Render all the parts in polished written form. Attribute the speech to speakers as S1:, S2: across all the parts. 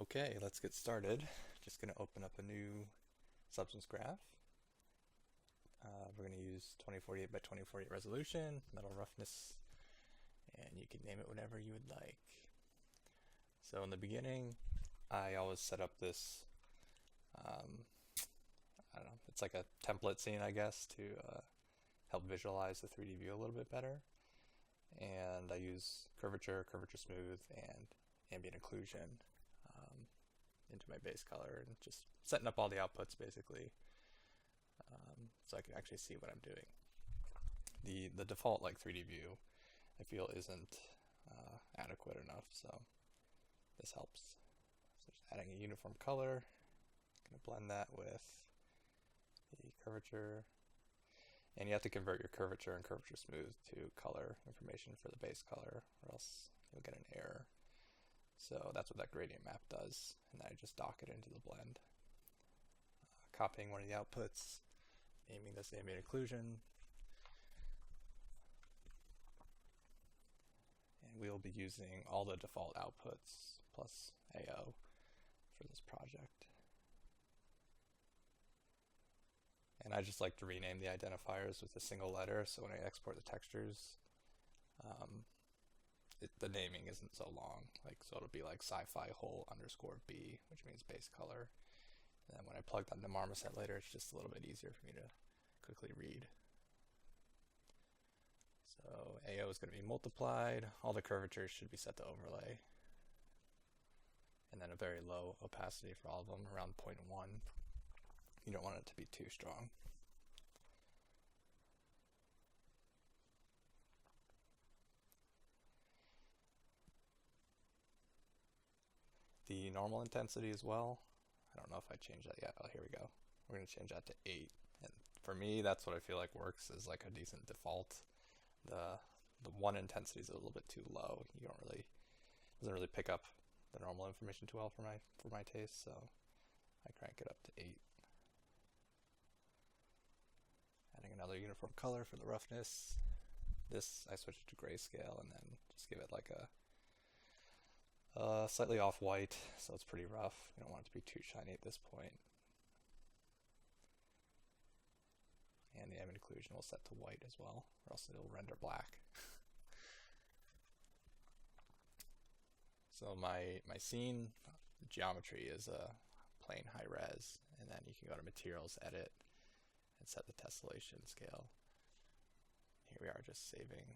S1: Okay, let's get started. Just going to open up a new substance graph. We're going to use 2048 by 2048 resolution, metal roughness, and you can name it whatever you would like. So in the beginning, I always set up this, I don't know, it's like a template scene, I guess, to help visualize the 3D view a little bit better. And I use curvature, curvature smooth, and ambient occlusion into my base color, and just setting up all the outputs basically, so I can actually see what I'm doing. The default like 3D view I feel isn't adequate enough, so this helps. So just adding a uniform color, going to blend that with the curvature, and you have to convert your curvature and curvature smooth to color information for the base color, or else you'll get an error. So that's what that gradient map does, and then I just dock it into the blend. Copying one of the outputs, naming this ambient occlusion, and we'll be using all the default outputs plus AO for this project. And I just like to rename the identifiers with a single letter, so when I export the textures, the naming isn't so long. So it'll be like Sci-Fi Hull _B, which means base color. And then when I plug that into Marmoset later, it's just a little bit easier for me to quickly read. So AO is going to be multiplied. All the curvatures should be set to overlay. And then a very low opacity for all of them, around 0.1. You don't want it to be too strong. The normal intensity as well. I don't know if I changed that yet. Oh, here we go. We're going to change that to 8. And for me, that's what I feel like works as like a decent default. The 1 intensity is a little bit too low. You don't really, doesn't really pick up the normal information too well for my taste, so I crank it up to 8. Adding another uniform color for the roughness. This I switch it to grayscale and then just give it like a slightly off-white, so it's pretty rough. You don't want it to be too shiny at this point. And the ambient occlusion will set to white as well, or else it'll render black. So my scene geometry is a plain high res, and then you can go to materials, edit, and set the tessellation scale. Here we are, just saving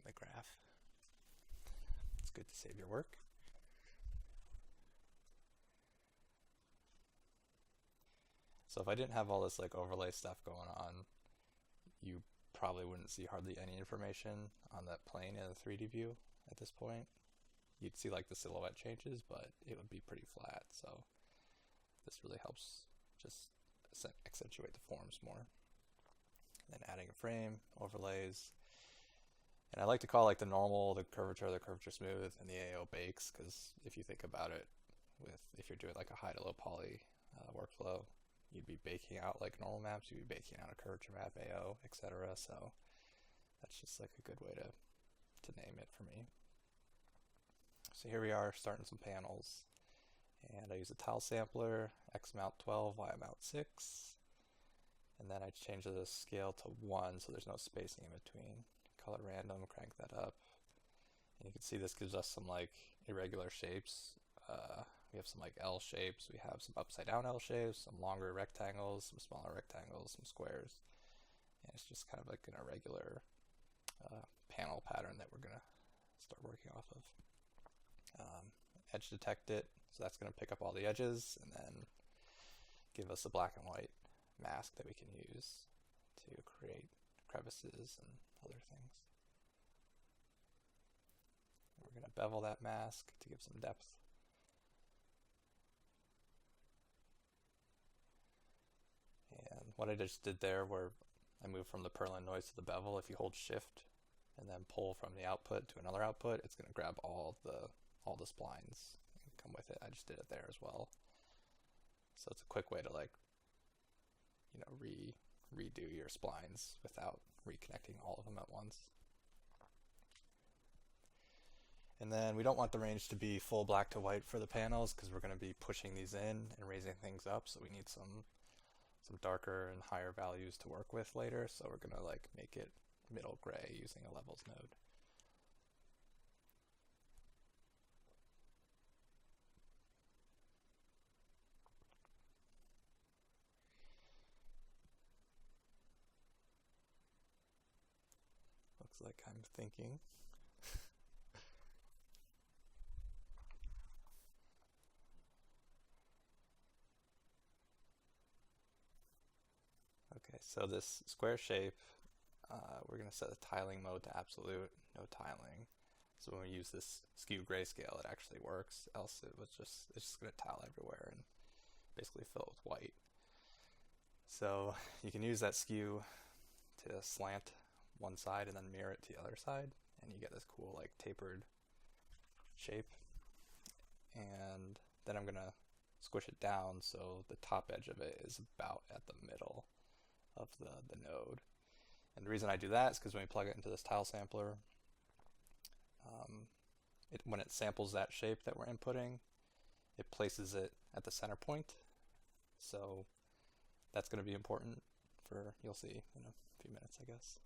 S1: the graph. It's good to save your work. So if I didn't have all this like overlay stuff going on, you probably wouldn't see hardly any information on that plane in the 3D view at this point. You'd see like the silhouette changes, but it would be pretty flat. So this really helps just accentuate the forms more. And then adding a frame, overlays. And I like to call like the normal, the curvature smooth, and the AO bakes, because if you think about it, if you're doing like a high to low poly workflow, you'd be baking out like normal maps, you'd be baking out a curvature map, AO, etc. So that's just like a good way to name it for me. So here we are starting some panels, and I use a tile sampler, X mount 12, Y mount 6, and then I change the scale to 1 so there's no spacing in between. Color random, crank that up, and you can see this gives us some like irregular shapes. We have some like L shapes, we have some upside down L shapes, some longer rectangles, some smaller rectangles, some squares, and it's just kind of like an irregular panel pattern that we're gonna start working off of. Edge detect it, so that's going to pick up all the edges and then give us a black and white mask that we can use to create crevices and other things. We're going to bevel that mask to give some depth. And what I just did there, where I moved from the Perlin noise to the bevel, if you hold shift and then pull from the output to another output, it's going to grab all the splines and come with it. I just did it there as well. So it's a quick way to like, redo your splines without reconnecting all of them at once. And then we don't want the range to be full black to white for the panels because we're going to be pushing these in and raising things up, so we need some darker and higher values to work with later. So we're going to like make it middle gray using a levels node. Looks like I'm thinking. Okay, so this square shape, we're going to set the tiling mode to absolute, no tiling. So when we use this skew grayscale, it actually works. Else it's just going to tile everywhere and basically fill it with white. So you can use that skew to slant one side and then mirror it to the other side, and you get this cool like tapered shape. And then I'm going to squish it down so the top edge of it is about at the middle of the node. And the reason I do that is because when we plug it into this tile sampler, when it samples that shape that we're inputting, it places it at the center point. So that's going to be important for, you'll see in a few minutes, I guess.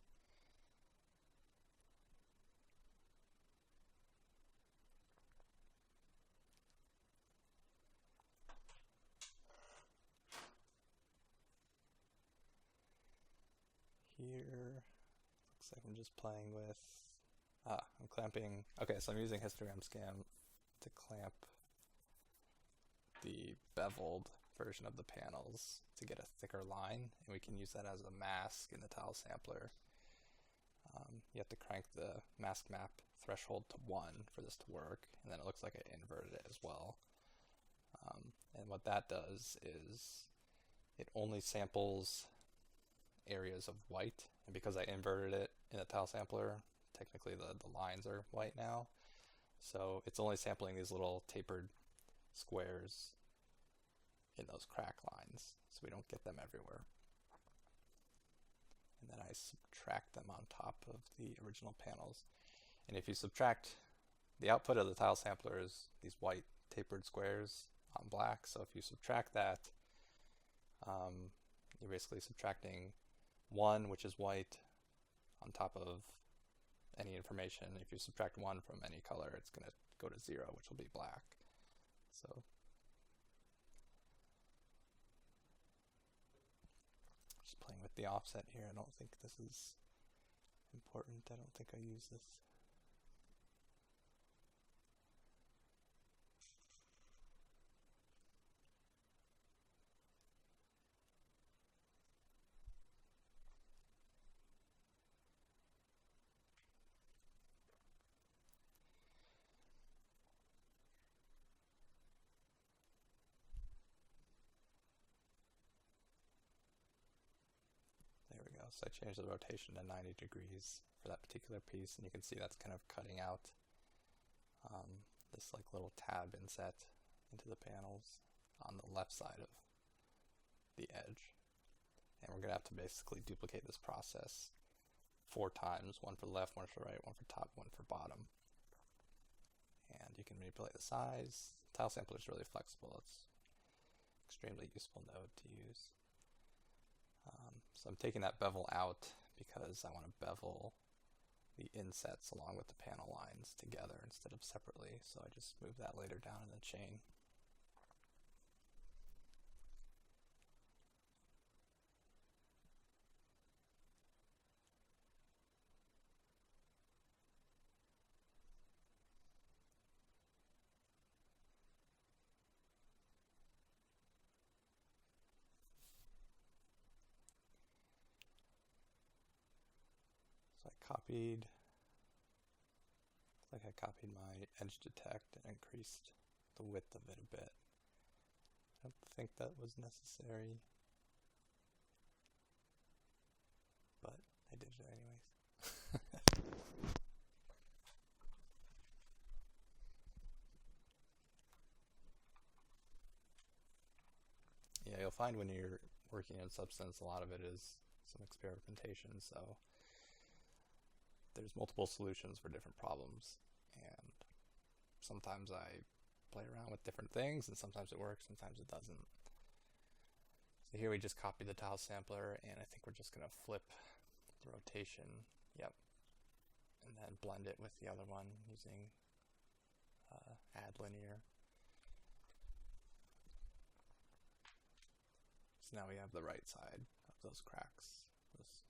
S1: Here, looks like I'm just playing with, I'm clamping, okay, so I'm using histogram scan to clamp the beveled version of the panels to get a thicker line, and we can use that as a mask in the tile sampler. You have to crank the mask map threshold to 1 for this to work, and then it looks like I inverted it as well. And what that does is it only samples areas of white, and because I inverted it in the tile sampler, technically the lines are white now, so it's only sampling these little tapered squares in those crack lines, so we don't get them everywhere. And then I subtract them on top of the original panels. And if you subtract, the output of the tile sampler is these white tapered squares on black, so if you subtract that, you're basically subtracting 1, which is white, on top of any information. If you subtract 1 from any color, it's going to go to 0, which will be black. So just playing with the offset here. I don't think this is important. I don't think I use this. There we go. So I changed the rotation to 90 degrees for that particular piece, and you can see that's kind of cutting out this like little tab inset into the panels on the left side of the edge. And we're going to have to basically duplicate this process 4 times, one for left, one for right, one for top, one for bottom. And you can manipulate the size. Tile sampler is really flexible. It's an extremely useful node to use. So I'm taking that bevel out because I want to bevel the insets along with the panel lines together instead of separately. So I just move that later down in the chain. So I copied, looks like I copied my edge detect and increased the width of it a bit. I don't think that was necessary, but I did it anyways. Yeah, you'll find when you're working in Substance, a lot of it is some experimentation, so there's multiple solutions for different problems, and sometimes I play around with different things, and sometimes it works, sometimes it doesn't. So here we just copy the tile sampler, and I think we're just going to flip the rotation, yep, and then blend it with the other one using add linear. So now we have the right side of those cracks. Those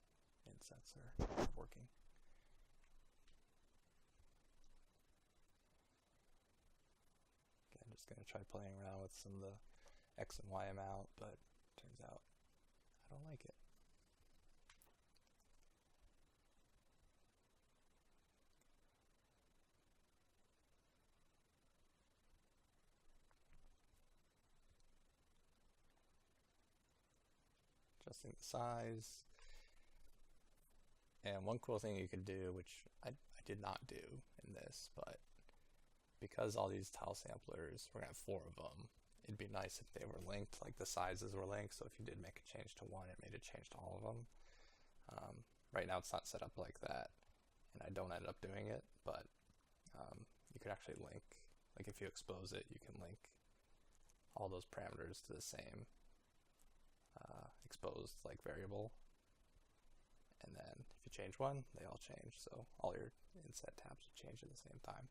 S1: insets are working. Again, just going to try playing around with some of the X and Y amount, but turns out I don't like it. Adjusting the size. And one cool thing you could do, which I did not do in this, but because all these tile samplers, we're going to have 4 of them, it'd be nice if they were linked, like the sizes were linked, so if you did make a change to one, it made a change to all of them. Right now it's not set up like that, and I don't end up doing it, but you could actually link, like if you expose it, you can link all those parameters to the same exposed like variable, and then if you change one, they all change, so all your inset tabs would change at the same time.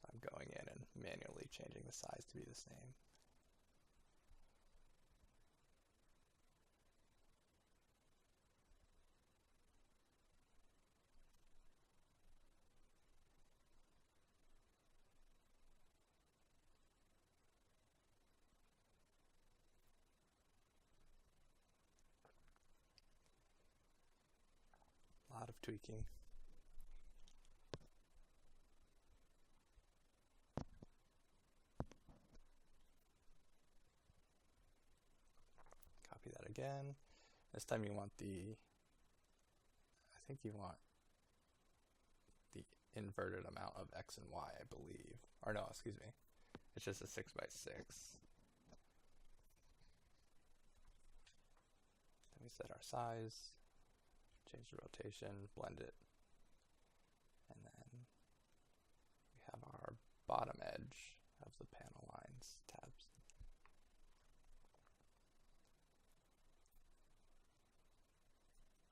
S1: So I'm going in and manually changing the size to be the same. A lot of tweaking. Copy that again. This time you want I think you want the inverted amount of X and Y, I believe. Or no, excuse me. It's just a 6 by 6. Then we set our size, change the rotation, blend it, and then we have our bottom edge of the panel lines tabs.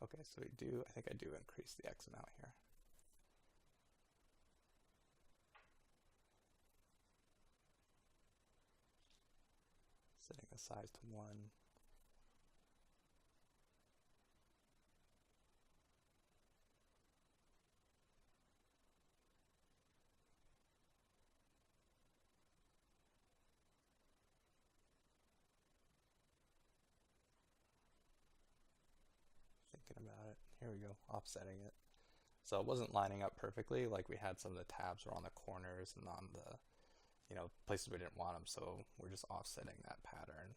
S1: Okay, so I think I do increase the X amount here. Setting the size to 1. Thinking about it. Here we go, offsetting it. So it wasn't lining up perfectly, like we had some of the tabs were on the corners and on the places we didn't want them, so we're just offsetting that pattern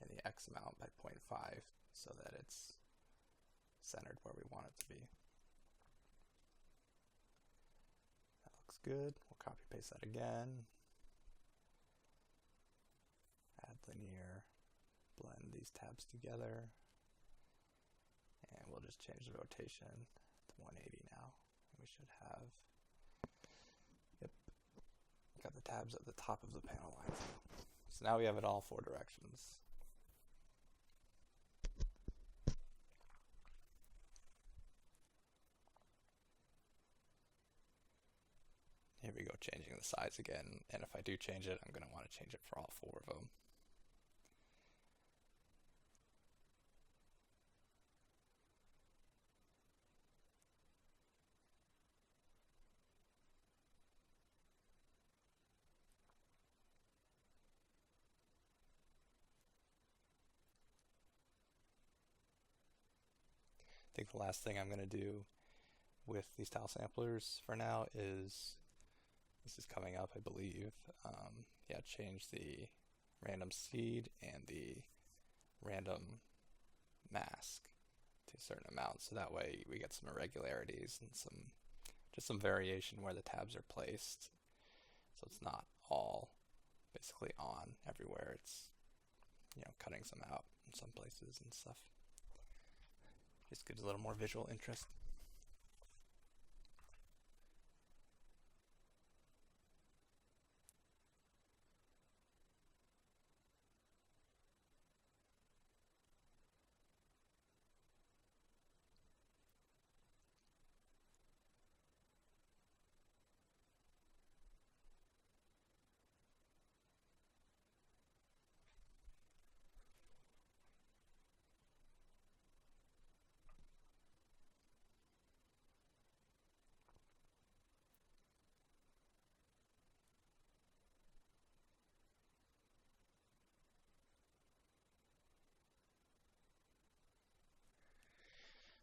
S1: in the X amount by 0.5 so that it's centered where we want it to be. That looks good. We'll copy paste that again. Add linear, blend these tabs together, and we'll just change the rotation to 180 now. We should have, yep, got the tabs at the top of the panel lines. So now we have it all 4 directions. Here we go, changing the size again, and if I do change it, I'm going to want to change it for all 4 of them. I think the last thing I'm going to do with these tile samplers for now is, this is coming up I believe, change the random seed and the random mask to a certain amount, so that way we get some irregularities and some variation where the tabs are placed, so it's not all basically on everywhere. It's cutting some out in some places and stuff. Just gives a little more visual interest.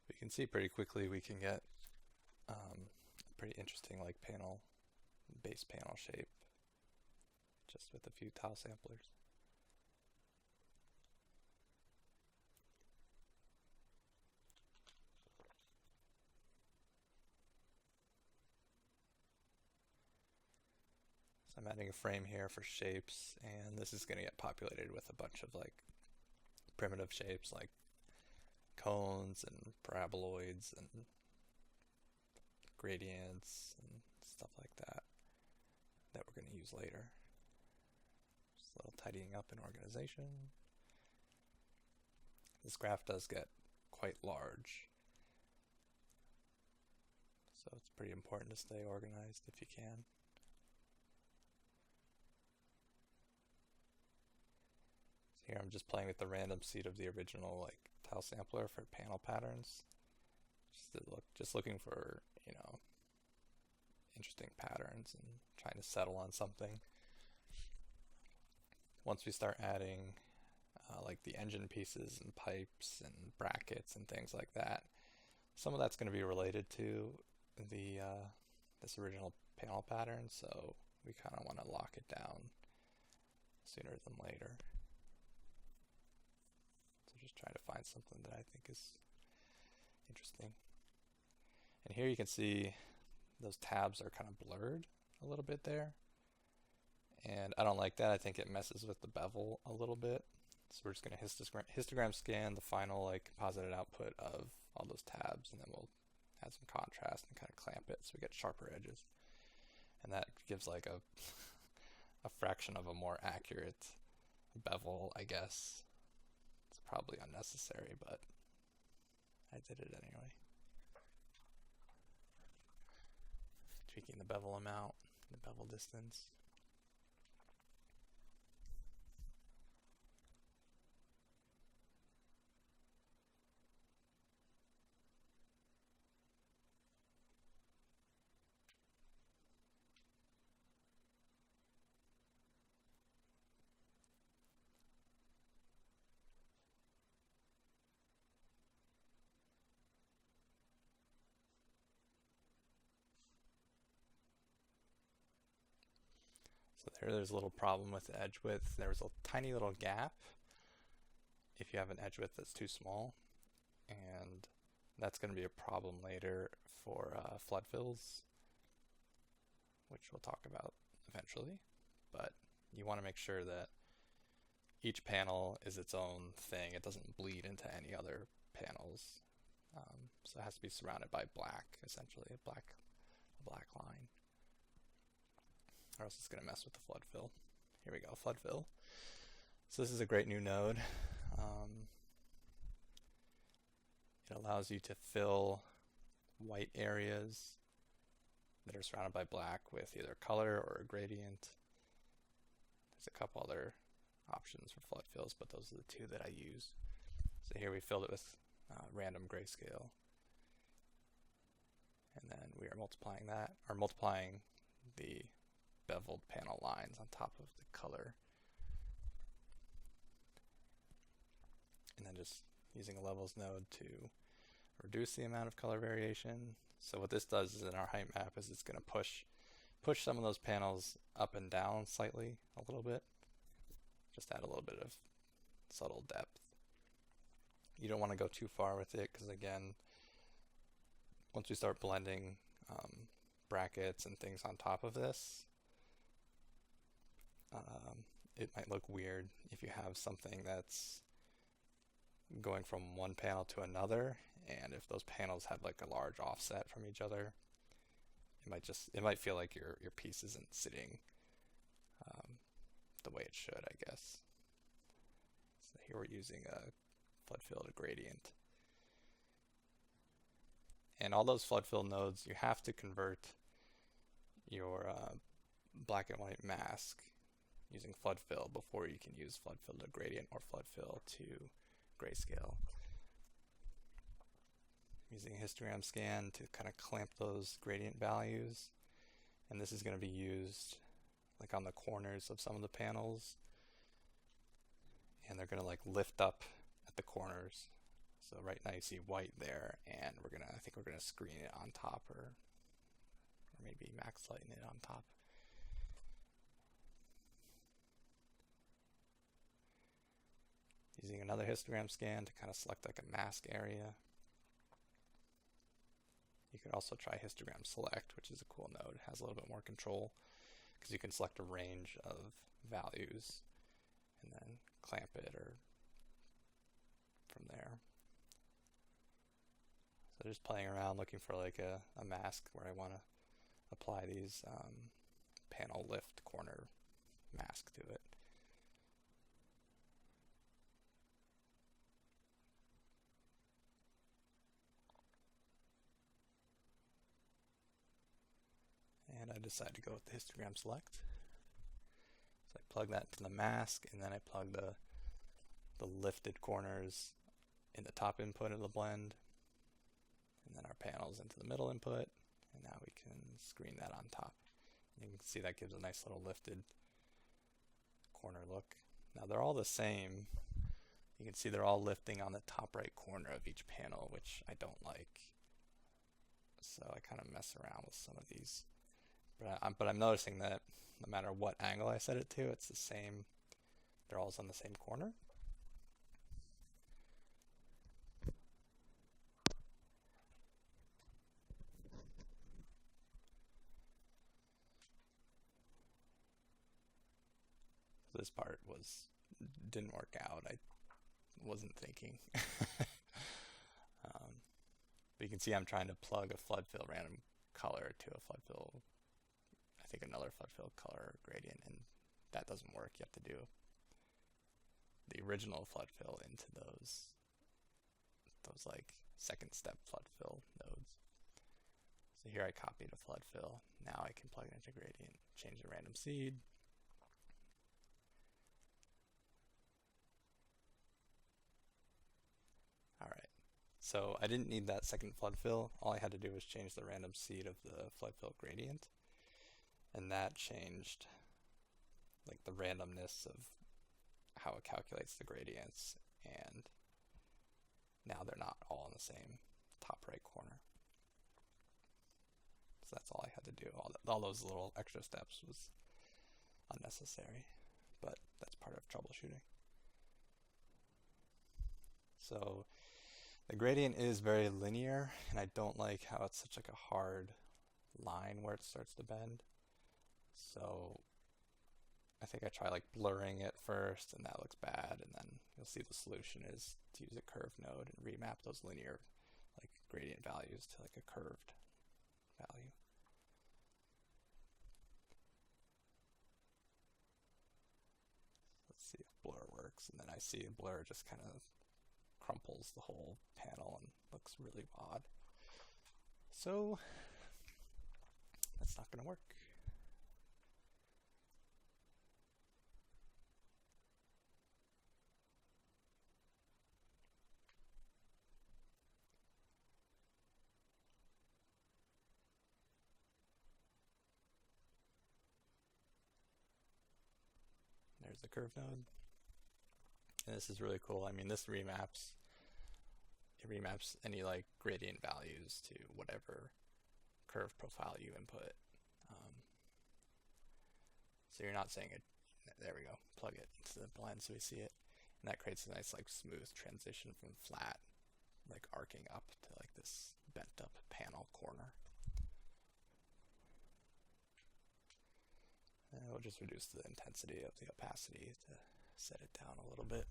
S1: We can see pretty quickly we can get a pretty interesting like base panel shape just with a few tile samplers. So I'm adding a frame here for shapes, and this is going to get populated with a bunch of like primitive shapes like cones and paraboloids and gradients and stuff like that we're going to use later. Just a little tidying up and organization. This graph does get quite large, so it's pretty important to stay organized if you can. So here I'm just playing with the random seed of the original like tile sampler for panel patterns. Just looking for, interesting patterns and trying to settle on something. Once we start adding like the engine pieces and pipes and brackets and things like that, some of that's going to be related to the this original panel pattern, so we kind of want to lock it down sooner than later. So just trying to find something that I think is interesting. And here you can see those tabs are kind of blurred a little bit there. And I don't like that. I think it messes with the bevel a little bit. So we're just going to histogram scan the final like composited output of all those tabs, and then we'll add some contrast and kind of clamp it so we get sharper edges. And that gives like a fraction of a more accurate bevel, I guess. It's probably unnecessary, but I did it anyway. Tweaking the bevel amount, the bevel distance. So there's a little problem with the edge width. There's a tiny little gap if you have an edge width that's too small, and that's going to be a problem later for flood fills, which we'll talk about eventually. But you want to make sure that each panel is its own thing. It doesn't bleed into any other panels. So it has to be surrounded by black, essentially, a black line, or else it's going to mess with the flood fill. Here we go, flood fill. So this is a great new node. It allows you to fill white areas that are surrounded by black with either color or a gradient. There's a couple other options for flood fills, but those are the two that I use. So here we filled it with random grayscale. And then we are multiplying the beveled panel lines on top of the color. And then just using a levels node to reduce the amount of color variation. So what this does is in our height map is it's going to push some of those panels up and down slightly, a little bit. Just add a little bit of subtle depth. You don't want to go too far with it because, again, once we start blending brackets and things on top of this, it might look weird if you have something that's going from one panel to another and if those panels have like a large offset from each other, it might feel like your piece isn't sitting the way it should, I guess. So here we're using a flood fill to gradient. And all those flood fill nodes, you have to convert your black and white mask using flood fill before you can use flood fill to gradient or flood fill to grayscale. I'm using a histogram scan to kind of clamp those gradient values, and this is going to be used like on the corners of some of the panels, and they're going to like lift up at the corners. So right now you see white there, and I think we're gonna screen it on top, or maybe max lighten it on top. Using another histogram scan to kind of select like a mask area. You could also try histogram select, which is a cool node. It has a little bit more control because you can select a range of values and then clamp it or from there. So just playing around looking for like a mask where I want to apply these panel lift corner mask to it. And I decide to go with the histogram select. So I plug that into the mask, and then I plug the lifted corners in the top input of the blend, and then our panels into the middle input, and now we can screen that on top. And you can see that gives a nice little lifted corner look. Now they're all the same. You can see they're all lifting on the top right corner of each panel, which I don't like. So I kind of mess around with some of these. But I'm noticing that no matter what angle I set it to, it's the same. They're all on the same corner. This part didn't work out. I wasn't thinking. But you can see I'm trying to plug a flood fill random color to a flood fill, I think another flood fill color gradient, and that doesn't work. You have to do the original flood fill into those like second step flood fill nodes. So here I copied a flood fill. Now I can plug it into gradient, change the random seed. Alright, so I didn't need that second flood fill. All I had to do was change the random seed of the flood fill gradient, and that changed like the randomness of how it calculates the gradients, and now they're not all in the same top right corner. So that's all I had to do. All those little extra steps was unnecessary, but that's part of troubleshooting. So the gradient is very linear, and I don't like how it's such like a hard line where it starts to bend. So I think I try like blurring it first, and that looks bad, and then you'll see the solution is to use a curve node and remap those linear like gradient values to like a curved value. Let's see if blur works, and then I see blur just kind of crumples the whole panel and looks really odd. So that's not going to work. There's the curve node. And this is really cool. I mean, this remaps any like gradient values to whatever curve profile you input. So you're not saying it, there we go, plug it into the blend so we see it. And that creates a nice like smooth transition from flat, like arcing up to like this bent up panel corner. And we'll just reduce the intensity of the opacity to set it down a little bit.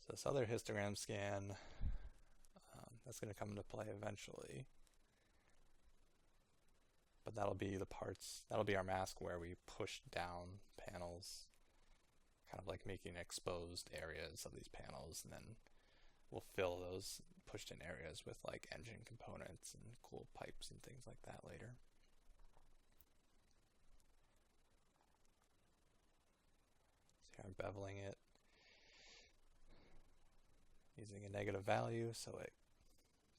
S1: So this other histogram scan, that's going to come into play eventually. But that'll be the parts, that'll be our mask where we push down panels, kind of like making exposed areas of these panels, and then we'll fill those pushed in areas with like engine components and cool pipes and things like that later. So here I'm beveling it using a negative value, so it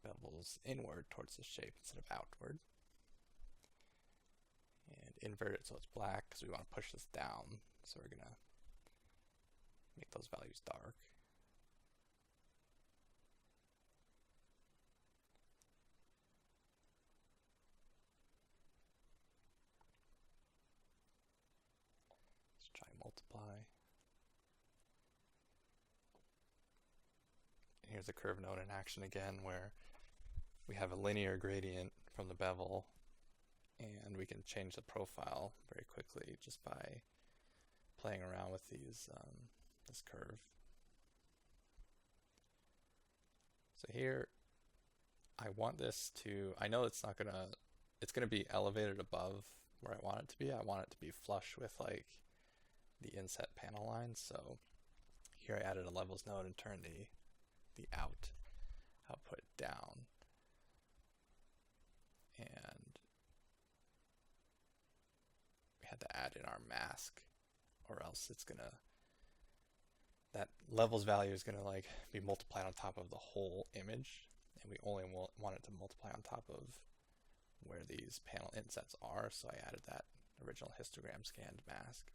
S1: bevels inward towards the shape instead of outward. And invert it so it's black because we want to push this down, so we're going to make those values dark. Let's try multiply. And here's the curve node in action again, where we have a linear gradient from the bevel, and we can change the profile very quickly just by playing around with these this curve. So here, I want this to, I know it's gonna be elevated above where I want it to be. I want it to be flush with like the inset panel lines. So here I added a levels node and turned the output down. And we had to add in our mask, or else it's gonna, that levels value is gonna like be multiplied on top of the whole image, and we only want it to multiply on top of where these panel insets are. So I added that original histogram scanned mask,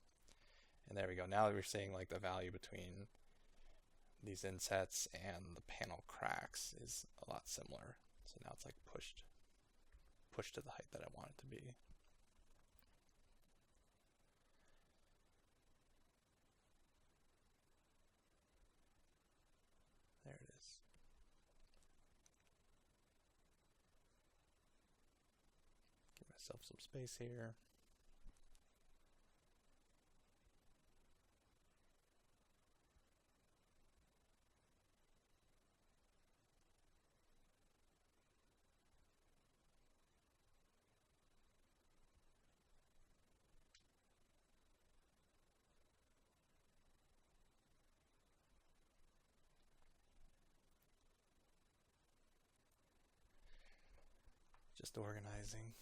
S1: and there we go. Now we're seeing like the value between these insets and the panel cracks is a lot similar. So now it's like pushed to the height that I want it to be. There it is. Give myself some space here. Just organizing.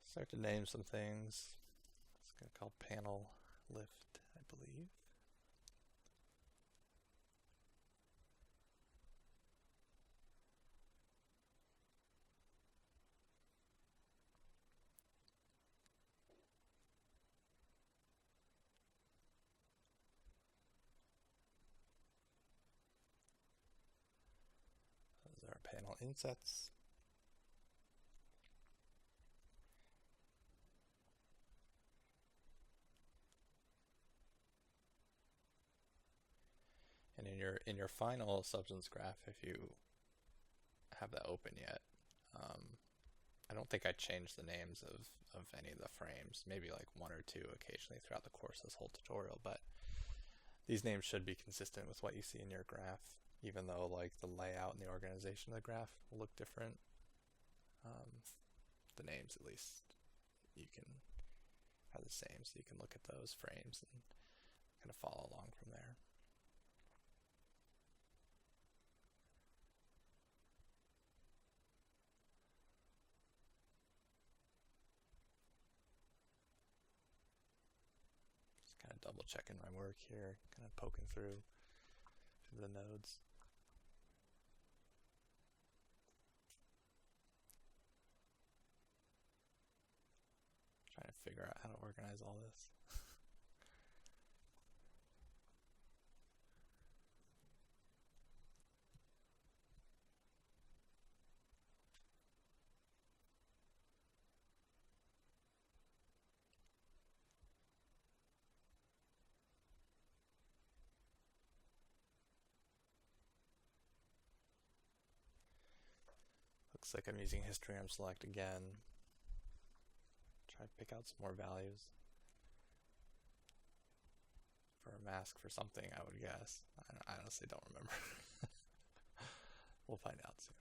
S1: Start to name some things. It's going to call panel lift, I believe. Those are our panel insets. And in your final substance graph, if you have that open yet, I don't think I changed the names of any of the frames, maybe like one or two occasionally throughout the course of this whole tutorial, but these names should be consistent with what you see in your graph, even though like the layout and the organization of the graph will look different. The names, at least, you can are the same, so you can look at those frames and kind of follow along from there. Kind of double checking my work here, kind of poking through the nodes. Trying to figure out how to organize all this. looks like I'm using histogram select again. Try to pick out some more values for a mask for something, I would guess. I honestly don't remember. We'll find out soon.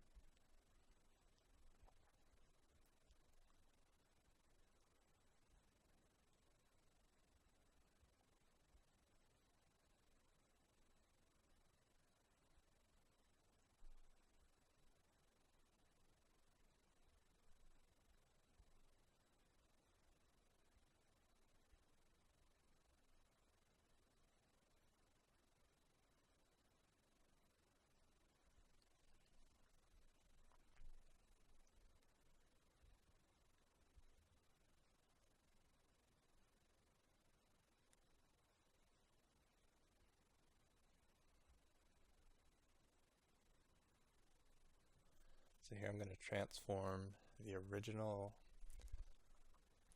S1: So here I'm going to transform the original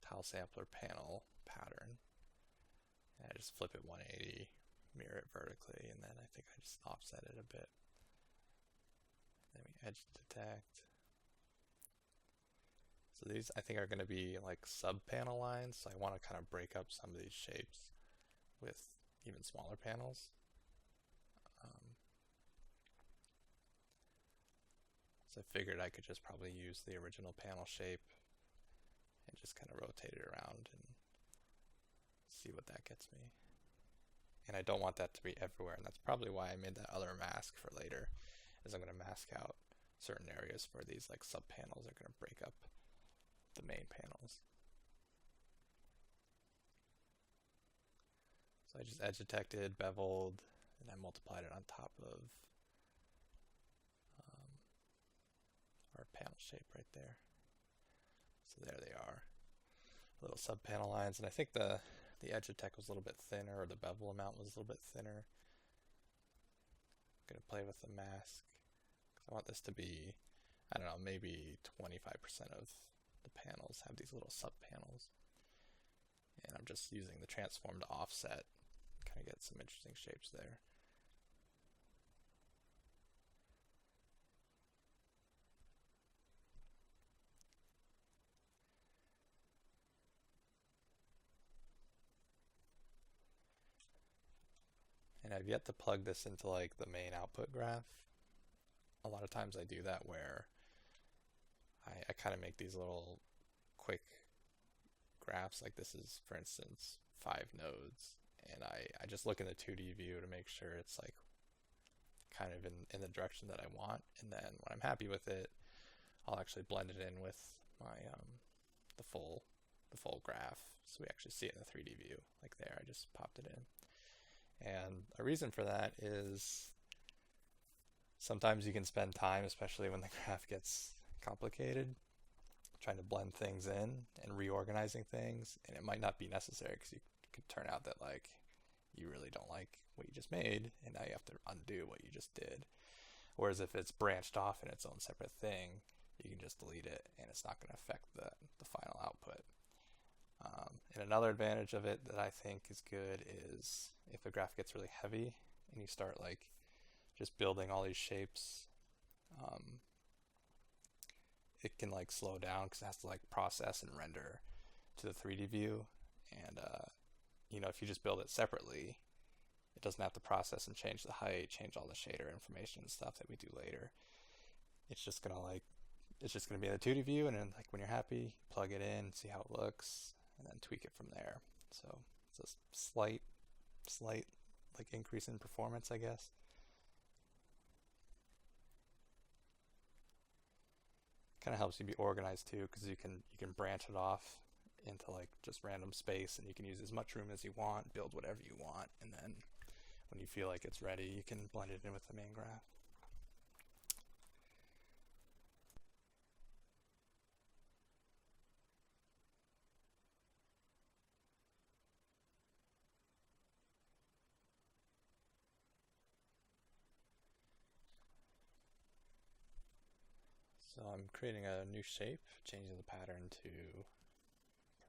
S1: tile sampler panel pattern. And I just flip it 180, mirror it vertically, and then I think I just offset it a bit. Then we edge detect. So these I think are going to be like sub-panel lines, so I want to kind of break up some of these shapes with even smaller panels. So I figured I could just probably use the original panel shape and just kind of rotate it around and see what that gets me. And I don't want that to be everywhere, and that's probably why I made that other mask for later, is I'm going to mask out certain areas where these like sub panels are going to break up the main panels. So I just edge detected, beveled, and I multiplied it on top of our panel shape right there. So there they are, little sub panel lines, and I think the edge detect was a little bit thinner, or the bevel amount was a little bit thinner. I'm going to play with the mask, because I want this to be, I don't know, maybe 25% of the panels have these little sub panels. And I'm just using the transform to offset, kind of get some interesting shapes there. And I've yet to plug this into like the main output graph. A lot of times I do that where I kind of make these little quick graphs. Like this is, for instance, 5 nodes. And I just look in the 2D view to make sure it's like kind of in the direction that I want. And then when I'm happy with it, I'll actually blend it in with my the full graph, so we actually see it in the 3D view. Like there, I just popped it in. And a reason for that is sometimes you can spend time, especially when the graph gets complicated, trying to blend things in and reorganizing things, and it might not be necessary because it could turn out that like you really don't like what you just made, and now you have to undo what you just did. Whereas if it's branched off in its own separate thing, you can just delete it and it's not going to affect the final output. And another advantage of it that I think is good is if the graph gets really heavy and you start like just building all these shapes, it can like slow down because it has to like process and render to the 3D view. And you know, if you just build it separately, it doesn't have to process and change the height, change all the shader information and stuff that we do later. It's just gonna be in the 2D view, and then like when you're happy, plug it in, see how it looks, and then tweak it from there. So it's a slight like increase in performance, I guess. Kind of helps you be organized too, because you can branch it off into like just random space, and you can use as much room as you want, build whatever you want, and then when you feel like it's ready, you can blend it in with the main graph. So I'm creating a new shape, changing the pattern to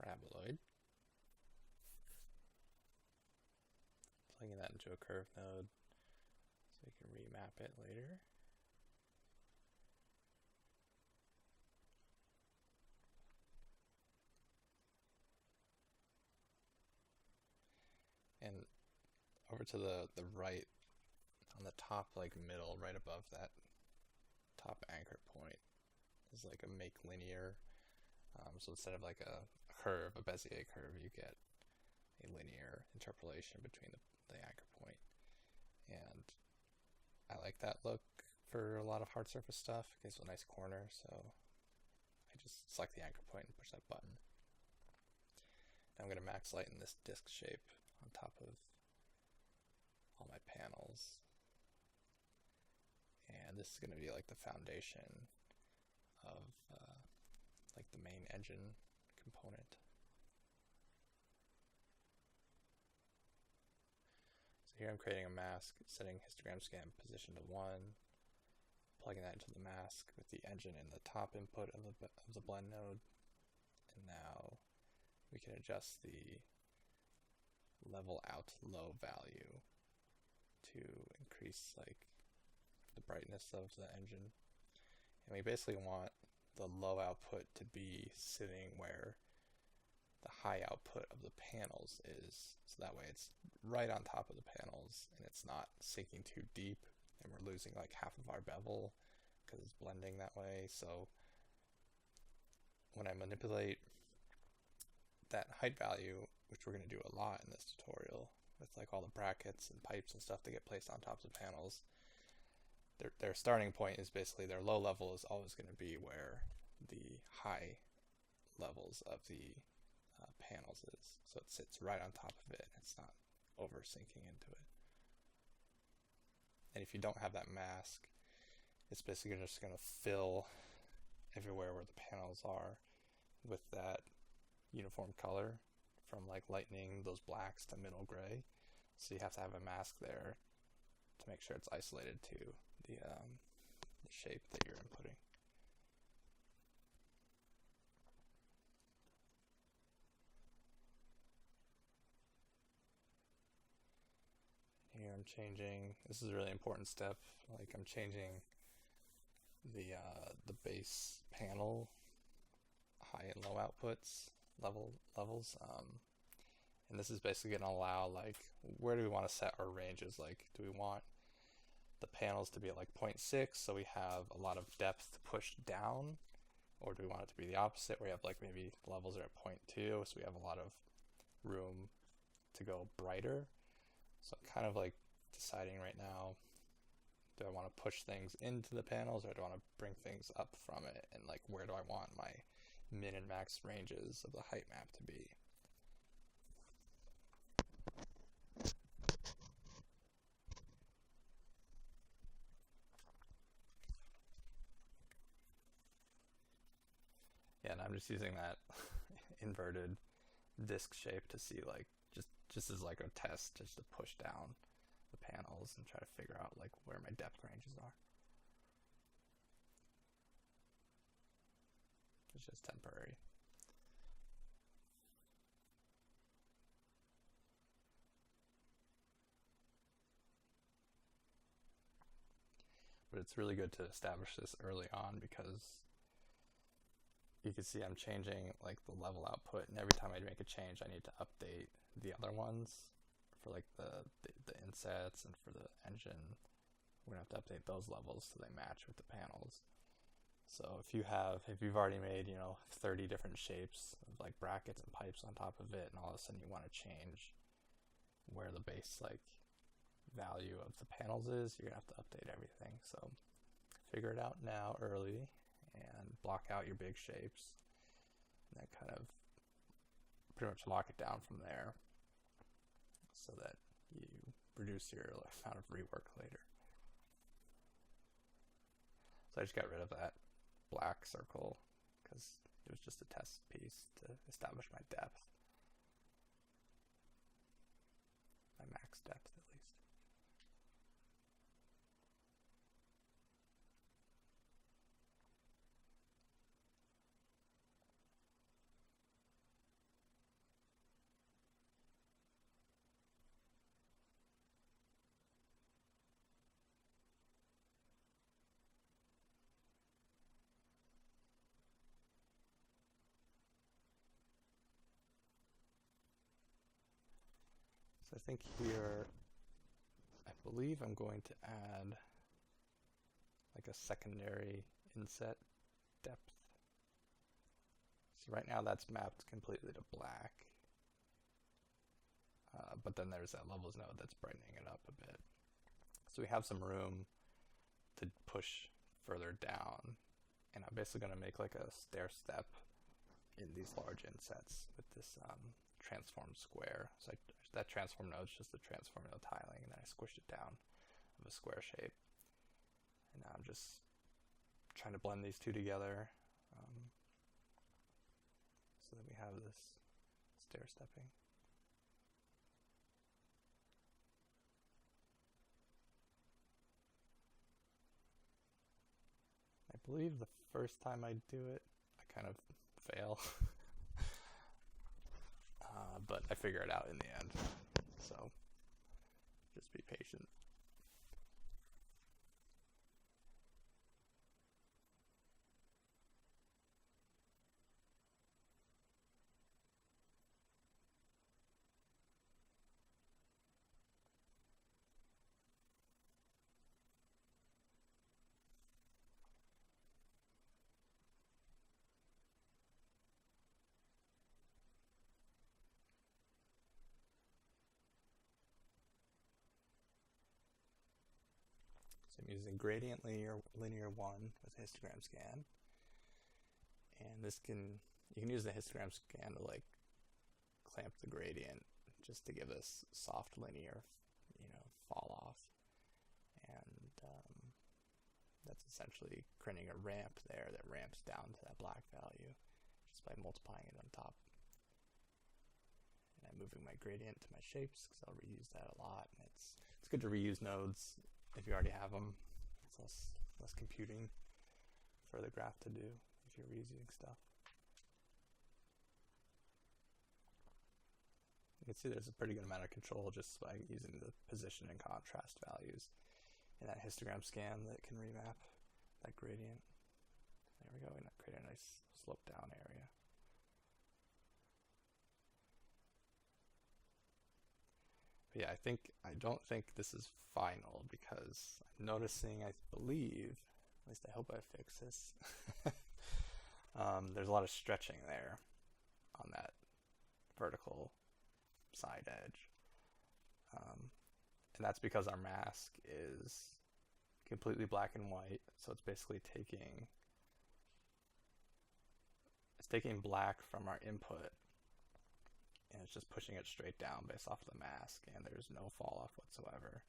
S1: paraboloid. Plugging that into a curve node so we can remap it later. over to the right, on the top like middle, right above that top anchor point, is like a make linear. So instead of like a curve, a Bezier curve, you get a linear interpolation between the anchor point. And I like that look for a lot of hard surface stuff. It gives a nice corner, so I just select the anchor point and push that button. Now I'm going to max lighten this disc shape on top of all my panels. And this is going to be like the foundation of like the main engine component. So here I'm creating a mask, setting histogram scan position to 1, plugging that into the mask with the engine in the top input of the blend node. And now we can adjust the level out low value to increase like the brightness of the engine. And we basically want the low output to be sitting where the high output of the panels is, so that way it's right on top of the panels and it's not sinking too deep and we're losing like half of our bevel because it's blending that way. So when I manipulate that height value, which we're going to do a lot in this tutorial with like all the brackets and pipes and stuff that get placed on top of the panels, their starting point is basically their low level is always going to be where the high levels of the panels is. So it sits right on top of it. It's not over sinking into it. And if you don't have that mask, it's basically just going to fill everywhere where the panels are with that uniform color, from like lightening those blacks to middle gray. So you have to have a mask there to make sure it's isolated to the shape that you're inputting. Here I'm changing, this is a really important step, like I'm changing the base panel high and low outputs levels, and this is basically going to allow like where do we want to set our ranges. Like, do we want the panels to be at like 0.6 so we have a lot of depth pushed down, or do we want it to be the opposite where we have like maybe levels are at 0.2 so we have a lot of room to go brighter? So I'm kind of like deciding right now, do I want to push things into the panels or do I want to bring things up from it, and like where do I want my min and max ranges of the height map to be? Yeah, and I'm just using that inverted disc shape to see like just as like a test, just to push down the panels and try to figure out like where my depth ranges are. It's just temporary. But it's really good to establish this early on because you can see I'm changing like the level output, and every time I make a change I need to update the other ones for like the insets, and for the engine we're gonna have to update those levels so they match with the panels. So if you've already made 30 different shapes of like brackets and pipes on top of it, and all of a sudden you want to change where the base like value of the panels is, you're gonna have to update everything. So figure it out now early and block out your big shapes, and then kind of pretty much lock it down from there so that you reduce your amount of rework later. So I just got rid of that black circle because it was just a test piece to establish my depth, my max depth at least. So I think here believe I'm going to add like a secondary inset depth. So right now that's mapped completely to black. But then there's that levels node that's brightening it up a bit. So we have some room to push further down. And I'm basically going to make like a stair step in these large insets with this transform square. So that transform node is just the transform node tiling, and then I squished it down of a square shape. And now I'm just trying to blend these two together so that we have this stair stepping. I believe the first time I do it, I kind of fail. But I figure it out in the end. So just be patient. So I'm using gradient linear 1 with a histogram scan. And you can use the histogram scan to like clamp the gradient just to give this soft linear, fall off. And that's essentially creating a ramp there that ramps down to that black value just by multiplying it on top. And I'm moving my gradient to my shapes because I'll reuse that a lot. And it's good to reuse nodes if you already have them. It's less computing for the graph to do if you're reusing stuff. You can see there's a pretty good amount of control just by using the position and contrast values in that histogram scan that can remap that gradient. There we go, and create a nice slope down area. But yeah, I don't think this is final because I'm noticing, I believe, at least I hope I fix this, there's a lot of stretching there on that vertical side edge. And that's because our mask is completely black and white, so it's basically taking black from our input and it's just pushing it straight down based off of the mask, and there's no fall off whatsoever.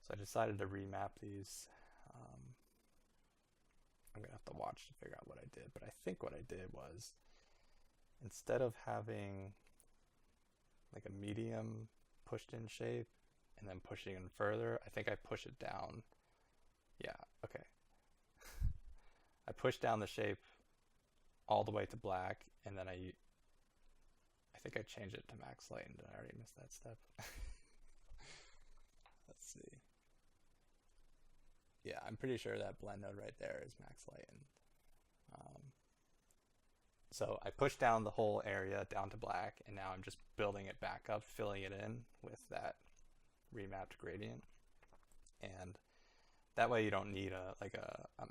S1: So I decided to remap these. I'm gonna have to watch to figure out what I did, but I think what I did was, instead of having like a medium pushed in shape and then pushing in further, I think I push it down. Yeah, okay. I pushed down the shape all the way to black, and then I think I changed it to max lighten. Did I already miss that step? Let's see. Yeah, I'm pretty sure that blend node right there is max lighten. So I pushed down the whole area down to black, and now I'm just building it back up, filling it in with that remapped gradient. And that way you don't need a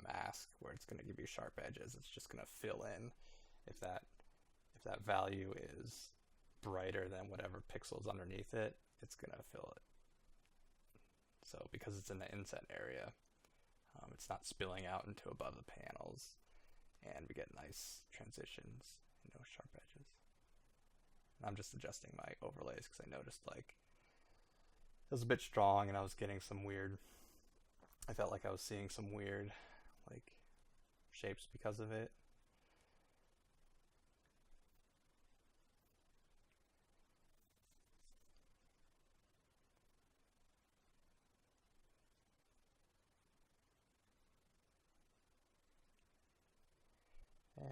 S1: mask where it's going to give you sharp edges. It's just going to fill in. If that value is brighter than whatever pixels underneath it, it's going to fill it. So because it's in the inset area, it's not spilling out into above the panels, and we get nice transitions and no sharp edges. And I'm just adjusting my overlays because I noticed like it was a bit strong, and I was getting some weird, I felt like I was seeing some weird like shapes because of it.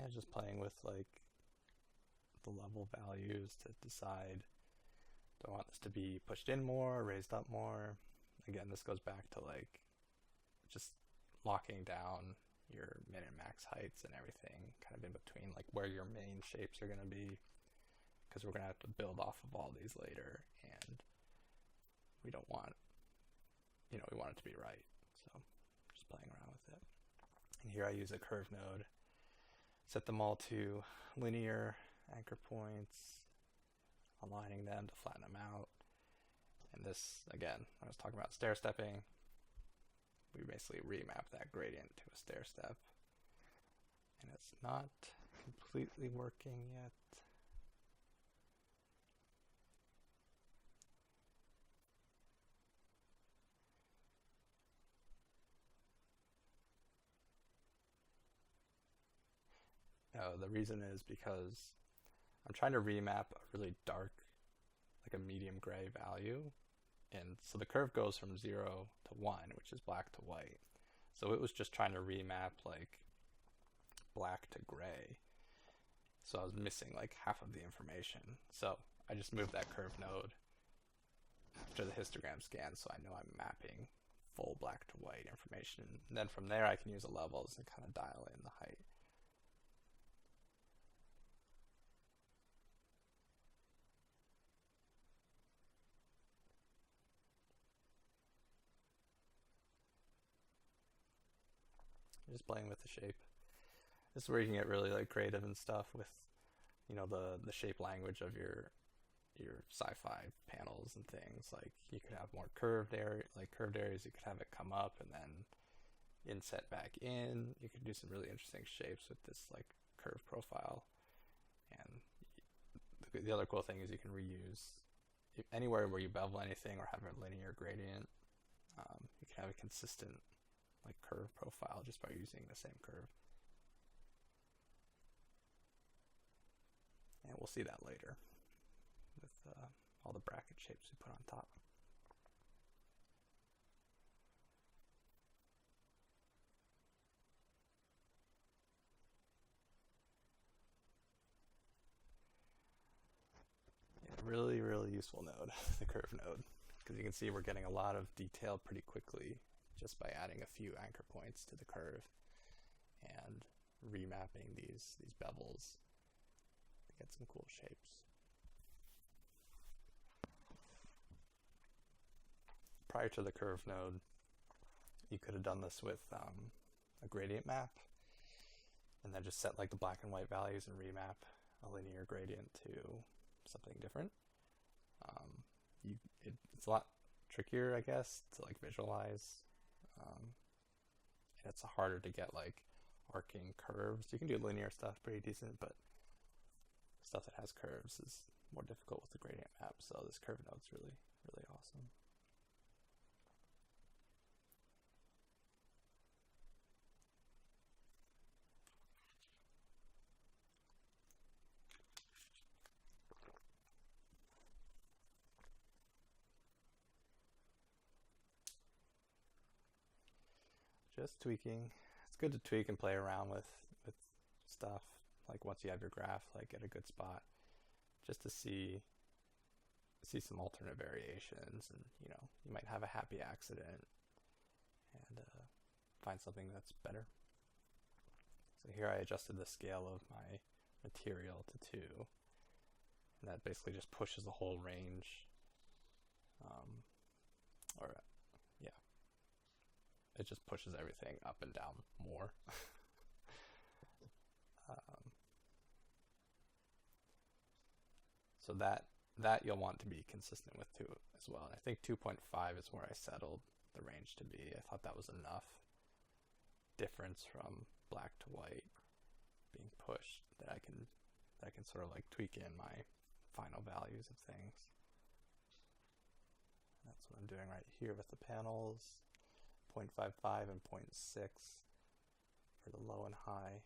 S1: And just playing with like the level values to decide, do I want this to be pushed in more, raised up more? Again, this goes back to like just locking down your min and max heights and everything kind of in between, like where your main shapes are going to be, because we're going to have to build off of all these later, and we don't want we want it to be right. So just playing around with it. And here I use a curve node, set them all to linear anchor points, aligning them to flatten them out. And this, again, I was talking about stair stepping. We basically remap that gradient to a stair step. And it's not completely working yet. No, the reason is because I'm trying to remap a really dark, like a medium gray value. And so the curve goes from 0 to 1, which is black to white. So it was just trying to remap like black to gray. So I was missing like half of the information. So I just moved that curve node after the histogram scan, so I know I'm mapping full black to white information. And then from there I can use the levels and kind of dial in the height. Just playing with the shape. This is where you can get really like creative and stuff with, the shape language of your sci-fi panels and things. Like you could have more curved areas. You could have it come up and then inset back in. You could do some really interesting shapes with this like curve profile. And the other cool thing is you can reuse anywhere where you bevel anything or have a linear gradient. You can have a consistent like curve profile just by using the same curve. And we'll see that later with all the bracket shapes we put on top. Yeah, really, really useful node, the curve node, because you can see we're getting a lot of detail pretty quickly just by adding a few anchor points to the curve and remapping these bevels to get some cool shapes. Prior to the curve node, you could have done this with a gradient map and then just set like the black and white values and remap a linear gradient to something different. It's a lot trickier, I guess, to like visualize. And it's harder to get like arcing curves. You can do linear stuff pretty decent, but stuff that has curves is more difficult with the gradient map. So this curve node's really, really awesome. Just tweaking. It's good to tweak and play around with stuff. Like once you have your graph, like at a good spot, just to see some alternate variations, and you might have a happy accident and find something that's better. So here I adjusted the scale of my material to 2, and that basically just pushes the whole range. It just pushes everything up and down more. So that you'll want to be consistent with 2 as well. And I think 2.5 is where I settled the range to be. I thought that was enough difference from black to white being pushed that I can sort of like tweak in my final values of things. That's what I'm doing right here with the panels. 0.55 and 0.6 for the low and high.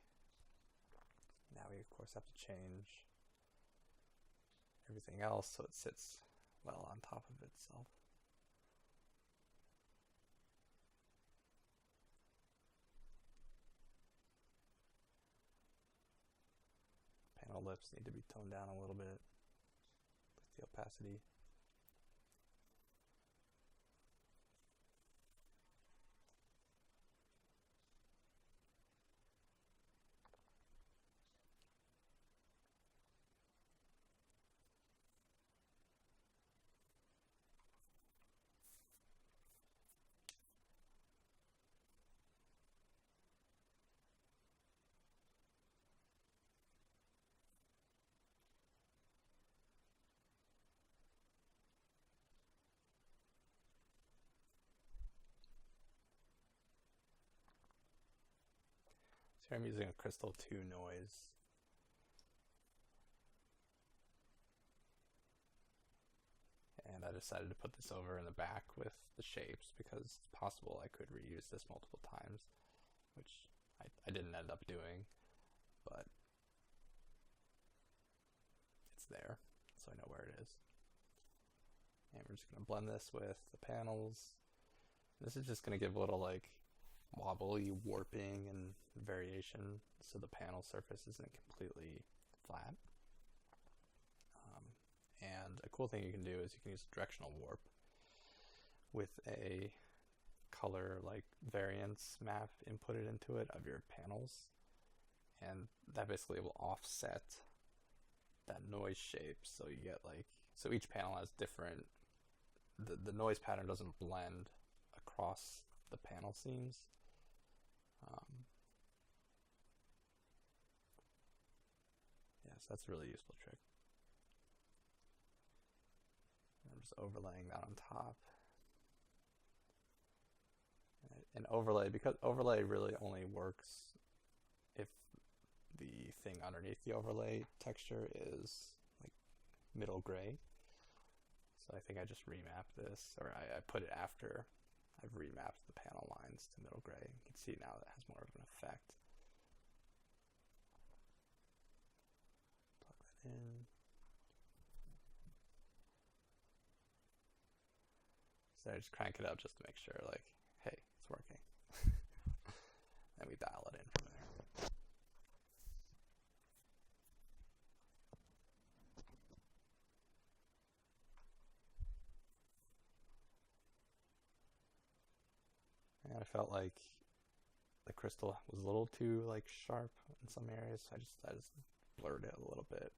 S1: Now we of course have to change everything else so it sits well on top of itself. Panel lips need to be toned down a little bit with the opacity. So I'm using a Crystal 2 noise. And I decided to put this over in the back with the shapes because it's possible I could reuse this multiple times, which I didn't end up doing, but it's there, so I know where it is. And we're just going to blend this with the panels. This is just going to give a little like wobbly warping and variation so the panel surface isn't completely flat. And a cool thing you can do is you can use directional warp with a color like variance map inputted into it of your panels, and that basically will offset that noise shape, so you get like, so each panel has different, the noise pattern doesn't blend across the panel seams. Yes, that's a really useful trick. I'm just overlaying that on top. And overlay, because overlay really only works if the thing underneath the overlay texture is like middle gray. So I think I just remapped this, or I put it after I've remapped the panel lines to middle gray. You can see now that has more of an effect. Plug that in. So I just crank it up just to make sure, like, hey, it's working. Then we dial it in from there. And I felt like the crystal was a little too like sharp in some areas, so I just blurred it a little bit.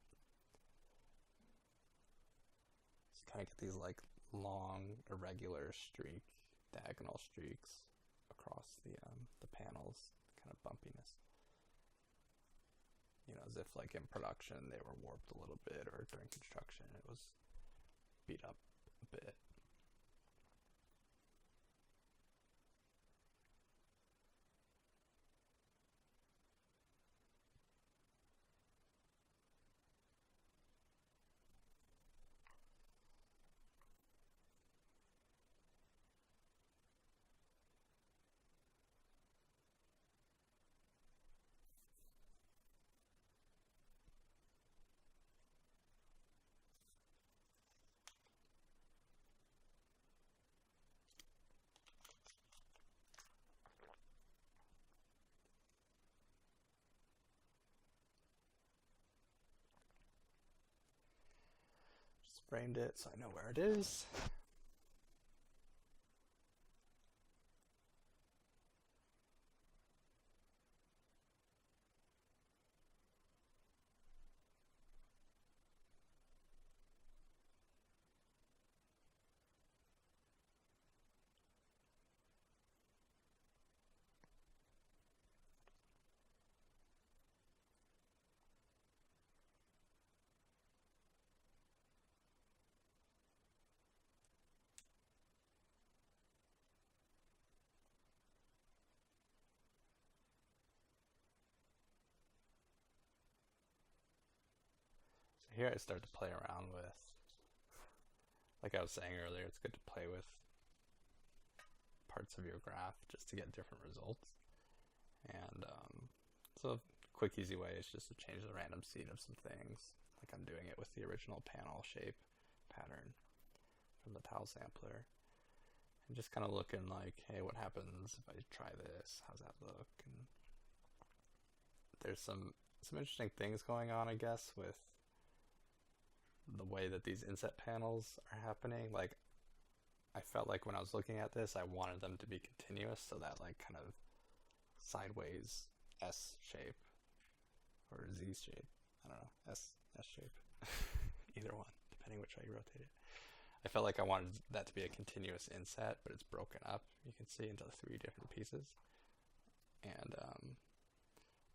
S1: Just kind of get these like long, irregular diagonal streaks across the panels, kind of bumpiness. You know, as if like in production they were warped a little bit, or during construction it was beat up a bit. Just framed it so I know where it is. Here I start to play around with, like I was saying earlier, it's good to play with parts of your graph just to get different results. And so a quick easy way is just to change the random seed of some things, like I'm doing it with the original panel shape pattern from the tile sampler. And just kind of looking like, hey, what happens if I try this? How's that look? And there's some interesting things going on, I guess, with the way that these inset panels are happening. Like, I felt like when I was looking at this, I wanted them to be continuous, so that like kind of sideways S shape or Z shape, I don't know, S shape, either one, depending which way you rotate it. I felt like I wanted that to be a continuous inset, but it's broken up, you can see, into 3 different pieces. And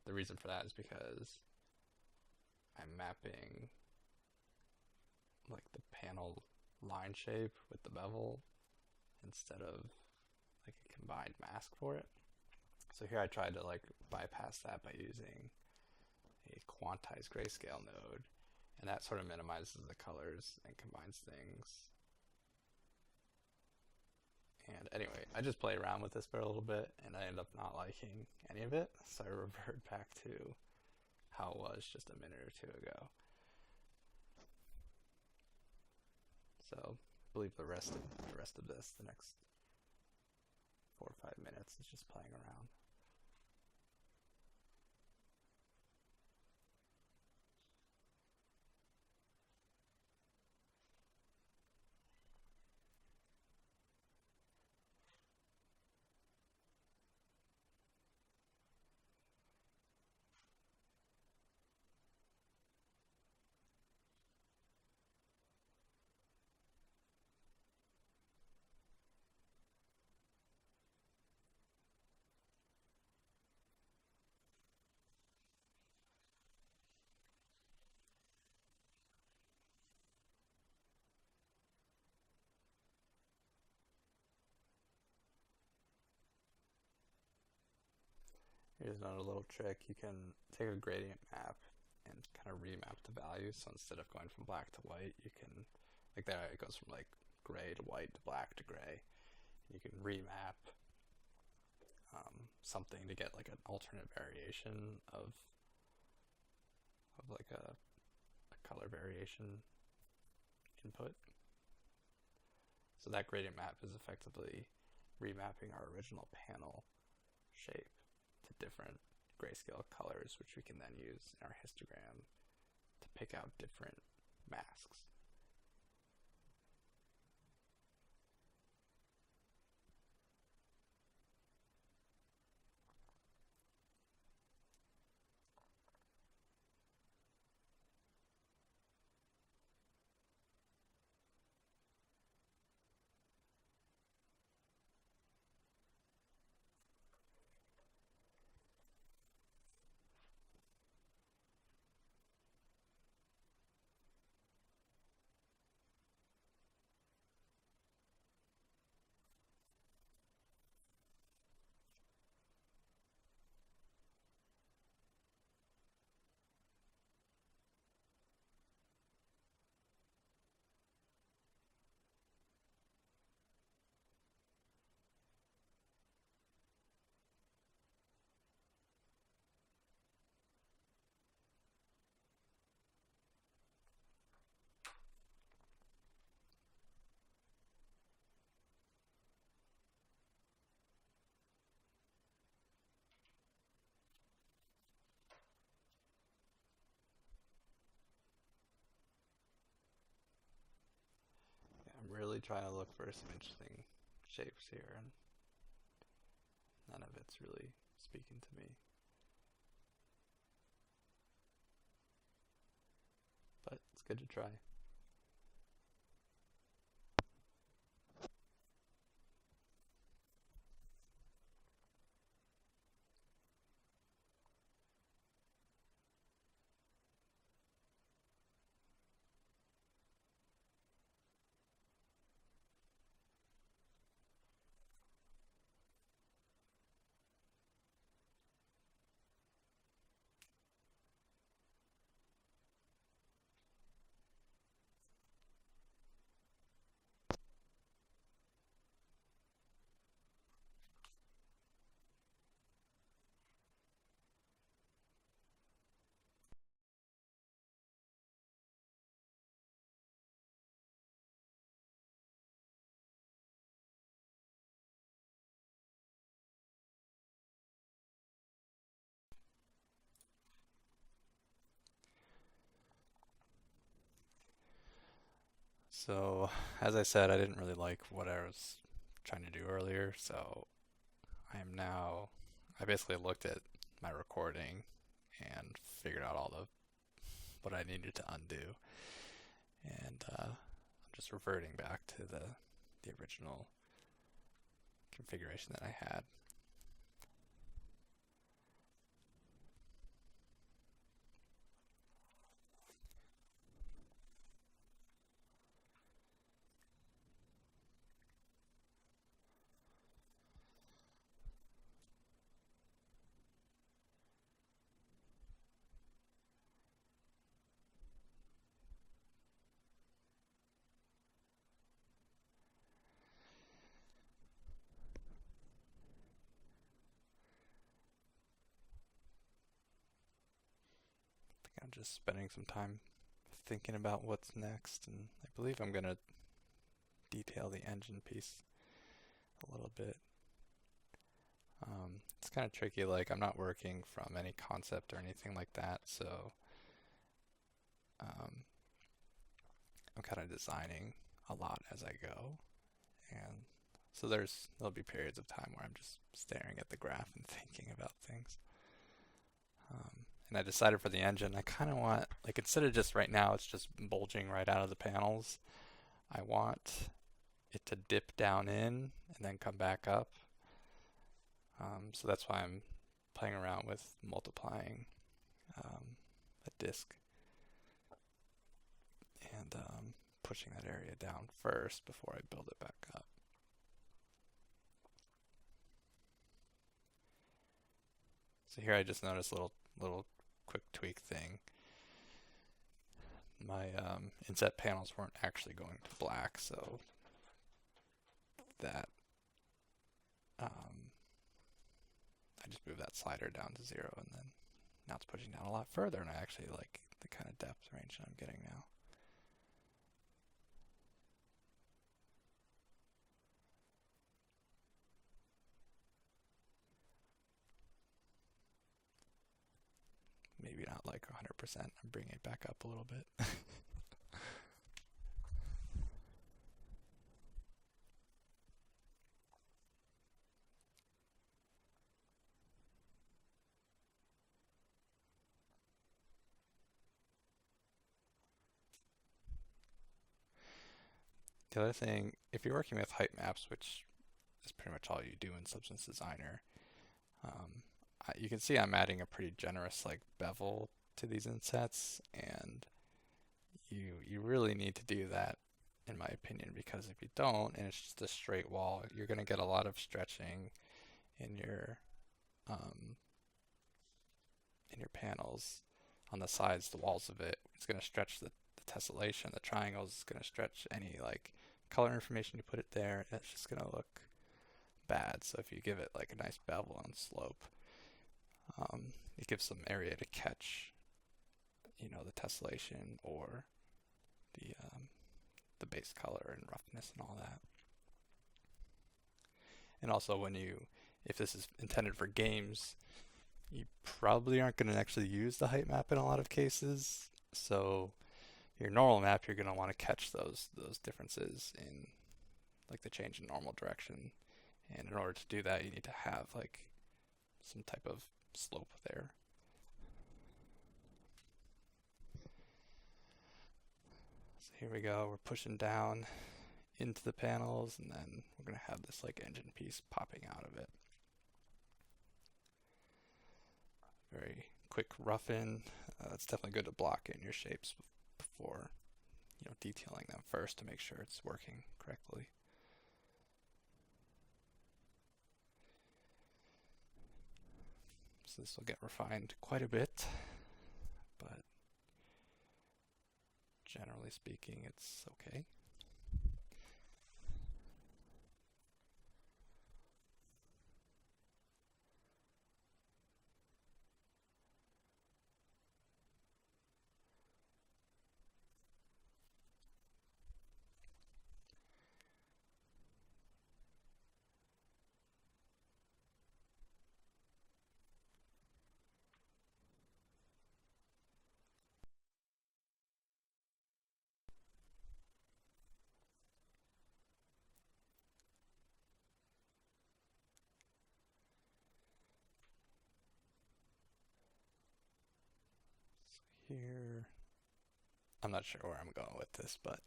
S1: the reason for that is because I'm mapping like the panel line shape with the bevel instead of like a combined mask for it. So here I tried to like bypass that by using a quantized grayscale node, and that sort of minimizes the colors and combines things. And anyway, I just played around with this for a little bit, and I ended up not liking any of it, so I revert back to how it was just a minute or two ago. So I believe the rest of this, the next 4 or 5 minutes, is just playing around. Here's another little trick. You can take a gradient map and kind of remap the values. So instead of going from black to white, you can, like there, it goes from like gray to white to black to gray. You can remap something to get like an alternate variation of like a color variation input. So that gradient map is effectively remapping our original panel shape to different grayscale colors, which we can then use in our histogram to pick out different masks. I'm really trying to look for some interesting shapes here, and none of it's really speaking to me. But it's good to try. So, as I said, I didn't really like what I was trying to do earlier, so I basically looked at my recording and figured out all the what I needed to undo, and I'm just reverting back to the original configuration that I had. just spending some time thinking about what's next, and I believe I'm gonna detail the engine piece a little bit. It's kind of tricky, like I'm not working from any concept or anything like that, so um, I'm kind of designing a lot as I go, and so there'll be periods of time where I'm just staring at the graph and thinking about things. And I decided for the engine, I kind of want, like instead of just right now, it's just bulging right out of the panels, I want it to dip down in and then come back up. So that's why I'm playing around with multiplying a disk and pushing that area down first before I build it back up. So here I just noticed a little quick tweak thing. My inset panels weren't actually going to black, so that I just moved that slider down to 0, and then now it's pushing down a lot further, and I actually like the kind of depth range that I'm getting now. Maybe not like 100%. I'm bringing it back up a little bit. The other thing, if you're working with height maps, which is pretty much all you do in Substance Designer, you can see I'm adding a pretty generous like bevel to these insets, and you really need to do that in my opinion, because if you don't and it's just a straight wall, you're going to get a lot of stretching in your panels on the sides, the walls of it. It's going to stretch the tessellation. The triangles is going to stretch any like color information you put it there. It's just going to look bad. So if you give it like a nice bevel and slope, it gives some area to catch, you know, the tessellation or the base color and roughness and all that. And also if this is intended for games, you probably aren't going to actually use the height map in a lot of cases. So your normal map, you're going to want to catch those differences in like the change in normal direction. And in order to do that, you need to have like some type of slope there. So here we go, we're pushing down into the panels, and then we're going to have this like engine piece popping out of it. Very quick roughen. It's definitely good to block in your shapes before, you know, detailing them first to make sure it's working correctly. So this will get refined quite a bit, but generally speaking, it's okay. Here, I'm not sure where I'm going with this, but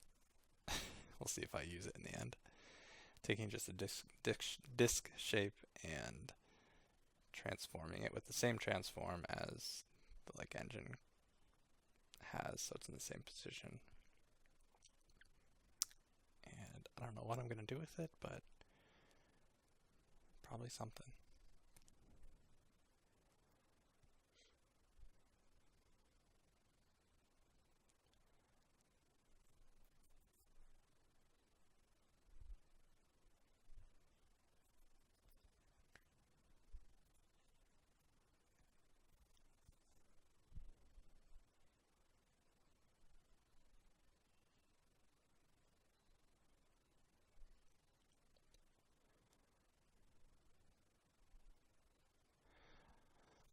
S1: we'll see if I use it in the end. Taking just a disc shape and transforming it with the same transform as the like engine has, so it's in the same position. And I don't know what I'm going to do with it, but probably something.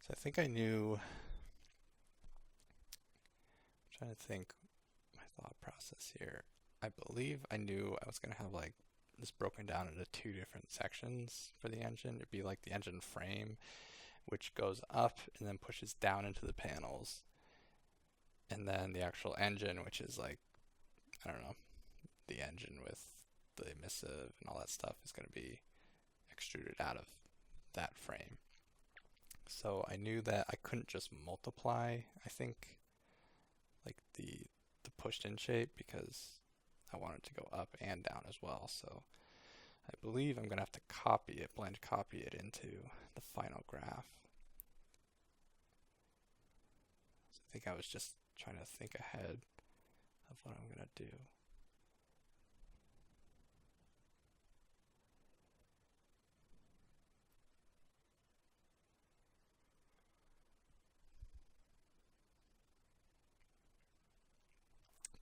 S1: So I think I knew, I'm trying to think my thought process here. I believe I knew I was going to have like this broken down into two different sections for the engine. It'd be like the engine frame, which goes up and then pushes down into the panels. And then the actual engine, which is like, I don't know, the engine with the emissive and all that stuff is going to be extruded out of that frame. So I knew that I couldn't just multiply, I think, like the pushed in shape because I want it to go up and down as well. So I believe I'm going to have to copy it, blend copy it into the final graph. So I think I was just trying to think ahead of what I'm going to do.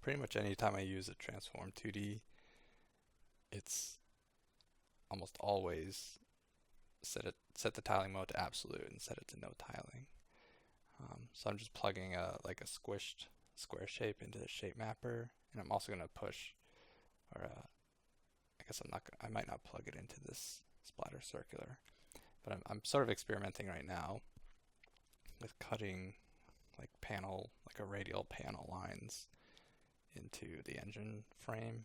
S1: Pretty much any time I use a transform 2D, it's almost always set the tiling mode to absolute and set it to no tiling. So I'm just plugging like a squished square shape into the shape mapper, and I'm also going to push, or I guess I might not plug it into this splatter circular, but I'm sort of experimenting right now with cutting like a radial panel lines into the engine frame,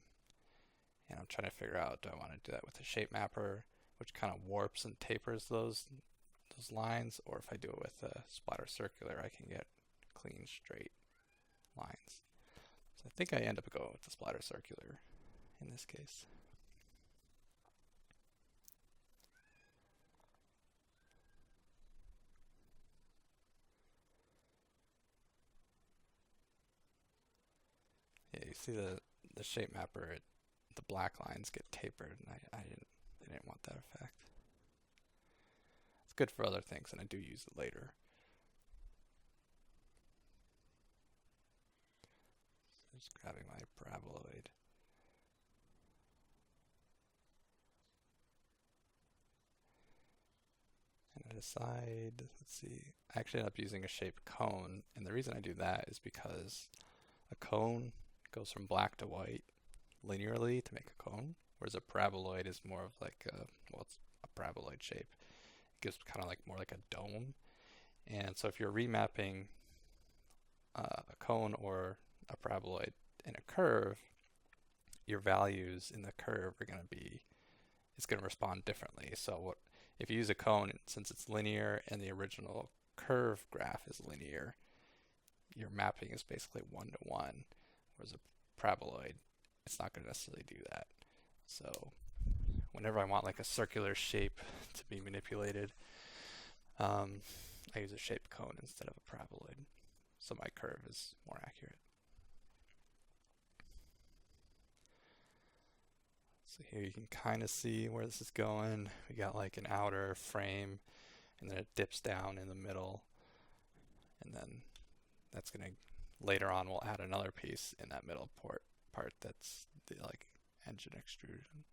S1: and I'm trying to figure out, do I want to do that with a shape mapper, which kind of warps and tapers those lines, or if I do it with a splatter circular, I can get clean straight lines. So I think I end up going with the splatter circular in this case. Yeah, you see the shape mapper, the black lines get tapered, and I didn't want that effect. It's good for other things, and I do use it later. So just grabbing my paraboloid. And I decide, let's see, I actually end up using a shape cone, and the reason I do that is because a cone goes from black to white linearly to make a cone, whereas a paraboloid is more of like it's a paraboloid shape. It gives kind of like more like a dome. And so if you're remapping a cone or a paraboloid in a curve, your values in the curve are going to be, it's going to respond differently. So if you use a cone, since it's linear and the original curve graph is linear, your mapping is basically 1-to-1, whereas a paraboloid, it's not going to necessarily do that. So whenever I want like a circular shape to be manipulated, I use a shape cone instead of a paraboloid, so my curve is more accurate. So here you can kind of see where this is going. We got like an outer frame, and then it dips down in the middle, and then that's going to, later on we'll add another piece in that middle part that's the like engine extrusion.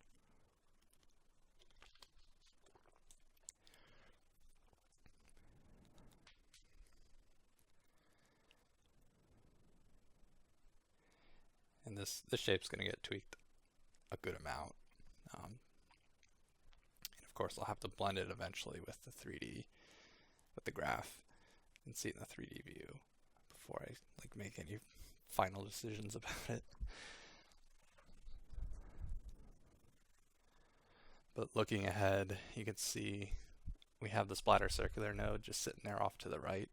S1: And this shape's going to get tweaked a good amount. And of course I'll have to blend it eventually with the 3D, with the graph, and see it in the 3D view before I like make any final decisions about it. But looking ahead, you can see we have the splatter circular node just sitting there off to the right,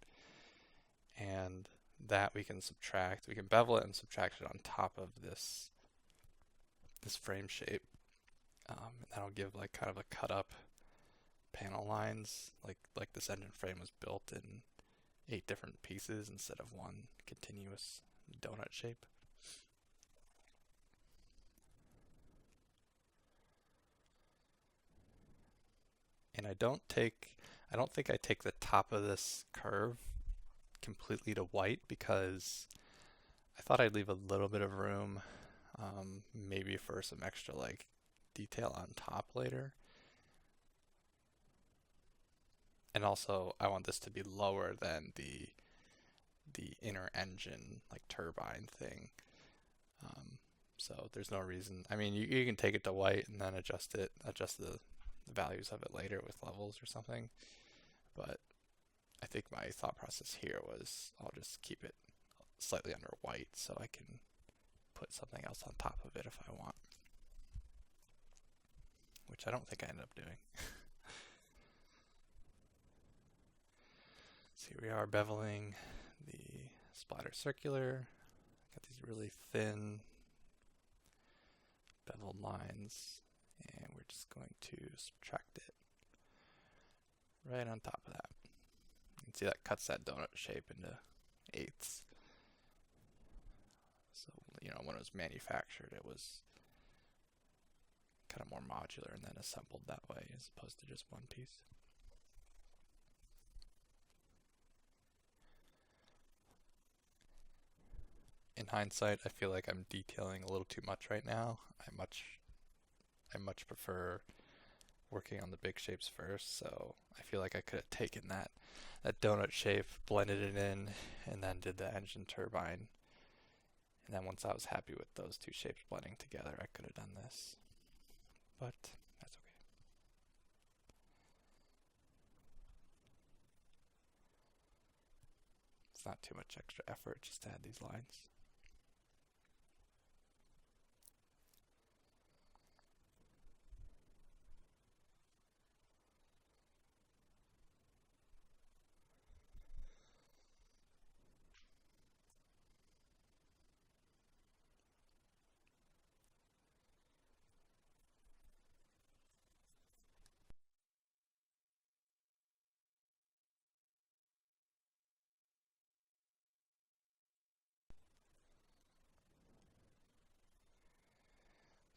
S1: and that we can subtract. We can bevel it and subtract it on top of this frame shape. And that'll give like kind of a cut up panel lines, like this engine frame was built in 8 different pieces instead of one continuous donut shape. And I don't think I take the top of this curve completely to white because I thought I'd leave a little bit of room, maybe for some extra like detail on top later. And also I want this to be lower than the inner engine like turbine thing. Um, so there's no reason. I mean, you can take it to white and then adjust the values of it later with levels or something. But I think my thought process here was I'll just keep it slightly under white so I can put something else on top of it if I want, which I don't think I ended up doing. So here we are beveling the splatter circular. Got these really thin beveled lines, and we're just going to subtract it right on top of that. You can see that cuts that donut shape into eighths. So, when it was manufactured, it was kind of more modular and then assembled that way as opposed to just one piece. In hindsight, I feel like I'm detailing a little too much right now. I much prefer working on the big shapes first, so I feel like I could have taken that donut shape, blended it in, and then did the engine turbine. And then once I was happy with those two shapes blending together, I could have done this. But that's okay. It's not too much extra effort just to add these lines.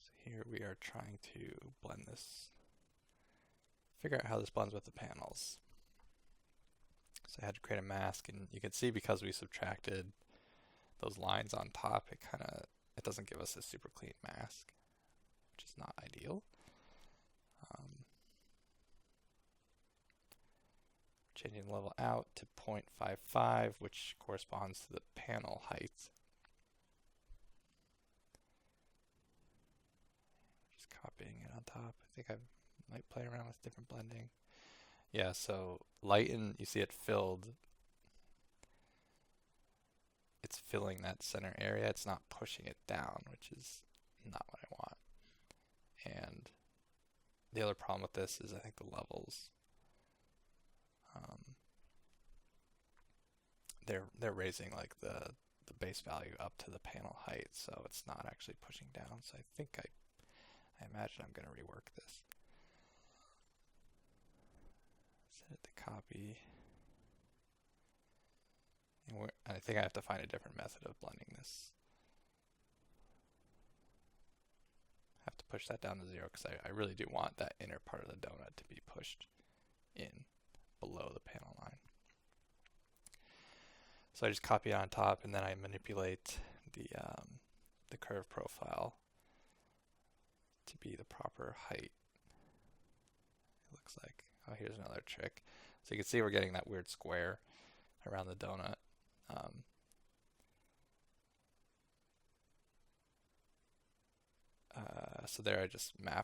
S1: So here we are trying to blend this, figure out how this blends with the panels. So I had to create a mask, and you can see because we subtracted those lines on top, it doesn't give us a super clean mask, which is not ideal. Changing the level out to 0.55, which corresponds to the panel height. Just copying it on top. I think I might play around with different blending. Yeah, so lighten, you see it filled. It's filling that center area. It's not pushing it down, which is not what I want. And the other problem with this is I think the levels. They're raising like the base value up to the panel height, so it's not actually pushing down. So I think I imagine I'm going to rework this. Set it to copy. And I think I have to find a different method of blending this. I have to push that down to 0 because I really do want that inner part of the donut to be pushed in below the panel line. So I just copy it on top, and then I manipulate the curve profile to be the proper height. It looks like. Oh, here's another trick. So you can see we're getting that weird square around the donut. So there I just I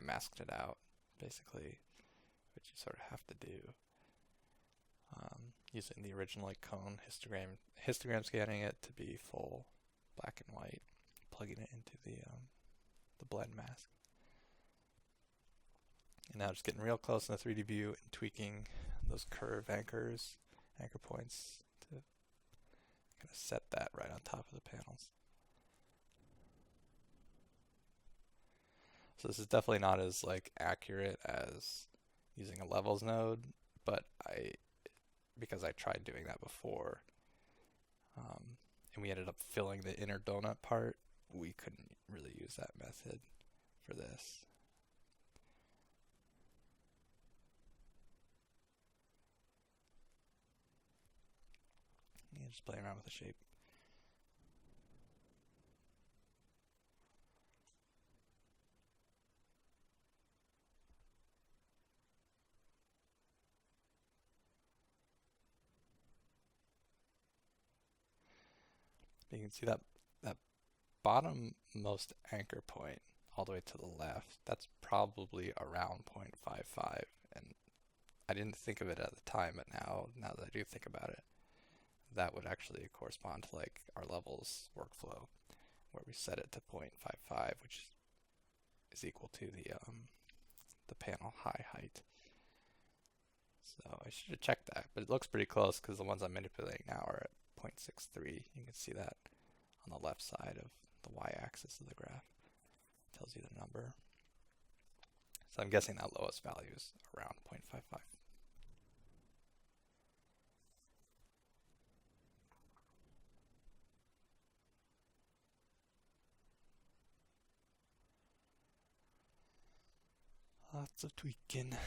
S1: masked it out, basically, which you sort of have to do. Using the original cone histogram scanning it to be full black and white, plugging it into the blend mask. And now just getting real close in the 3D view and tweaking those curve anchor points to kind of set that right on top of the panels. So this is definitely not as accurate as using a levels node, but because I tried doing that before, and we ended up filling the inner donut part, we couldn't really use that method for this. Yeah, just playing around with the shape. You can see that bottom-most anchor point all the way to the left. That's probably around 0.55, and I didn't think of it at the time, but now that I do think about it, that would actually correspond to like our levels workflow, where we set it to 0.55, which is equal to the panel high height. So I should have checked that, but it looks pretty close because the ones I'm manipulating now are at 0.63. You can see that on the left side of the y-axis of the graph. It tells you the number. So I'm guessing that lowest value is around 0.55. Lots of tweaking.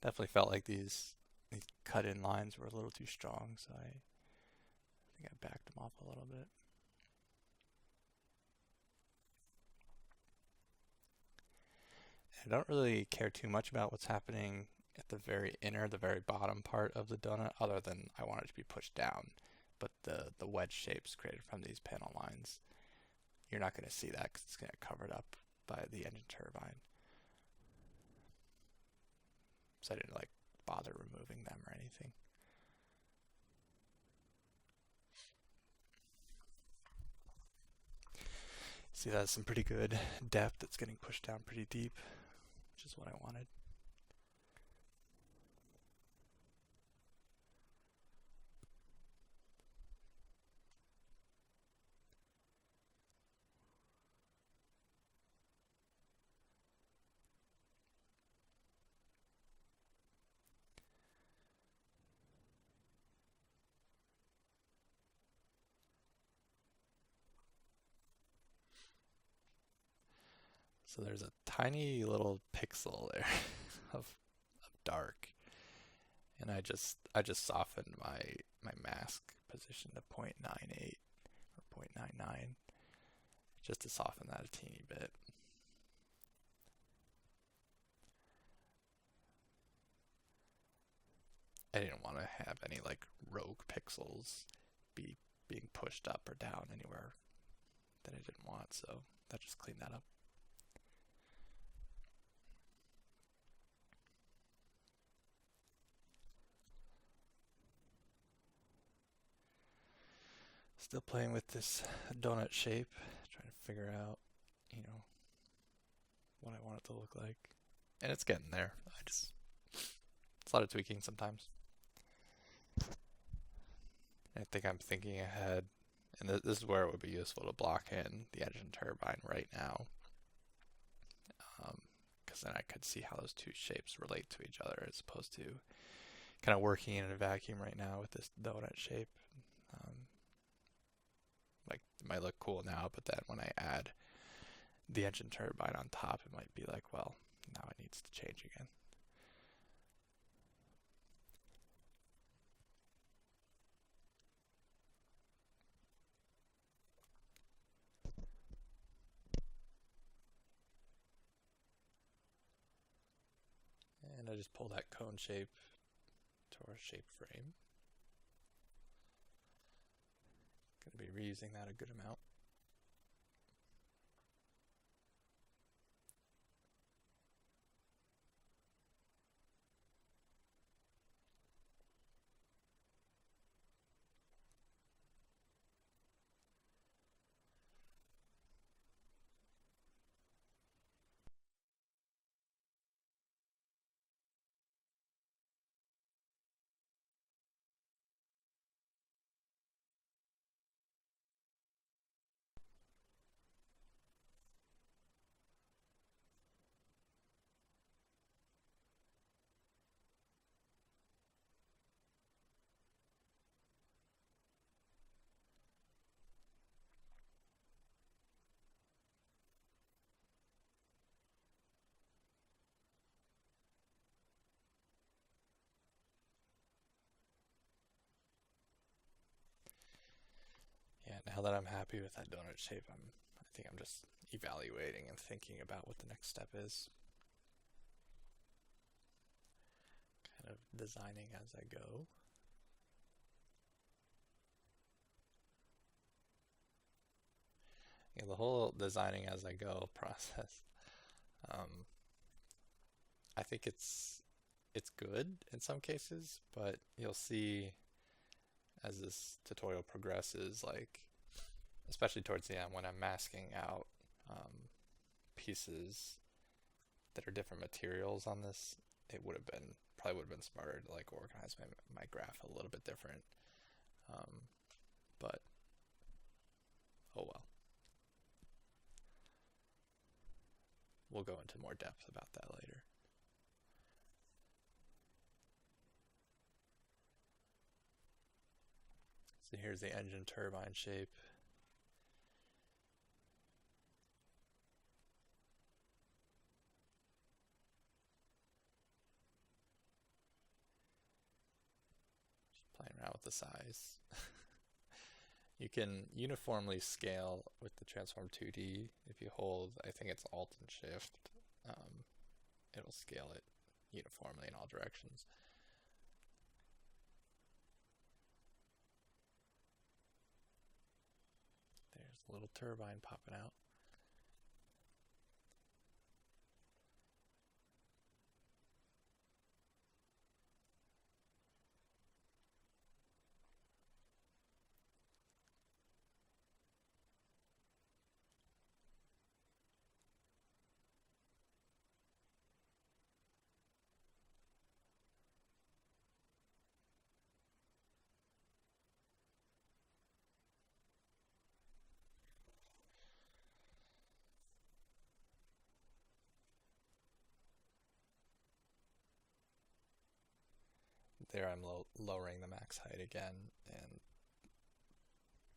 S1: Definitely felt like these cut-in lines were a little too strong, so I think I backed them off a little bit. I don't really care too much about what's happening at the very bottom part of the donut, other than I want it to be pushed down. But the wedge shapes created from these panel lines, you're not going to see that because it's going to get covered up by the engine turbine. So I didn't like bother removing them or anything. See, that's some pretty good depth. It's getting pushed down pretty deep, which is what I wanted. So there's a tiny little pixel there of dark, and I just softened my mask position to 0.98 or 0.99 just to soften that a teeny bit. I didn't want to have any like rogue pixels being pushed up or down anywhere that I didn't want, so that just cleaned that up. Still playing with this donut shape, trying to figure out, what I want it to look like. And it's getting there. It's a lot of tweaking sometimes. I think I'm thinking ahead, and this is where it would be useful to block in the engine turbine right now, because then I could see how those two shapes relate to each other, as opposed to kind of working in a vacuum right now with this donut shape. Like, it might look cool now, but then when I add the engine turbine on top, it might be like, well, now it needs to change again. And I just pull that cone shape to our shape frame. Going to be reusing that a good amount. Yeah, now that I'm happy with that donut shape, I think I'm just evaluating and thinking about what the next step is. Kind of designing as I go. Yeah, the whole designing as I go process. Um, I think it's good in some cases, but you'll see as this tutorial progresses, like especially towards the end when I'm masking out pieces that are different materials on this, it would have been probably would have been smarter to like organize my graph a little bit different. Um, but oh well. We'll go into more depth about that later. So here's the engine turbine shape. Just playing around with the size. You can uniformly scale with the transform 2D. If you hold, I think it's Alt and Shift, um, it'll scale it uniformly in all directions. There's a little turbine popping out. There I'm lowering the max height again, and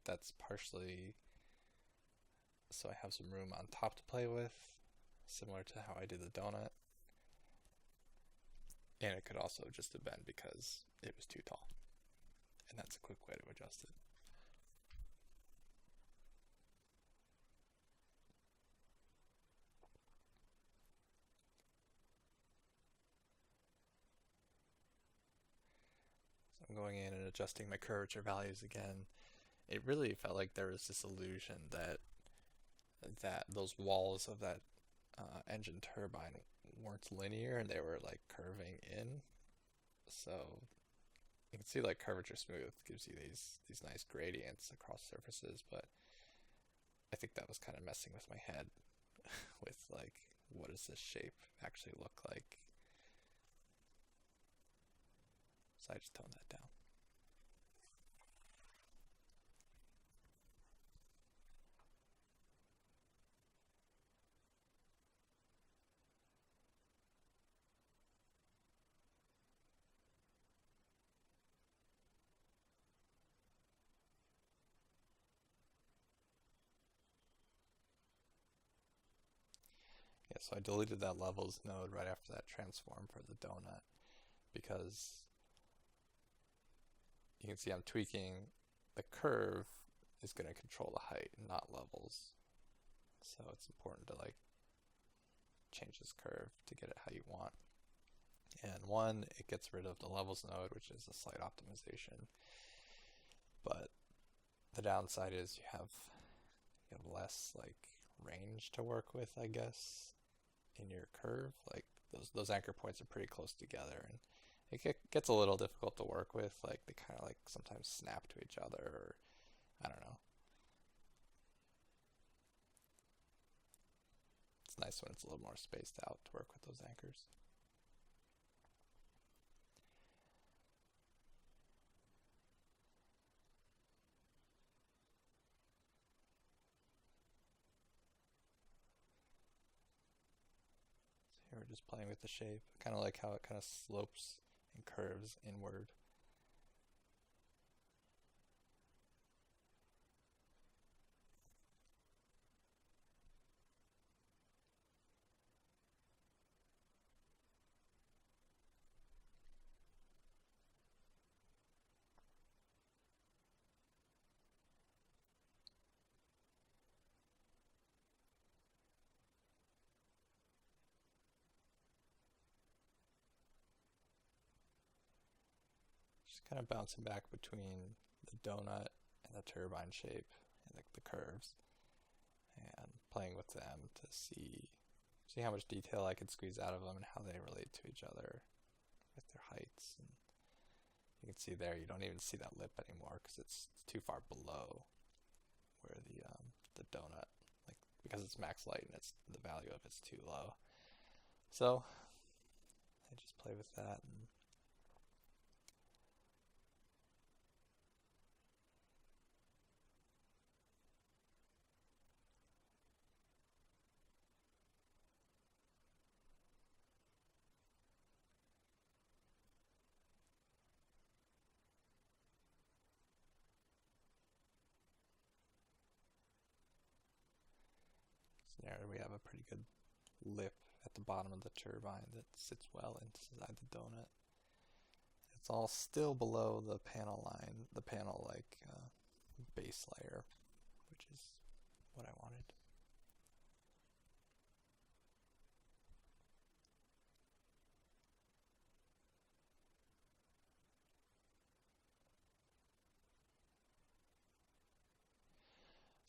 S1: that's partially so I have some room on top to play with, similar to how I did the donut. And it could also just have been because it was too tall. And that's a quick way to adjust it. So I'm going in and adjusting my curvature values again. It really felt like there was this illusion that those walls of that engine turbine weren't linear and they were like curving in. So you can see like curvature smooth gives you these nice gradients across surfaces, but I think that was kind of messing with my head with like what does this shape actually look like? So I just toned that down. Yeah, so I deleted that levels node right after that transform for the donut because you can see I'm tweaking the curve is going to control the height, not levels. So it's important to like change this curve to get it how you want. And one, it gets rid of the levels node, which is a slight optimization. But the downside is you have less like range to work with, I guess, in your curve. Like those anchor points are pretty close together, and it gets a little difficult to work with. Like they kind of like sometimes snap to each other, or I don't know. It's nice when it's a little more spaced out to work with those anchors. So here we're just playing with the shape. I kind of like how it kind of slopes and curves inward. Just kind of bouncing back between the donut and the turbine shape and the curves. playing with them to see how much detail I can squeeze out of them and how they relate to each other with their heights. And you can see there, you don't even see that lip anymore because it's too far below where the donut, like because it's max light and it's the value of it's too low. So I just play with that. And so there we have a pretty good lip at the bottom of the turbine that sits well inside the donut. It's all still below the panel line, the panel base layer, which is what I wanted.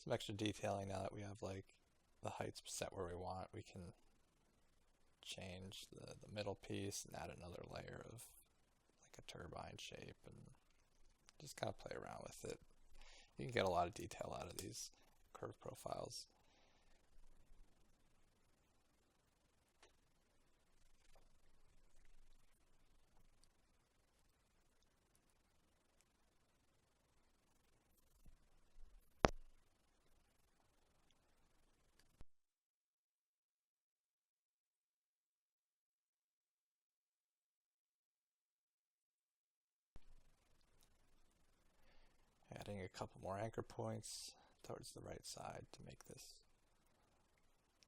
S1: Some extra detailing now that we have like the heights set where we want. We can change the middle piece and add another layer of like a turbine shape and just kind of play around with it. You can get a lot of detail out of these curve profiles. Adding a couple more anchor points towards the right side to make this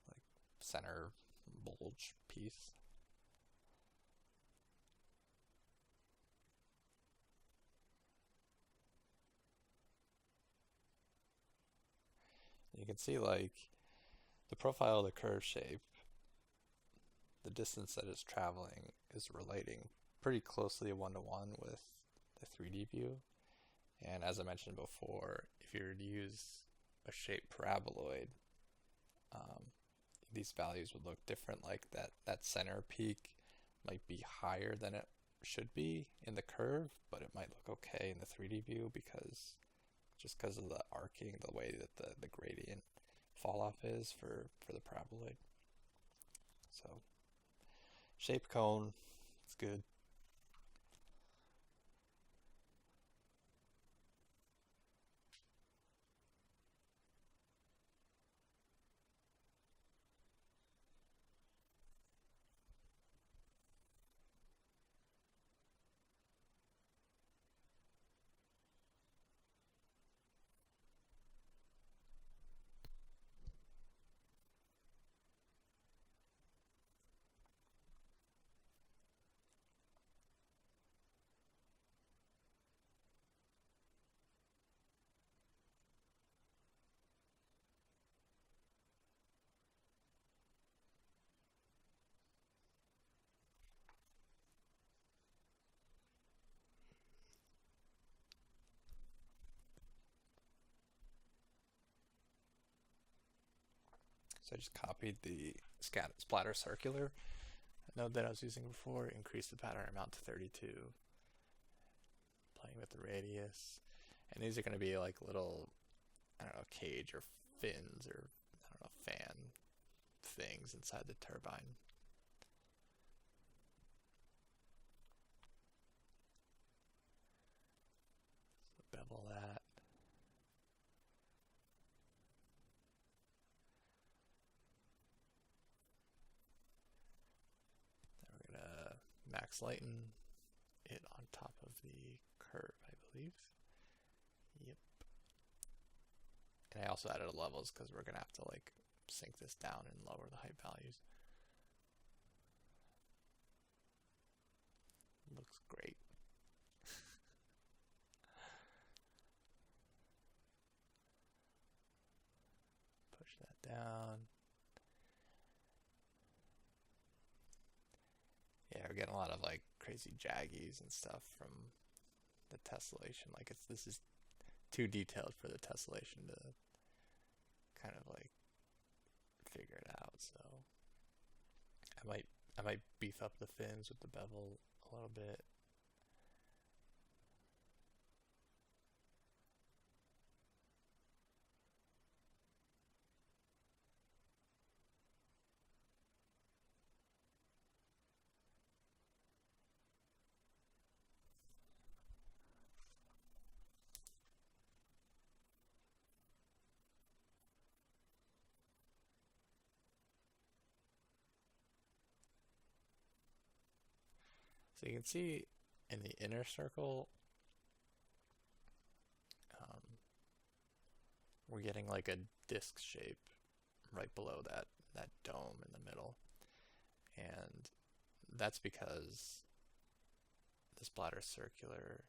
S1: like center bulge piece. You can see like the profile of the curve shape, the distance that it's traveling is relating pretty closely one-to-one with the 3D view. And as I mentioned before, if you were to use a shaped paraboloid, these values would look different. Like that center peak might be higher than it should be in the curve, but it might look okay in the 3D view because of the arcing, the way that the gradient fall off is for the paraboloid. So shaped cone, it's good. So I just copied the splatter circular node that I was using before, increased the pattern amount to 32, playing with the radius. And these are going to be like little, I don't know, cage or fins or, I don't know, fan things inside the turbine. So bevel that. Then we're going to max lighten it on top of the curve, I believe. Yep. And I also added levels because we're going to have to like sync this down and lower the height values. Looks great. Push that down. Yeah, we're getting a lot of like crazy jaggies and stuff from the tessellation. Like this is too detailed for the tessellation to kind of like figure it out. So I might beef up the fins with the bevel a little bit. So you can see in the inner circle, um, we're getting like a disc shape right below that dome in the middle. And that's because this bladder circular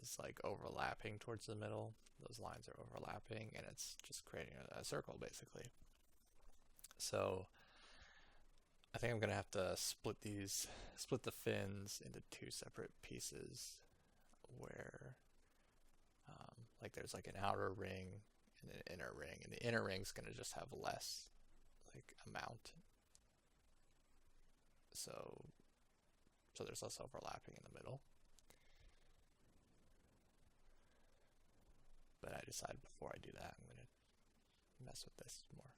S1: is like overlapping towards the middle. Those lines are overlapping and it's just creating a circle basically. So I think I'm gonna have to split the fins into two separate pieces where like there's like an outer ring and an inner ring, and the inner ring's gonna just have less like amount. So there's less overlapping in the middle. But I decided before I do that, I'm going to mess with this more.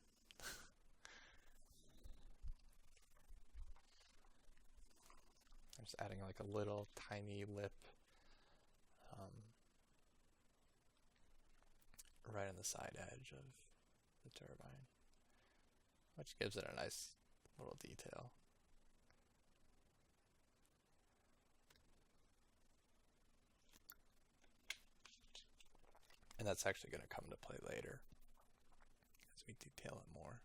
S1: I'm just adding like a little tiny lip right on the side edge of the turbine, which gives it a nice little detail. And that's actually going to come into play later as we detail it more.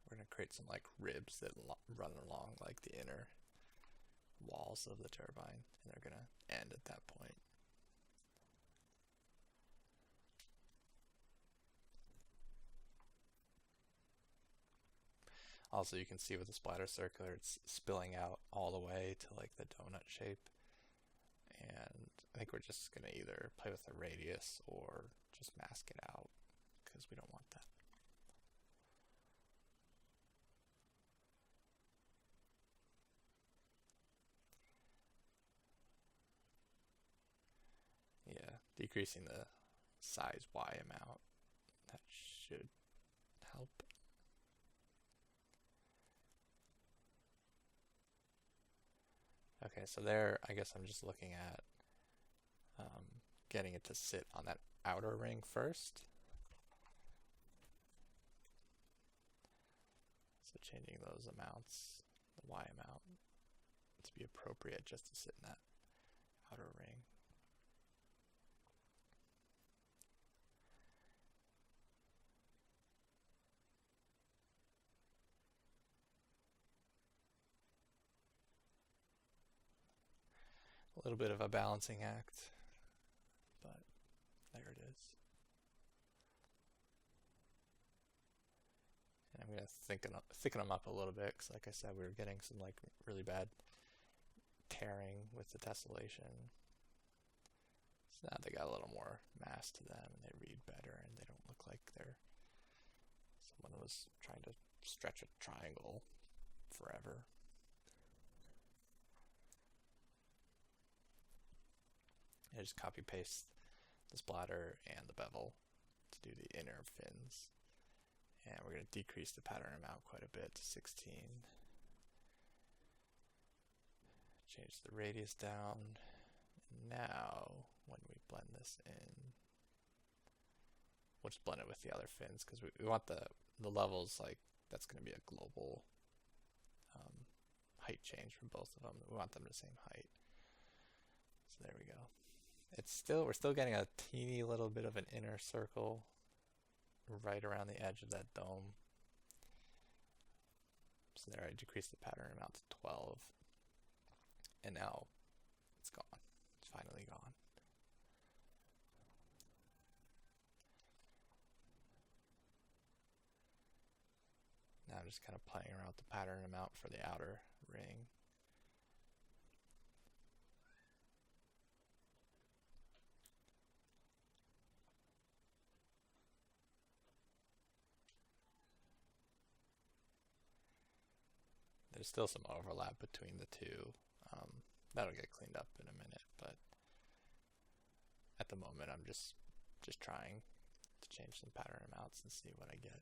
S1: We're going to create some like ribs that run along like the inner walls of the turbine, and they're going to end at that point. Also, you can see with the splatter circular, it's spilling out all the way to like the donut shape. And I think we're just going to either play with the radius or just mask it out because we don't want that. Yeah, decreasing the size Y amount, that should help. Okay, so there, I guess I'm just looking at getting it to sit on that outer ring first. So changing those amounts, the Y amount, to be appropriate just to sit in that outer ring. A little bit of a balancing act, but there it is. And I'm going to thicken them up a little bit because, like I said, we were getting some like really bad tearing with the tessellation. So now they got a little more mass to them, and they read better, and they don't look like someone was trying to stretch a triangle forever. I just copy paste the splatter and the bevel to do the inner fins. And we're going to decrease the pattern amount quite a bit to 16. Change the radius down. And now, when we blend this in, we'll just blend it with the other fins because we want the levels, like, that's going to be a global height change for both of them. We want them the same height. So there we go. We're still getting a teeny little bit of an inner circle right around the edge of that dome. So there, I decreased the pattern amount to 12. And now it's gone. It's finally gone. Now I'm just kind of playing around with the pattern amount for the outer ring. there's still some overlap between the two. That'll get cleaned up in a minute, but at the moment I'm just trying to change some pattern amounts and see what I get.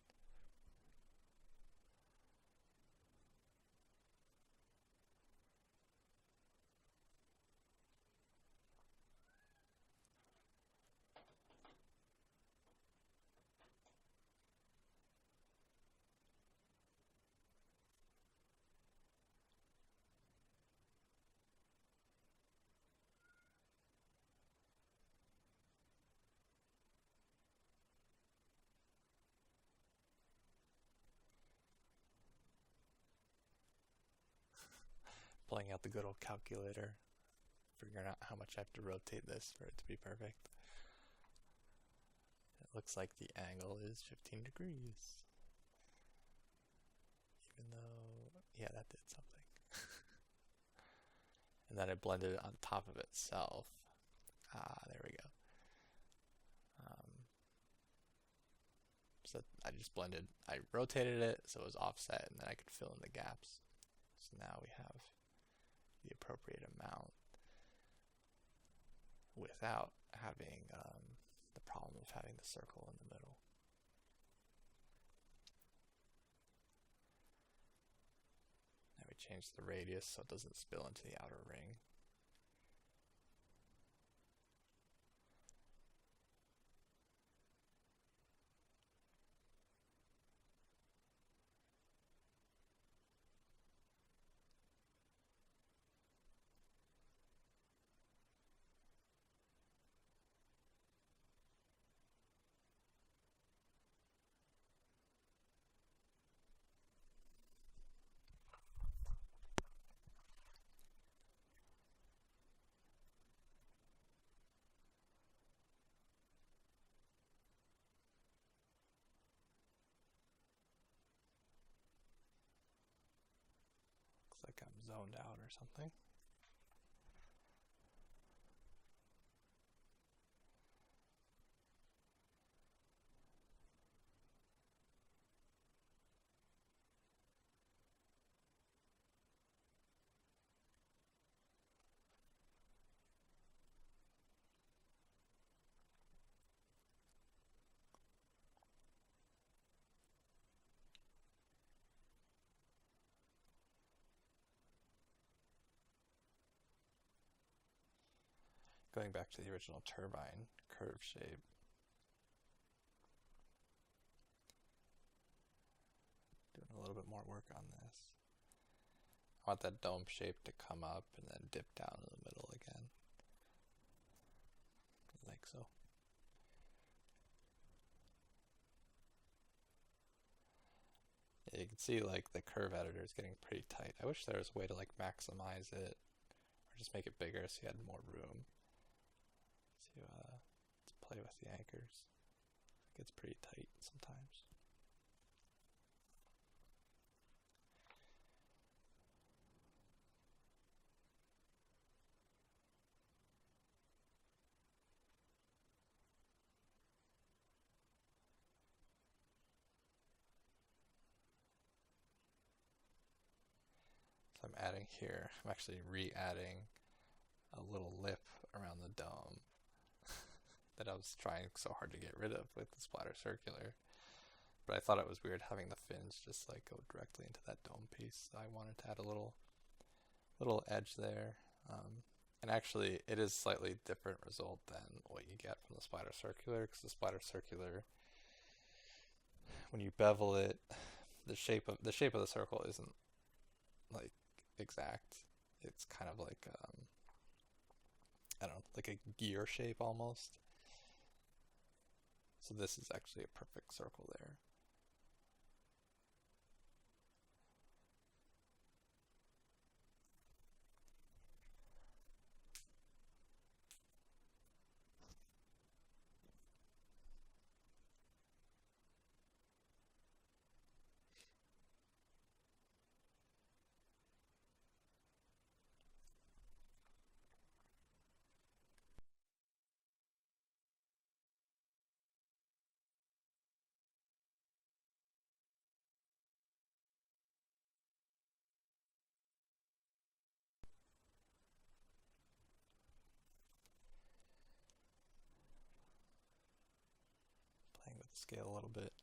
S1: Pulling out the good old calculator, figuring out how much I have to rotate this for it to be perfect. It looks like the angle is 15 degrees. Even though, yeah, that did something. And then I blended it on top of itself. There we go. So I just blended, I rotated it so it was offset, and then I could fill in the gaps. So now we have the appropriate amount without having the problem of having the circle in the middle. Now we change the radius so it doesn't spill into the outer ring. Looks like I'm zoned out or something. Going back to the original turbine curve shape, doing a little bit more work on this. I want that dome shape to come up and then dip down in the middle again, like so. Yeah, you can see like the curve editor is getting pretty tight. I wish there was a way to like maximize it or just make it bigger so you had more room to play with the anchors. It gets pretty tight sometimes. So I'm adding here, I'm actually re-adding a little lip around the dome that I was trying so hard to get rid of with the splatter circular. But I thought it was weird having the fins just like go directly into that dome piece. So I wanted to add a little edge there. And actually it is slightly different result than what you get from the splatter circular, because the splatter circular, when you bevel it, the shape of the circle isn't like exact. It's kind of like I don't know, like a gear shape almost. So this is actually a perfect circle there. the scale a little bit.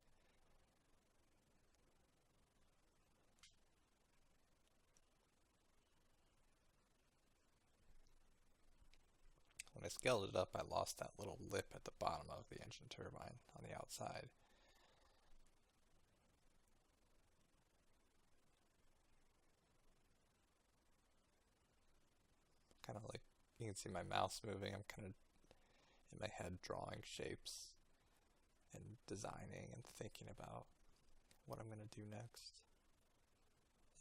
S1: When I scaled it up, I lost that little lip at the bottom of the engine turbine on the outside. Kind of like, you can see my mouse moving. I'm kind of in my head drawing shapes and designing and thinking about what I'm going to do next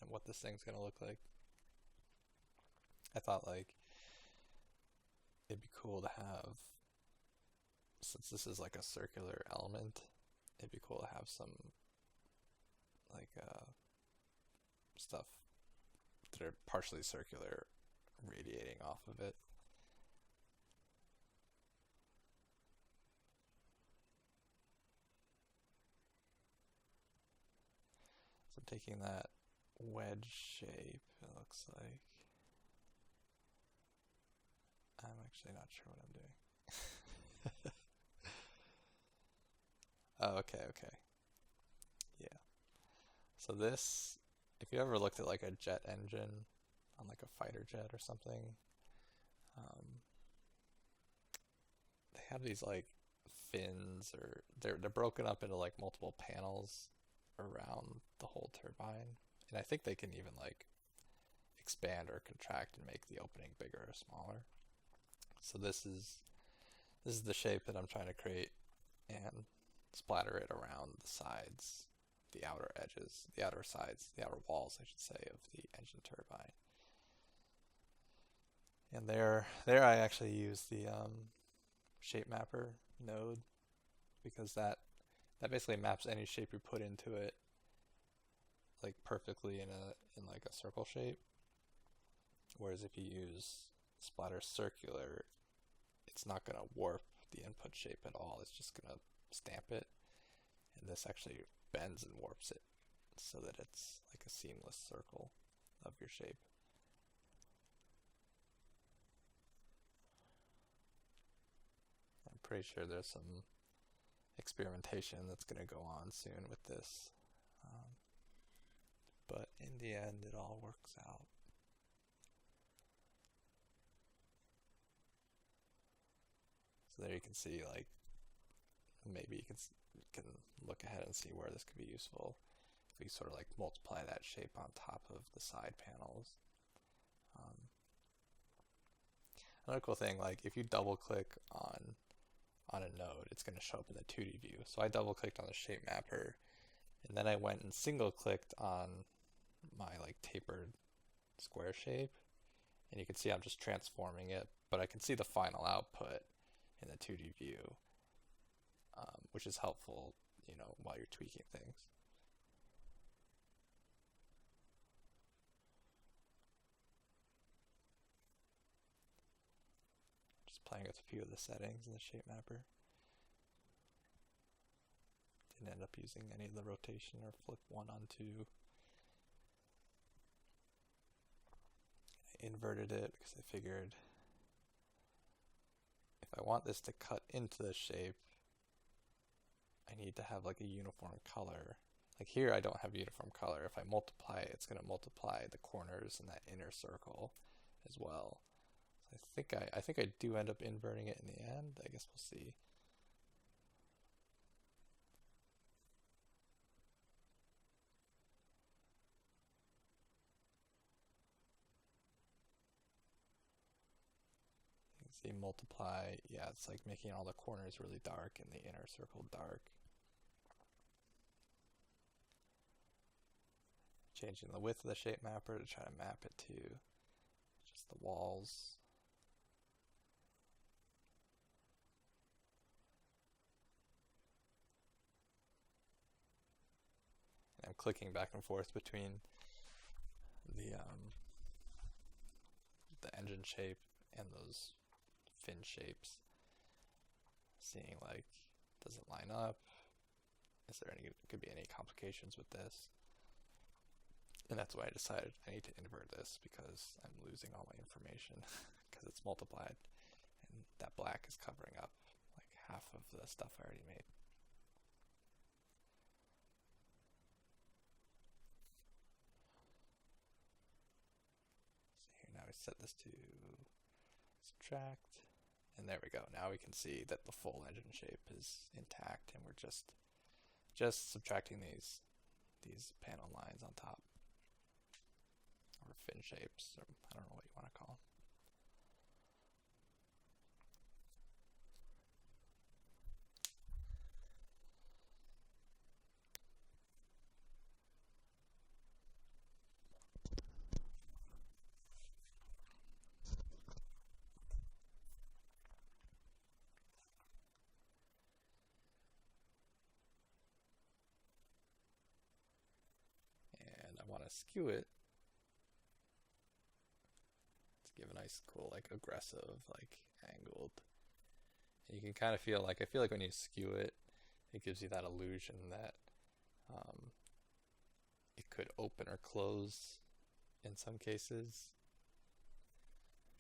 S1: and what this thing's going to look like. I thought like it'd be cool to have, since this is like a circular element, it'd be cool to have some like stuff that are partially circular radiating off of it. So I'm taking that wedge shape, it looks like. I'm actually not sure what I'm doing. Oh, okay. Yeah. So this, if you ever looked at like a jet engine on like a fighter jet or something, they have these like fins, or they're broken up into like multiple panels around the whole turbine, and I think they can even like expand or contract and make the opening bigger or smaller. So this is the shape that I'm trying to create and splatter it around the sides, the outer edges, the outer sides, the outer walls, I should say, of the engine turbine. And there I actually use the shape mapper node, because that basically maps any shape you put into it like perfectly in like a circle shape. Whereas if you use splatter circular, it's not going to warp the input shape at all. It's just going to stamp it, and this actually bends and warps it so that it's like a seamless circle of your shape. I'm pretty sure there's some experimentation that's going to go on soon with this, but in the end it all works out. So there you can see, like, maybe you can look ahead and see where this could be useful if we sort of like multiply that shape on top of the side panels. Another cool thing, like if you double click on a node, it's going to show up in the 2D view. So I double clicked on the shape mapper, and then I went and single clicked on my like tapered square shape, and you can see I'm just transforming it, but I can see the final output in the 2D view, which is helpful, you know, while you're tweaking things. Just playing with a few of the settings in the shape mapper. Didn't end up using any of the rotation or flip 1 on 2. I inverted it because I figured if I want this to cut into the shape, I need to have like a uniform color. Like here I don't have uniform color. If I multiply it, it's going to multiply the corners in that inner circle as well. So I think I do end up inverting it in the end. I guess we'll see. You can see multiply. Yeah, it's like making all the corners really dark and the inner circle dark. Changing the width of the shape mapper to try to map it to just the walls. And I'm clicking back and forth between the engine shape and those fin shapes, seeing like, does it line up? Is there could be any complications with this? And that's why I decided I need to invert this, because I'm losing all my information because it's multiplied, and that black is covering up like half of the stuff I already made. set this to subtract. And there we go. Now we can see that the full engine shape is intact, and we're just subtracting these panel lines on top, or fin shapes, or I don't know what you want to call them. I want to skew it to give a nice, cool, like aggressive, like angled. And you can kind of feel like, I feel like when you skew it, it gives you that illusion that it could open or close in some cases,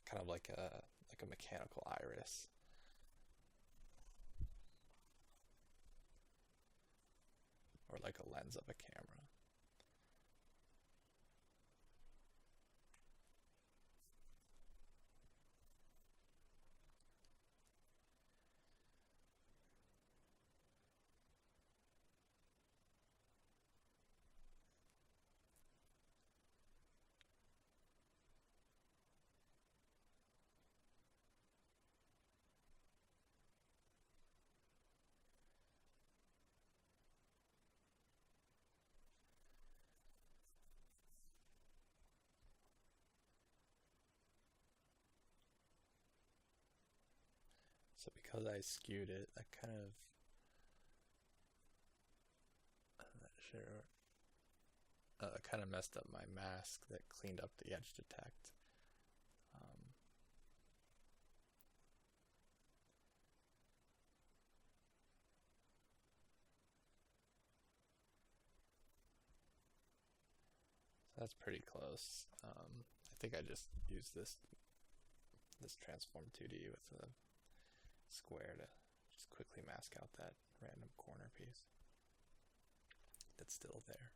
S1: kind of like a mechanical iris. Or like a lens of a camera. So because I skewed it, I kind of, I'm not sure, I kind of messed up my mask that cleaned up the edge detect. So that's pretty close. I think I just used this transform 2D with the square to just quickly mask out that random corner piece that's still there.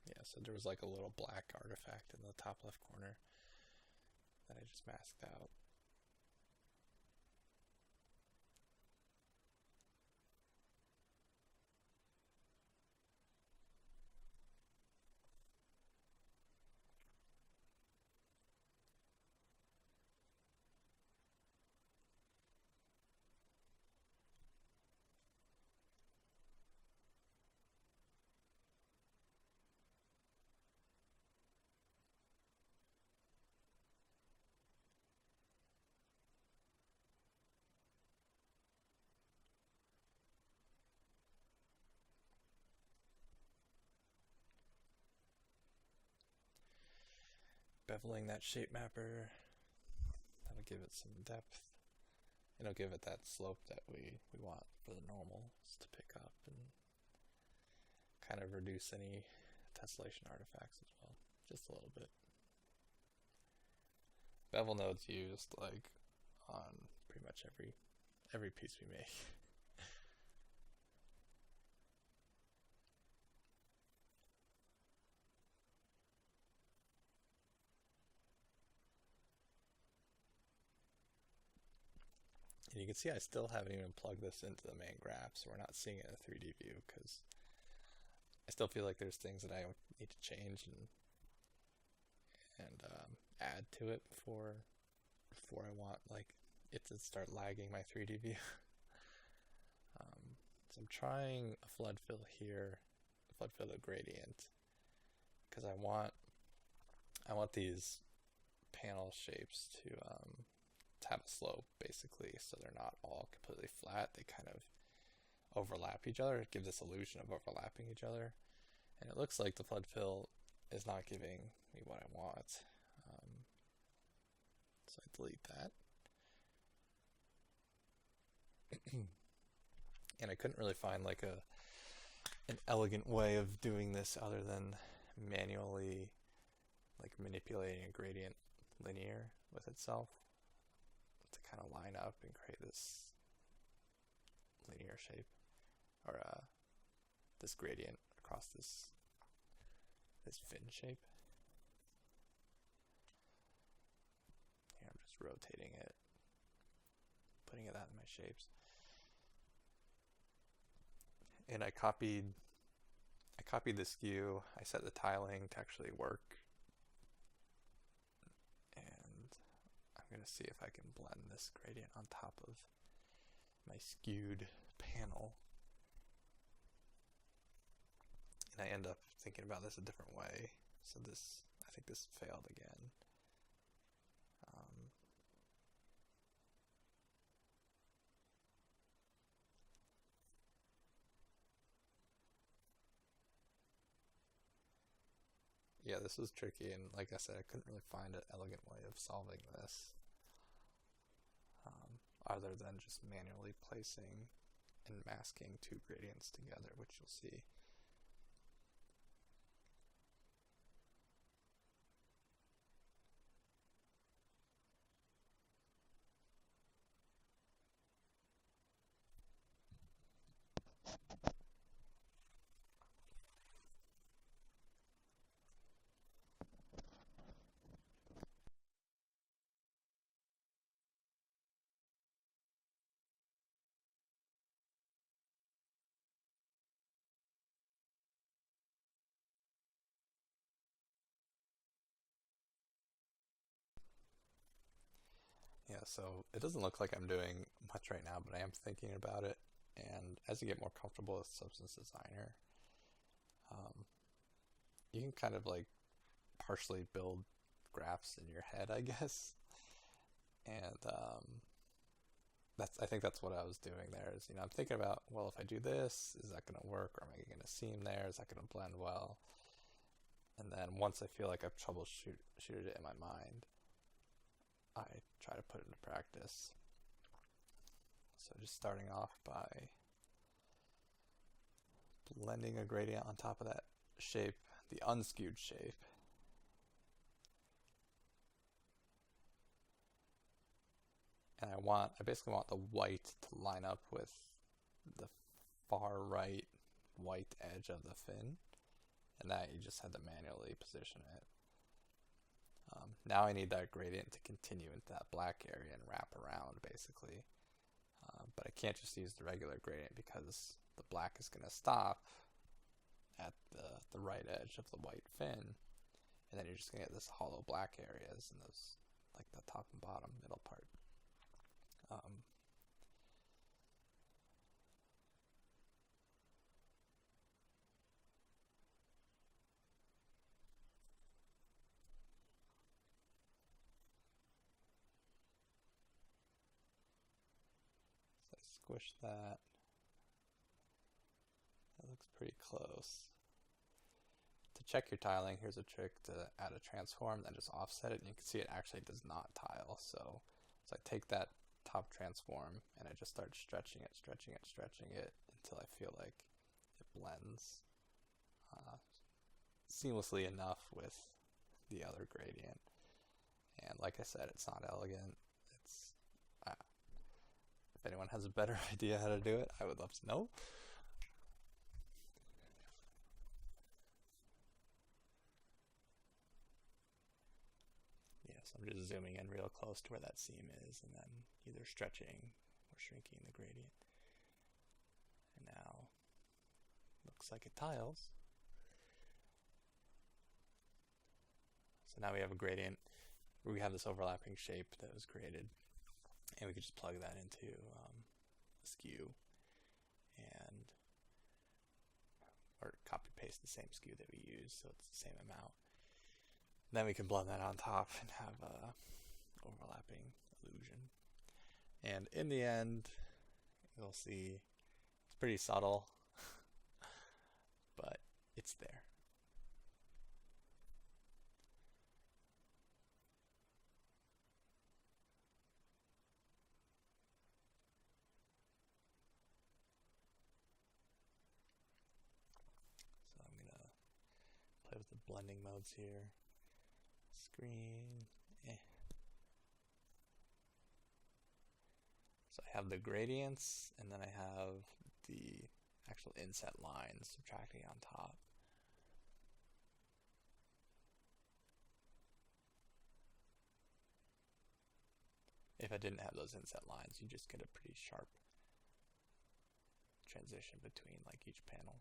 S1: Yeah, so there was like a little black artifact in the top left corner that I just masked out. Beveling that shape mapper, that'll give it some depth. It'll give it that slope that we want for the normals to pick up and kind of reduce any tessellation artifacts as well, just a little bit. Bevel nodes used like on pretty much every piece we make. And you can see I still haven't even plugged this into the main graph, so we're not seeing it in a 3D view because I still feel like there's things that I need to change and add to it before I want like it to start lagging my 3D view. So I'm trying a flood fill here, a flood fill gradient, because I want these panel shapes to have a slope basically, so they're not all completely flat. They kind of overlap each other. It gives this illusion of overlapping each other, and it looks like the flood fill is not giving me what I want. So I delete that. And I couldn't really find like an elegant way of doing this other than manually like manipulating a gradient linear. with itself to kind of line up and create this linear shape, or this gradient across this fin shape. Here I'm just rotating it, putting it out in my shapes. And I copied the skew. I set the tiling to actually work. And I'm going to see if I can blend this gradient on top of my skewed panel. And I end up thinking about this a different way. So I think this failed again. Yeah, this was tricky, and like I said, I couldn't really find an elegant way of solving this, other than just manually placing and masking two gradients together, which you'll see. Yeah, so it doesn't look like I'm doing much right now, but I am thinking about it. And as you get more comfortable with Substance Designer, you can kind of like partially build graphs in your head, I guess. And I think that's what I was doing there. Is I'm thinking about, well, if I do this, is that going to work, or am I going to seam there? Is that going to blend well? And then once I feel like I've troubleshooted it in my mind, I try to put it into practice. So just starting off by blending a gradient on top of that shape, the unskewed shape. And I basically want the white to line up with the far right white edge of the fin, and that you just had to manually position it. Now I need that gradient to continue into that black area and wrap around, basically. But I can't just use the regular gradient because the black is going to stop at the right edge of the white fin, and then you're just going to get this hollow black areas in those, like the top and bottom middle part. So I squish that. That looks pretty close. To check your tiling, here's a trick to add a transform, then just offset it, and you can see it actually does not tile. So I take that top transform and I just start stretching it until I feel like it blends seamlessly enough with the other gradient. And like I said, it's not elegant. If anyone has a better idea how to do it, I would love to know. So I'm just zooming in real close to where that seam is, and then either stretching or shrinking the gradient. And now, looks like it tiles. So now we have a gradient. We have this overlapping shape that was created, and we could just plug that into a skew, or copy paste the same skew that we use, so it's the same amount. Then we can blend that on top and have a overlapping illusion. And in the end, you'll see it's pretty subtle, but it's there. So I'm going to play with the blending modes here. Screen, So I have the gradients, and then I have the actual inset lines subtracting on top. If I didn't have those inset lines, you just get a pretty sharp transition between like each panel.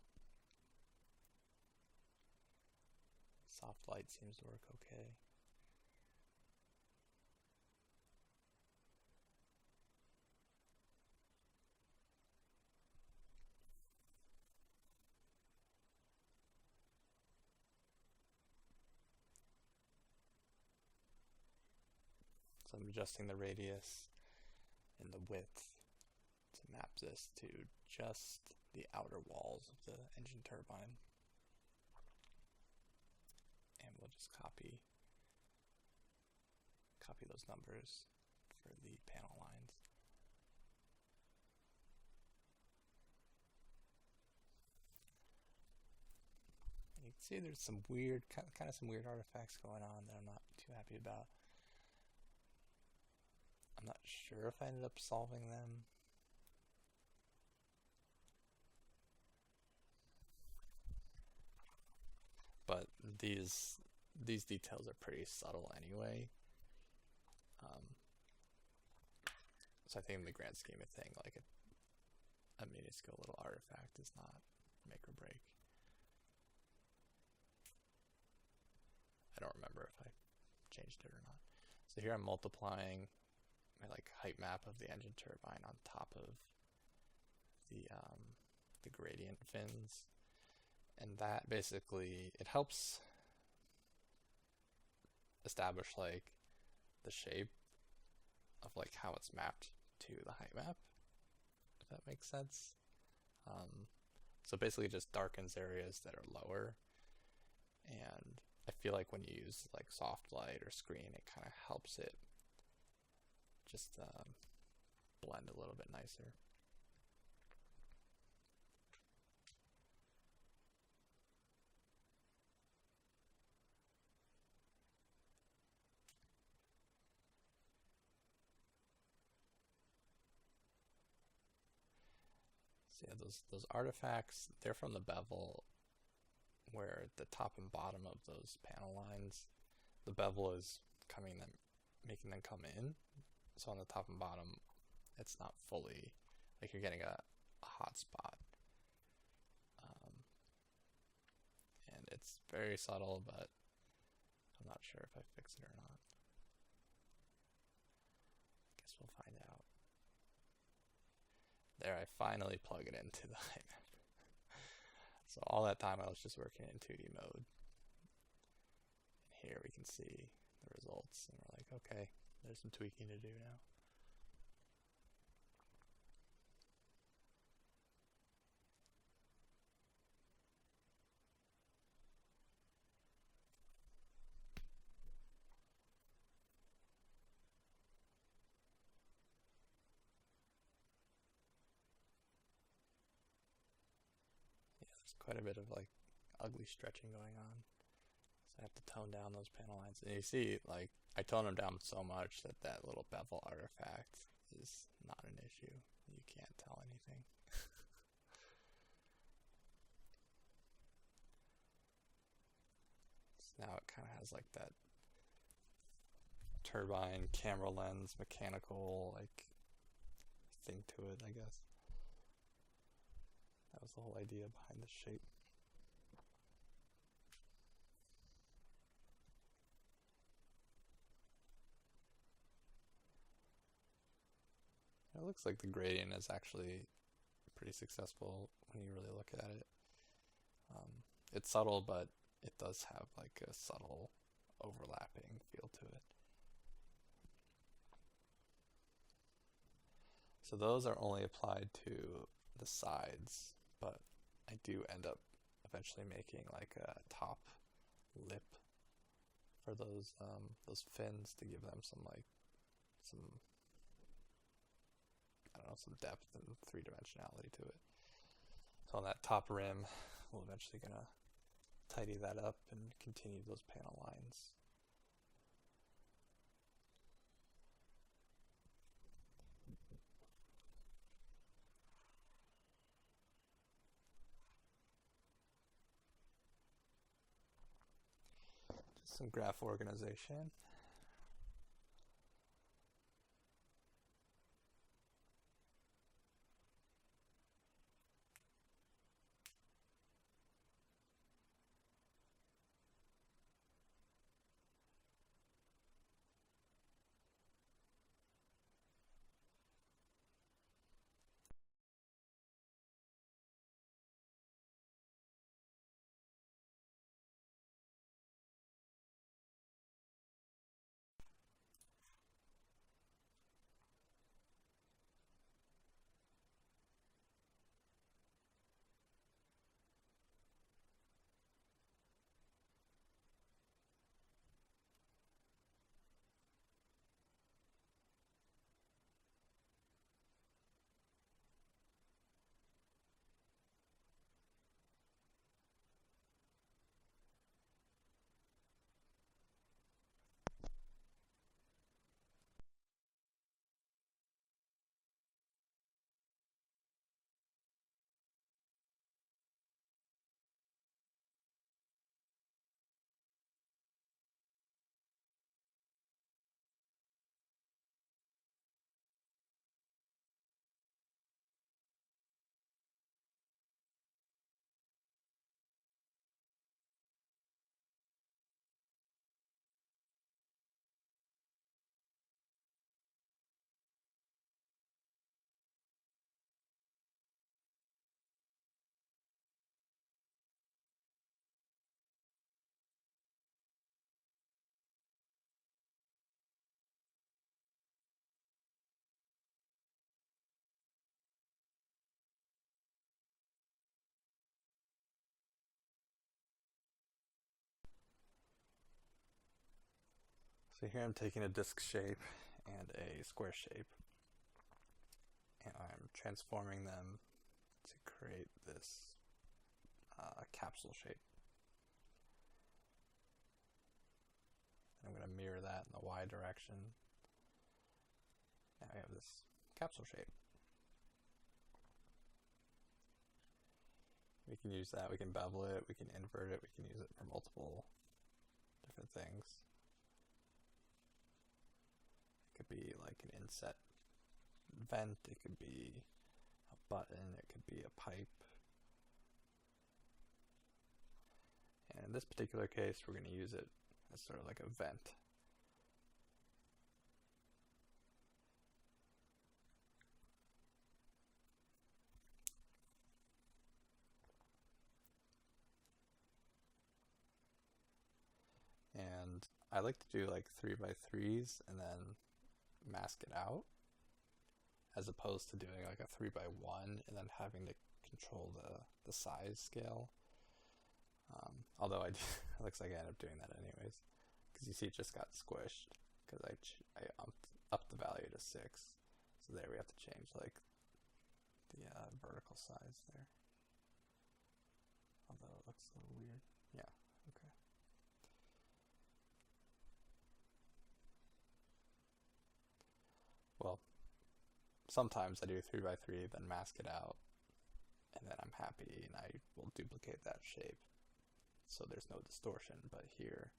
S1: Soft light seems to work okay. So I'm adjusting the radius and the width to map this to just the outer walls of the engine turbine. And we'll just copy those numbers for the panel lines. And you can see there's some weird, kind of some weird artifacts going on that I'm not too happy about. I'm not sure if I ended up solving them. But these details are pretty subtle anyway. So I think in the grand scheme of things, like a minuscule little artifact is not make or break. I don't remember if I changed it or not. So here I'm multiplying my like height map of the engine turbine on top of the gradient fins, and that basically it helps establish like the shape of like how it's mapped to the height map, if that makes sense. So basically it just darkens areas that are lower, and I feel like when you use like soft light or screen, it kind of helps it just blend a little bit nicer. So yeah, those artifacts, they're from the bevel, where the top and bottom of those panel lines, the bevel is making them come in. So on the top and bottom, it's not fully, like you're getting a hot spot. And it's very subtle, but I'm not sure if I fix it or not. I guess we'll find out. There, I finally plug it into the height map. So all that time I was just working in 2D mode. And here we can see the results, and we're like, okay, there's some tweaking to do now. Quite a bit of like ugly stretching going on, so I have to tone down those panel lines. And you see, like, I tone them down so much that that little bevel artifact is not an issue. You can't tell anything. So now it kind of has like that turbine camera lens mechanical like thing to it, I guess. That was the whole idea behind the shape. It looks like the gradient is actually pretty successful when you really look at it. It's subtle, but it does have like a subtle overlapping feel to it. So those are only applied to the sides, but I do end up eventually making like a top lip for those fins to give them some some depth and three-dimensionality to it. So on that top rim, we're eventually gonna tidy that up and continue those panel lines. some graph organization. So here I'm taking a disc shape and a square shape, and I'm transforming them to create this capsule shape. And I'm going to mirror that in the Y direction. Now we have this capsule shape. We can use that, we can bevel it, we can invert it, we can use it for multiple different things. It could be like an inset vent, it could be a button, it could be a pipe. And in this particular case, we're going to use it as sort of like a vent. And I like to do like 3x3s and then mask it out, as opposed to doing like a 3x1 and then having to control the size scale. Although it looks like I ended up doing that anyways, because you see it just got squished because I upped the value to 6. So there we have to change like the vertical size there. Although it looks a little weird. Yeah, okay. Well, sometimes I do 3x3, then mask it out, and then I'm happy and I will duplicate that shape so there's no distortion. But here,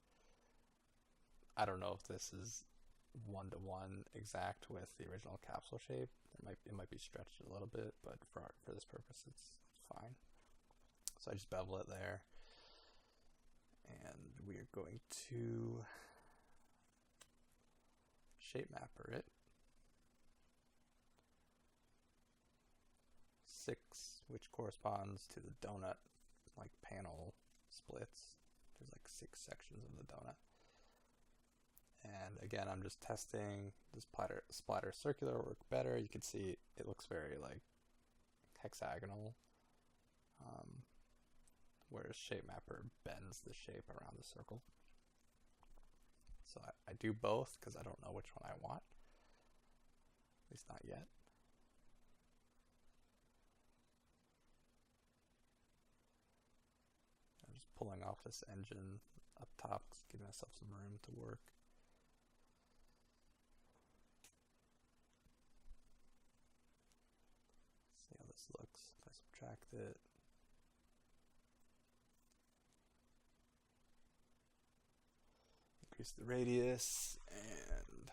S1: I don't know if this is one-to-one exact with the original capsule shape. It might be stretched a little bit, but for this purpose it's fine. So I just bevel it there, and we are going to shape mapper it. 6, which corresponds to the donut like panel splits. There's like 6 sections of the donut. And again, I'm just testing, does splatter circular work better? You can see it looks very like hexagonal, whereas shape mapper bends the shape around the circle. So I do both because I don't know which one I want, at least not yet. I'm just pulling off this engine up top, giving myself some room to work. See how this looks if I subtract it. increase the radius and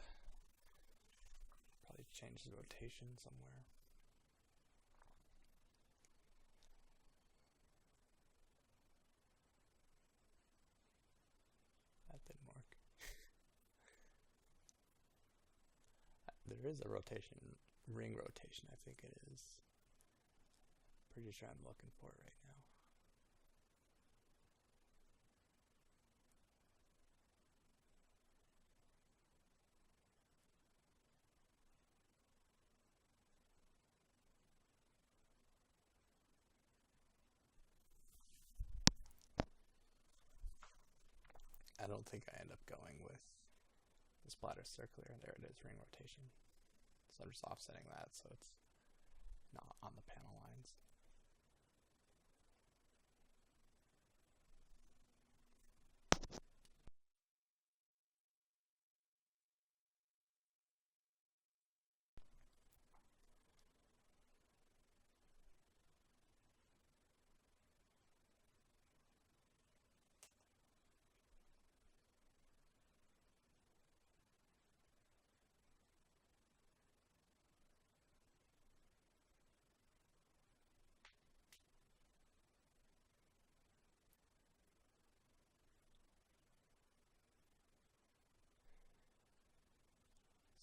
S1: probably change the rotation somewhere. That didn't work. There is a rotation, ring rotation, I think it is. Pretty sure I'm looking for it right now. I don't think I end up going with the splatter circular. There it is, ring rotation. So I'm just offsetting that so it's not on the panel lines.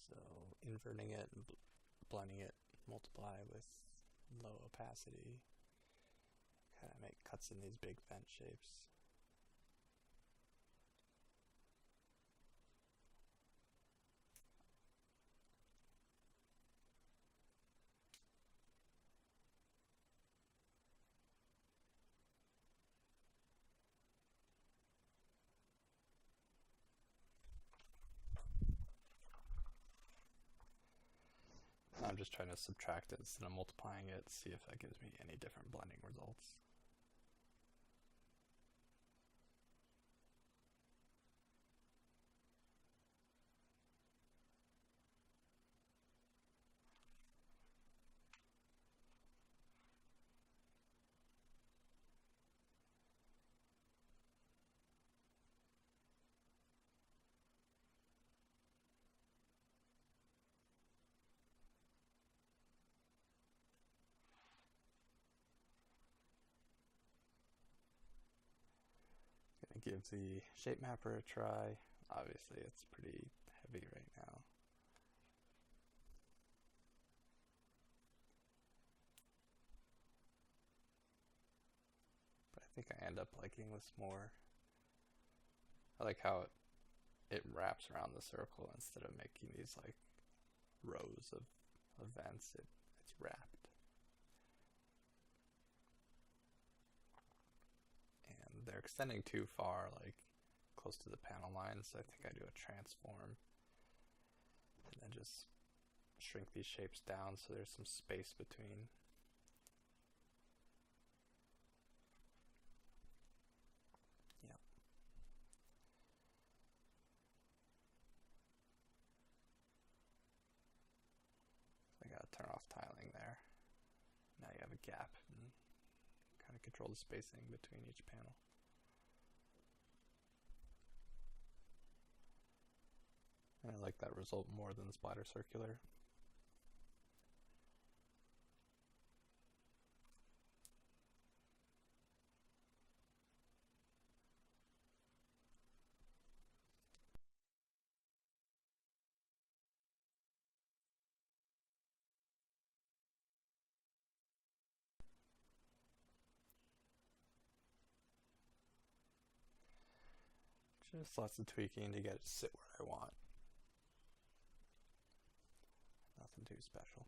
S1: So inverting it and blending it, multiply with low opacity, kind of make cuts in these big vent shapes. I'm just trying to subtract it instead of multiplying it, see if that gives me any different blending results. Gonna give the shape mapper a try. Obviously it's pretty heavy right now. But I think I end up liking this more. I like how it wraps around the circle instead of making these like rows of events. It's wrapped. And they're extending too far, like close to the panel line, so I think I do a transform and then just shrink these shapes down so there's some space between. Yep. So I gotta turn off tiling there. Now you have a gap and kind of control the spacing between each panel. And I like that result more than the splatter circular. Just lots of tweaking to get it to sit where I want. Nothing too special.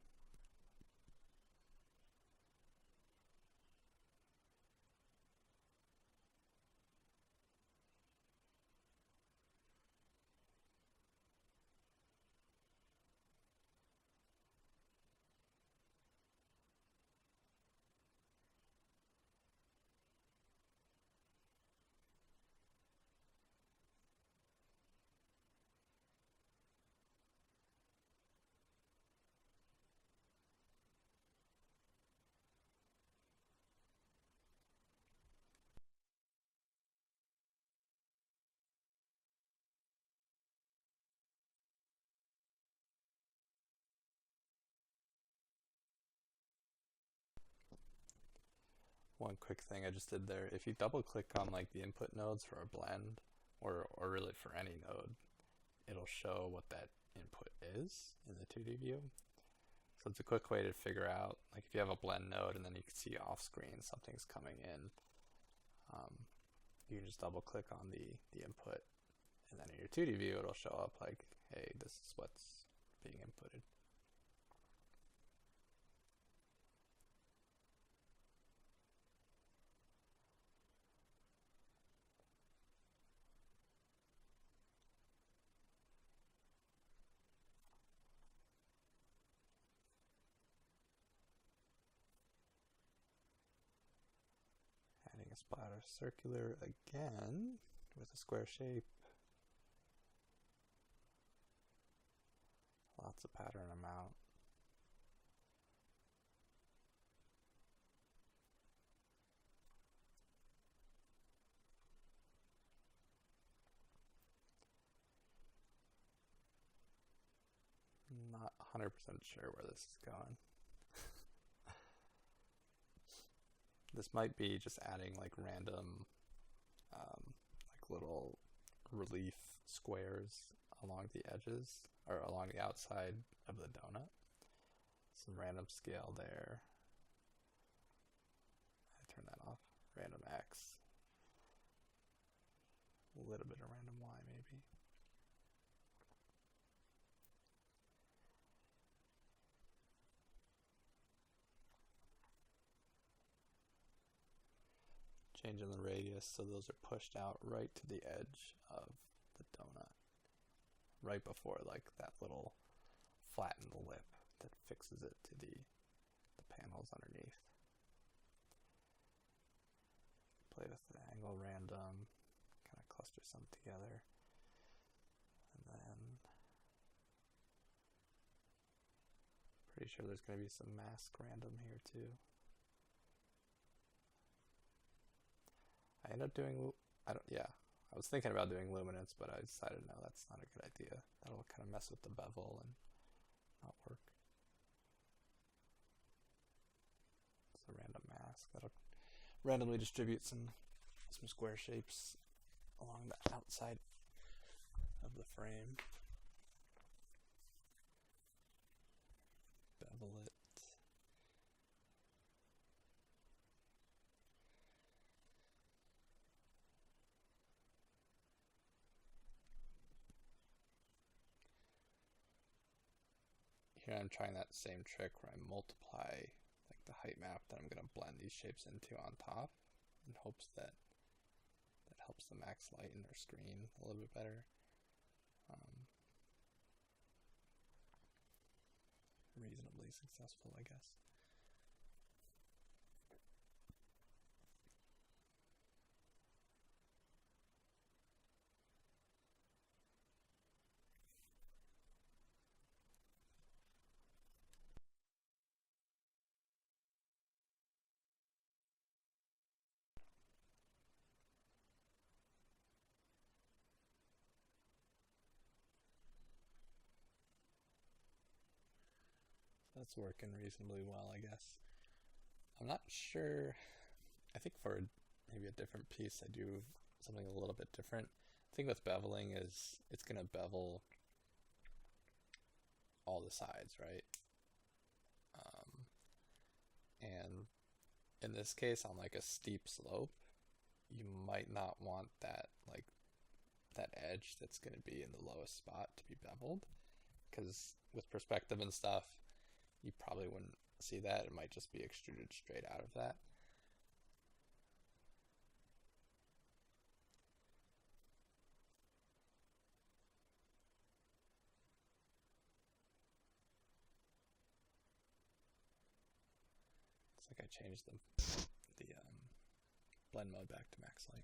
S1: One quick thing I just did there, if you double click on like the input nodes for a blend, or really for any node, it'll show what that input is in the 2D view. So it's a quick way to figure out, like if you have a blend node and then you can see off screen something's coming in, you can just double click on the input, and then in your 2D view it'll show up like, hey, this is what's being inputted. Adding a splatter circular again with a square shape. Lots of pattern amount. Not 100% sure where this is going. This might be just adding like random like little relief squares along the edges or along the outside of the donut. Some random scale there. I turn that off. Random X. A little bit of random Y maybe. Changing the radius so those are pushed out right to the edge of the donut. Right before like that little flattened lip that fixes it to the panels underneath. Play with the angle random, kind of cluster some together. And then pretty sure there's going to be some mask random here too. I end up doing, I was thinking about doing luminance, but I decided no, that's not a good idea. That'll kind of mess with the bevel and not work. It's a random mask that'll randomly distribute some square shapes along the outside of the frame. Bevel it. Here I'm trying that same trick where I multiply like the height map that I'm going to blend these shapes into on top in hopes that helps the max lighten or screen a little bit better. Reasonably successful, I guess. That's working reasonably well, I guess. I'm not sure. I think for maybe a different piece, I do something a little bit different. The thing with beveling is it's going to bevel all the sides, right? And in this case, on like a steep slope, you might not want that that edge that's going to be in the lowest spot to be beveled, because with perspective and stuff, you probably wouldn't see that. It might just be extruded straight out of that. It's like I changed the blend mode back to max lighten.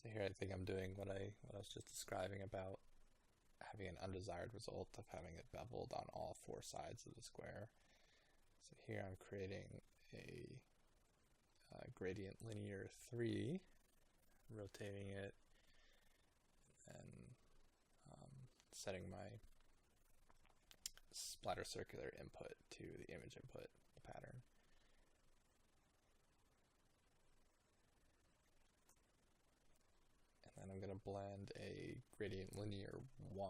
S1: So here I think I'm doing what I was just describing about having an undesired result of having it beveled on all four sides of the square. So here I'm creating a gradient linear 3, rotating it, and setting my splatter circular input to the image input, the pattern. And then I'm going to blend a gradient linear 1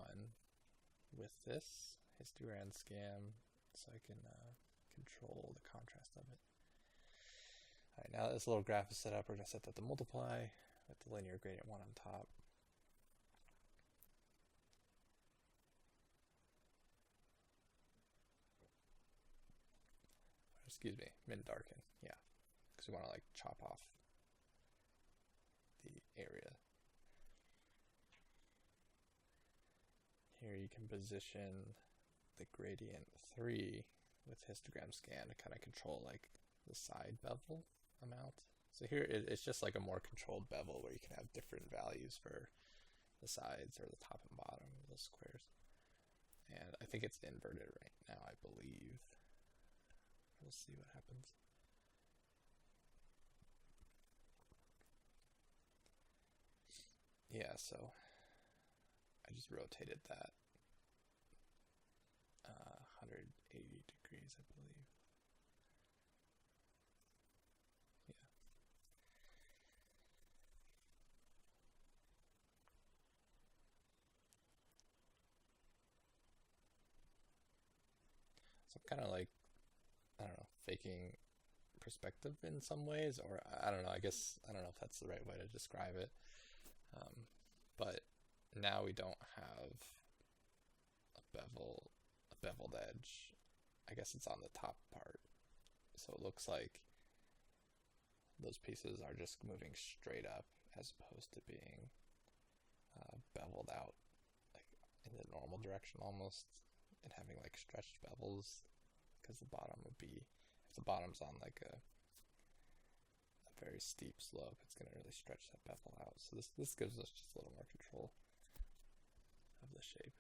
S1: with this histogram scan so I can control the contrast of it. Alright, now that this little graph is set up, we're going to set that to multiply with the linear gradient 1 on top. Excuse me, min darken, yeah, because we want to like chop off the area. Here you can position the gradient 3 with histogram scan to kind of control like the side bevel amount. So here it's just like a more controlled bevel where you can have different values for the sides or the top and bottom of those squares. And I think it's inverted right now, I believe. We'll see what happens. Yeah, so I just rotated that 180 degrees, I believe. Yeah. So I'm kind of like, I don't know, faking perspective in some ways, or I don't know, I guess, I don't know if that's the right way to describe it. But now we don't have a beveled edge. I guess it's on the top part. So it looks like those pieces are just moving straight up as opposed to being beveled out like in the normal direction almost, and having like stretched bevels, because the bottom would be, if the bottom's on like a very steep slope, it's going to really stretch that bevel out. So this gives us just a little more control of the shape.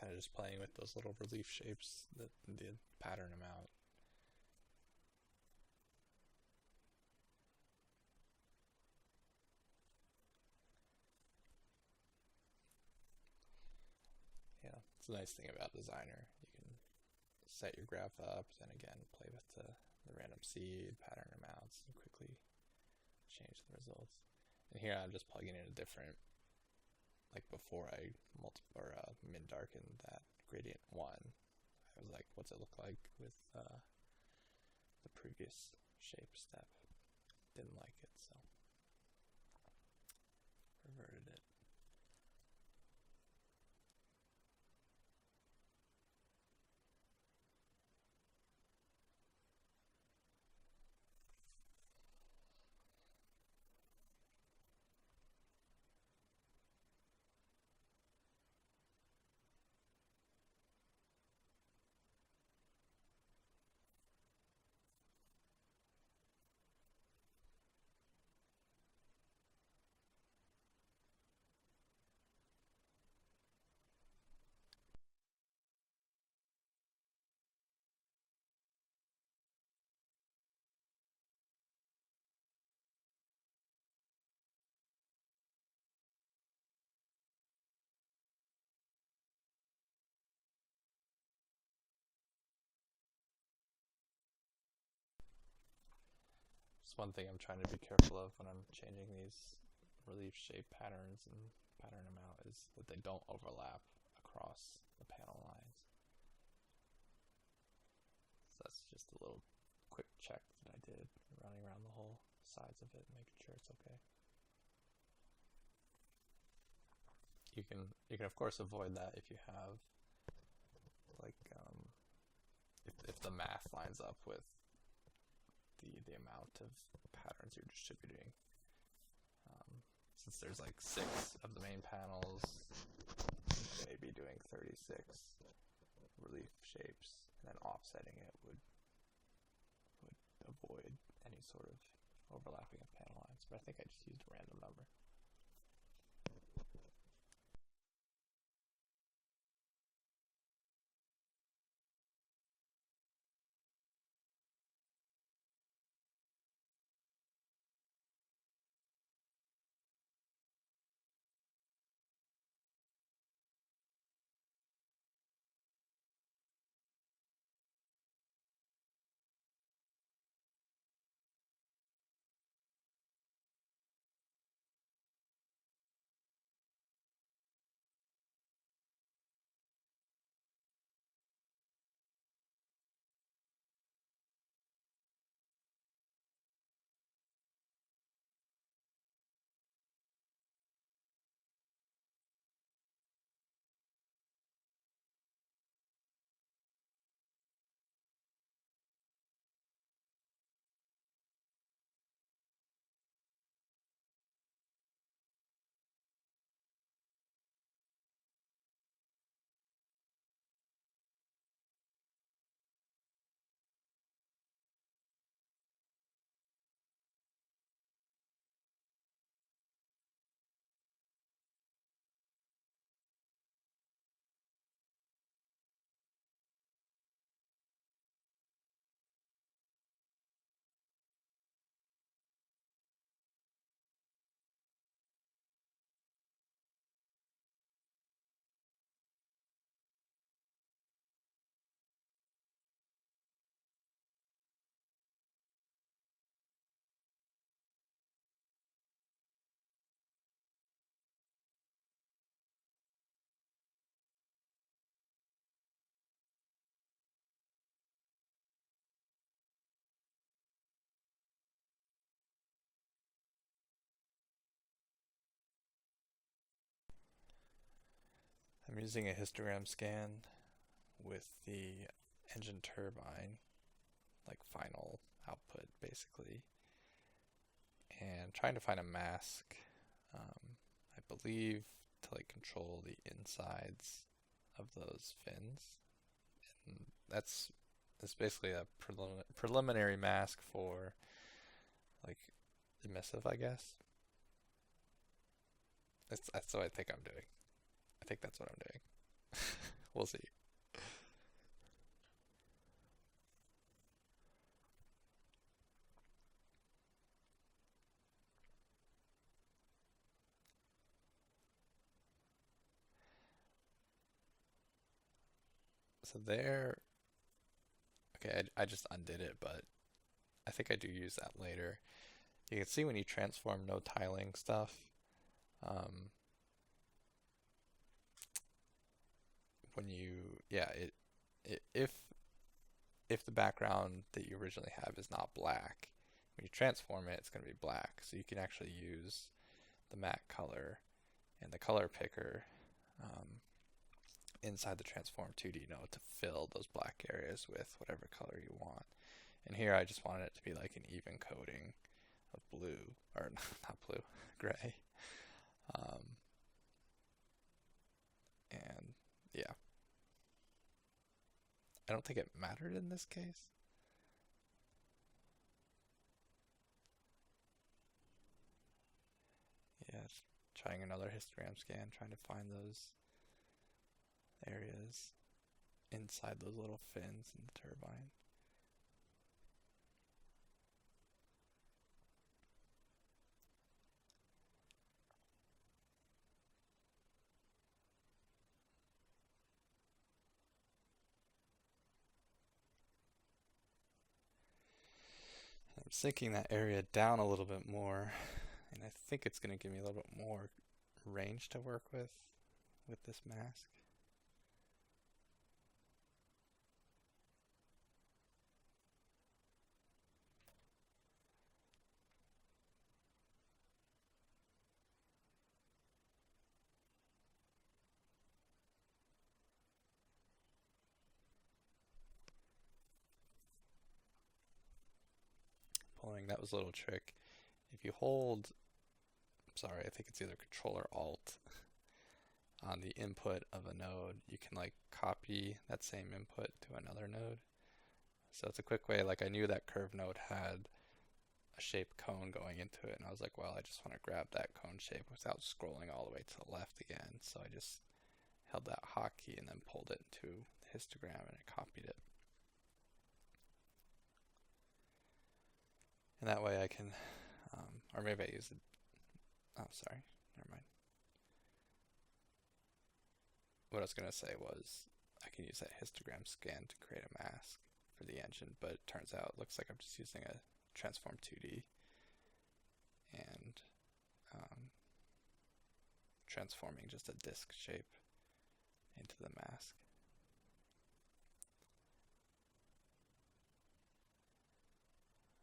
S1: Kind of just playing with those little relief shapes that did pattern them out. Yeah, it's a nice thing about Designer. You can set your graph up, then again play with the random seed, pattern them out, and quickly change the results. And here I'm just plugging in a different, like before I min darken that gradient 1, I was like, what's it look like with the previous shape step? Didn't like it, so reverted it. It's one thing I'm trying to be careful of when I'm changing these relief shape patterns and pattern them out is that they don't overlap across the panel lines. So that's just a little quick check that I did, running around the whole sides of it, making sure it's okay. You can of course avoid that if you have like if the math lines up with the amount of patterns you're distributing. Since there's like 6 of the main panels, maybe doing 36 relief shapes and then offsetting it would avoid any sort of overlapping of panel lines. But I think I just used a random number. I'm using a histogram scan with the engine turbine, like final output basically, and trying to find a mask, I believe, to like control the insides of those fins. And that's basically a preliminary mask for like emissive, I guess. That's what I think I'm doing. I think that's what I'm doing. We'll see. So there, okay, I just undid it, but I think I do use that later. You can see when you transform no tiling stuff, um, when you, yeah, if the background that you originally have is not black, when you transform it, it's going to be black. So you can actually use the matte color and the color picker inside the transform 2D node to fill those black areas with whatever color you want. And here I just wanted it to be like an even coating of blue, or not blue, gray. And yeah, I don't think it mattered in this case. Yeah, just trying another histogram scan, trying to find those areas inside those little fins in the turbine. I'm sinking that area down a little bit more, and I think it's going to give me a little bit more range to work with this mask. Pulling, that was a little trick. If you hold, sorry, I think it's either Control or Alt on the input of a node, you can like copy that same input to another node. So it's a quick way, like I knew that curve node had a shaped cone going into it, and I was like, well, I just want to grab that cone shape without scrolling all the way to the left again. So I just held that hotkey and then pulled it into the histogram and it copied it. And that way I can, or maybe I use it, oh, sorry, never mind. What I was going to say was I can use that histogram scan to create a mask for the engine, but it turns out it looks like I'm just using a transform 2D and transforming just a disk shape into the mask.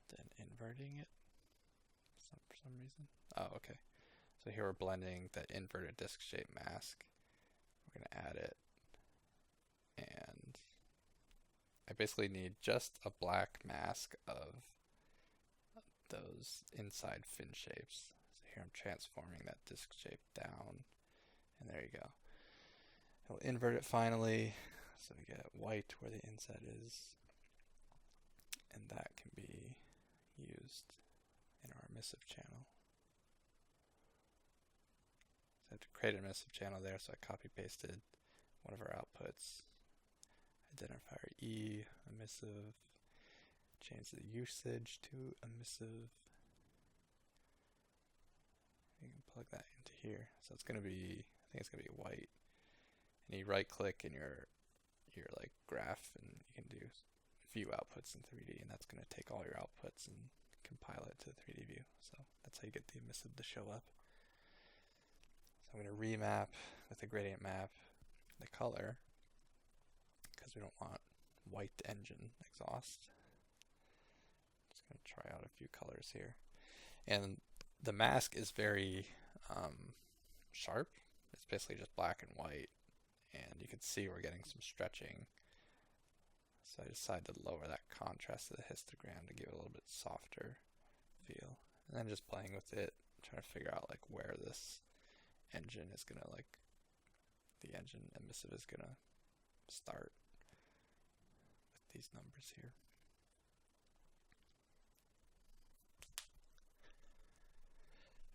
S1: Then inverting it for some reason. Oh, okay. So here we're blending that inverted disk shape mask. We're going to add it, and I basically need just a black mask of those inside fin shapes. So here I'm transforming that disk shape down, and there you go. We'll invert it finally, so we get white where the inset is, and that can be used in our emissive channel. So I have to create an emissive channel there, so I copy pasted one of our outputs, identifier E, emissive, change the usage to emissive. You can plug that into here. So it's going to be, I think it's going to be white. And you right click in your like graph, and you can do view outputs in 3D, and that's going to take all your outputs and compile it to the 3D view. So that's how you get the emissive to show up. So I'm going to remap with a gradient map the color, because we don't want white engine exhaust. Just going to try out a few colors here. And the mask is very sharp. It's basically just black and white, and you can see we're getting some stretching. So I decided to lower that contrast of the histogram to give it a little bit softer feel. And then just playing with it, trying to figure out like where this engine is gonna, like the engine emissive is gonna start with these numbers here.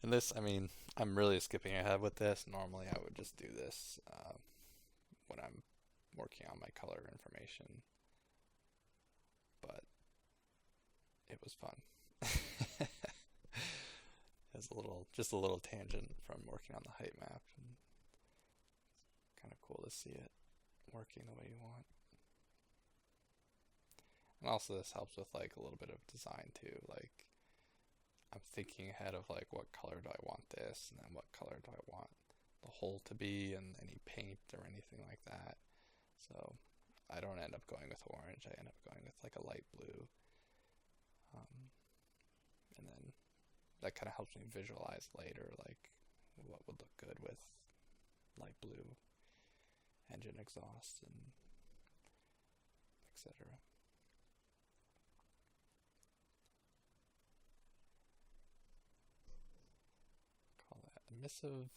S1: And this, I mean, I'm really skipping ahead with this. Normally I would just do this when I'm working on my color information, but it was fun. It's just a little tangent from working on the height map, and it's kind of cool to see it working the way you want. And also this helps with like a little bit of design too, like I'm thinking ahead of like what color do I want this, and then what color do I want the hole to be, and any paint or anything like that. So I don't end up going with orange, I end up going with like a light blue. And then that kind of helps me visualize later like what would look good with light blue engine exhaust and etc. Call that emissive.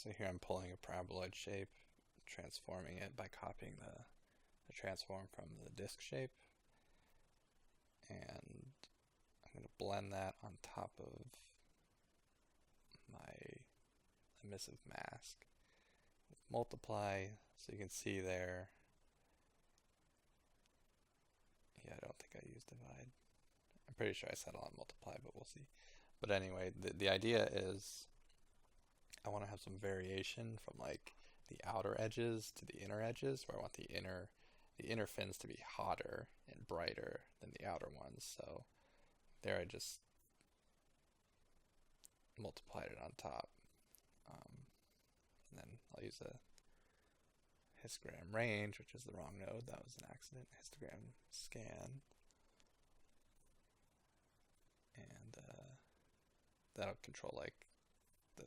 S1: So here I'm pulling a paraboloid shape, transforming it by copying the transform from the disk shape, and I'm going to blend that on top of my emissive mask. Multiply, so you can see there. Yeah, I don't think I used divide. I'm pretty sure I settled on multiply, but we'll see. But anyway, the idea is I want to have some variation from like the outer edges to the inner edges, where I want the inner fins to be hotter and brighter than the outer ones. So there I just multiplied it on top. And then I'll use a histogram range, which is the wrong node. That was an accident. Histogram scan. And that'll control like the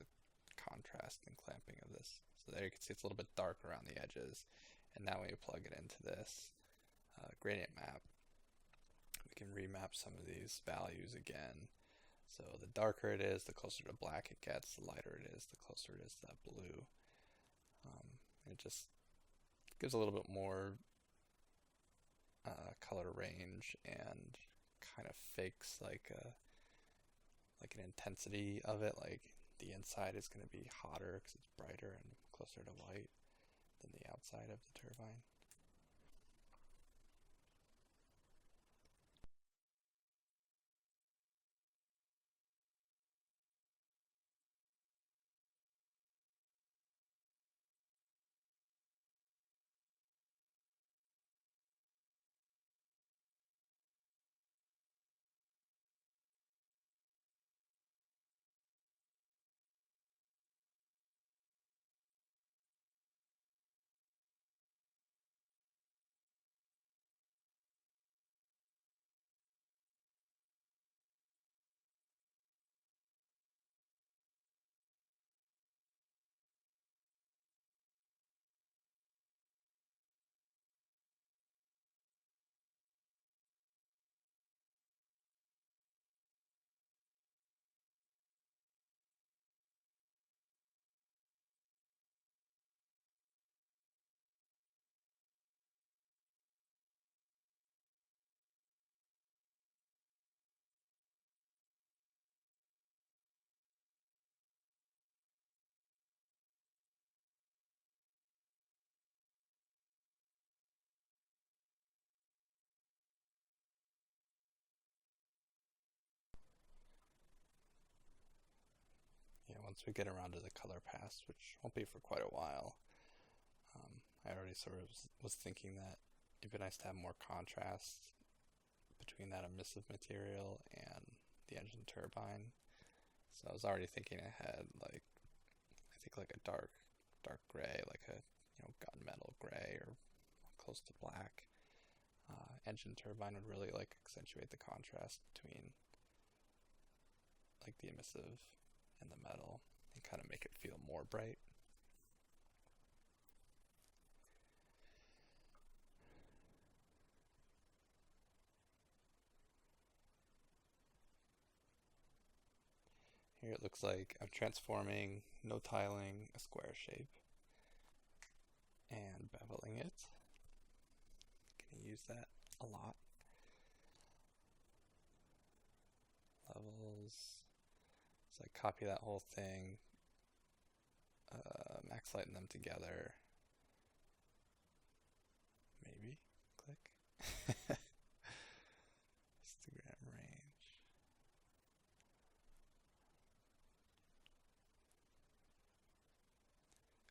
S1: contrast and clamping of this. So there you can see it's a little bit dark around the edges. And now when you plug it into this gradient map, we can remap some of these values again. So the darker it is, the closer to black it gets. The lighter it is, the closer it is to that blue. It just gives a little bit more color range and kind of fakes like an intensity of it. Like the inside is going to be hotter because it's brighter and closer to white than the outside of the turbine. Yeah, once we get around to the color pass, which won't be for quite a while, I already sort of was thinking that it'd be nice to have more contrast between that emissive material and the engine turbine. So I was already thinking ahead, like I think like a dark gray, like a gunmetal gray or close to black. Engine turbine would really like accentuate the contrast between like the emissive and the metal and kind of make it feel more bright. Here it looks like I'm transforming, no tiling, a square shape and beveling it. Gonna use that a lot. Levels. So I copy that whole thing, max lighten them together. Maybe. Click. Histogram range.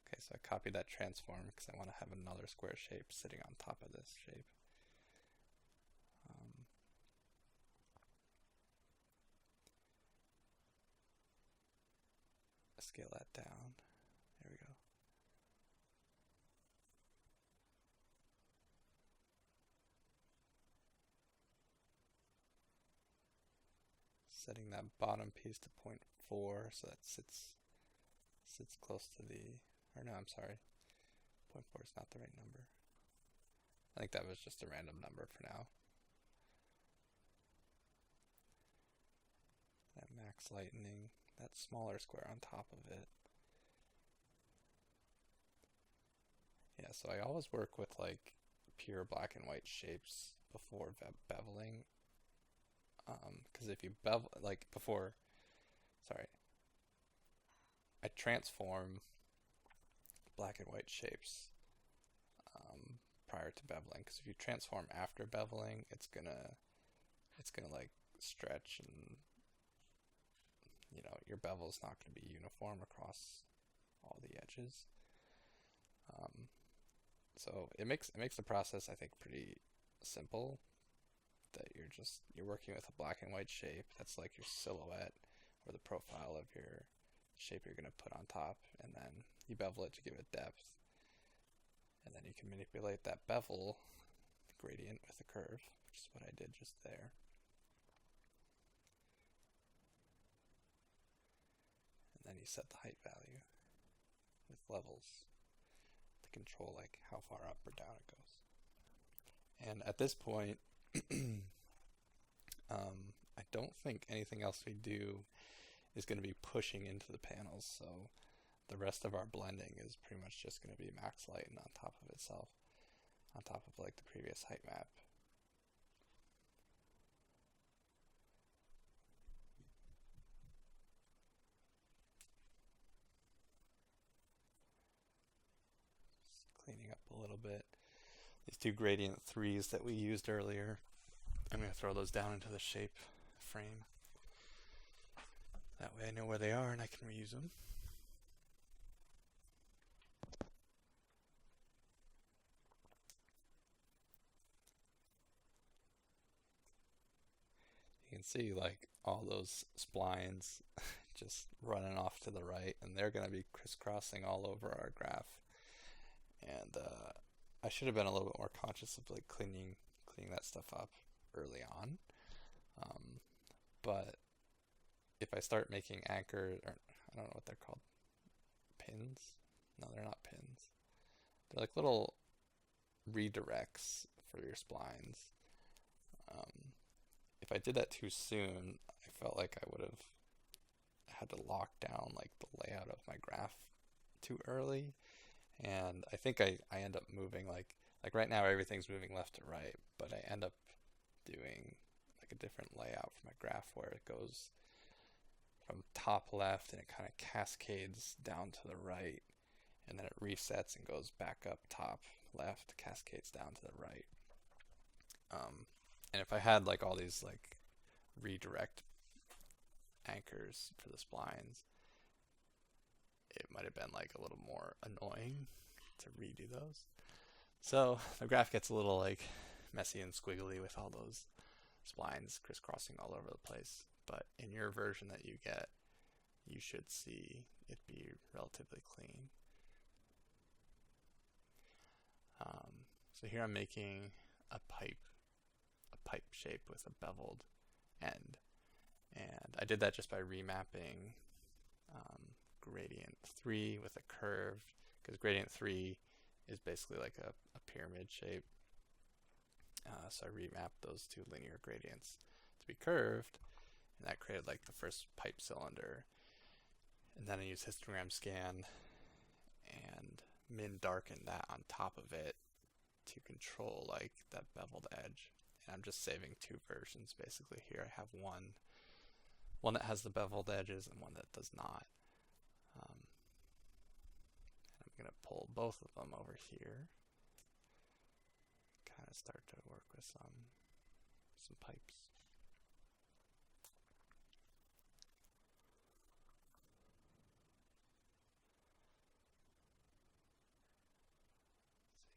S1: Okay, so I copied that transform because I want to have another square shape sitting on top of this shape. Scale that down. There we go. Setting that bottom piece to 0.4 so that sits close to the, or no, I'm sorry, 0.4 is not the right number. I think that was just a random number for now. That max lightening, that smaller square on top of it. Yeah, so I always work with like pure black and white shapes before beveling. Because if you bevel, like before, sorry, I transform black and white shapes prior to beveling. Because if you transform after beveling, it's gonna like stretch, and your bevel's not gonna be uniform across all the edges. Um, so it makes the process, I think, pretty simple. That you're working with a black and white shape that's like your silhouette or the profile of your shape you're going to put on top, and then you bevel it to give it depth, and then you can manipulate that bevel gradient with a curve, which is what I did just there. And then you set the height value with levels to control like how far up or down it goes. And at this point, I don't think anything else we do is going to be pushing into the panels, so the rest of our blending is pretty much just going to be max lighten on top of itself, on top of like the previous height map. Just cleaning up a little bit. These two gradient 3s that we used earlier, I'm going to throw those down into the shape frame. That way I know where they are and I can reuse them. You can see like all those splines just running off to the right, and they're going to be crisscrossing all over our graph. And I should have been a little bit more conscious of like cleaning that stuff up early on. But if I start making anchor, or I don't know what they're called, pins? No, they're not pins. They're like little redirects for your splines. If I did that too soon, I felt like I would have had to lock down like the layout of my graph too early, and I think I end up moving like right now everything's moving left to right, but I end up doing like a different layout for my graph where it goes from top left and it kind of cascades down to the right, and then it resets and goes back up top left, cascades down to the right. And if I had like all these like redirect anchors for the splines, it might have been like a little more annoying to redo those. So the graph gets a little like messy and squiggly with all those splines crisscrossing all over the place. But in your version that you get, you should see it be relatively clean. So here I'm making a pipe shape with a beveled end, and I did that just by remapping gradient 3 with a curve, because gradient 3 is basically like a pyramid shape. So I remapped those two linear gradients to be curved, and that created like the first pipe cylinder. And then I used histogram scan and min darken that on top of it to control like that beveled edge. And I'm just saving two versions basically here. I have one that has the beveled edges and one that does not. And I'm going to pull both of them over here. Kind of start to work with some pipes.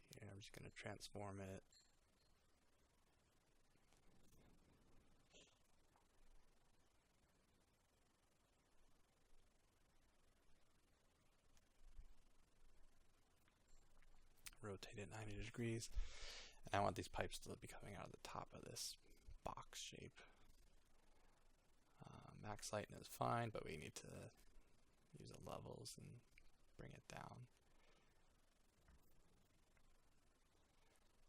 S1: So here I'm just going to transform it. Rotate it 90 degrees, and I want these pipes to be coming out of the top of this box shape. Max lighten is fine, but we need to use the levels and bring it down.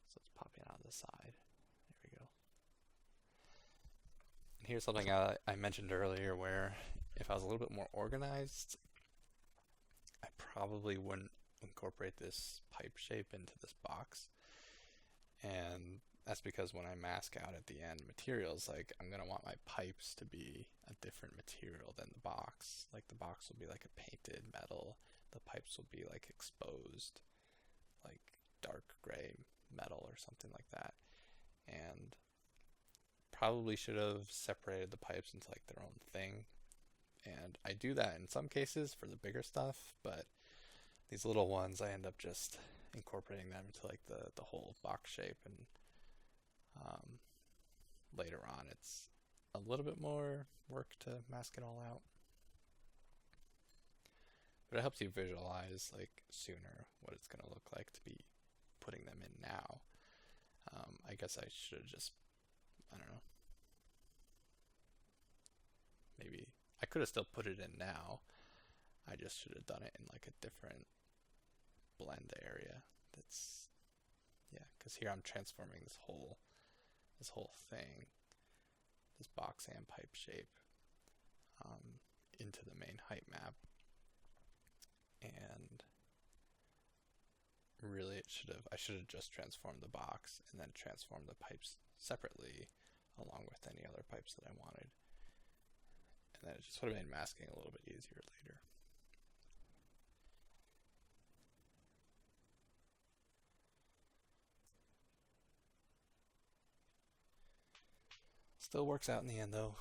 S1: So it's popping out of the side. There we go. And here's something I mentioned earlier, where if I was a little bit more organized, I probably wouldn't incorporate this pipe shape into this box. And that's because when I mask out at the end materials, like I'm gonna want my pipes to be a different material than the box. Like the box will be like a painted metal, the pipes will be like exposed, like dark gray metal or something like that. And probably should have separated the pipes into like their own thing. And I do that in some cases for the bigger stuff, but these little ones I end up just incorporating them into like the whole box shape, and later on it's a little bit more work to mask it all out. But it helps you visualize like sooner what it's going to look like to be putting them in now. I guess I should have just, I don't know, maybe I could have still put it in now. I just should have done it in like a different blend area. That's, yeah, because here I'm transforming this whole thing, this box and pipe shape, into the main height map. And really I should have just transformed the box and then transformed the pipes separately along with any other pipes that I wanted. And then it just would have made masking a little bit easier later. Still works out in the end though.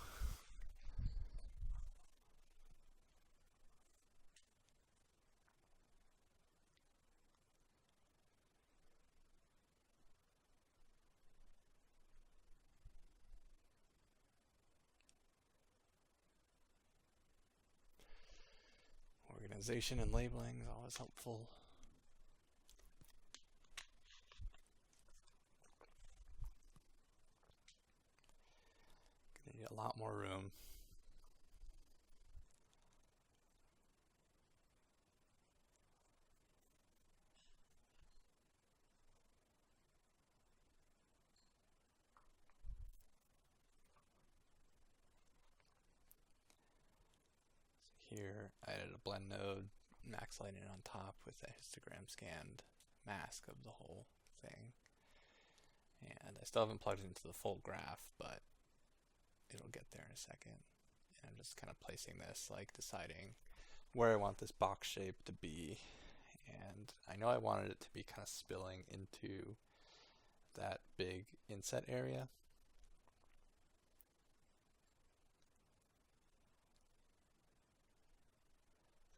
S1: Organization and labeling is always helpful. Gonna need a lot more room. Here I added a blend node, max lighting on top with a histogram scanned mask of the whole thing. And I still haven't plugged it into the full graph, but it'll get there in a second. And I'm just kind of placing this, like deciding where I want this box shape to be. And I know I wanted it to be kind of spilling into that big inset area.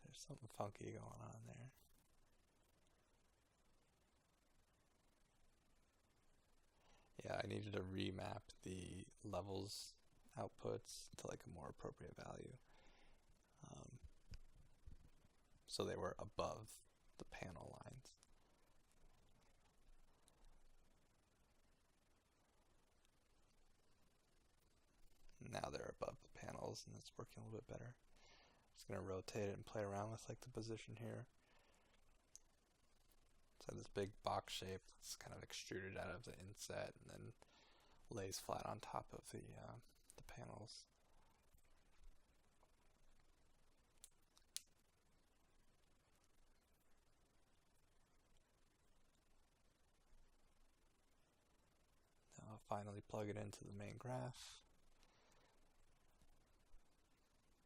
S1: There's something funky going on there. Yeah, I needed to remap the levels outputs to like a more appropriate value. So they were above the panel lines. Now they're above the panels and it's working a little bit better. Just going to rotate it and play around with like the position here. So this big box shape that's kind of extruded out of the inset and then lays flat on top of the panels. Now I'll finally plug it into the main graph.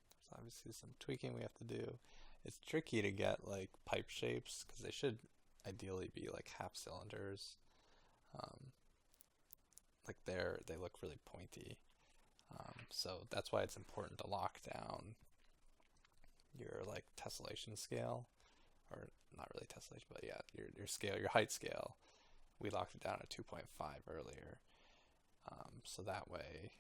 S1: There's obviously some tweaking we have to do. It's tricky to get like pipe shapes because they should ideally be like half cylinders. Like they look really pointy. So that's why it's important to lock down your like tessellation scale, or not really tessellation, but yeah, your scale, your height scale. We locked it down at 2.5 earlier. So that way,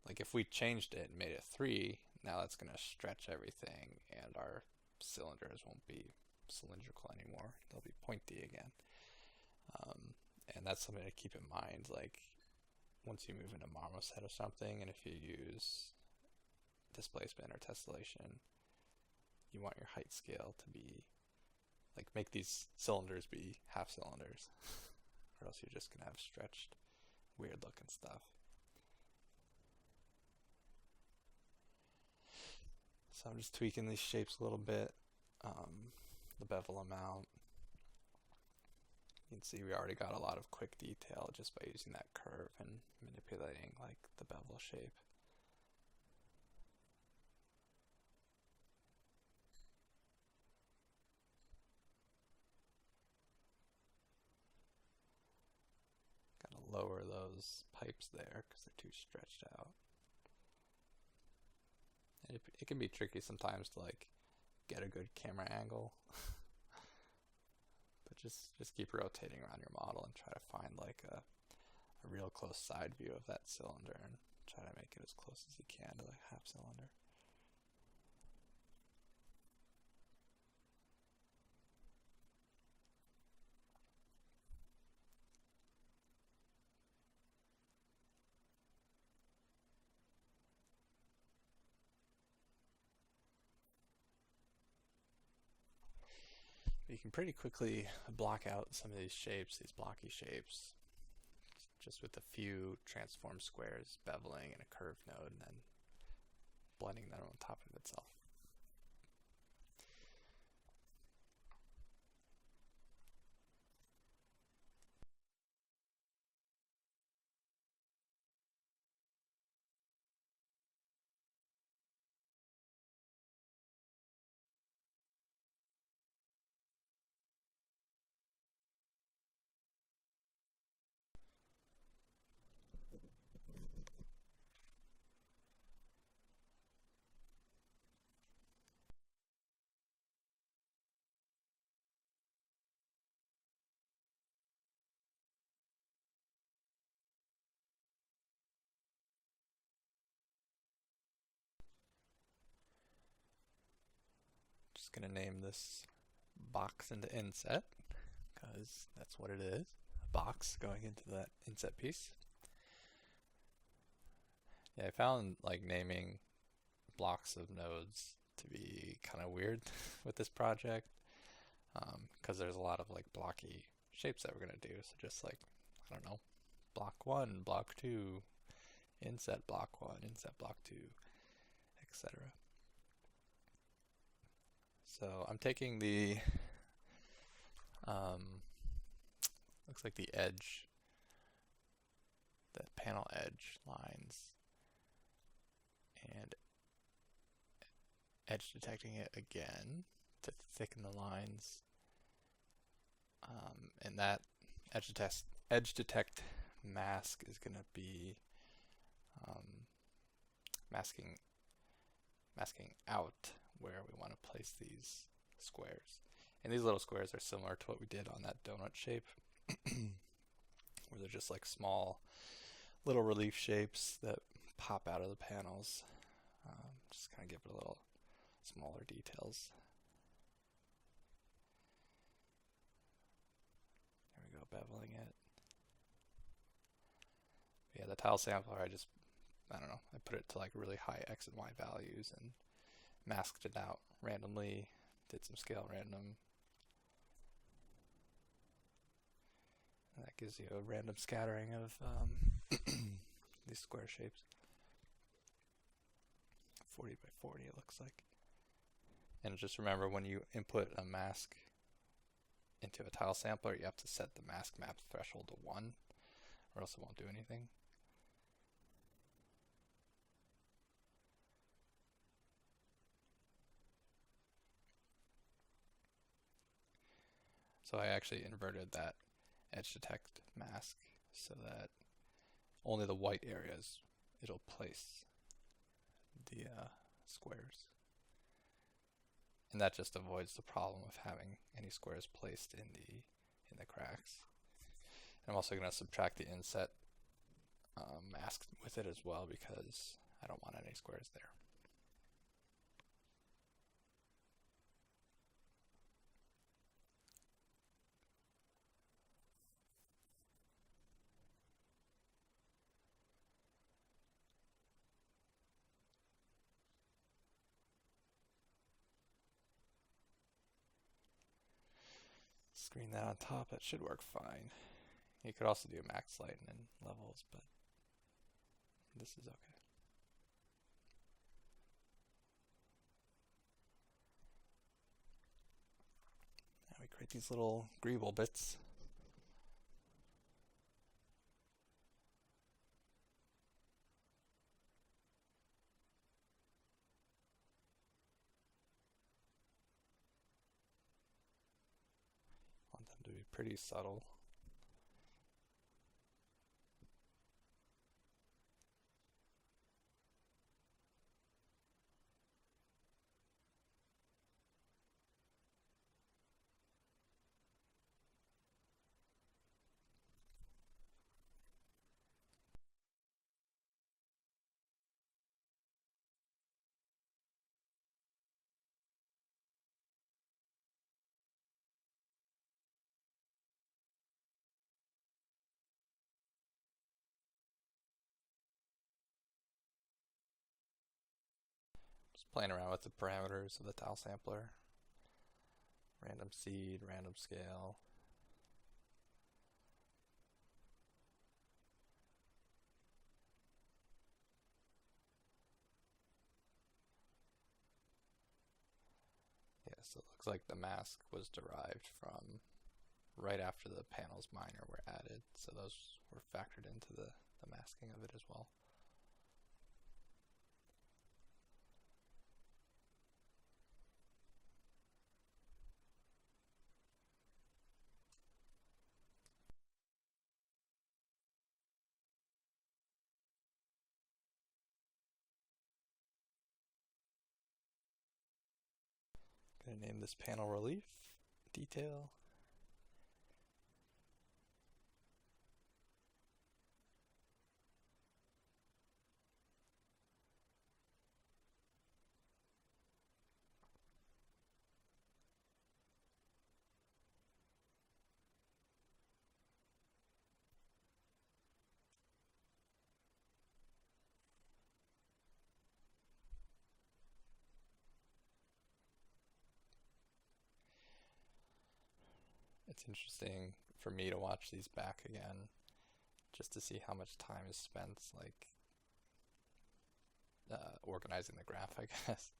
S1: like if we changed it and made it 3, now that's going to stretch everything and our cylinders won't be cylindrical anymore. They'll be pointy again. And that's something to keep in mind, like once you move into marmoset or something, and if you use displacement or tessellation, you want your height scale to be, like make these cylinders be half cylinders, or else you're just going to have stretched, weird looking stuff. So I'm just tweaking these shapes a little bit, the bevel amount, You can see we already got a lot of quick detail just by using that curve and manipulating like the bevel shape. Gotta lower those pipes there because they're too stretched out. And it can be tricky sometimes to like get a good camera angle. But just keep rotating around your model and try to find like a real close side view of that cylinder and try to make it as close as you can to the half cylinder. You can pretty quickly block out some of these shapes, these blocky shapes, just with a few transform squares, beveling, and a curve node, and then blending that on top of itself. Just gonna name this box into inset because that's what it is, a box going into that inset piece. Yeah, I found like naming blocks of nodes to be kind of weird with this project because there's a lot of like blocky shapes that we're gonna do. So just like, I don't know, block 1, block 2, inset block 1, inset block 2, etc. So I'm taking the looks like the edge, the panel edge lines, and edge detecting it again to thicken the lines. And that edge detect mask is going to be masking out where we want to place these squares. And these little squares are similar to what we did on that donut shape, where they're just like small little relief shapes that pop out of the panels. Just kind of give it a little smaller details. There we go, beveling it. But yeah, the tile sampler, I don't know, I put it to like really high X and Y values and masked it out randomly, did some scale random. And that gives you a random scattering of these square shapes. 40 by 40 it looks like. And just remember, when you input a mask into a tile sampler, you have to set the mask map threshold to 1, or else it won't do anything. So I actually inverted that edge detect mask so that only the white areas it'll place the squares. And that just avoids the problem of having any squares placed in the cracks. And I'm also going to subtract the inset mask with it as well because I don't want any squares there. Screen that on top, that should work fine. You could also do a max lighten and levels, but this is okay. Now we create these little greeble bits. be pretty subtle. Just playing around with the parameters of the tile sampler. Random seed, random scale. Yeah, so it looks like the mask was derived from right after the panels minor were added, so those were factored into the masking of it as well. Gonna name this panel relief detail. It's interesting for me to watch these back again, just to see how much time is spent, like, organizing the graph, I guess.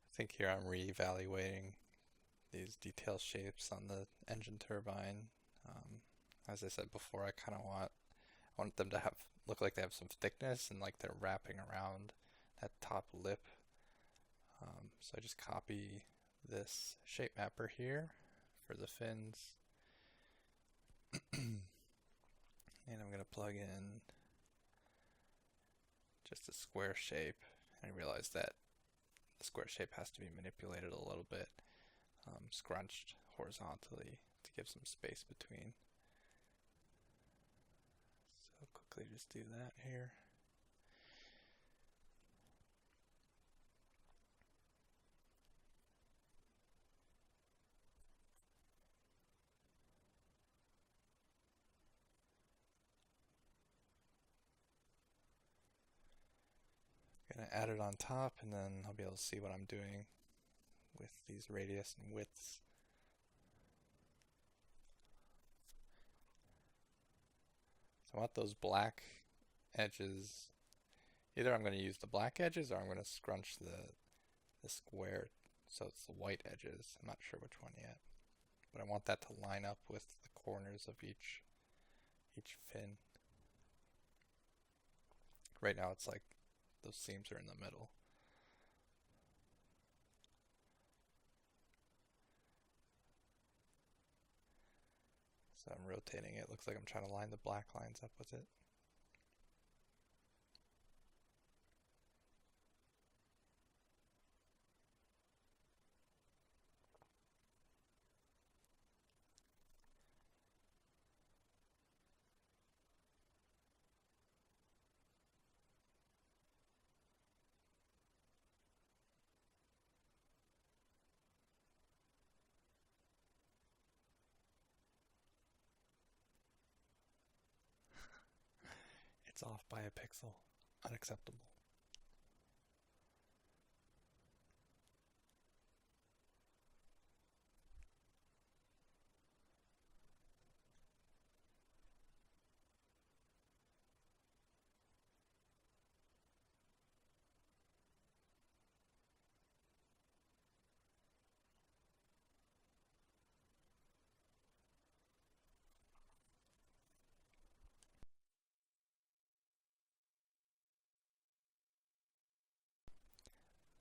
S1: I think here I'm reevaluating these detail shapes on the engine turbine. As I said before, I want them to have look like they have some thickness and like they're wrapping around that top lip. So I just copy this shape mapper here for the fins, and I'm gonna plug in just a square shape. And I realize that the square shape has to be manipulated a little bit, scrunched horizontally to give some space between. So quickly just do that here. Gonna add it on top, and then I'll be able to see what I'm doing with these radius and widths. So I want those black edges. Either I'm going to use the black edges or I'm going to scrunch the square so it's the white edges. I'm not sure which one yet. But I want that to line up with the corners of each fin. Right now it's like those seams are in the middle. So I'm rotating it. Looks like I'm trying to line the black lines up with it. It's off by a pixel. Unacceptable.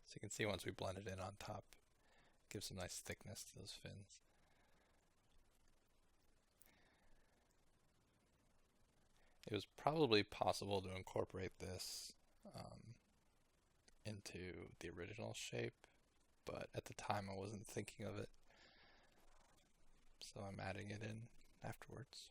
S1: So you can see once we blend it in on top, it gives some nice thickness to those fins. It was probably possible to incorporate this into the original shape, but at the time I wasn't thinking of it, so I'm adding it in afterwards.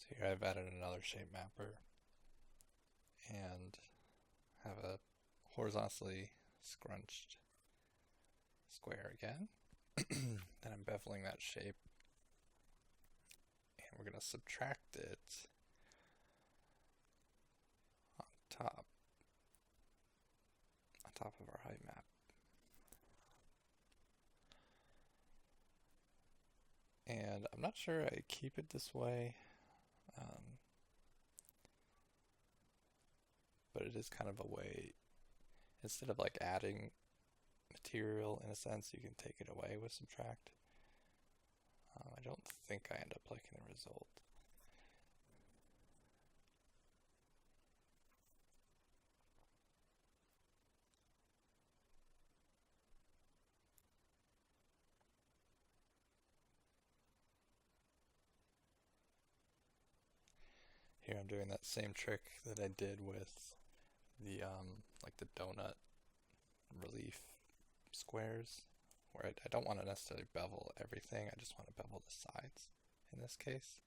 S1: So here I've added another shape mapper and have a horizontally scrunched square again. Then I'm beveling that shape, and we're going to subtract it on top of our height map. And I'm not sure I keep it this way, but it is kind of a way, instead of like adding material in a sense, you can take it away with subtract. I don't think I end up liking the result. Here I'm doing that same trick that I did with the like the donut relief squares, where I don't want to necessarily bevel everything, I just want to bevel the sides in this case.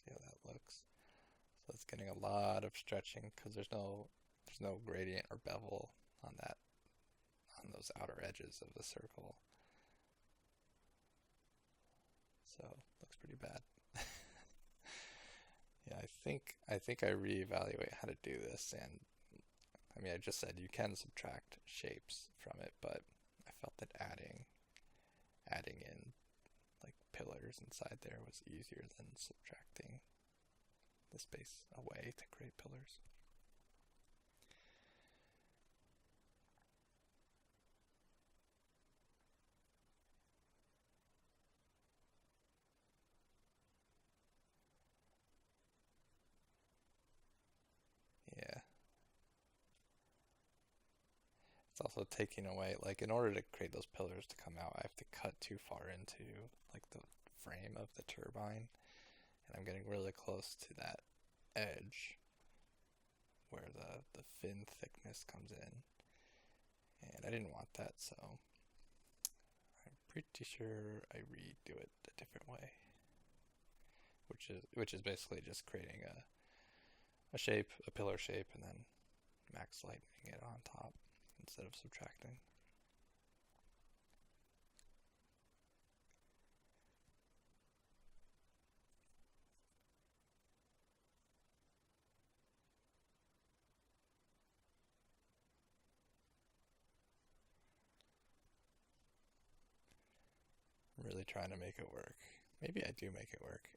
S1: See how that looks. So it's getting a lot of stretching because there's no gradient or bevel on that on those outer edges of the circle. So looks pretty bad. Yeah, I think I reevaluate how to do this, and I mean I just said you can subtract shapes from it, but I felt that adding in like pillars inside there was easier than subtracting the space away to create pillars. Yeah. It's also taking away, like, in order to create those pillars to come out, I have to cut too far into, like, the frame of the turbine, and I'm getting really close to that edge where the fin thickness comes in, and I didn't want that, so I'm pretty sure I redo it a different way, which is basically just creating a shape, a pillar shape, and then max lightening it on top instead of subtracting. I'm really trying to make it work. Maybe I do make it work.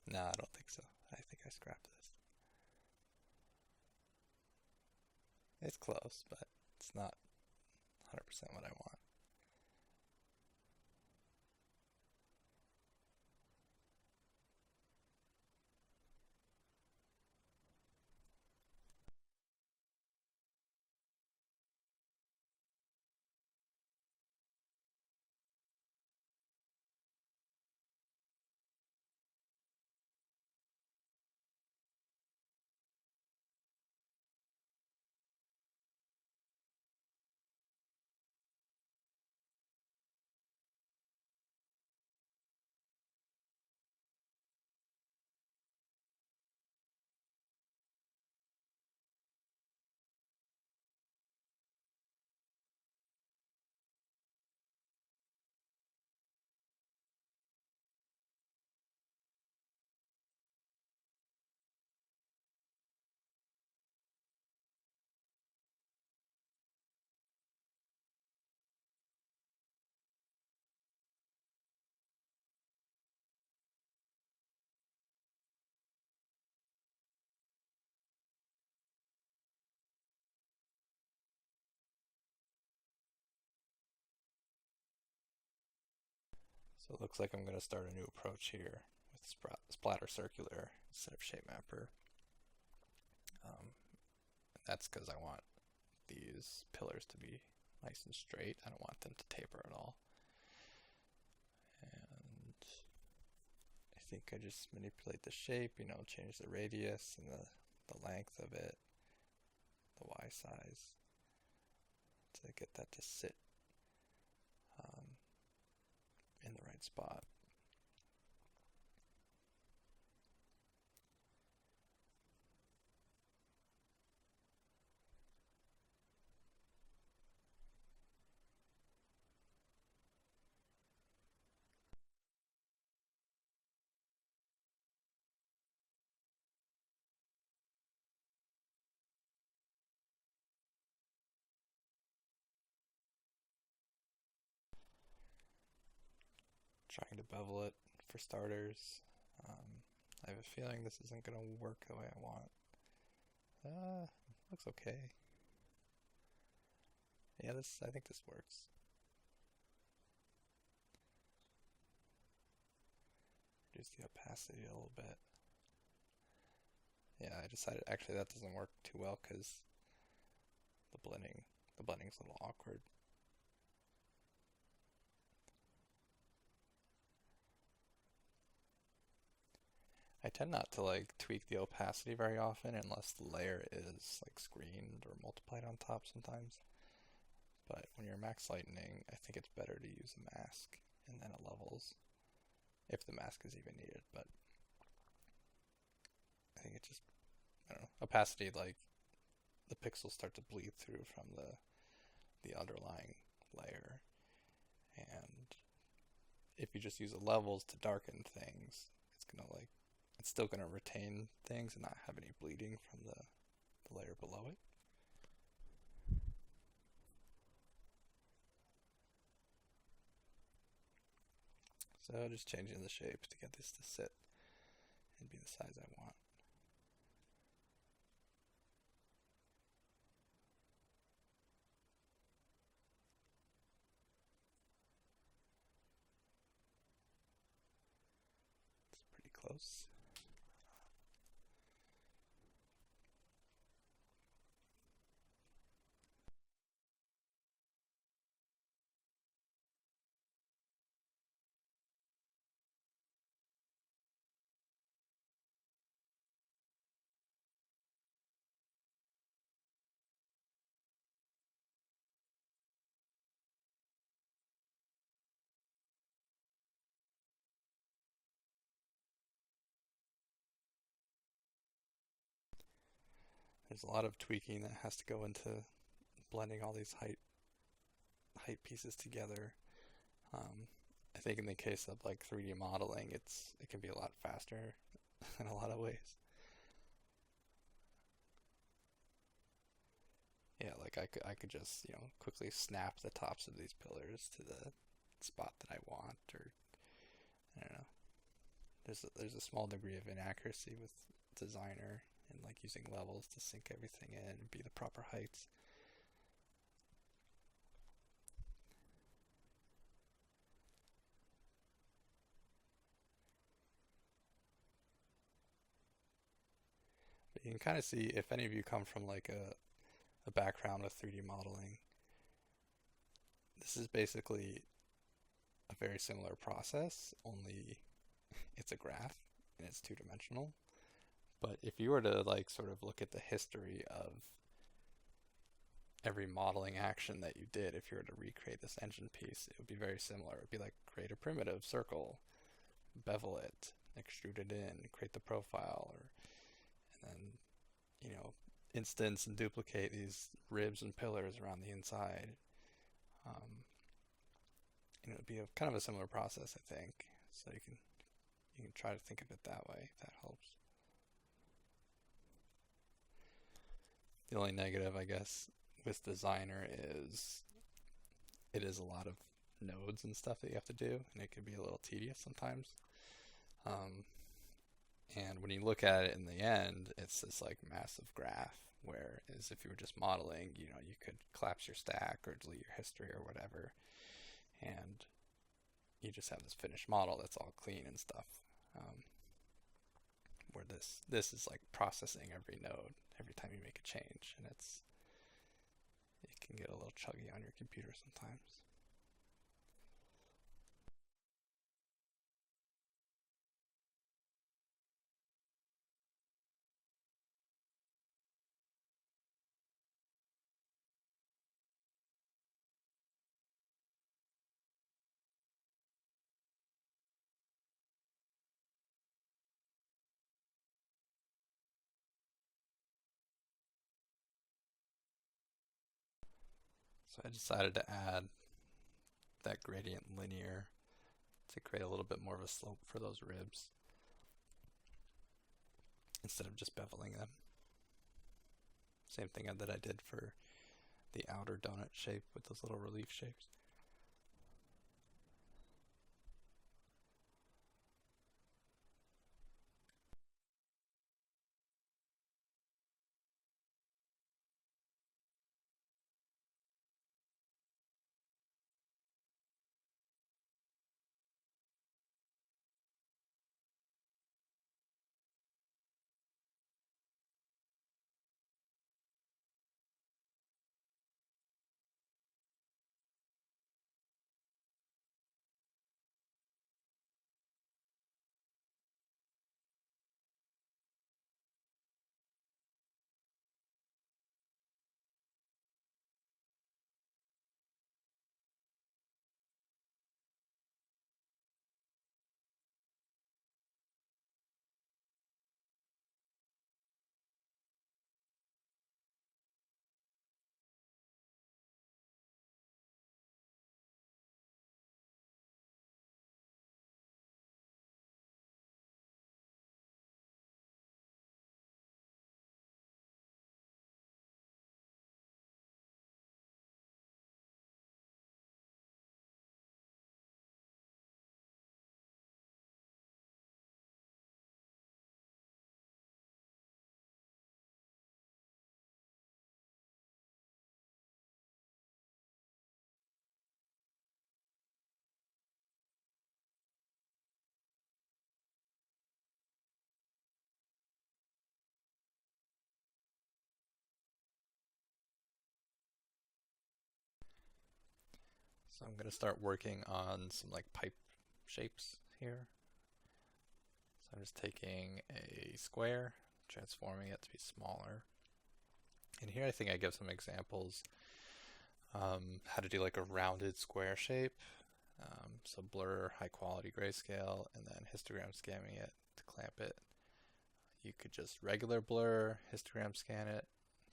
S1: No, I don't think so. I think I scrapped this. It's close, but it's not 100% what I want. So it looks like I'm going to start a new approach here with splatter circular instead of shape mapper. And that's because I want these pillars to be nice and straight. I don't want them to taper at all. And I think I just manipulate the shape, change the radius and the length of it, the Y size, to get that to sit in the right spot. trying to bevel it for starters. I have a feeling this isn't going to work the way I want. Looks okay. Yeah, I think this works. Reduce the opacity a little bit. Yeah, I decided actually that doesn't work too well because the blending's a little awkward. I tend not to like tweak the opacity very often unless the layer is like screened or multiplied on top sometimes. But when you're max lightening, I think it's better to use a mask and then it levels, if the mask is even needed. But I think it just, I don't know, opacity, like the pixels start to bleed through from the underlying layer. And if you just use the levels to darken things, it's still gonna retain things and not have any bleeding from the layer below it. So just changing the shapes to get this to sit and be the size I want. It's pretty close. There's a lot of tweaking that has to go into blending all these height pieces together. I think in the case of like 3D modeling, it can be a lot faster in a lot of ways. Yeah, like I could just quickly snap the tops of these pillars to the spot that I want, or I don't know. There's a small degree of inaccuracy with designer and like using levels to sync everything in and be the proper heights. But you can kind of see if any of you come from like a background with 3D modeling, this is basically a very similar process, only it's a graph and it's two-dimensional. But if you were to like sort of look at the history of every modeling action that you did, if you were to recreate this engine piece, it would be very similar. It would be like create a primitive circle, bevel it, extrude it in, create the profile, and then instance and duplicate these ribs and pillars around the inside. Um, it would be kind of a similar process, I think. So you can try to think of it that way, if that helps. The only negative, I guess, with Designer is it is a lot of nodes and stuff that you have to do, and it can be a little tedious sometimes. Um, and when you look at it in the end, it's this like massive graph. Whereas if you were just modeling, you could collapse your stack or delete your history or whatever, and you just have this finished model that's all clean and stuff. Where this is like processing every node every time you make a change, and it can get a little chuggy on your computer sometimes. So I decided to add that gradient linear to create a little bit more of a slope for those ribs instead of just beveling them. Same thing that I did for the outer donut shape with those little relief shapes. So I'm going to start working on some like pipe shapes here. So I'm just taking a square, transforming it to be smaller. And here I think I give some examples how to do like a rounded square shape. So blur, high quality grayscale, and then histogram scanning it to clamp it. You could just regular blur, histogram scan it,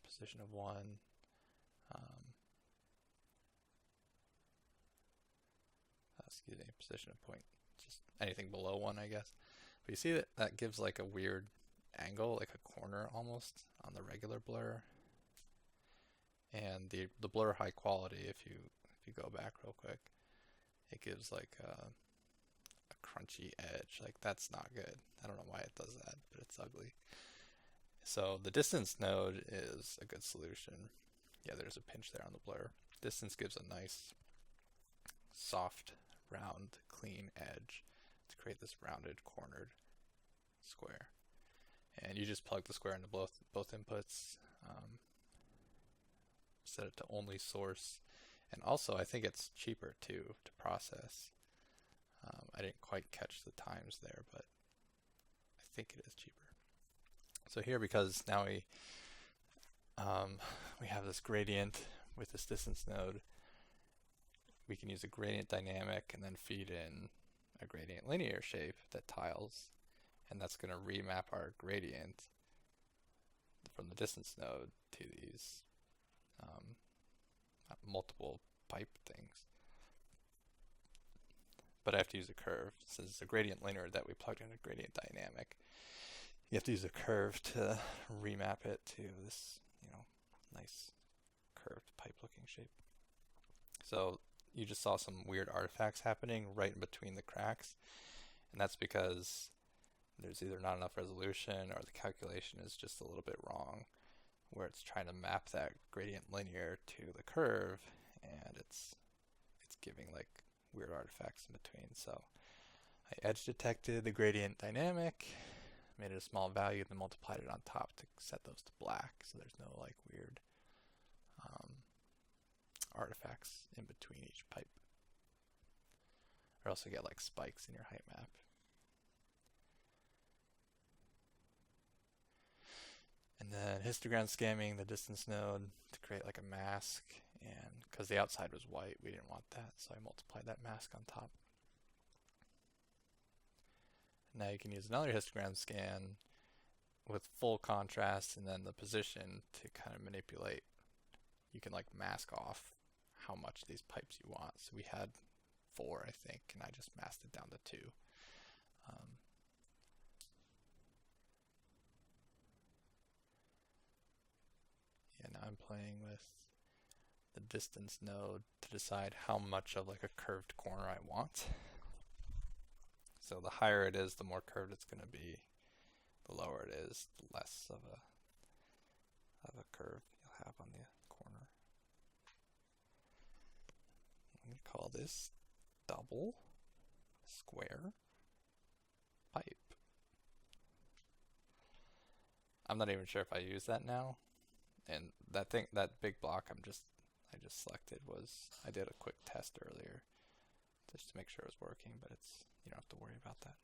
S1: position of 1. Excuse me, position of point, just anything below 1, I guess. But you see that that gives like a weird angle, like a corner almost on the regular blur. And the blur high quality, if you go back real quick, it gives like a crunchy edge. Like that's not good. I don't know why it does that, but it's ugly. So the distance node is a good solution. Yeah, there's a pinch there on the blur. Distance gives a nice, soft, round, clean edge to create this rounded, cornered square. And you just plug the square into both inputs. Set it to only source. And also, I think it's cheaper too to process. I didn't quite catch the times there, but I think it is cheaper. So here, because now we have this gradient with this distance node, we can use a gradient dynamic and then feed in a gradient linear shape that tiles, and that's going to remap our gradient from the distance node to these multiple pipe things. But I have to use a curve. Since it's a gradient linear that we plugged in a gradient dynamic, you have to use a curve to remap it to this, nice curved pipe looking shape. So you just saw some weird artifacts happening right in between the cracks, and that's because there's either not enough resolution or the calculation is just a little bit wrong, where it's trying to map that gradient linear to the curve, and it's giving like weird artifacts in between. So I edge detected the gradient dynamic, made it a small value, then multiplied it on top to set those to black, so there's no like weird artifacts in between each pipe. Or else you get like spikes in your height map. And then histogram scamming the distance node to create like a mask, and because the outside was white, we didn't want that, so I multiplied that mask on top. Now you can use another histogram scan with full contrast and then the position to kind of manipulate. You can like mask off how much of these pipes you want. So we had 4, I think, and I just masked it down to 2. Yeah, now I'm playing with the distance node to decide how much of like a curved corner I want. So the higher it is, the more curved it's going to be. The lower it is, the less of a curve you'll have on the corner. I'm going to call this double square pipe. I'm not even sure if I use that now. And that big block I just selected I did a quick test earlier just to make sure it was working, but you don't have to worry about that.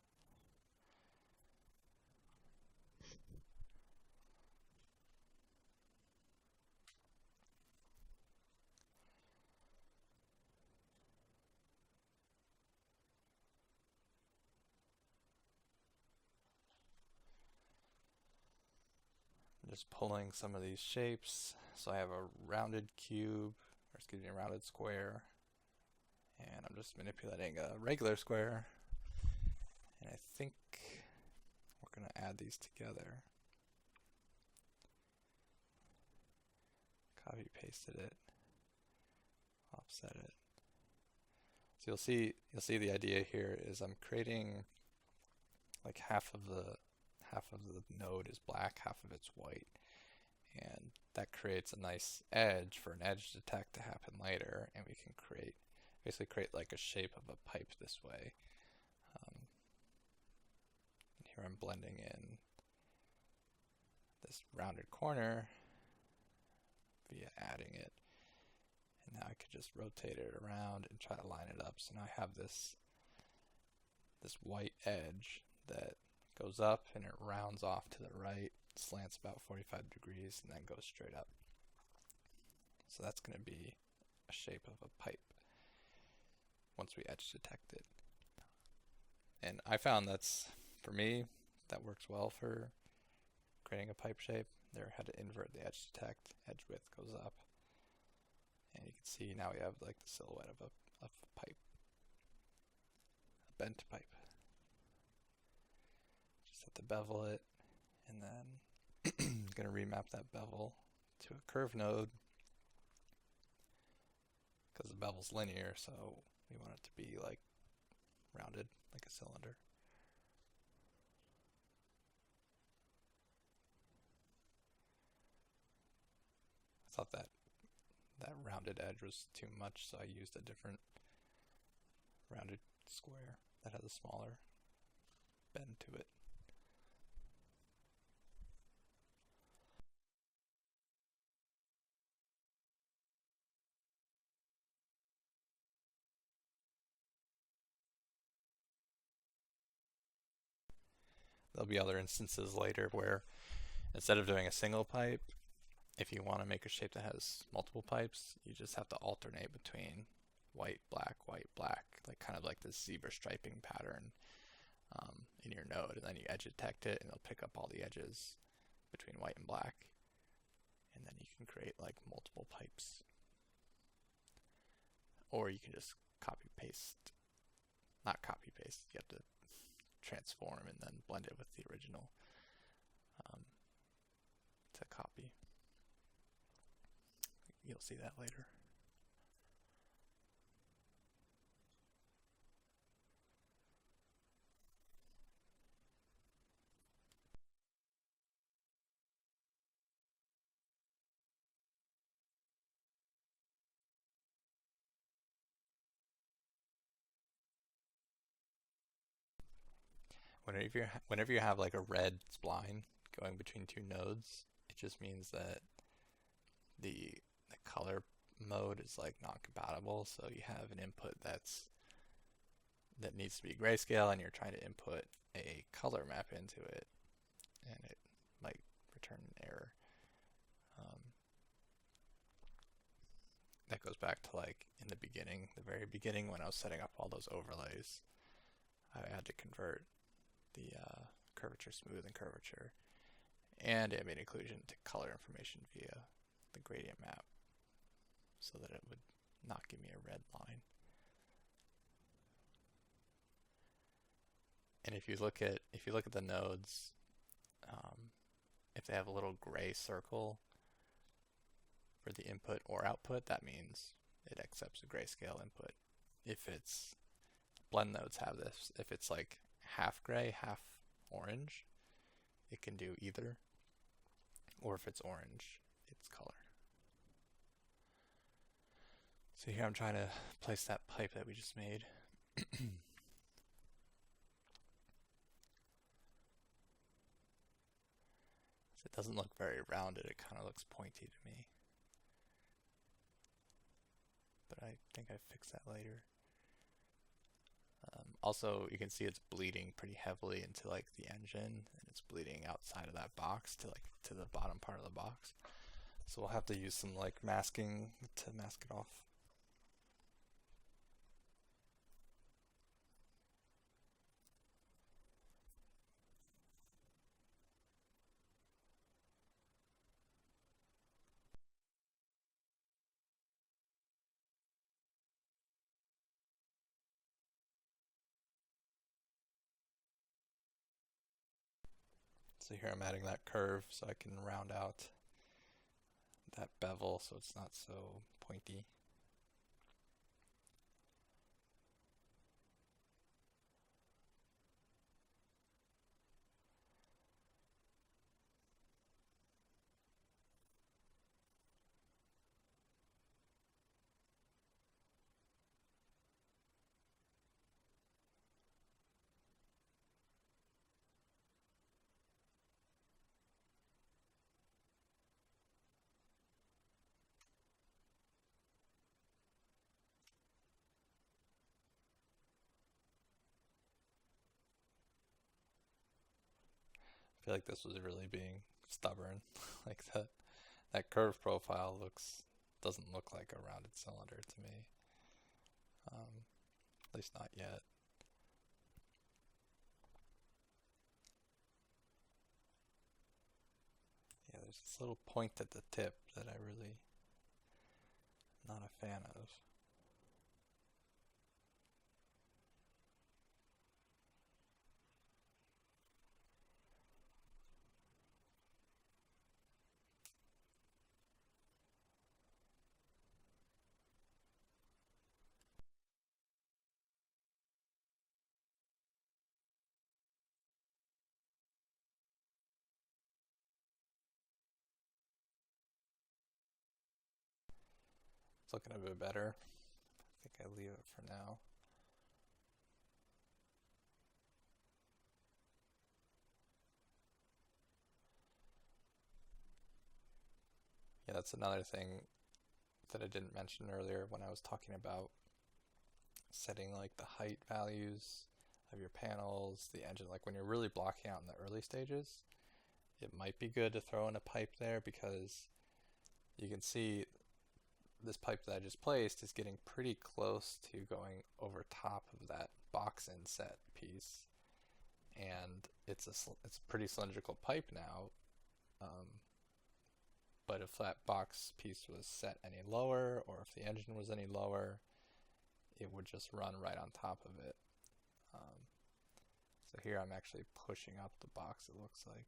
S1: I'm just pulling some of these shapes. So I have a rounded cube, or excuse me, a rounded square, and I'm just manipulating a regular square, and I think we're going to add these together. Copy pasted it, offset it. So you'll see the idea here is I'm creating like half of the node is black, half of it's white, and that creates a nice edge for an edge detect to happen later, and we can basically create like a shape of a pipe this way. And here I'm blending in this rounded corner via adding it, Now I could just rotate it around and try to line it up. So now I have this white edge that goes up and it rounds off to the right, slants about 45 degrees, and then goes straight up. So that's going to be a shape of a pipe once we edge detect it. And I found for me, that works well for creating a pipe shape. There, I had to invert the edge detect, edge width goes up. And you can see now we have like the silhouette of a pipe, a bent pipe. Just have to bevel it, and then I'm going to remap that bevel to a curve node because the bevel's linear, so we want it to be like rounded like a cylinder. I thought that rounded edge was too much, so I used a different rounded square that has a smaller bend to it. There'll be other instances later where instead of doing a single pipe, if you want to make a shape that has multiple pipes, you just have to alternate between white, black, like kind of like this zebra striping pattern in your node, and then you edge detect it and it'll pick up all the edges between white and black, and then you can create like multiple pipes. Or you can just not copy paste, you have to transform and then blend it with the original to copy. You'll see that later. Whenever you have like a red spline going between two nodes, it just means that the color mode is like not compatible. So you have an input that needs to be grayscale, and you're trying to input a color map into it, and it might return an error. That goes back to like in the beginning, the very beginning, when I was setting up all those overlays. I had to convert the curvature smooth and curvature and ambient occlusion to color information via the gradient map, so that it would not give me a red line. And if you look at the nodes, if they have a little gray circle for the input or output, that means it accepts a grayscale input. If it's blend nodes have this. If it's like half gray, half orange, it can do either. Or if it's orange, it's color. So here I'm trying to place that pipe that we just made. So it doesn't look very rounded, it kind of looks pointy to me. But I think I fixed that later. Also, you can see it's bleeding pretty heavily into like the engine, and it's bleeding outside of that box to the bottom part of the box. So we'll have to use some like masking to mask it off. So here I'm adding that curve so I can round out that bevel so it's not so pointy. feel like this was really being stubborn. Like that curve profile doesn't look like a rounded cylinder to me. At least not yet. Yeah, there's this little point at the tip that I really not a fan of. It's looking a bit better. I think I leave it for now. Yeah, that's another thing that I didn't mention earlier when I was talking about setting like the height values of your panels, the engine. Like when you're really blocking out in the early stages, it might be good to throw in a pipe there because you can see this pipe that I just placed is getting pretty close to going over top of that box inset piece, and it's a pretty cylindrical pipe now. But if that box piece was set any lower, or if the engine was any lower, it would just run right on top of it. So here I'm actually pushing up the box, it looks like.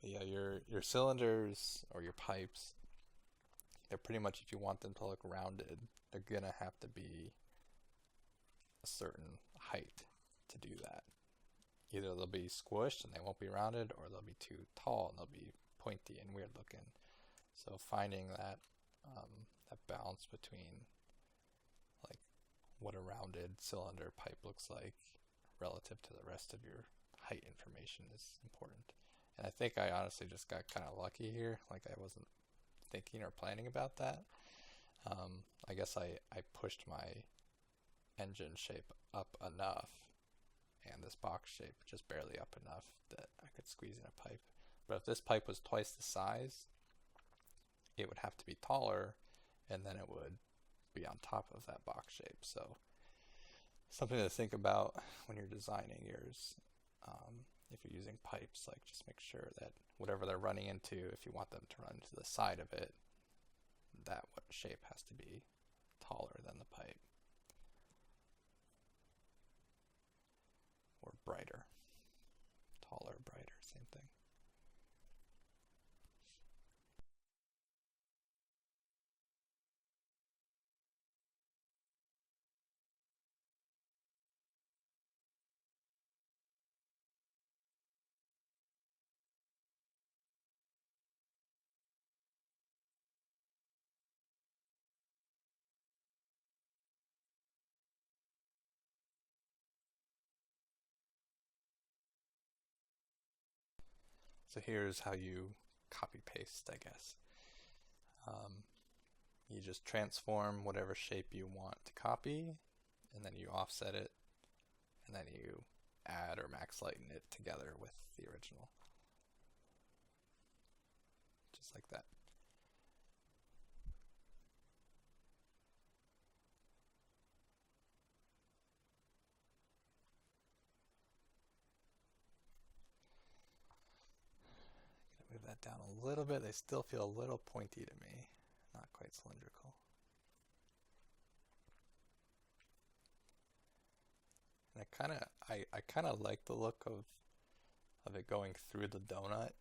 S1: But yeah, your cylinders or your pipes, they're pretty much, if you want them to look rounded, they're gonna have to be a certain height to do that. Either they'll be squished and they won't be rounded, or they'll be too tall and they'll be pointy and weird looking. So finding that that balance between like what a rounded cylinder pipe looks like relative to the rest of your height information is important. And I think I honestly just got kind of lucky here. Like I wasn't thinking or planning about that. I guess I pushed my engine shape up enough and this box shape just barely up enough that I could squeeze in a pipe. But if this pipe was twice the size, it would have to be taller, and then it would be on top of that box shape. So something to think about when you're designing yours. If you're using pipes, like just make sure that whatever they're running into, if you want them to run to the side of it, that what shape has to be taller than the pipe. Or brighter. Taller, brighter, same thing. So here's how you copy paste, I guess. You just transform whatever shape you want to copy, and then you offset it, and then you add or max lighten it together with the original. Just like that. Move that down a little bit. They still feel a little pointy to me, not quite cylindrical. And I kind of like the look of it going through the donut,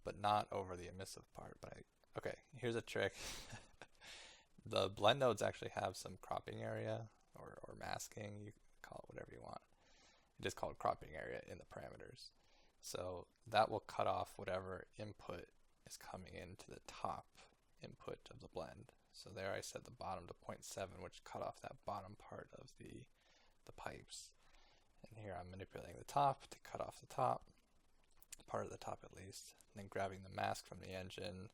S1: but not over the emissive part. But okay, here's a trick. The blend nodes actually have some cropping area or masking. You can call it whatever you want. It is called cropping area in the parameters. So that will cut off whatever input is coming into the top input of the blend. So there I set the bottom to 0.7, which cut off that bottom part of the pipes. And here I'm manipulating the top to cut off the top, part of the top at least, and then grabbing the mask from the engine,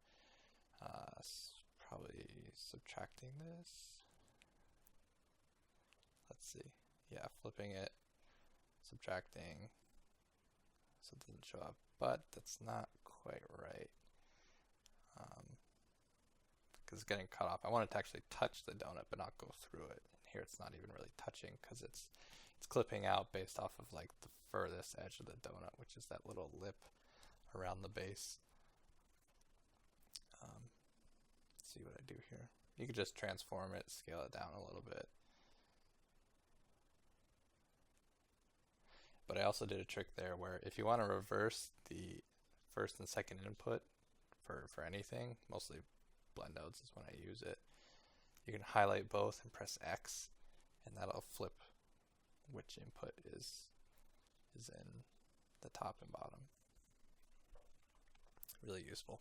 S1: probably subtracting this. Let's see. Yeah, flipping it subtracting, so it doesn't show up, but that's not quite right. Because it's getting cut off. I want it to actually touch the donut but not go through it. And here it's not even really touching because it's clipping out based off of like the furthest edge of the donut, which is that little lip around the base. Let's see what I do here. You could just transform it, scale it down a little bit. But I also did a trick there where if you want to reverse the first and second input for anything, mostly blend nodes is when I use it, you can highlight both and press X, and that'll flip which input is in the top and bottom. Really useful.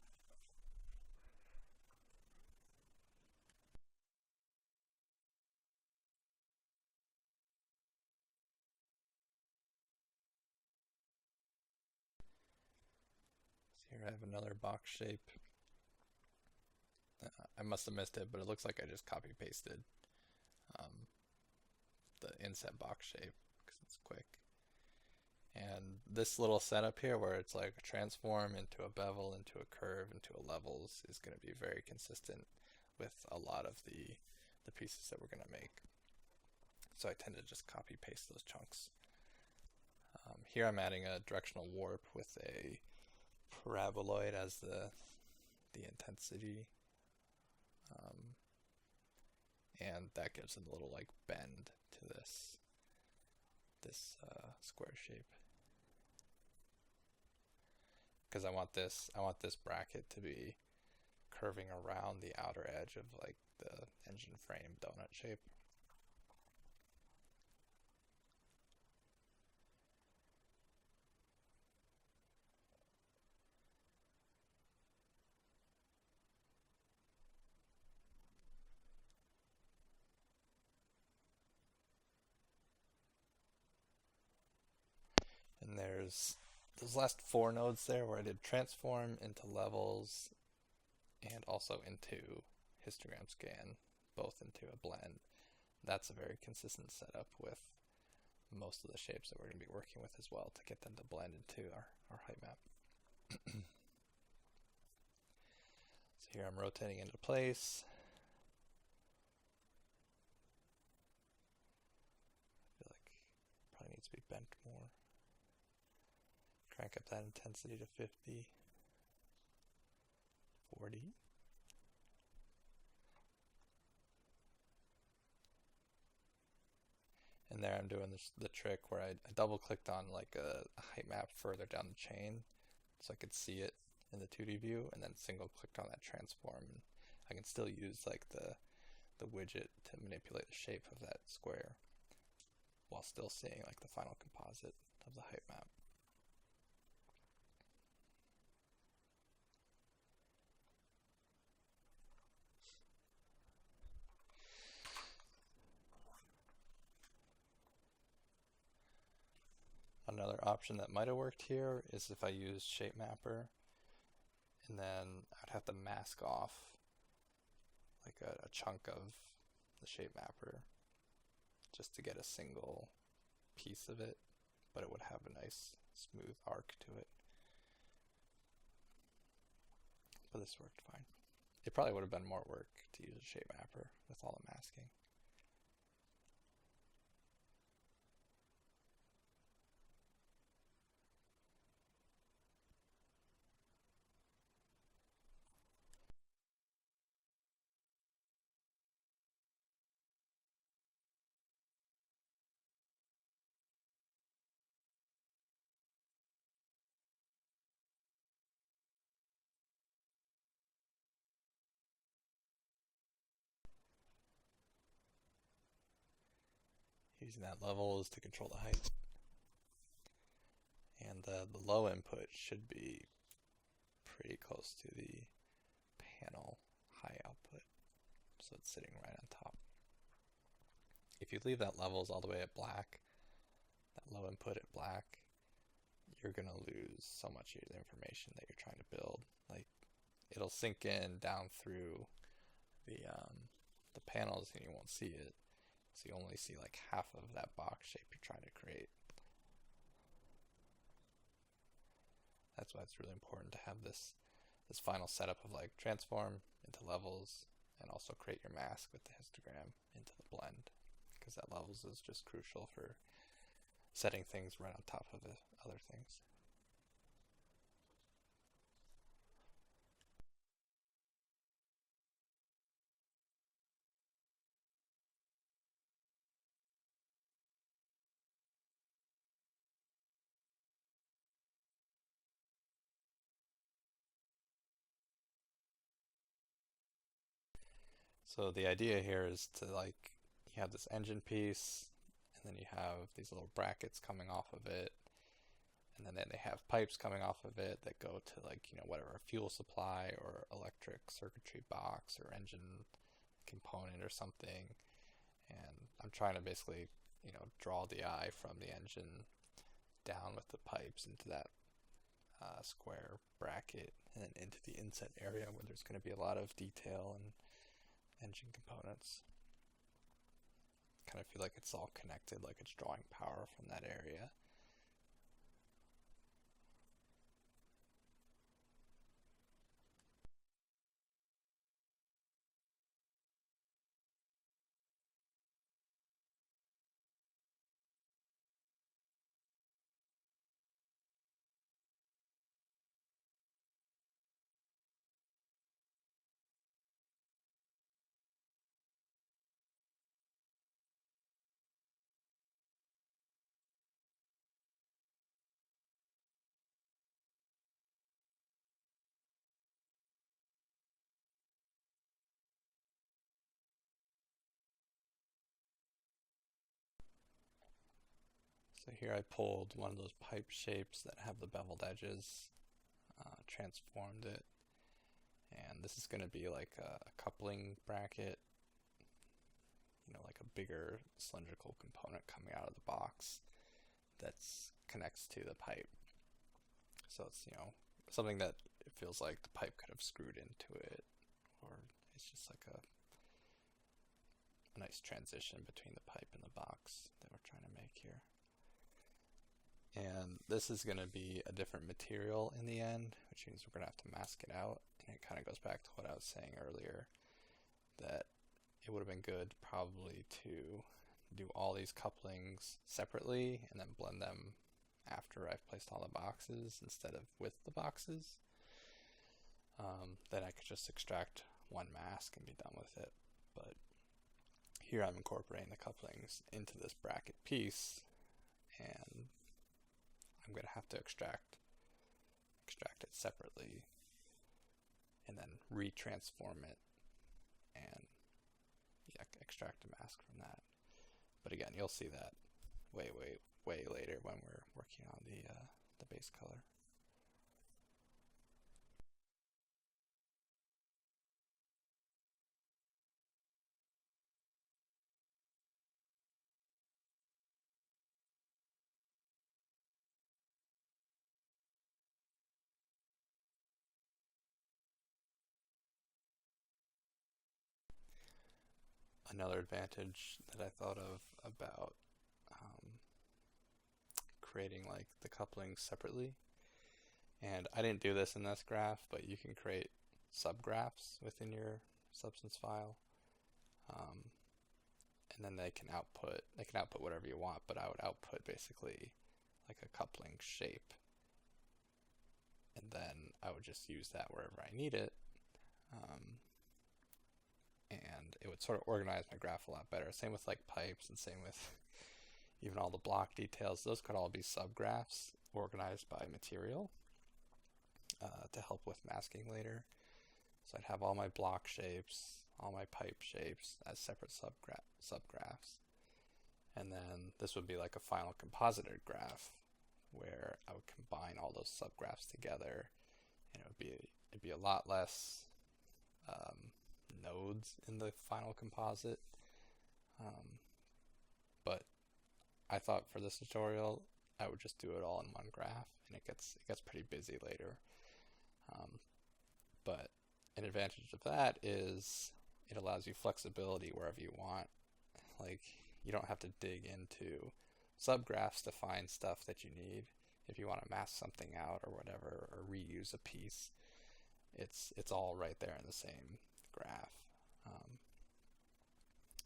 S1: So here I have another box shape. I must have missed it, but it looks like I just copy pasted the inset box shape because it's quick. And this little setup here where it's like a transform into a bevel, into a curve, into a levels is going to be very consistent with a lot of the pieces that we're going to make. So I tend to just copy paste those chunks. Here I'm adding a directional warp with a paraboloid as the intensity. And that gives it a little like bend to this square shape. Because I want this bracket to be curving around the outer edge of like the engine frame donut shape. And there's those last 4 nodes there where I did transform into levels and also into histogram scan, both into a blend. That's a very consistent setup with most of the shapes that we're going to be working with as well to get them to blend into our height map. So here I'm rotating into place. I feel like it probably needs to be bent more. Crank up that intensity to 50, 40. And there I'm doing the trick where I double clicked on like a height map further down the chain so I could see it in the 2D view, and then single clicked on that transform, and I can still use like the widget to manipulate the shape of that square while still seeing like the final composite of the height map. Another option that might have worked here is if I used Shape Mapper, and then I'd have to mask off like a chunk of the Shape Mapper just to get a single piece of it, but it would have a nice smooth arc to it. But this worked fine. It probably would have been more work to use a Shape Mapper with all the masking. Using that level is to control the height. And the low input should be pretty close to the panel high output, so it's sitting right on top. If you leave that levels all the way at black, that low input at black, you're going to lose so much of the information that you're trying to build. Like, it'll sink in down through the panels and you won't see it. So you only see like half of that box shape you're trying to create. That's why it's really important to have this final setup of like transform into levels and also create your mask with the histogram into the blend, because that levels is just crucial for setting things right on top of the other things. So the idea here is to like, you have this engine piece, and then you have these little brackets coming off of it, and then they have pipes coming off of it that go to like, whatever, fuel supply or electric circuitry box or engine component or something. And I'm trying to basically, draw the eye from the engine down with the pipes into that square bracket and then into the inset area where there's going to be a lot of detail and engine components. Kind of feel like it's all connected, like it's drawing power from that area. So here I pulled one of those pipe shapes that have the beveled edges, transformed it, and this is going to be like a coupling bracket, like a bigger cylindrical component coming out of the box that's connects to the pipe. So it's, something that it feels like the pipe could have screwed into it, or it's just like a nice transition between the pipe and the box that we're trying to make here. And this is going to be a different material in the end, which means we're going to have to mask it out. And it kind of goes back to what I was saying earlier, that it would have been good probably to do all these couplings separately and then blend them after I've placed all the boxes instead of with the boxes. Then I could just extract one mask and be done with it. But here I'm incorporating the couplings into this bracket piece, and I'm going to have to extract it separately and then retransform it and extract a mask from that. But again, you'll see that way later when we're working on the base color. Another advantage that I thought of about creating like the couplings separately, and I didn't do this in this graph, but you can create subgraphs within your substance file, and then they can output whatever you want, but I would output basically like a coupling shape, and then I would just use that wherever I need it. And it would sort of organize my graph a lot better. Same with like pipes, and same with even all the block details. Those could all be subgraphs organized by material to help with masking later. So I'd have all my block shapes, all my pipe shapes as separate subgraphs. And then this would be like a final composited graph where I would combine all those subgraphs together, and it'd be a lot less nodes in the final composite. But I thought for this tutorial I would just do it all in one graph, and it gets pretty busy later. But an advantage of that is it allows you flexibility wherever you want. Like, you don't have to dig into subgraphs to find stuff that you need. if you want to mask something out or whatever, or reuse a piece, it's all right there in the same graph. Um,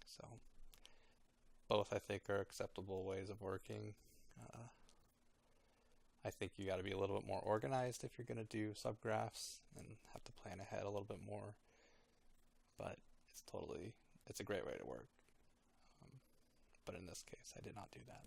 S1: so both, I think, are acceptable ways of working. Uh, I think you got to be a little bit more organized if you're going to do subgraphs and have to plan ahead a little bit more. But it's a great way to work. Um, but in this case, I did not do that.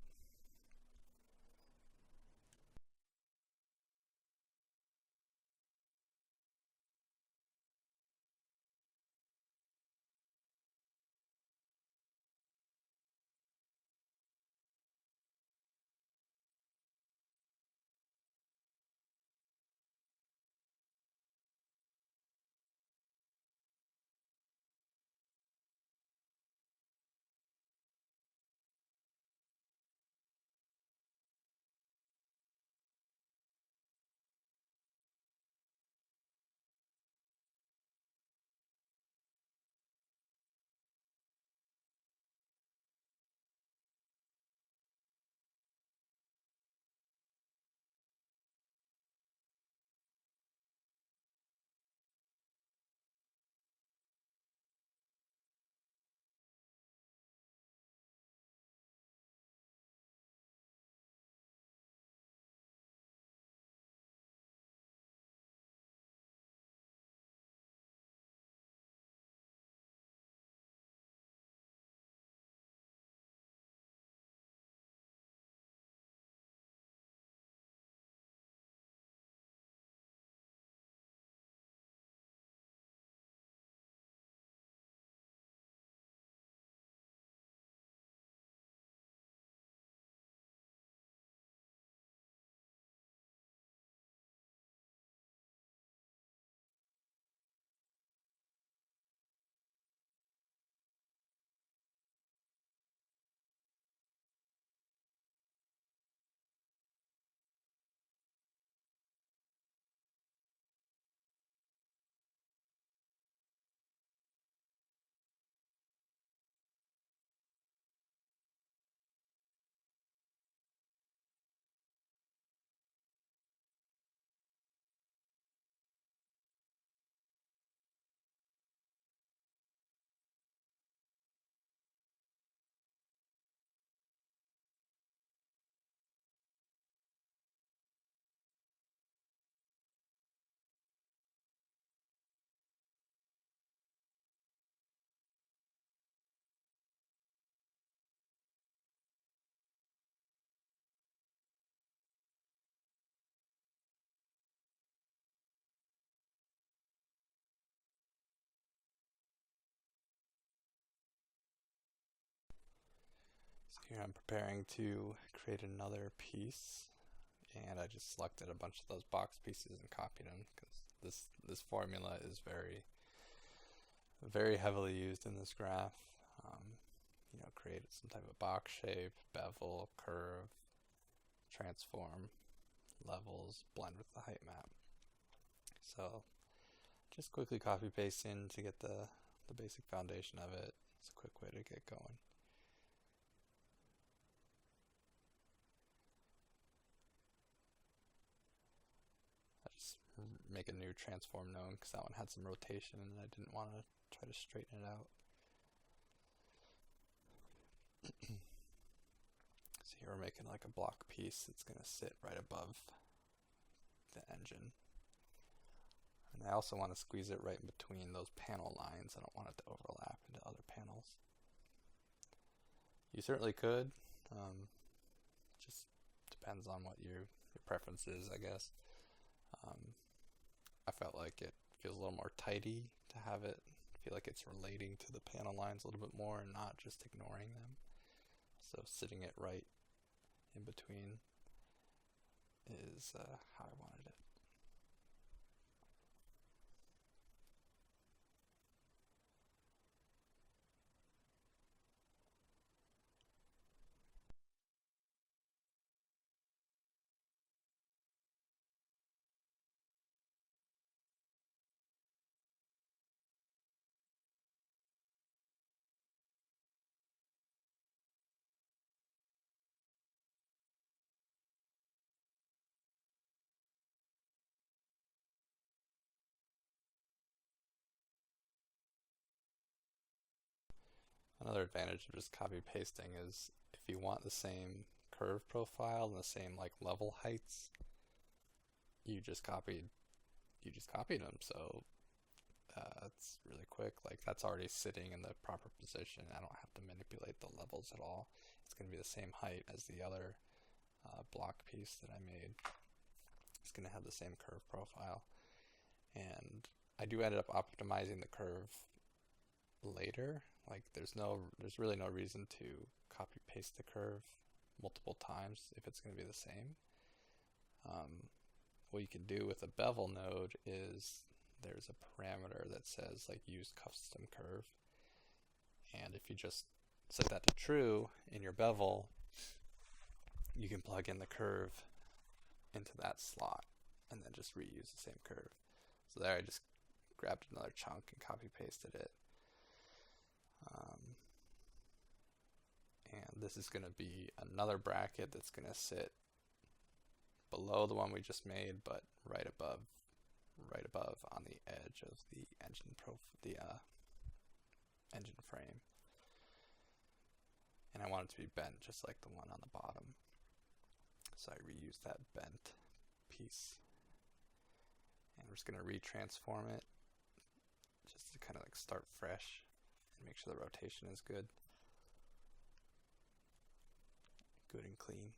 S1: So here I'm preparing to create another piece, and I just selected a bunch of those box pieces and copied them because this formula is very heavily used in this graph. Create some type of box shape, bevel, curve, transform, levels, blend with the height map. So just quickly copy paste in to get the basic foundation of it. It's a quick way to get going. I just make a new transform node because that one had some rotation and I didn't want to try to straighten it out. So here we're making like a block piece that's going to sit right above the engine. And I also want to squeeze it right in between those panel lines. I don't want it to overlap into other panels. You certainly could. Just depends on what your preference is, I guess. I felt like it feels a little more tidy to have it feel like it's relating to the panel lines a little bit more and not just ignoring them. So sitting it right in between is how I wanted it. Another advantage of just copy pasting is if you want the same curve profile and the same like level heights, you just copied them. So it's really quick. Like that's already sitting in the proper position. I don't have to manipulate the levels at all. It's going to be the same height as the other block piece that I made. It's going to have the same curve profile. And I do end up optimizing the curve later. Like there's really no reason to copy paste the curve multiple times if it's going to be the same. What you can do with a bevel node is there's a parameter that says like use custom curve, and if you just set that to true in your bevel, you can plug in the curve into that slot and then just reuse the same curve. So there I just grabbed another chunk and copy pasted it. And this is going to be another bracket that's going to sit below the one we just made, but right above on the edge of the engine frame. And I want it to be bent just like the one on the bottom. So I reuse that bent piece. And we're just going to retransform it just to kind of like start fresh and make sure the rotation is good and clean.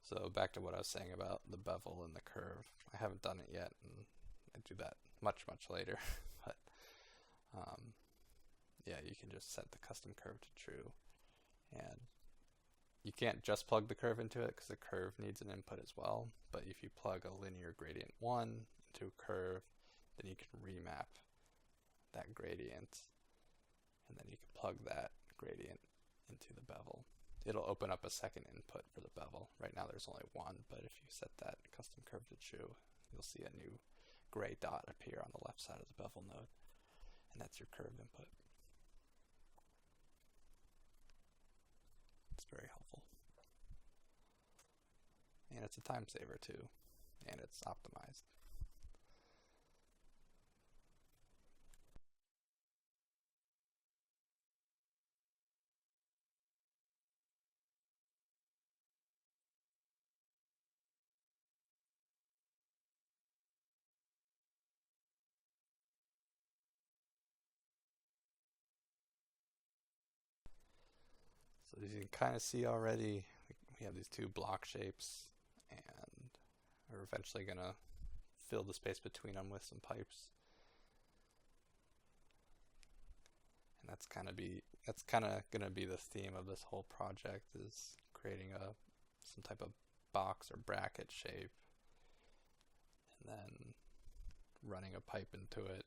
S1: So back to what I was saying about the bevel and the curve. I haven't done it yet, and I do that much later. But yeah, you can just set the custom curve to true, and you can't just plug the curve into it because the curve needs an input as well. But if you plug a linear gradient 1 into a curve, then you can remap that gradient, and then you can plug that gradient into the bevel. It'll open up a second input for the bevel. Right now there's only one, but if you set that custom curve to true, you'll see a new gray dot appear on the left side of the bevel node, and that's your curve input. It's very helpful. And it's a time saver too, and it's optimized. So as you can kind of see already, we have these two block shapes, and we're eventually going to fill the space between them with some pipes. And that's kind of going to be the theme of this whole project, is creating some type of box or bracket shape, and then running a pipe into it.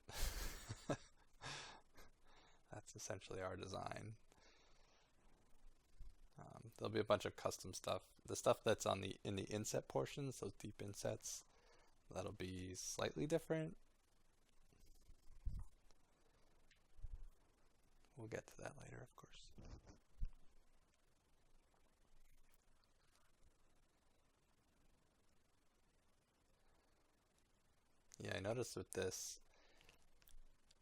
S1: That's essentially our design. There'll be a bunch of custom stuff. The stuff that's in the inset portions, those deep insets, that'll be slightly different. We'll get to that later, of course. Yeah, I noticed with this,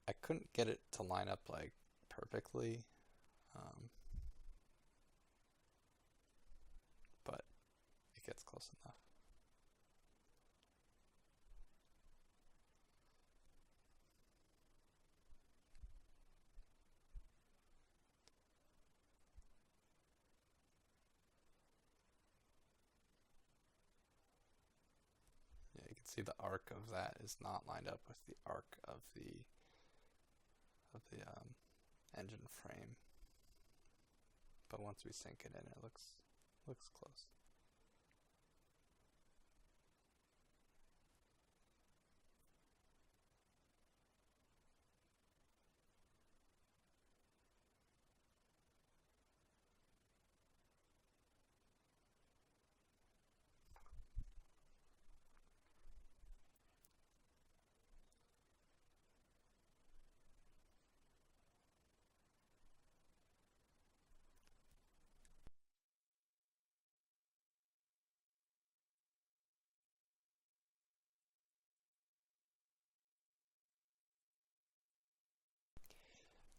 S1: I couldn't get it to line up like perfectly. But it gets close enough. Yeah, you can see the arc of that is not lined up with the arc of the engine frame. But once we sink it in, it looks close.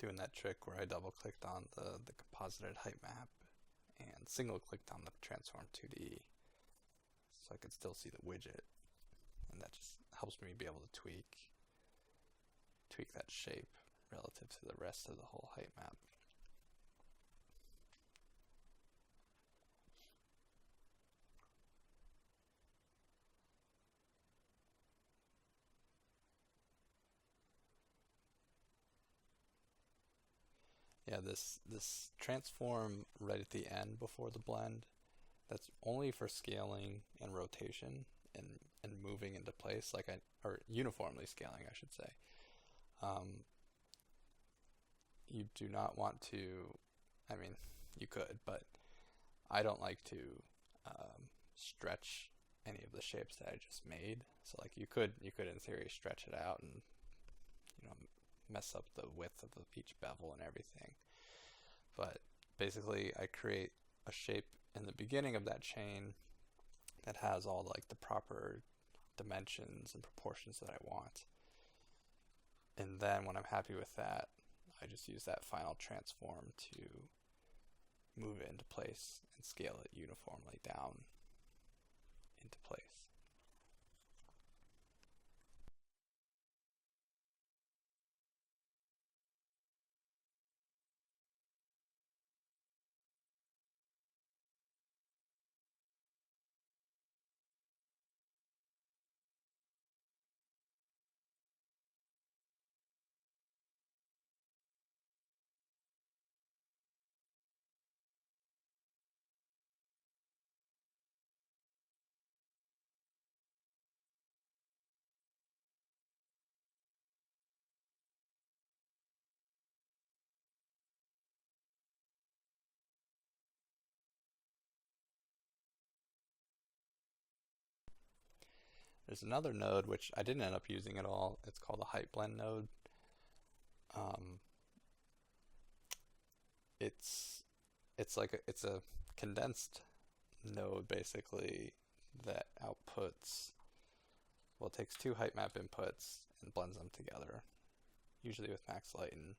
S1: doing that trick where I double clicked on the composited height map and single clicked on the transform 2D so I could still see the widget, and that just helps me be able to tweak that shape relative to the rest of the whole height map. Yeah, this transform right at the end before the blend, that's only for scaling and rotation and moving into place, or uniformly scaling, I should say. You do not want to, I mean, you could, but I don't like to stretch any of the shapes that I just made. So like you could in theory stretch it out and, you know, mess up the width of each bevel and everything. But basically I create a shape in the beginning of that chain that has all like the proper dimensions and proportions that I want. And then when I'm happy with that, I just use that final transform to move it into place and scale it uniformly down into place. There's another node which I didn't end up using at all. It's called the height blend node. Um, it's a condensed node basically that outputs, well, it takes two height map inputs and blends them together, usually with max lighten,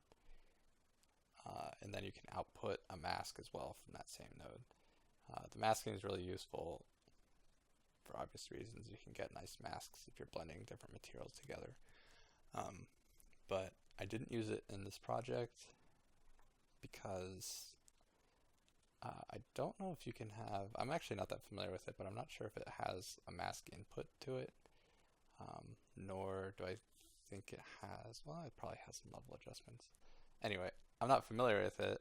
S1: and then you can output a mask as well from that same node. The masking is really useful for obvious reasons. You can get nice masks if you're blending different materials together. But I didn't use it in this project because I don't know if you can have, I'm actually not that familiar with it, but I'm not sure if it has a mask input to it, nor do I think it has, well, it probably has some level adjustments. Anyway, I'm not familiar with it,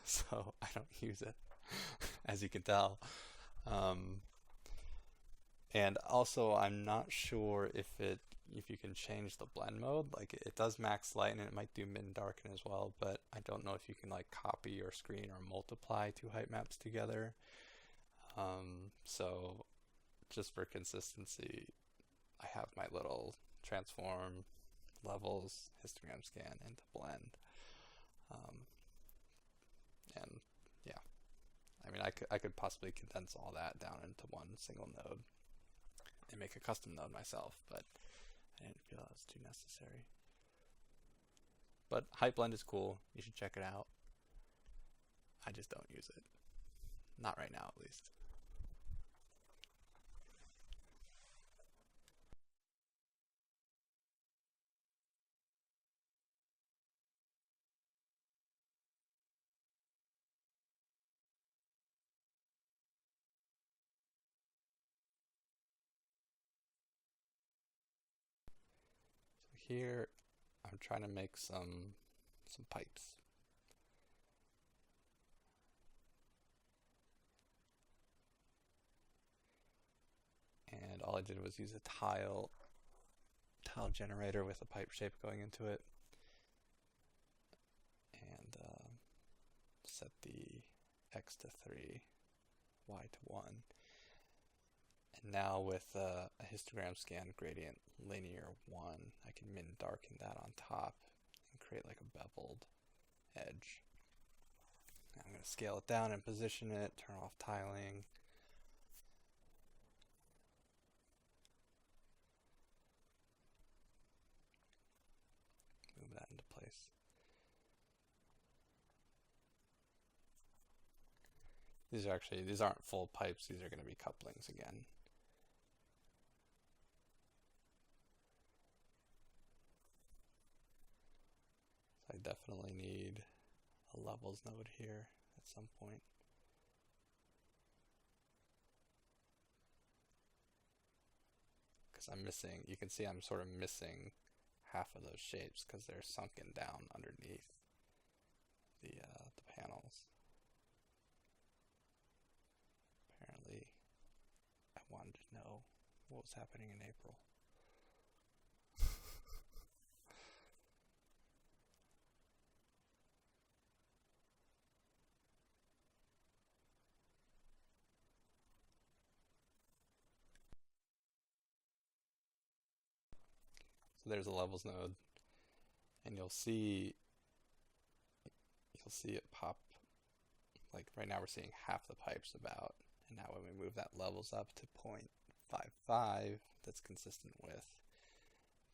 S1: so I don't use it, as you can tell. And also, I'm not sure if you can change the blend mode. Like it does max lighten and it might do mid and darken as well, but I don't know if you can like copy or screen or multiply two height maps together. So just for consistency, I have my little transform, levels, histogram scan into blend. And yeah, I mean, I could possibly condense all that down into one single node and make a custom node myself, but I didn't feel that was too necessary. But height blend is cool. You should check it out. I just don't use it. Not right now, at least. So here, I'm trying to make some pipes. And all I did was use a tile generator with a pipe shape going into it, and set the x to 3, y to 1. And now with a histogram scan gradient linear 1, I can min darken that on top and create like a beveled edge. Now I'm going to scale it down and position it, turn off tiling. Move that into place. these aren't full pipes. These are going to be couplings again. So I definitely need a levels node here at some point. Because I'm missing, you can see I'm sort of missing half of those shapes because they're sunken down underneath the panels. Apparently, I wanted to know what was happening in April. So there's a levels node, and you'll see it pop. Like right now we're seeing half the pipes about, and now when we move that levels up to 0.55, that's consistent with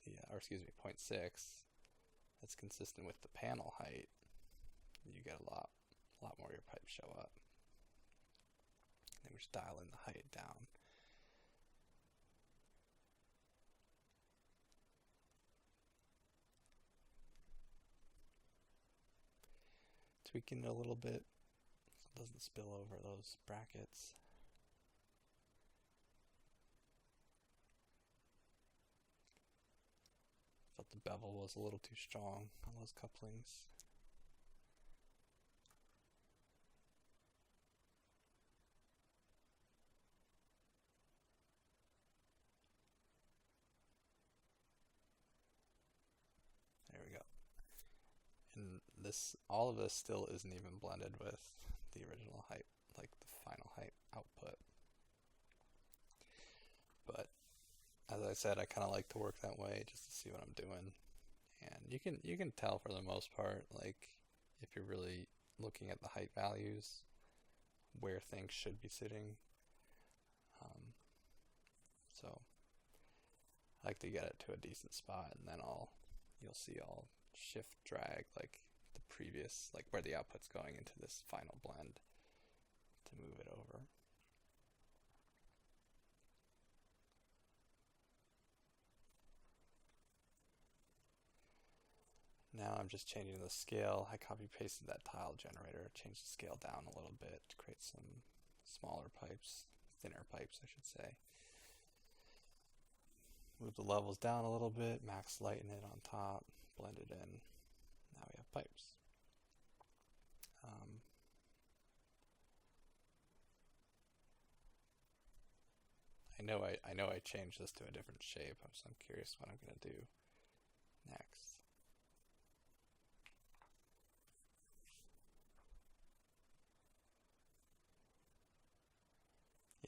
S1: the, or excuse me, 0.6, that's consistent with the panel height. You get a lot more of your pipes show up. Then we're just dialing the height down. Tweaking it a little bit so it doesn't spill over those brackets. Felt the bevel was a little too strong on those couplings. There we go. And this, all of this still isn't even blended with the original height, like the final height output. But as I said, I kind of like to work that way just to see what I'm doing. And you can tell for the most part, like if you're really looking at the height values, where things should be sitting. So I like to get it to a decent spot, and then you'll see I'll shift drag like the previous, like where the output's going into this final blend to move it over. Now I'm just changing the scale. I copy pasted that tile generator, changed the scale down a little bit to create some smaller pipes, thinner pipes I should say. Move the levels down a little bit, max lighten it on top, blend it in. Now we have pipes. I know I changed this to a different shape, so I'm curious what I'm going to do next.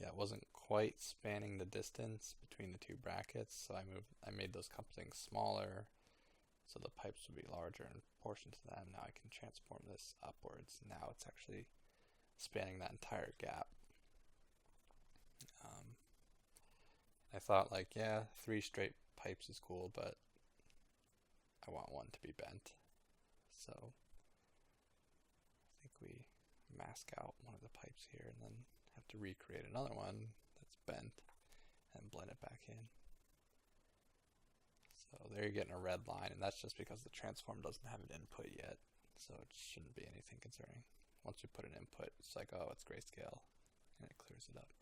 S1: Yeah, it wasn't quite spanning the distance between the two brackets, so I made those couplings smaller, so the pipes would be larger in proportion to that. Now I can transform this upwards. Now it's actually spanning that entire gap. I thought like, yeah, 3 straight pipes is cool, but I want one to be bent. So I think we mask out one of the pipes here and then have to recreate another one that's bent and blend it back in. So there you're getting a red line, and that's just because the transform doesn't have an input yet, so it shouldn't be anything concerning. Once you put an input, it's like, oh, it's grayscale, and it clears it up.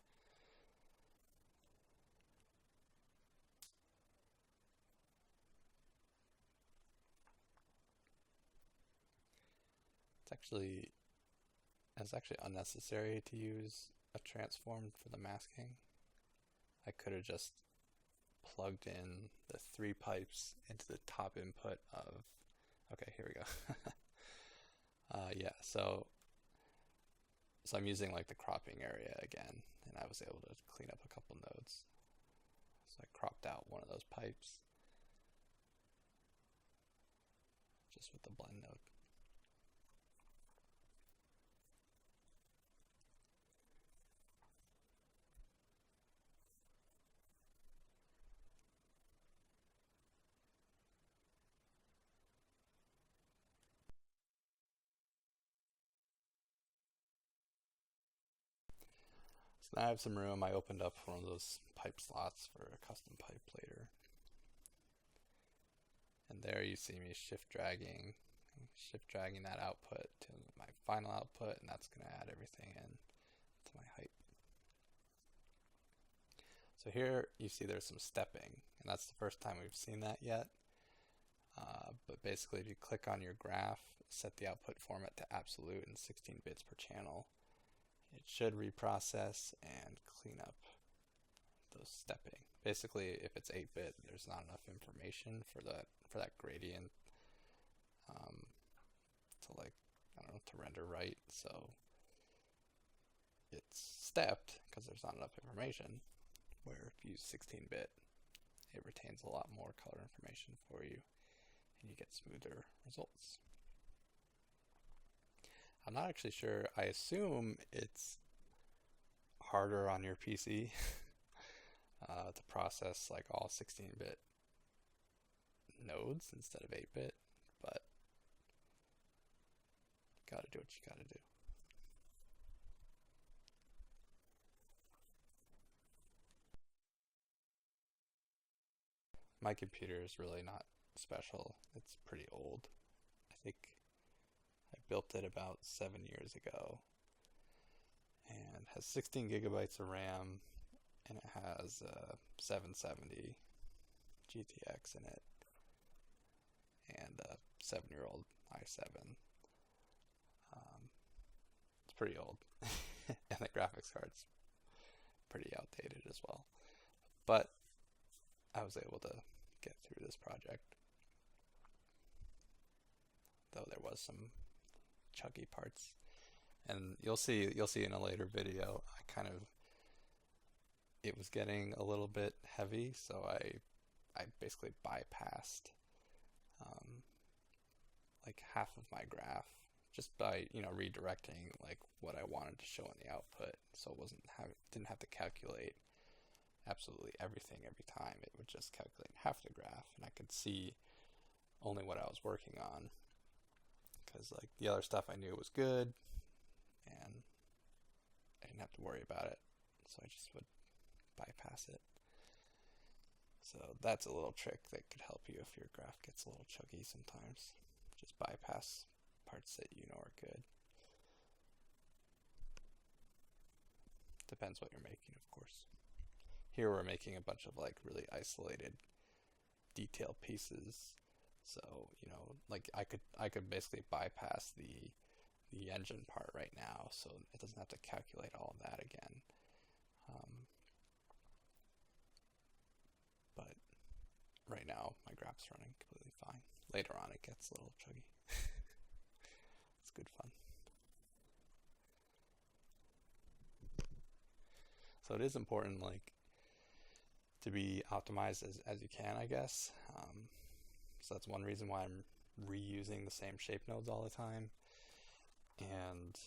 S1: It's actually unnecessary to use a transform for the masking. I could have just plugged in the 3 pipes into the top input of, okay, here we go. Yeah, so I'm using like the cropping area again, and I was able to clean up a couple nodes. So I cropped out one of those pipes just with the blend node. Now I have some room. I opened up one of those pipe slots for a custom pipe later. And there you see me shift dragging that output to my final output, and that's going to add everything in to my height. So here you see there's some stepping, and that's the first time we've seen that yet. But basically, if you click on your graph, set the output format to absolute and 16 bits per channel, it should reprocess and clean up those stepping. Basically, if it's 8-bit, there's not enough information for that gradient to render right. So it's stepped because there's not enough information. Where if you use 16-bit, it retains a lot more color information for you, and you get smoother results. I'm not actually sure. I assume it's harder on your PC to process like all 16-bit nodes instead of 8-bit, but gotta do what you gotta do. My computer is really not special. It's pretty old. I think I built it about 7 years ago, and has 16 gigabytes of RAM, and it has a 770 GTX in it, and a 7-year-old i7. It's pretty old, and the graphics card's pretty outdated as well. But I was able to get through this project, though there was some chuggy parts, and you'll see in a later video. It was getting a little bit heavy, so I basically bypassed like half of my graph just by redirecting like what I wanted to show in the output, so it didn't have to calculate absolutely everything every time. It would just calculate half the graph, and I could see only what I was working on, because like the other stuff I knew was good and I didn't have to worry about it, so I just would bypass it. So that's a little trick that could help you if your graph gets a little chuggy sometimes. Just bypass parts that you know are good. Depends what you're making, of course. Here we're making a bunch of like really isolated detail pieces, so like I could basically bypass the engine part right now, so it doesn't have to calculate all of that again. But right now my graph's running completely fine. Later on it gets a little chuggy. It's good fun. So it is important like to be optimized as you can, I guess. So that's one reason why I'm reusing the same shape nodes all the time. And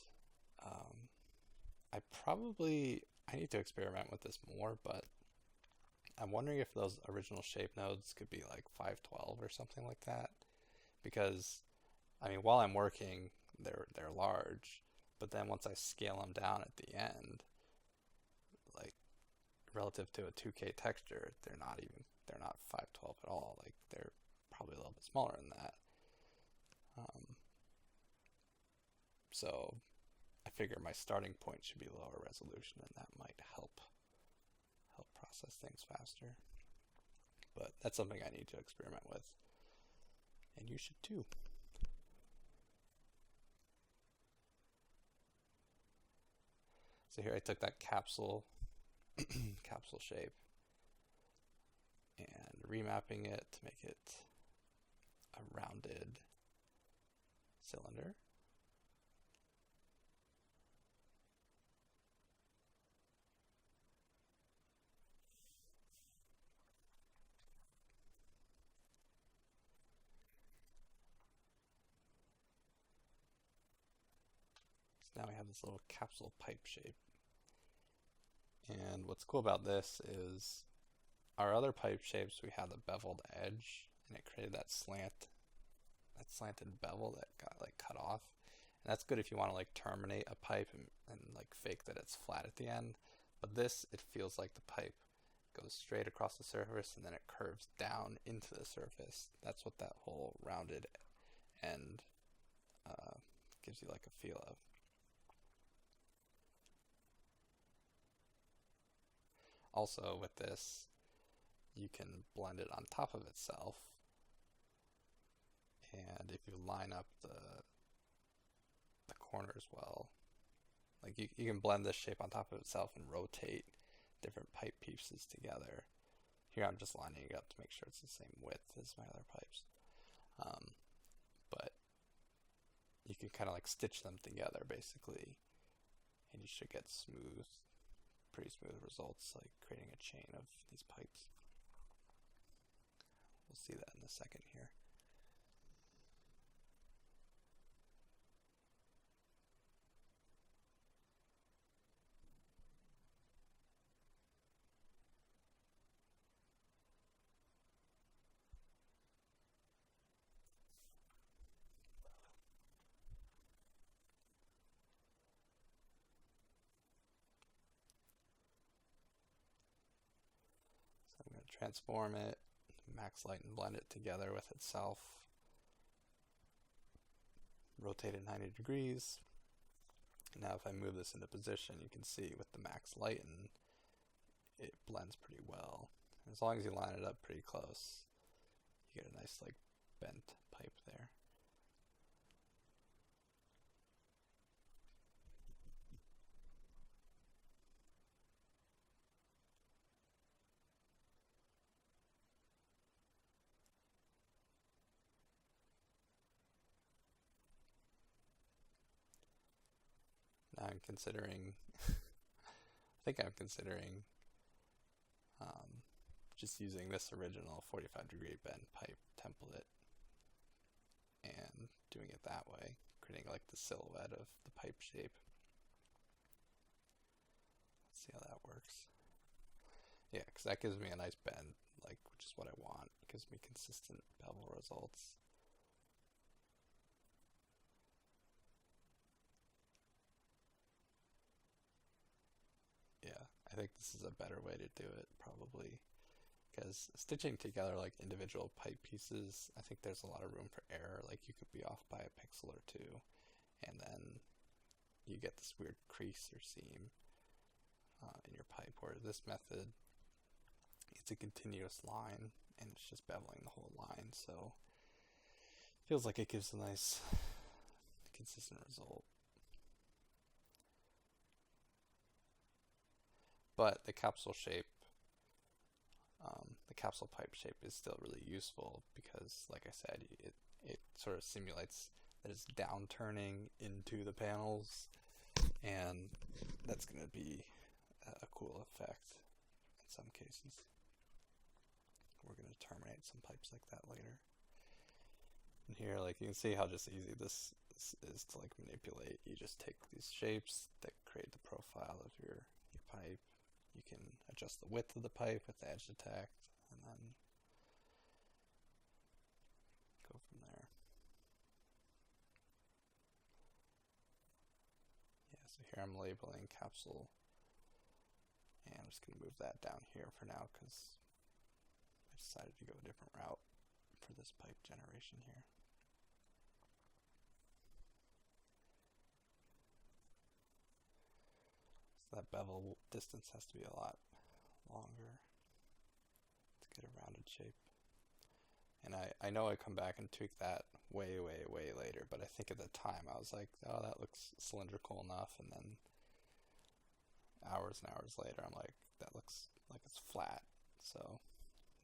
S1: I need to experiment with this more, but I'm wondering if those original shape nodes could be like 512 or something like that. Because, I mean, while I'm working, they're large, but then once I scale them down at the end, like relative to a 2K texture, they're not 512 at all. Like they're probably a little bit smaller than that. So I figure my starting point should be lower resolution, and that might help process things faster. But that's something I need to experiment with, and you should too. So here I took that capsule shape and remapping it to make it a rounded cylinder. So now we have this little capsule pipe shape. And what's cool about this is our other pipe shapes, we had the beveled edge, and it created that slanted bevel that got like cut off. And that's good if you want to like terminate a pipe and like fake that it's flat at the end. But this, it feels like the pipe goes straight across the surface and then it curves down into the surface. That's what that whole rounded end gives you like a feel of. Also with this, you can blend it on top of itself, and if you line up the corners well, like you can blend this shape on top of itself and rotate different pipe pieces together. Here I'm just lining it up to make sure it's the same width as my other pipes. But you can kind of like stitch them together basically, and you should get pretty smooth results, like creating a chain of these pipes. We'll see that in a second here. So I'm going to transform it, max light and blend it together with itself. Rotate it 90 degrees. Now if I move this into position, you can see with the max lighten, it blends pretty well. As long as you line it up pretty close, you get a nice like bent pipe there. Now I'm considering, I think I'm considering just using this original 45-degree bend pipe template and doing it that way, creating like the silhouette of the pipe shape. Let's see how that works. Yeah, because that gives me a nice bend, like, which is what I want. It gives me consistent bevel results. Yeah, I think this is a better way to do it, probably. Because stitching together like individual pipe pieces, I think there's a lot of room for error. Like you could be off by a pixel or two, and then you get this weird crease or seam in your pipe. Where this method, it's a continuous line, and it's just beveling the whole line, so it feels like it gives a nice, consistent result. But the capsule shape, the capsule pipe shape is still really useful because, like I said, it sort of simulates that it's downturning into the panels, and that's going to be a cool effect in some cases. We're going to terminate some pipes like that later. And here, like, you can see how just easy this is to like manipulate. You just take these shapes that create the profile of your pipe. You can adjust the width of the pipe with the edge detect, and then go from there. Yeah, so here I'm labeling capsule, and I'm just going to move that down here for now because I decided to go a different route for this pipe generation here. So that bevel distance has to be a lot longer to get a rounded shape. And I know I come back and tweak that way later, but I think at the time I was like, oh, that looks cylindrical enough, and then hours and hours later I'm like, that looks like it's flat. So,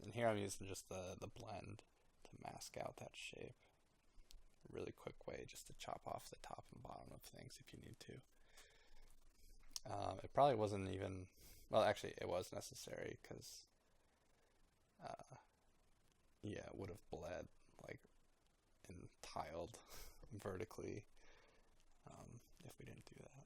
S1: and here I'm using just the blend to mask out that shape. A really quick way just to chop off the top and bottom of things if you need to. It probably wasn't even, well, actually it was necessary because yeah, it would have bled like and tiled vertically if we didn't do that.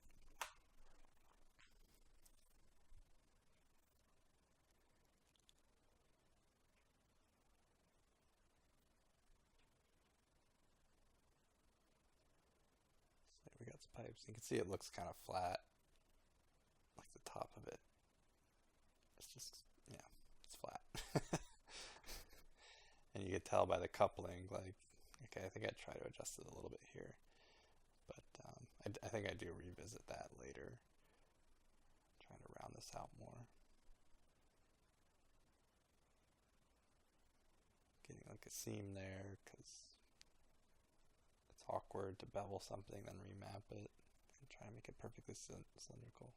S1: So we got some pipes. You can see it looks kind of flat, like the top of it. you could tell by the coupling, like, okay, I think I'd try to adjust it a little bit here. But I think I do revisit that later, trying to round this out more. Getting like a seam there, because it's awkward to bevel something, then remap it, and try to make it perfectly cylindrical.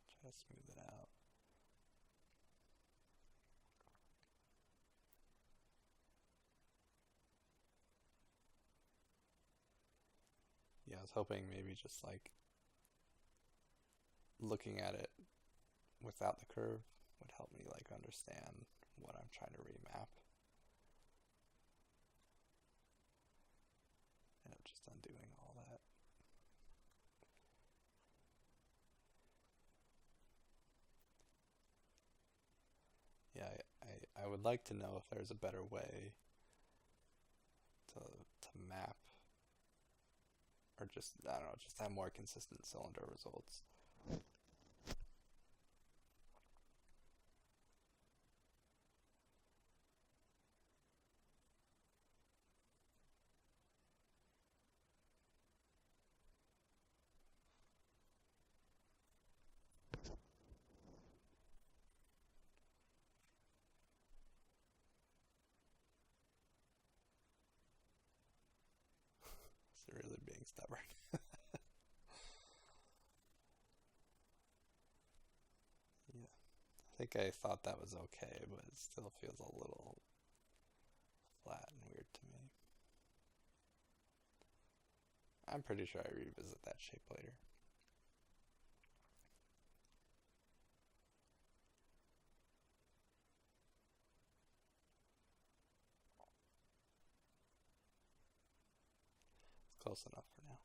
S1: Try to smooth it out. Yeah, I was hoping maybe just like looking at it without the curve would help me like understand what I'm trying to remap. End up just undoing all that. Yeah, I would like to know if there's a better way to map, or just, I don't know, just have more consistent cylinder results. It's really being stubborn. Yeah, I think I thought that was okay, but it still feels a little flat and weird to me. I'm pretty sure I revisit that shape later. It's close enough for now.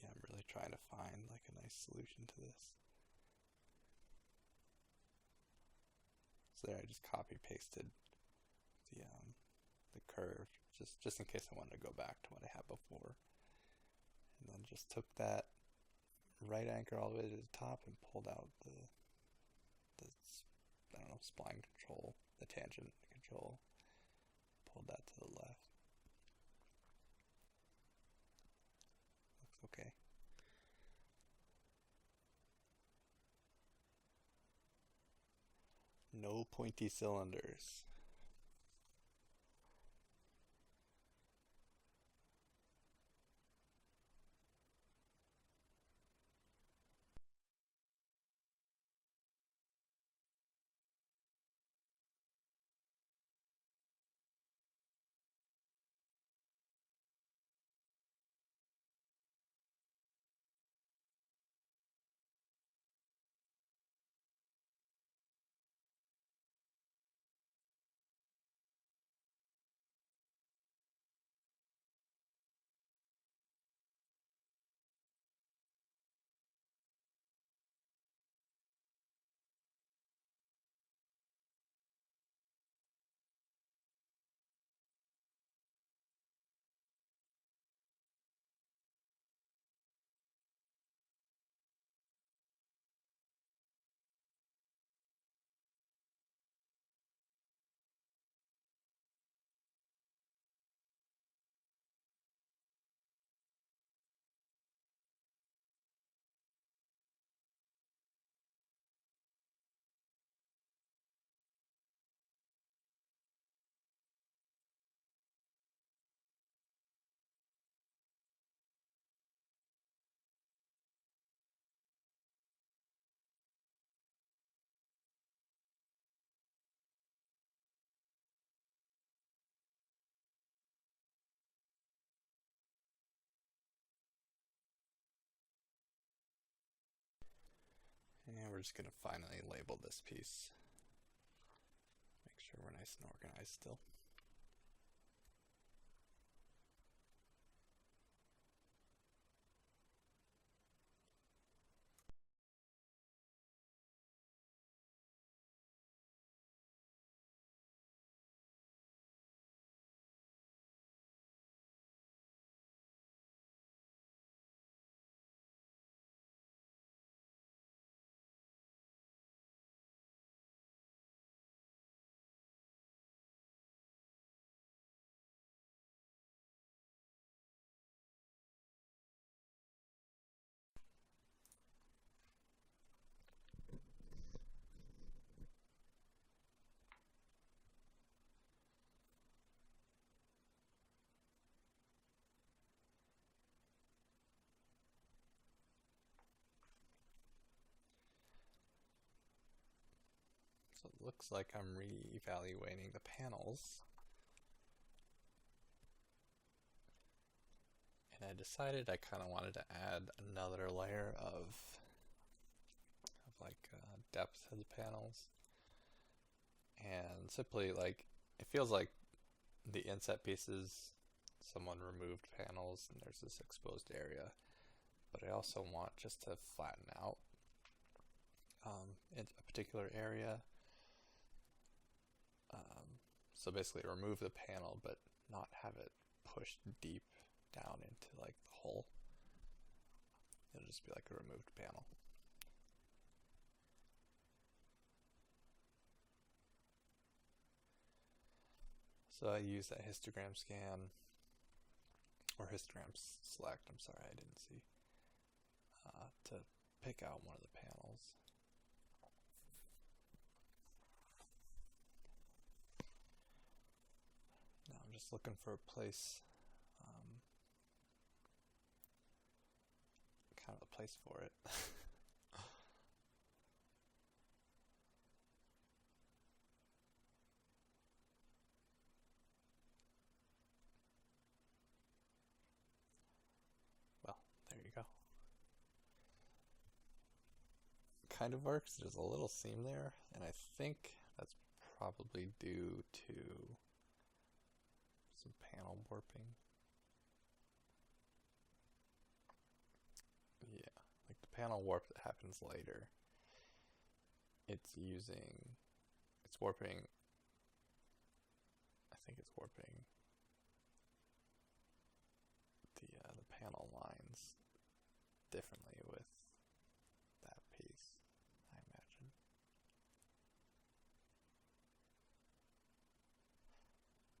S1: Yeah, I'm really trying to find like a nice solution to this. So there I just copy pasted the curve just in case I wanted to go back to what I had before. And then just took that right anchor all the way to the top and pulled out the I don't know, spline control, the tangent control. Pulled that to the left. Looks okay. No pointy cylinders. And we're just gonna finally label this piece. Make sure we're nice and organized still. So it looks like I'm re-evaluating the panels. And I decided I kind of wanted to add another layer of like depth to the panels. And simply like, it feels like the inset pieces, someone removed panels and there's this exposed area. But I also want just to flatten out in a particular area. So basically remove the panel but not have it pushed deep down into like the hole. It'll just be like a removed panel. So I use that histogram scan, or histogram select, I'm sorry I didn't see, to pick out one of the panels. Now I'm just looking for a place, kind of a place for it. Well, there you go. Kind of works. There's a little seam there, and I think that's probably due to some panel warping. Yeah, like the panel warp that happens later. It's warping, I think it's warping the panel lines differently with that piece, I imagine.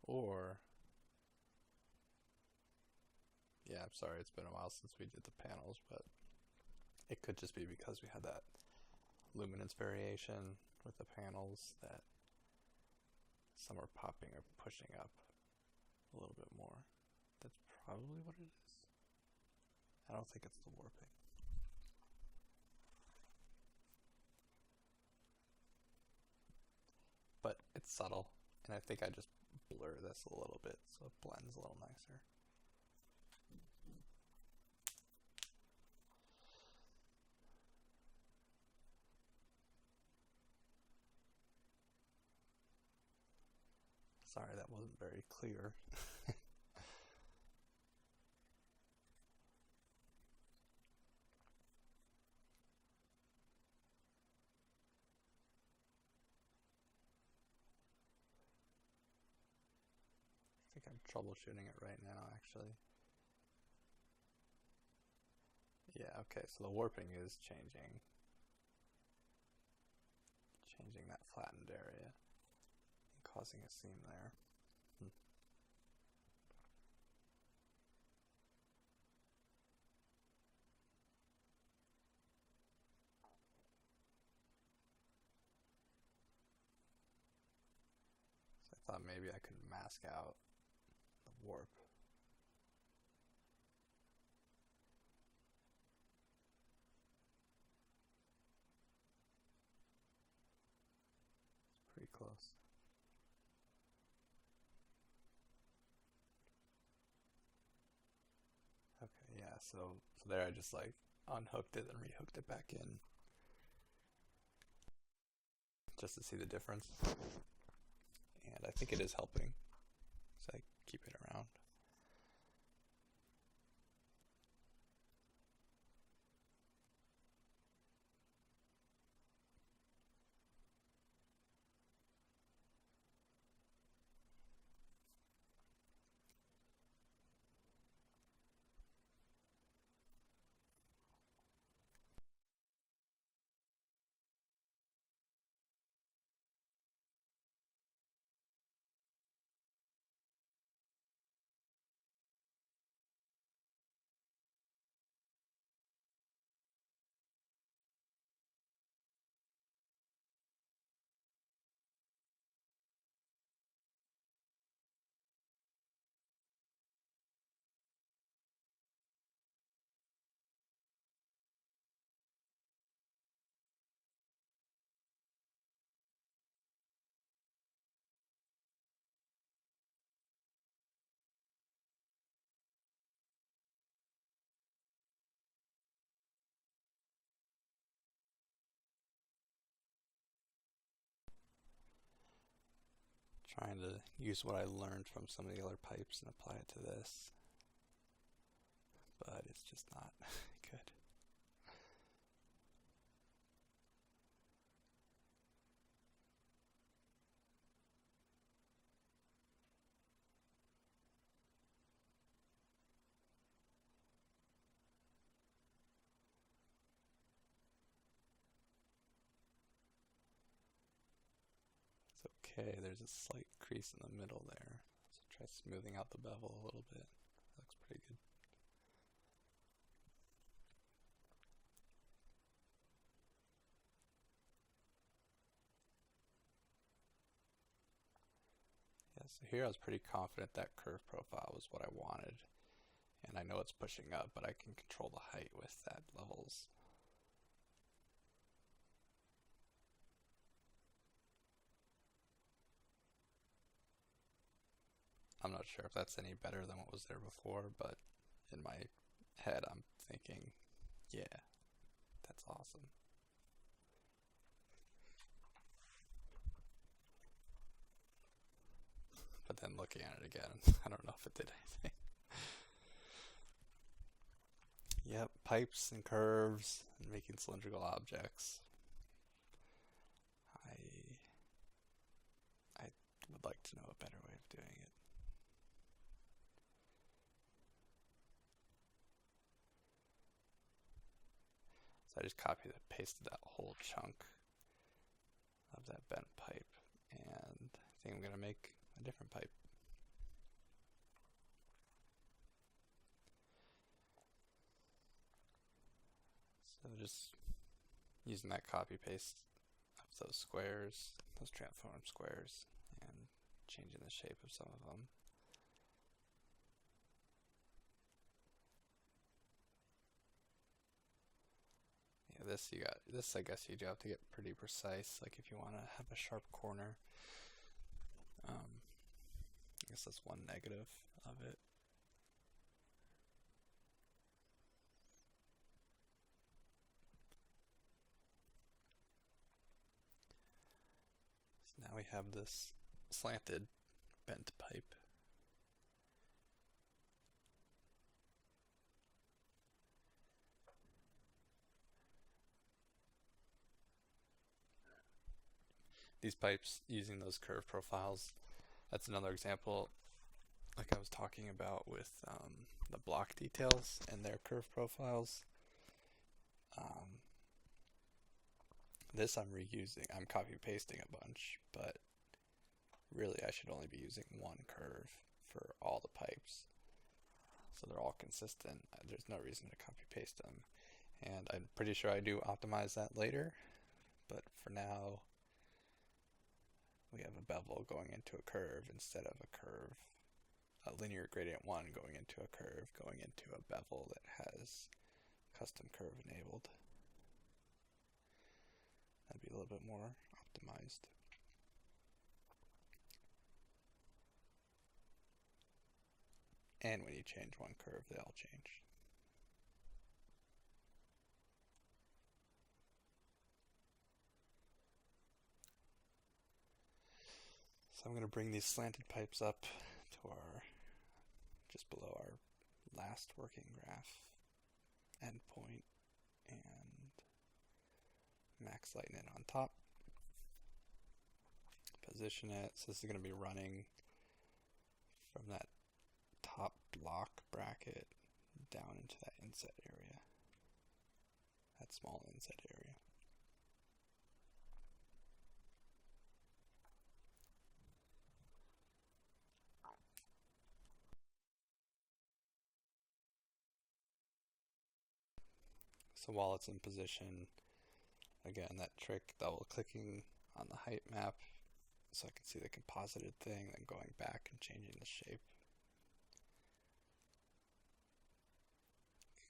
S1: Or, yeah, I'm sorry, it's been a while since we did the panels, but it could just be because we had that luminance variation with the panels that some are popping or pushing up a little bit more. That's probably what it is. I don't think it's the warping. But it's subtle, and I think I just blur this a little bit so it blends a little nicer. Sorry, that wasn't very clear. I think I'm troubleshooting it right now, actually. Yeah, okay, so the warping is changing that flattened area and causing a seam there. So I thought maybe I could mask out the warp. It's pretty close. Okay, yeah, so there I just like unhooked it and rehooked it back in just to see the difference. And I think it is helping, so I keep it around. trying to use what I learned from some of the other pipes and apply it to this, but it's just not good. Okay, there's a slight crease in the middle there. So try smoothing out the bevel a little bit. That looks pretty good. Yeah, so here I was pretty confident that curve profile was what I wanted. And I know it's pushing up, but I can control the height with that levels. I'm not sure if that's any better than what was there before, but in my head I'm thinking, yeah, that's awesome. But then looking at it again, I don't know if it did anything. Yep, pipes and curves and making cylindrical objects. I would like to know a better way of doing it. So I just copied and pasted that whole chunk of that bent pipe, and I think I'm going to make a different pipe. So just using that copy paste of those squares, those transform squares, and changing the shape of some of them. Yeah, this I guess you do have to get pretty precise, like if you want to have a sharp corner. I guess that's one negative of it. So now we have this slanted bent pipe. These pipes using those curve profiles, that's another example like I was talking about with the block details and their curve profiles. This I'm reusing, I'm copy pasting a bunch, but really I should only be using one curve for all the pipes, so they're all consistent. There's no reason to copy paste them, and I'm pretty sure I do optimize that later, but for now we have a bevel going into a curve instead of a curve, a linear gradient 1 going into a curve going into a bevel that has custom curve enabled. That'd be a little bit more optimized. And when you change one curve, they all change. So I'm going to bring these slanted pipes up to our, just below our last working graph endpoint, and max lighten it on top. Position it, so this is going to be running from that top block bracket down into that inset area, that small inset area. So while it's in position, again, that trick, double clicking on the height map so I can see the composited thing, then going back and changing the shape.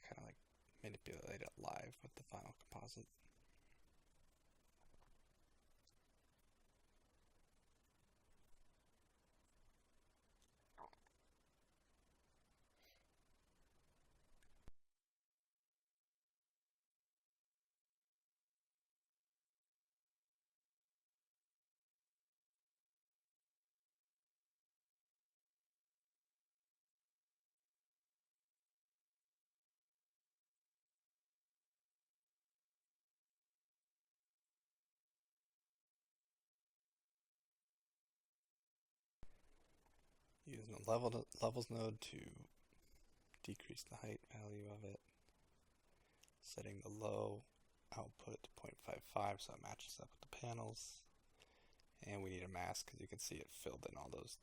S1: Kind of like manipulate it live with the final composite. using the levels node to decrease the height value of it. Setting the low output to 0.55 so it matches up with the panels. And we need a mask because you can see it filled in all those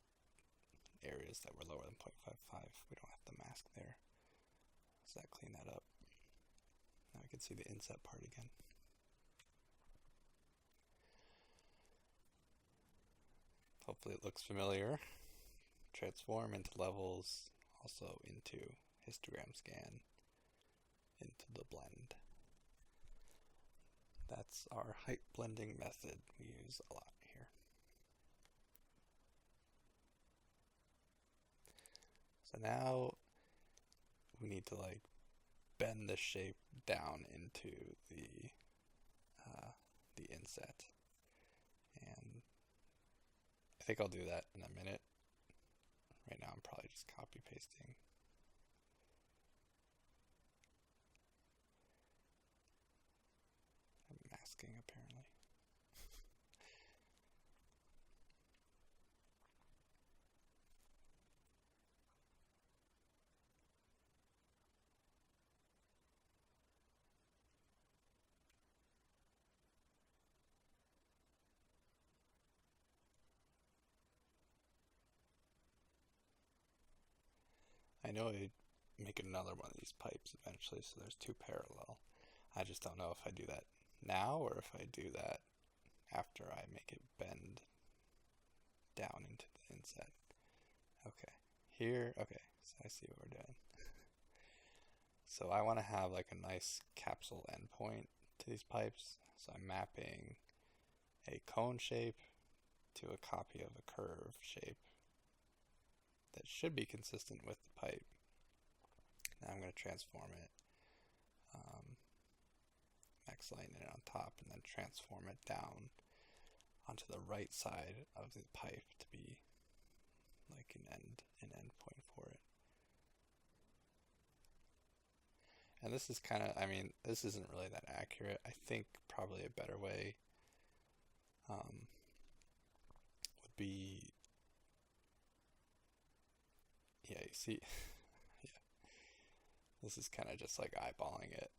S1: areas that were lower than 0.55. We don't have the mask there. So that clean that up. Now we can see the inset part again. Hopefully it looks familiar. Transform into levels, also into histogram scan, into the blend. That's our height blending method we use a lot here. So now we need to like bend the shape down into the inset, and I think I'll do that in a minute. Right now I'm probably just copy pasting. I'm masking apparently. I know I'd make another one of these pipes eventually, so there's two parallel. I just don't know if I do that now or if I do that after I make it bend down into the inset. Okay, here, okay, so I see what we're doing. So I want to have like a nice capsule endpoint to these pipes, so I'm mapping a cone shape to a copy of a curve shape that should be consistent with the pipe. Now I'm going to transform it, max lighten it on top, and then transform it down onto the right side of the pipe to be like an end point for it. And this is kind of, I mean, this isn't really that accurate. I think probably a better way would be, yeah, you see, yeah, this is kind of just like eyeballing it,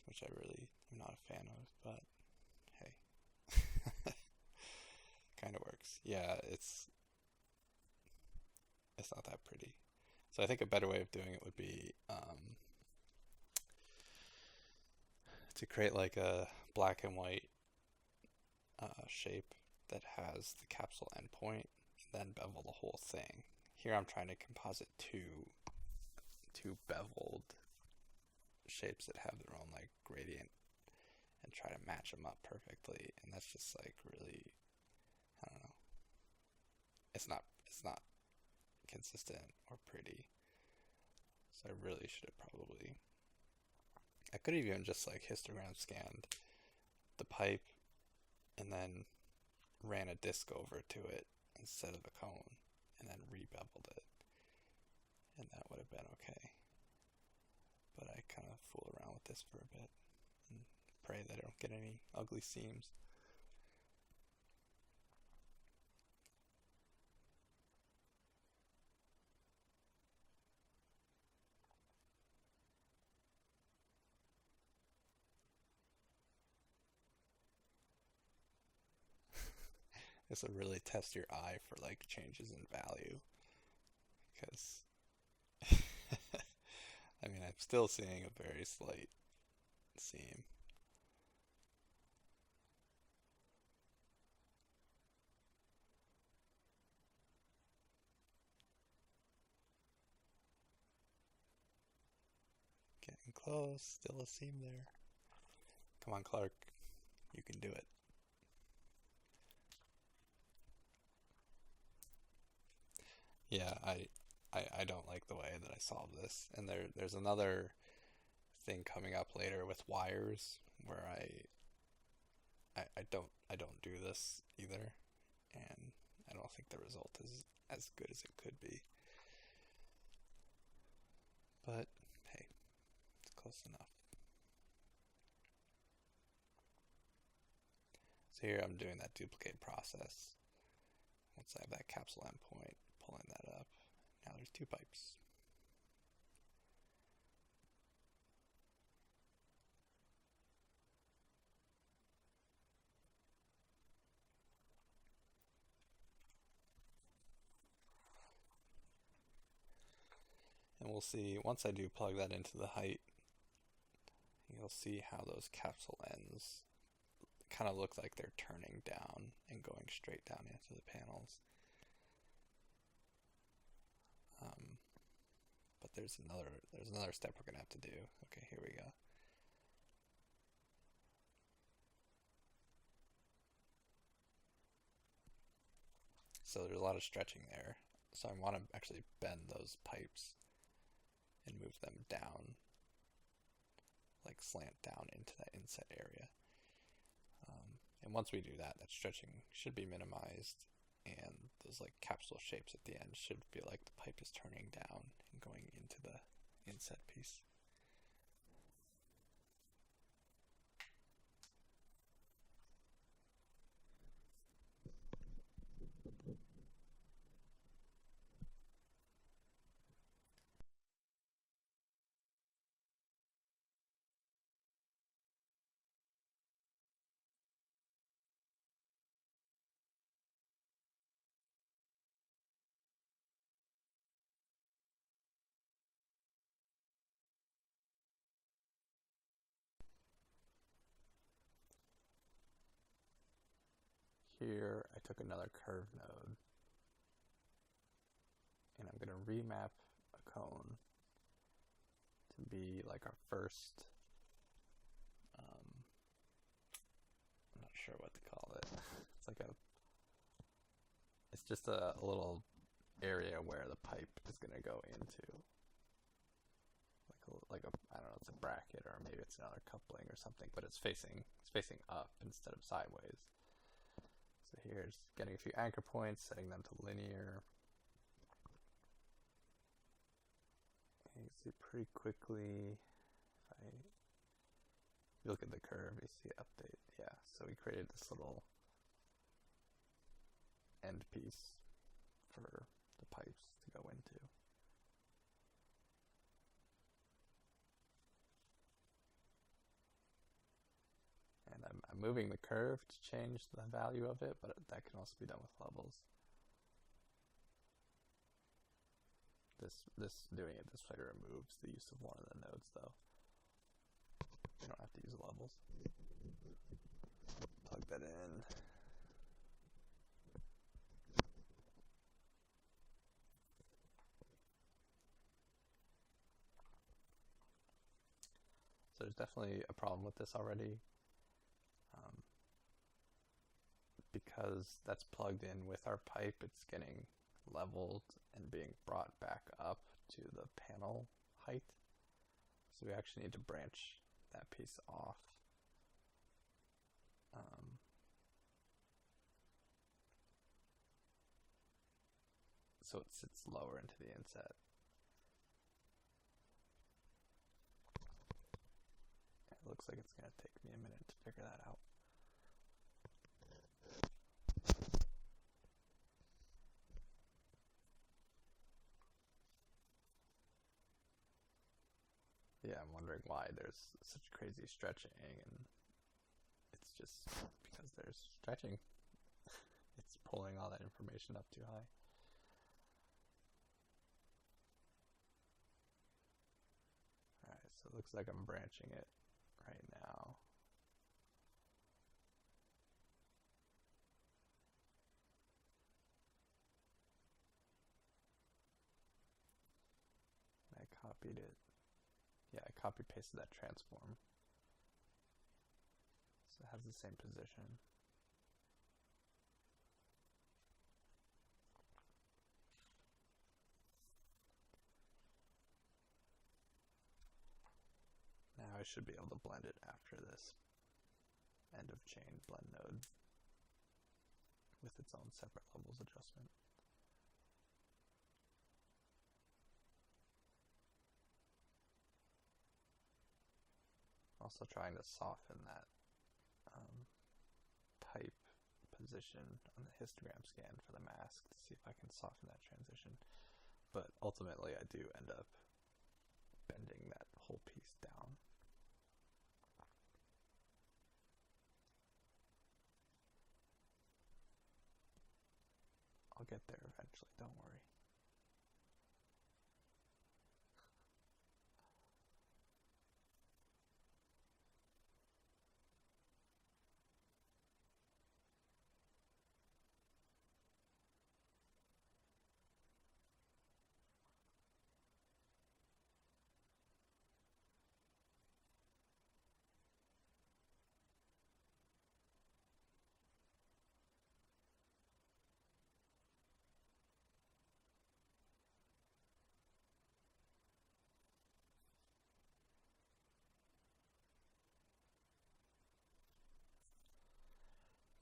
S1: which I really am not a fan of, but hey, kind of works. Yeah, it's not that pretty. So I think a better way of doing it would be to create like a black and white shape that has the capsule endpoint, and then bevel the whole thing. Here I'm trying to composite two beveled shapes that have their own like gradient and try to match them up perfectly, and that's just like really, I don't know, it's not consistent or pretty. So I really should have probably, I could have even just like histogram scanned the pipe and then ran a disc over to it instead of a cone and then re-beveled it, and that would have been okay. But I kind of fool around with this for a bit and pray that I don't get any ugly seams. This will really test your eye for like changes in value, because I mean, I'm still seeing a very slight seam. Getting close, still a seam there. Come on, Clark, you can do it. Yeah, I don't like the way that I solved this. And there's another thing coming up later with wires where I don't do this either, and I don't think the result is as good as it could be. But hey, it's close enough. So here I'm doing that duplicate process. Once I have that capsule endpoint, pulling that up. Now there's two pipes. And we'll see, once I do plug that into the height, you'll see how those capsule ends kind of look like they're turning down and going straight down into the panels. But there's another step we're gonna have to do. Okay, here we go. So there's a lot of stretching there. So I want to actually bend those pipes and move them down, like slant down into that inset area. And once we do that, that stretching should be minimized, and those like capsule shapes at the end should feel like the pipe is turning down and going into the inset piece. Here I took another curve node, and I'm going to remap a cone to be like our first, I'm not sure what to call it. It's just a little area where the pipe is going to go into. I don't know, it's a bracket, or maybe it's another coupling or something, but it's facing up instead of sideways. So here's getting a few anchor points, setting them to linear. And you can see pretty quickly, if you look at the curve, you see update. Yeah, so we created this little end piece for the pipes to go into. And I'm moving the curve to change the value of it, but that can also be done with levels. Doing it this way removes the use of one of the nodes, though. You don't have to use levels. Plug that in. So there's definitely a problem with this already. Because that's plugged in with our pipe, it's getting leveled and being brought back up to the panel height. So we actually need to branch that piece off. So it sits lower into the inset. It looks like it's going to take me a minute to figure that out. Yeah, I'm wondering why there's such crazy stretching, and it's just because there's stretching. It's pulling all that information up too high. Alright, so it looks like I'm branching it right now. I copied it. Yeah, I copy pasted that transform. So it has the same position. Now I should be able to blend it after this end of chain blend node with its own separate levels adjustment. Also trying to soften that pipe position on the histogram scan for the mask to see if I can soften that transition. But ultimately I do end up bending that whole piece down. I'll get there eventually, don't worry.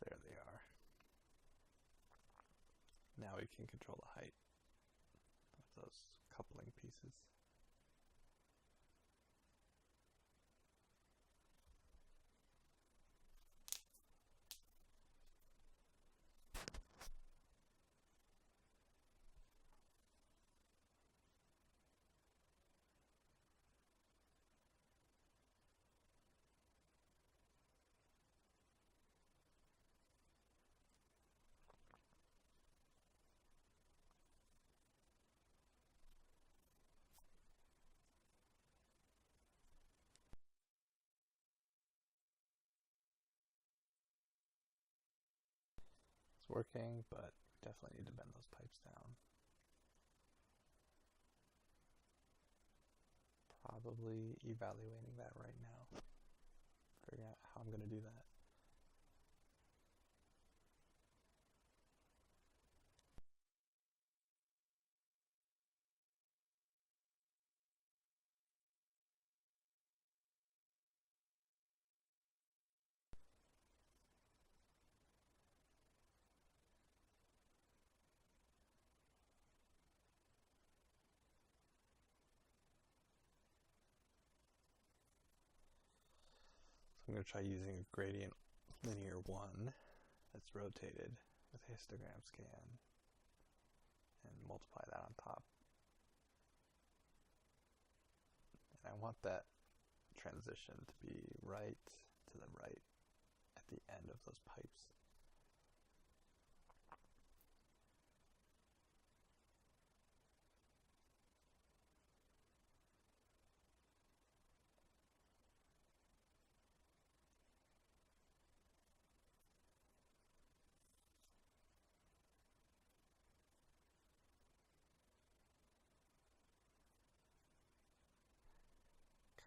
S1: There they are. Now we can control the height of those coupling pieces. Working, but definitely need to bend those pipes down. Probably evaluating that right now, figuring out how I'm going to do that. I'm going to try using a gradient linear 1 that's rotated with a histogram scan and multiply that on top. And I want that transition to be right to the right at the end of those pipes.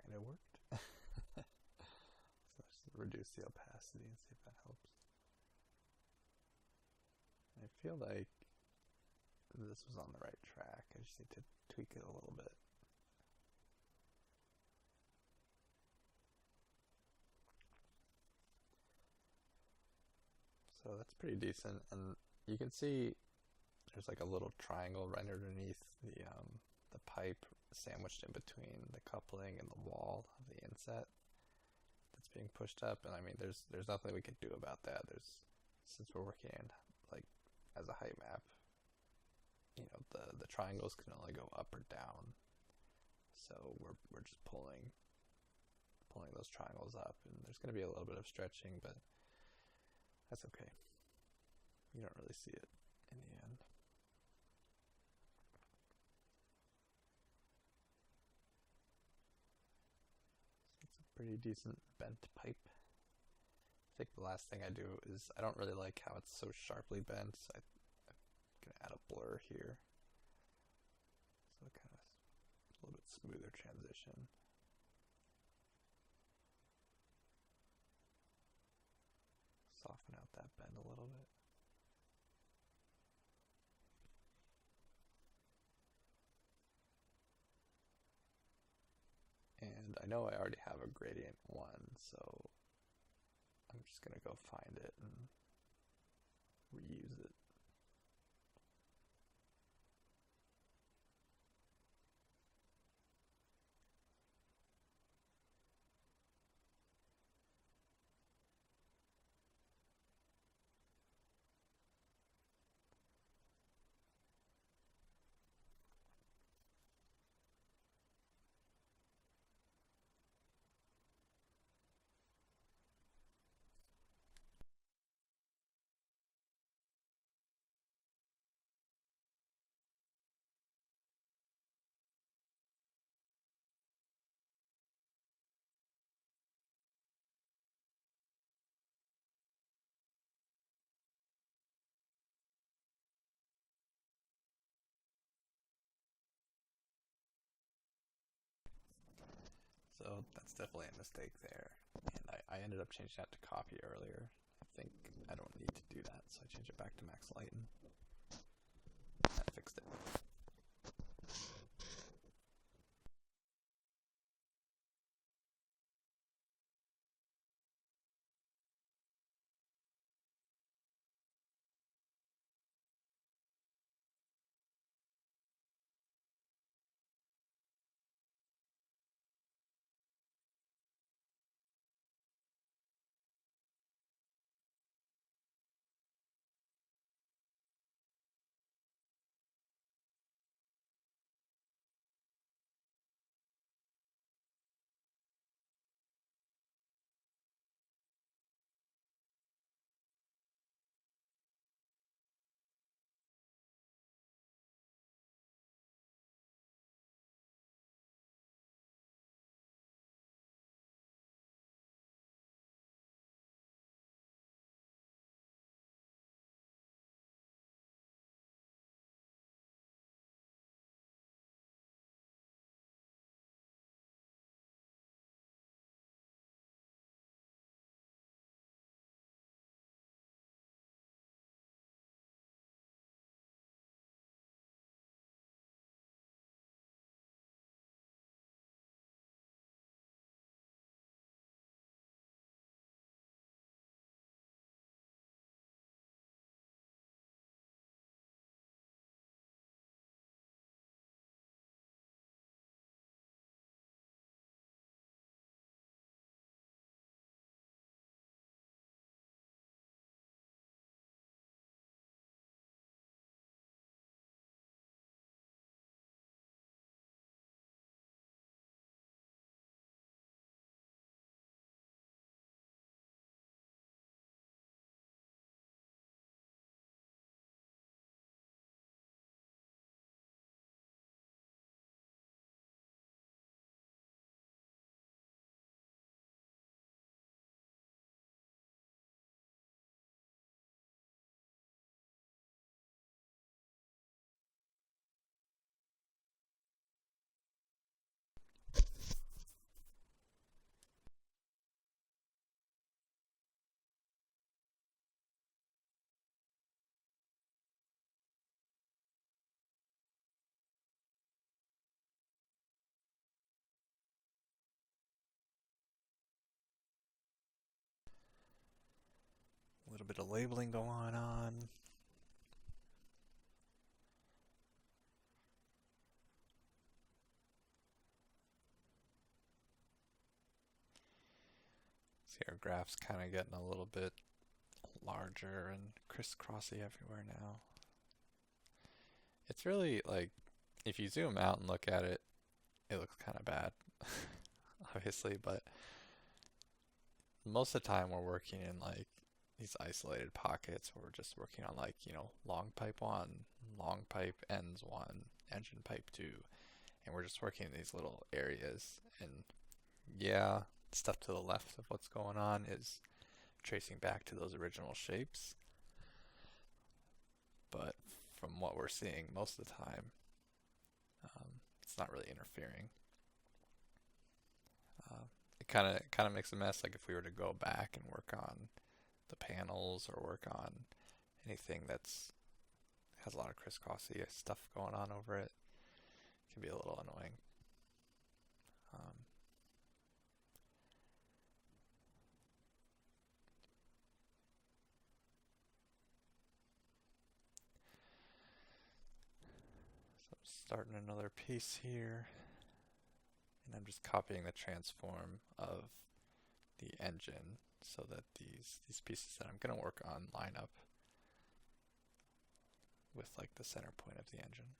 S1: Kind of worked. So just reduce the opacity and see if that helps. I feel like this was on the right track. I just need to tweak it a little bit. So that's pretty decent, and you can see there's like a little triangle right underneath the pipe sandwiched in between the coupling and the wall of the inset that's being pushed up. And I mean, there's nothing we can do about that. Since we're working in like as a height map, you know, the triangles can only go up or down. So we're just pulling those triangles up, and there's going to be a little bit of stretching, but that's okay. You don't really see it in the end. So it's a pretty decent bent pipe. I think the last thing I do is, I don't really like how it's so sharply bent, so I'm going to add a blur here. So kind of a little bit smoother transition. Soften out that bend a little bit. And I know I already have a gradient 1, so I'm just going to go find it and reuse it. So that's definitely a mistake there. And I ended up changing that to copy earlier. I think I don't need to do that, so I changed it back to max lighten. That fixed it. A little bit of labeling going on. See our graph's kind of getting a little bit larger and crisscrossy everywhere now. It's really like, if you zoom out and look at it, it looks kind of bad, obviously, but most of the time we're working in like these isolated pockets where we're just working on like, long pipe 1, long pipe ends 1, engine pipe 2, and we're just working in these little areas. And yeah, stuff to the left of what's going on is tracing back to those original shapes, but from what we're seeing most of the time, it's not really interfering. It kind of makes a mess. Like if we were to go back and work on the panels or work on anything that's has a lot of crisscrossy stuff going on over it, it can be a little annoying. So I'm starting another piece here, and I'm just copying the transform of the engine so that these pieces that I'm going to work on line up with like the center point of the engine.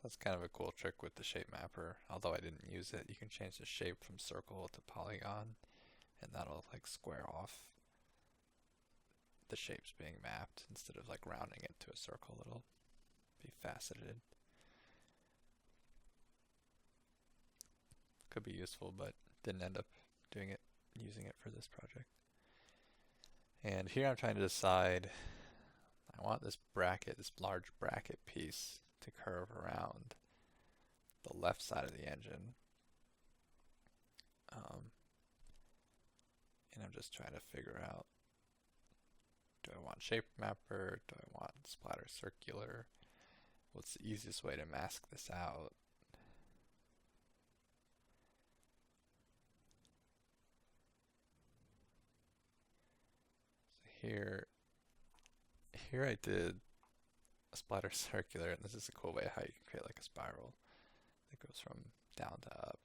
S1: That's kind of a cool trick with the shape mapper. Although I didn't use it, you can change the shape from circle to polygon, and that'll like square off the shapes being mapped instead of like rounding it to a circle. It'll be faceted. Could be useful, but didn't end up using it for this project. And here I'm trying to decide, I want this bracket, this large bracket piece to curve around the left side of the engine. And I'm just trying to figure out, do I want shape mapper? Do I want splatter circular? What's the easiest way to mask this out? So here I did a splatter circular, and this is a cool way how you can create like a spiral that goes from down to up.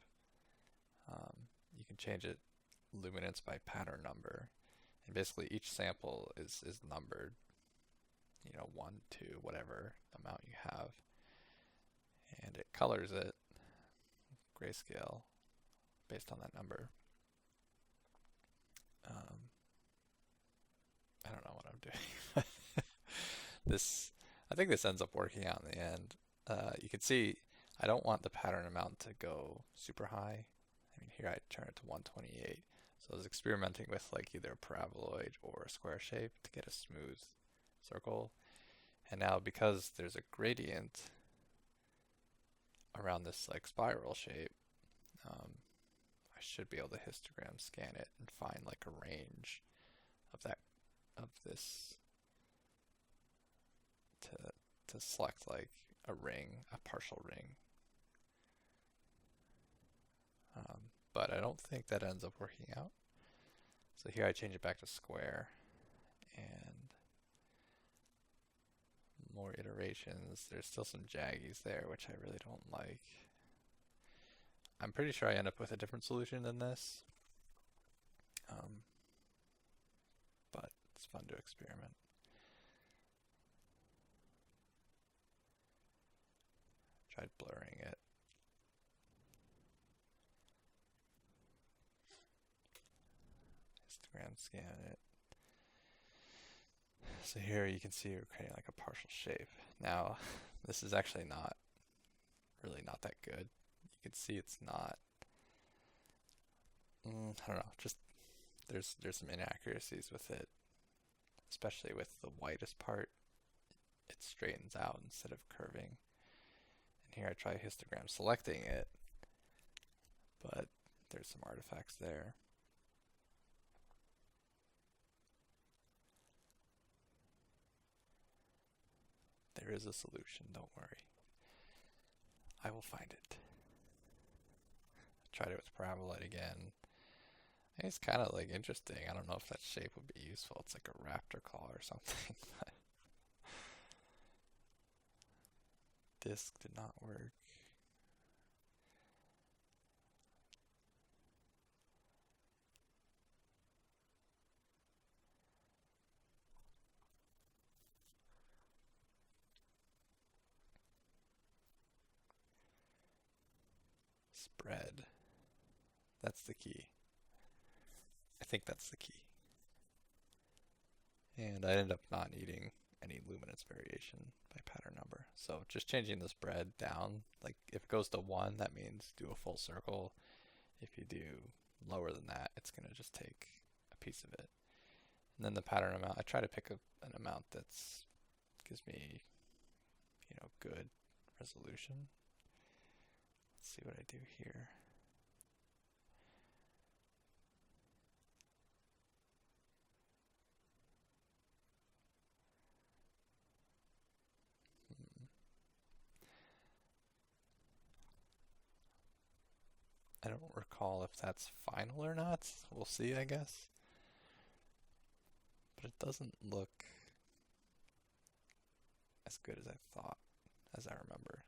S1: You can change it luminance by pattern number, and basically each sample is numbered, 1, 2, whatever amount you have, and it colors it grayscale based on that number. I don't know what I'm doing. I think this ends up working out in the end. You can see I don't want the pattern amount to go super high. I mean, here I turn it to 128. So I was experimenting with like either a paraboloid or a square shape to get a smooth circle. And now because there's a gradient around this like spiral shape, I should be able to histogram scan it and find like a range of this to select like a ring, a partial ring. But I don't think that ends up working out. So here I change it back to square, and more iterations. There's still some jaggies there, which I really don't like. I'm pretty sure I end up with a different solution than this. But it's fun to experiment. Tried blurring it. Histogram scan it. So here you can see we're creating like a partial shape. Now, this is actually really not that good. You can see it's not, I don't know, just there's some inaccuracies with it, especially with the whitest part. It straightens out instead of curving. And here I try histogram selecting it, but there's some artifacts there. There is a solution, don't worry. I will find it. Tried it with paraboloid again. I think it's kind of like interesting. I don't know if that shape would be useful. It's like a raptor claw or something. But disc did not work. Spread. That's the key. I think that's the key. And I ended up not needing any luminance variation by pattern number. So just changing the spread down, like if it goes to 1, that means do a full circle. If you do lower than that, it's going to just take a piece of it. And then the pattern amount, I try to pick an amount that's gives me, good resolution. Let's see what I do here. I don't recall if that's final or not. We'll see, I guess. But it doesn't look as good as I thought, as I remember.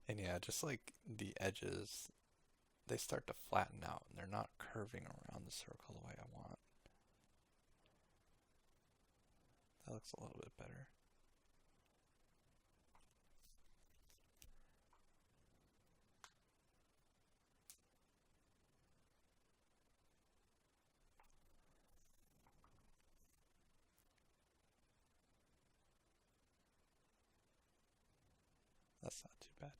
S1: And yeah, just like the edges they start to flatten out and they're not curving around the circle the way I want. That looks a little bit better. That's not too bad.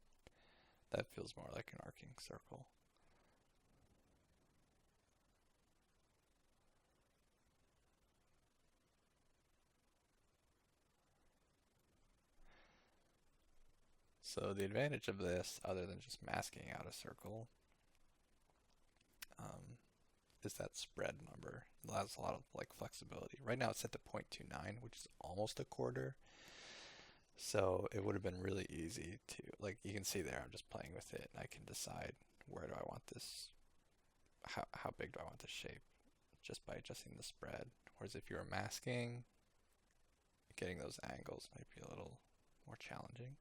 S1: That feels more like an arcing circle. So the advantage of this, other than just masking out a circle, is that spread number. It allows a lot of like flexibility. Right now it's set to 0.29, which is almost a quarter. So it would have been really easy to, like you can see there, I'm just playing with it and I can decide where do I want this, how big do I want this shape, just by adjusting the spread. Whereas if you were masking, getting those angles might be a little more challenging.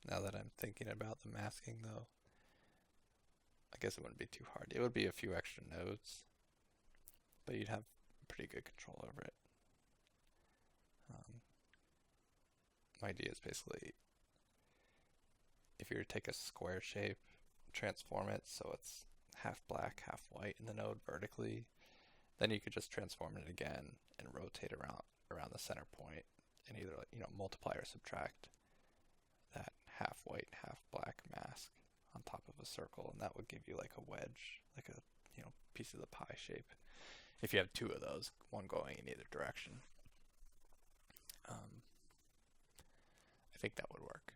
S1: Now that I'm thinking about the masking though, I guess it wouldn't be too hard. It would be a few extra nodes, but you'd have pretty good control over it. My idea is basically if you were to take a square shape, transform it so it's half black, half white in the node vertically, then you could just transform it again and rotate around the center point and either multiply or subtract that half white, half black mask on top of a circle, and that would give you like a wedge, like a piece of the pie shape. If you have two of those, one going in either direction, I think that would work.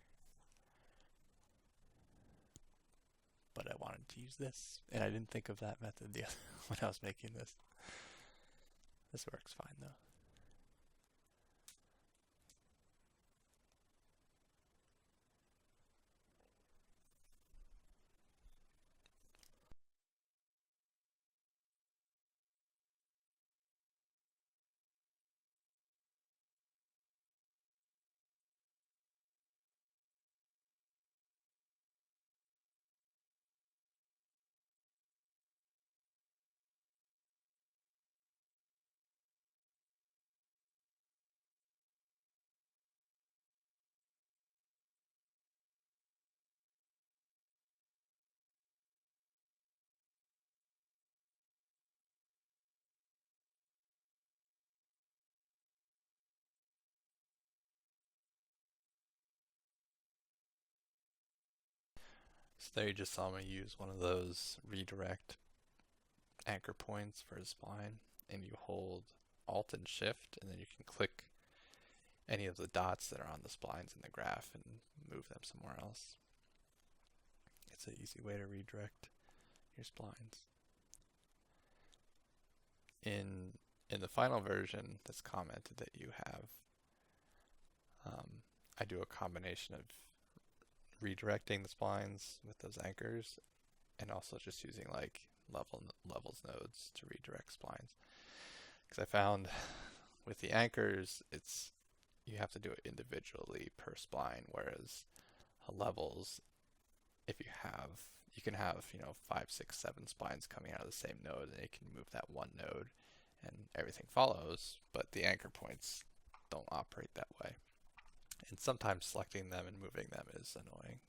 S1: But I wanted to use this, and I didn't think of that method when I was making this. This works fine though. So there you just saw me use one of those redirect anchor points for a spline, and you hold Alt and Shift, and then you can click any of the dots that are on the splines in the graph and move them somewhere else. It's an easy way to redirect your splines. In the final version that's commented that you have, I do a combination of redirecting the splines with those anchors and also just using like levels nodes to redirect splines. Because I found with the anchors, you have to do it individually per spline, whereas levels, if you can have 5, 6, 7 splines coming out of the same node, and it can move that one node and everything follows, but the anchor points don't operate that way. And sometimes selecting them and moving them is annoying.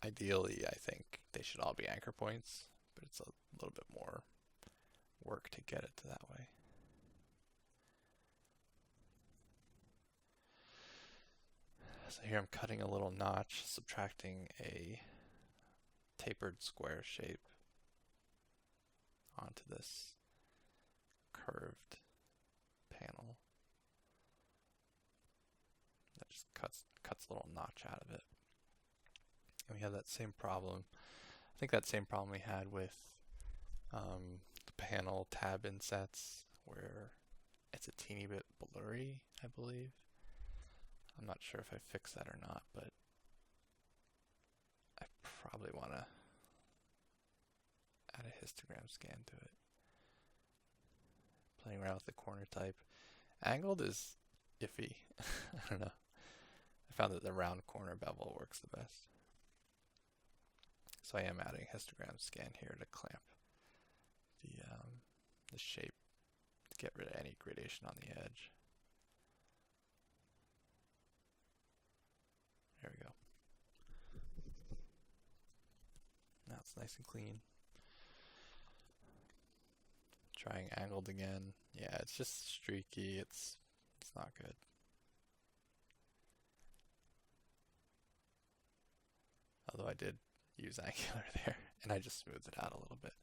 S1: Ideally, I think they should all be anchor points, but it's a little bit more work to get it to that way. So here I'm cutting a little notch, subtracting a tapered square shape onto this curved panel. That just cuts a little notch out of it. And we have that same problem. I think that same problem we had with the panel tab insets, where it's a teeny bit blurry, I believe. I'm not sure if I fixed that or not, but I probably want to add a histogram scan to it. Playing around with the corner type. Angled is iffy. I don't know. I found that the round corner bevel works the best. So I am adding histogram scan here to clamp the shape to get rid of any gradation on the edge. There we go. Now it's nice and clean. Trying angled again. Yeah, it's just streaky. It's not good. Although I did use angular there, and I just smoothed it out a little bit.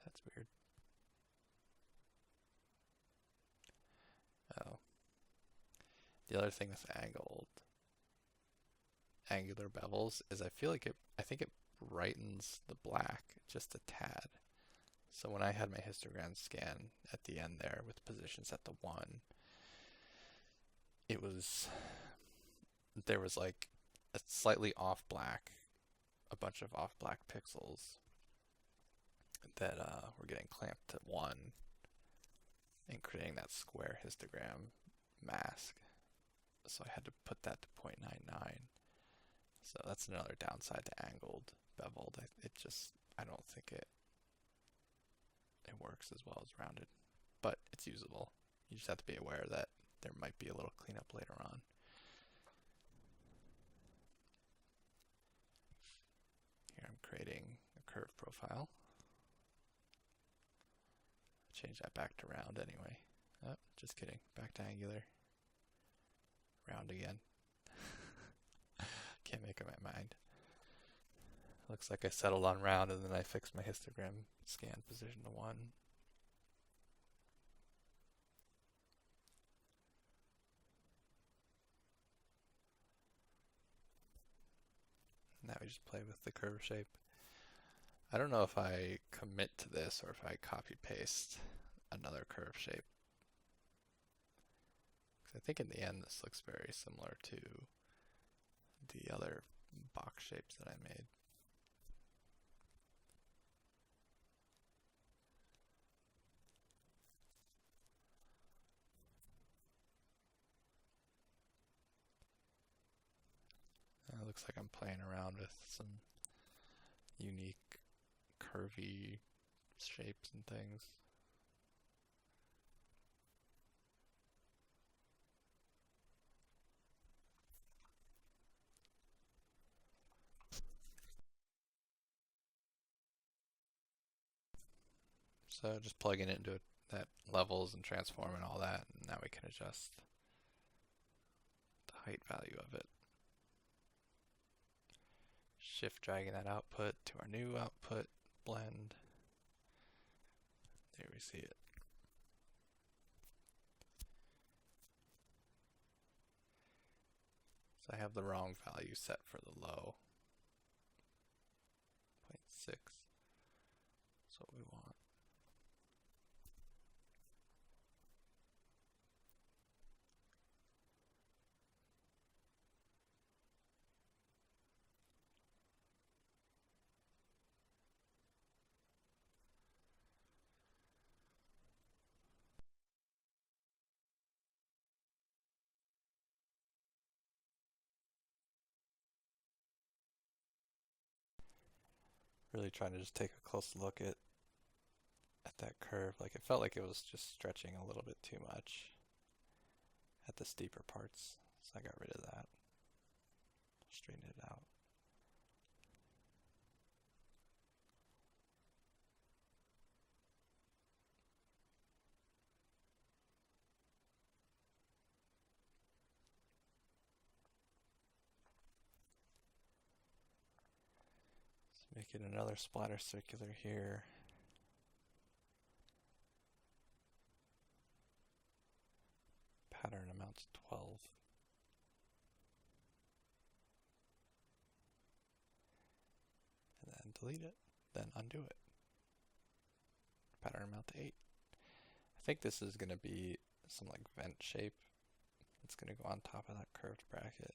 S1: That's weird. Oh. The other thing with angular bevels is I think it brightens the black just a tad. So when I had my histogram scan at the end there with position set to 1, there was like a slightly off black, a bunch of off black pixels that were getting clamped to 1 and creating that square histogram mask. So I had to put that to 0.99. So that's another downside to angled beveled. I don't think it works as well as rounded, but it's usable. You just have to be aware that there might be a little cleanup later on. Here I'm creating a curve profile. Change that back to round anyway. Oh, just kidding. Back to angular. Round again. Can't make up my mind. Looks like I settled on round and then I fixed my histogram scan position to 1. Now we just play with the curve shape. I don't know if I commit to this or if I copy paste another curve shape. Because I think in the end this looks very similar to the other box shapes that I made. It looks like I'm playing around with some unique curvy shapes and things. So just plugging it into that levels and transform and all that, and now we can adjust the height value of it. Shift dragging that output to our new output blend. There we see it. So I have the wrong value set for the low. 0.6. That's what we want. Really trying to just take a close look at that curve. Like it felt like it was just stretching a little bit too much at the steeper parts. So I got rid of that. Straightened it out. Let's make it another splatter circular here. Pattern amount to 12. delete it, then undo it. Pattern amount to 8. I think this is going to be some like vent shape. It's going to go on top of that curved bracket.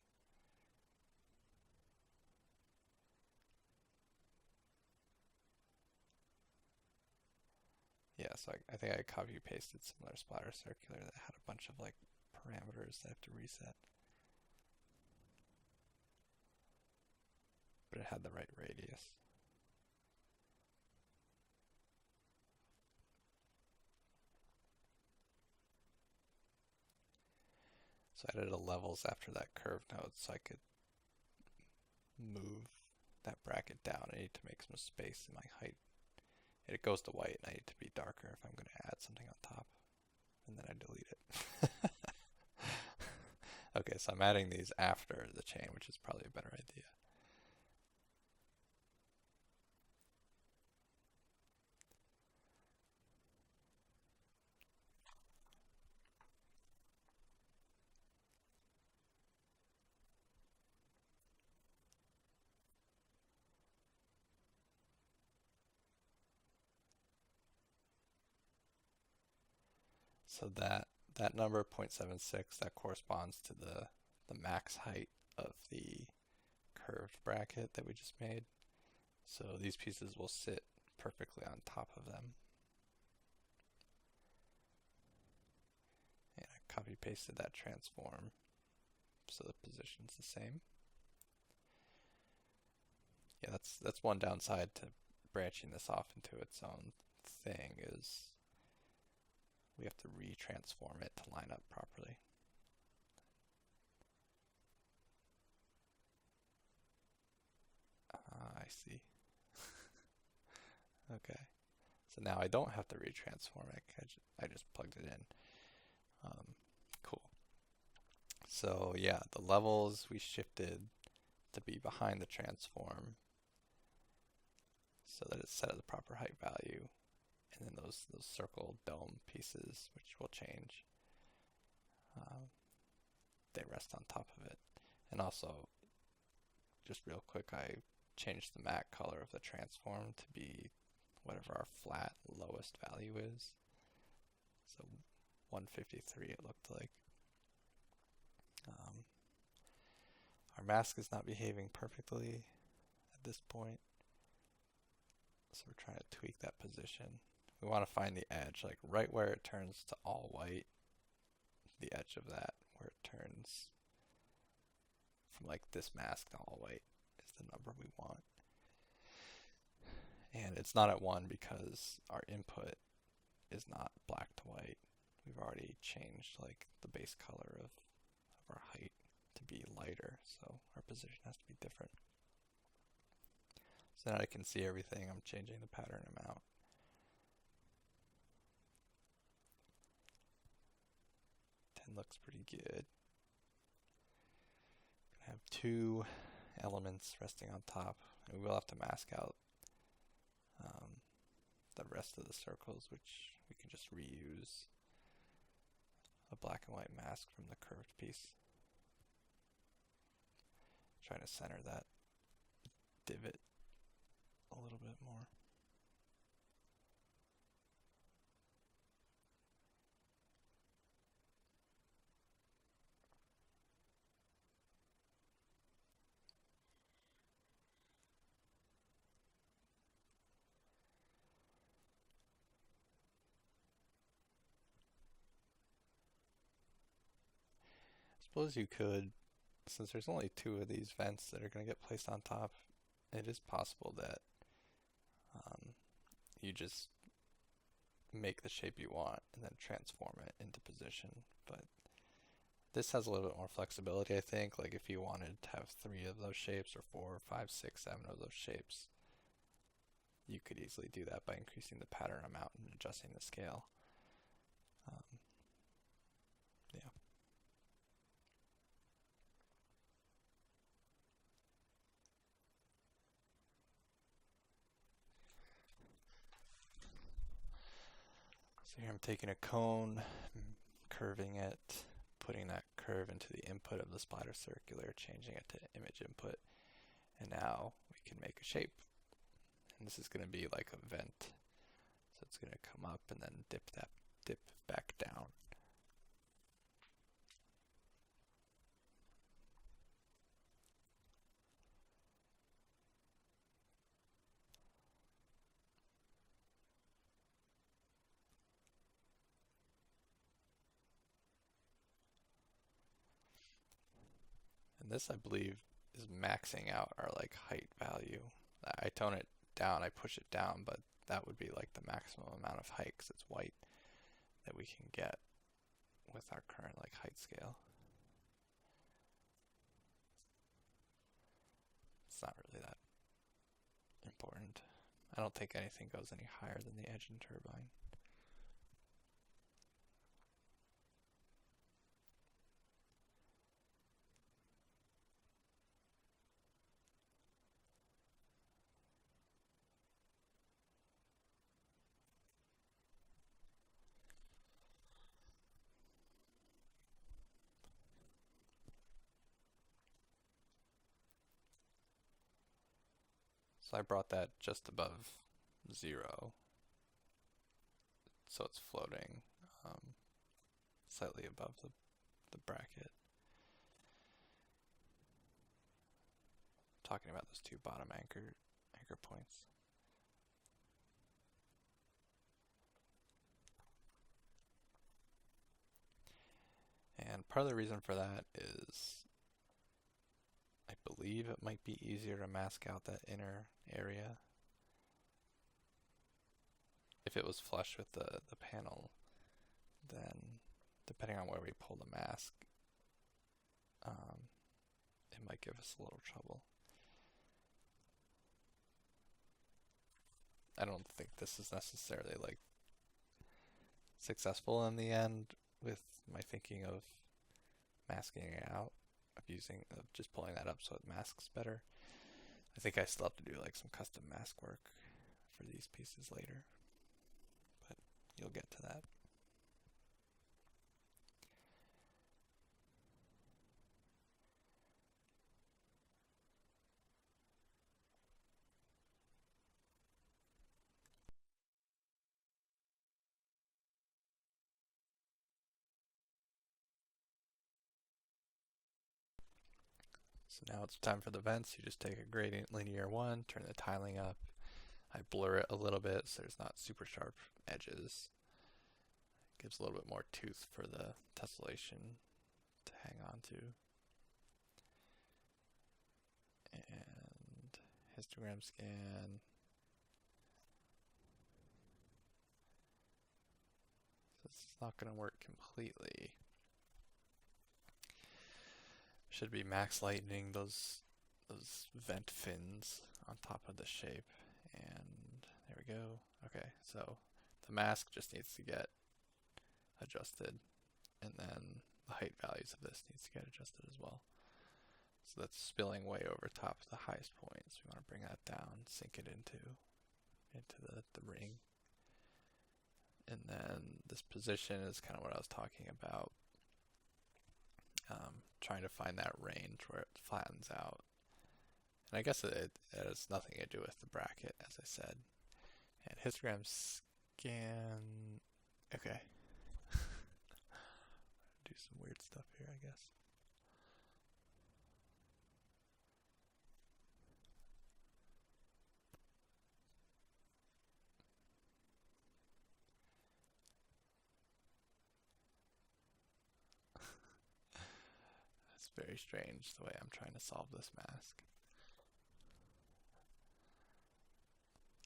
S1: Yeah, so I think I copy pasted similar splatter circular that had a bunch of like parameters that I have to reset. But it had the right radius. So I added a levels after that curve node so I could move that bracket down. I need to make some space in my height. And it goes to white and I need to be darker if I'm going to add something on top. And then I delete it. Okay, so I'm adding these after the chain, which is probably a better idea. So that number 0.76, that corresponds to the max height of the curved bracket that we just made. So these pieces will sit perfectly on top of them. And I copy pasted that transform so the position's the same. Yeah, that's one downside to branching this off into its own thing is we have to retransform it to line up properly. I see. Okay. So now I don't have to retransform it. I just plugged it in. Cool. So yeah, the levels we shifted to be behind the transform so that it's set at the proper height value. And then those circle dome pieces, which will change, they rest on top of it. And also, just real quick, I changed the matte color of the transform to be whatever our flat lowest value is. So 153 it looked like. Our mask is not behaving perfectly at this point. So we're trying to tweak that position. We want to find the edge, like right where it turns to all white, the edge of that, where it turns from like this mask to all white is the number we want. And it's not at 1 because our input is not black to white. We've already changed like the base color of our height to be lighter, so our position has to be different. So now I can see everything. I'm changing the pattern amount. Looks pretty good. Gonna have 2 elements resting on top, and we will have to mask out the rest of the circles, which we can just reuse a black and white mask from the curved piece. Trying to center that divot a little bit more. Suppose you could, since there's only 2 of these vents that are going to get placed on top, it is possible that you just make the shape you want and then transform it into position. But this has a little bit more flexibility, I think. Like if you wanted to have 3 of those shapes or 4, 5, 6, 7 of those shapes, you could easily do that by increasing the pattern amount and adjusting the scale. Yeah. So here I'm taking a cone, curving it, putting that curve into the input of the splatter circular, changing it to image input, and now we can make a shape. And this is going to be like a vent. So it's going to come up and then dip back down. And this, I believe, is maxing out our like height value. I tone it down, I push it down, but that would be like the maximum amount of height because it's white that we can get with our current like height scale. It's not really that important. I don't think anything goes any higher than the engine turbine. So I brought that just above 0. So it's floating slightly above the bracket. Talking about those two bottom anchor points. And part of the reason for that is I believe it might be easier to mask out that inner area. If it was flush with the panel, then depending on where we pull the mask, it might give us a little trouble. I don't think this is necessarily like successful in the end with my thinking of masking it out, of just pulling that up so it masks better. I think I still have to do like some custom mask work for these pieces later, but you'll get to that. So now it's time for the vents. You just take a gradient linear one, turn the tiling up. I blur it a little bit so there's not super sharp edges. Gives a little bit more tooth for the tessellation to hang on to. And histogram scan. So it's not going to work completely. Should be max lightening those vent fins on top of the shape. And there we go. Okay, so the mask just needs to get adjusted, and then the height values of this needs to get adjusted as well. So that's spilling way over top of the highest point. So we want to bring that down, sink it into the ring. And then this position is kind of what I was talking about. Trying to find that range where it flattens out. And I guess it has nothing to do with the bracket, as I said. And histogram scan. Okay. Do some weird stuff here, I guess. It's very strange the way I'm trying to solve this mask.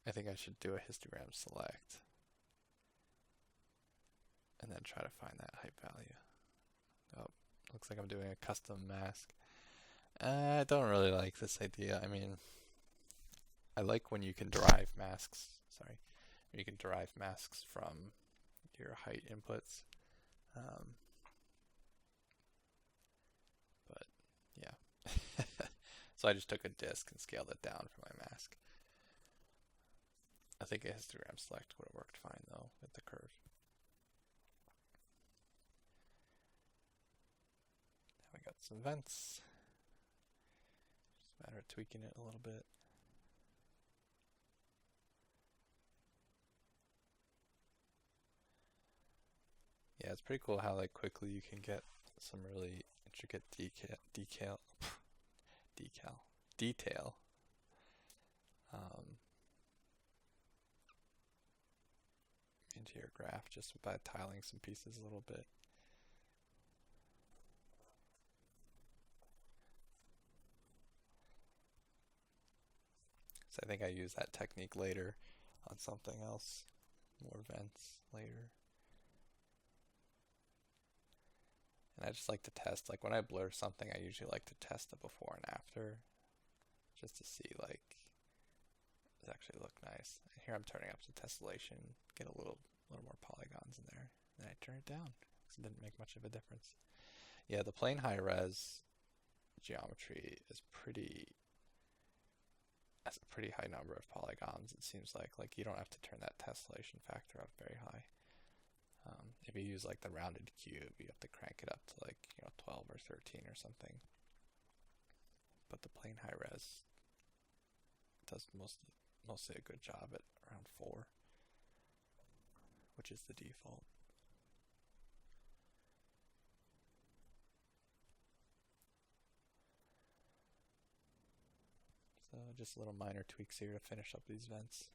S1: I think I should do a histogram select and then try to find that height value. Oh, looks like I'm doing a custom mask. I don't really like this idea. I mean, I like when you can derive masks. Sorry, you can derive masks from your height inputs. But yeah. So I just took a disk and scaled it down for my mask. I think a histogram select would have worked fine though with the curve. Now we got some vents. Just a matter of tweaking it a little bit. it's pretty cool how like quickly you can get some really intricate decal detail um, into your graph just by tiling some pieces a little bit. So I think I use that technique later on something else, more vents later. And I just like to test, like when I blur something, I usually like to test the before and after, just to see like, does it actually look nice? And here I'm turning up the tessellation, get a little more polygons in there. Then I turn it down, because it didn't make much of a difference. Yeah, the plane high res geometry is has a pretty high number of polygons, it seems like. Like you don't have to turn that tessellation factor up very high. If you use like the rounded cube, you have to crank it up to like 12 or 13 or something. But the plane high res does mostly a good job at around 4, which is the default. So just little minor tweaks here to finish up these vents.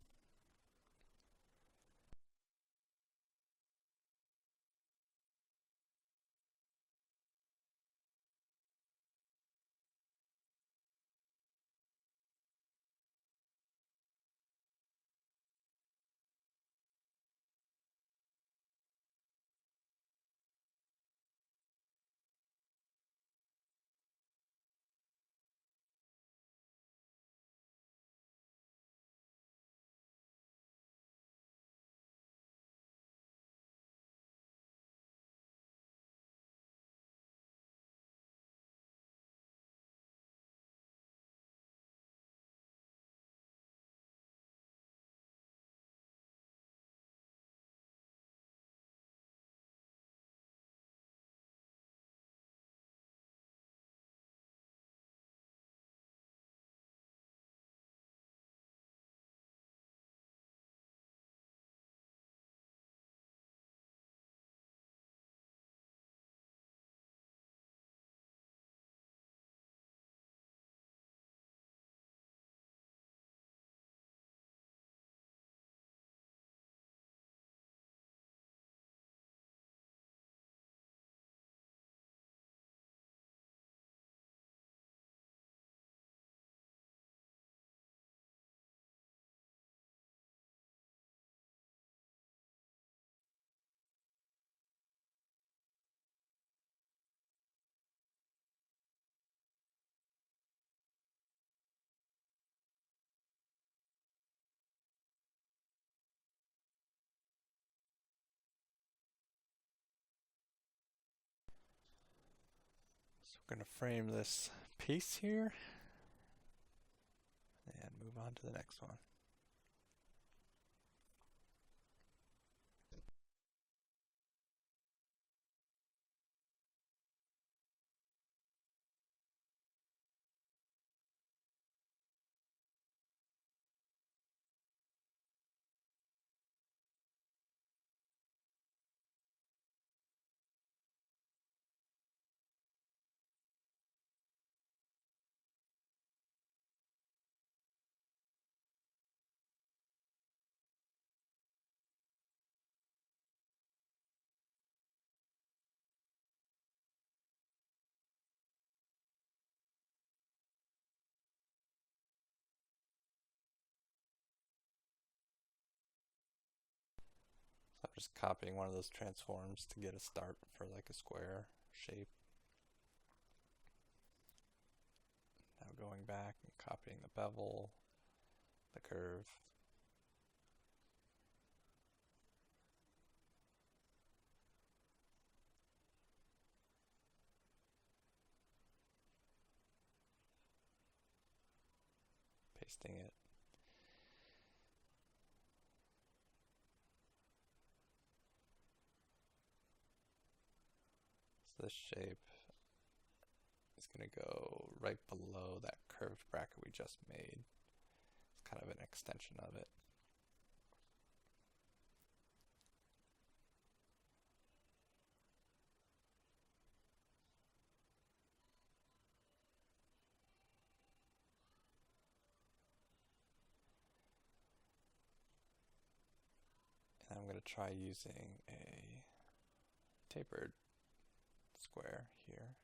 S1: So we're going to frame this piece here and move on to the next one. So I'm just copying one of those transforms to get a start for like a square shape. Now going back and copying the bevel, the curve. Pasting it. So this shape is going to go right below that curved bracket we just made. It's kind of an extension of it. I'm going to try using a tapered square here.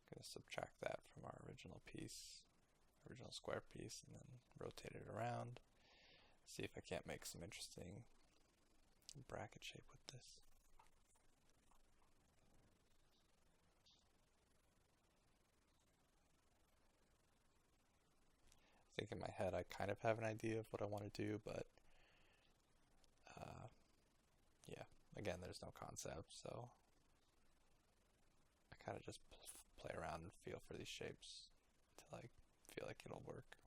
S1: I'm going to subtract that from our original square piece, and then rotate it around. See if I can't make some interesting bracket shape with this. I think in my head I kind of have an idea of what I want to do, but yeah, again, there's no concept, so I kind of just play around and feel for these shapes until I feel like it'll work.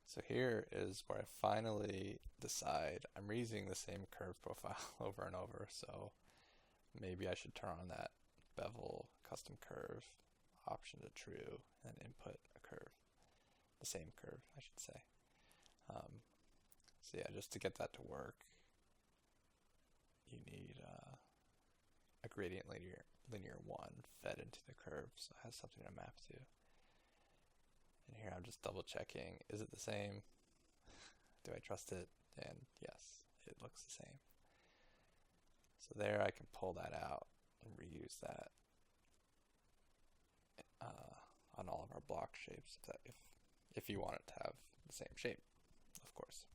S1: So here is where I finally decide I'm reusing the same curve profile over and over, so maybe I should turn on that bevel custom curve option to true and input a curve, the same curve I should say. So yeah, just to get that to work, you need a gradient linear 1 fed into the curve, so it has something to map to. And here I'm just double checking, is it the same? Do I trust it? And yes, it looks the same. So there I can pull that out and reuse that on all of our block shapes if you want it to have the same shape, of course,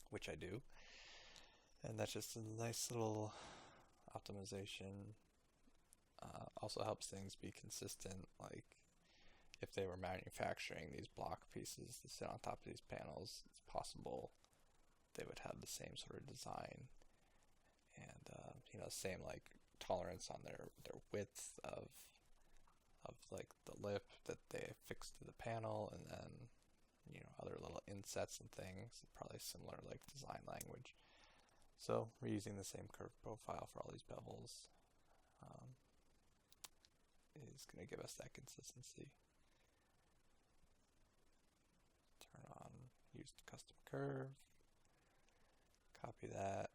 S1: which I do. And that's just a nice little optimization. Also helps things be consistent, like if they were manufacturing these block pieces to sit on top of these panels, it's possible they would have the same sort of design and same like tolerance on their width of like the lip that they affix to the panel, and then other little insets and things, probably similar like design language. So reusing the same curve profile for all these bevels is going to give us that consistency. Turn on use custom curve, copy that.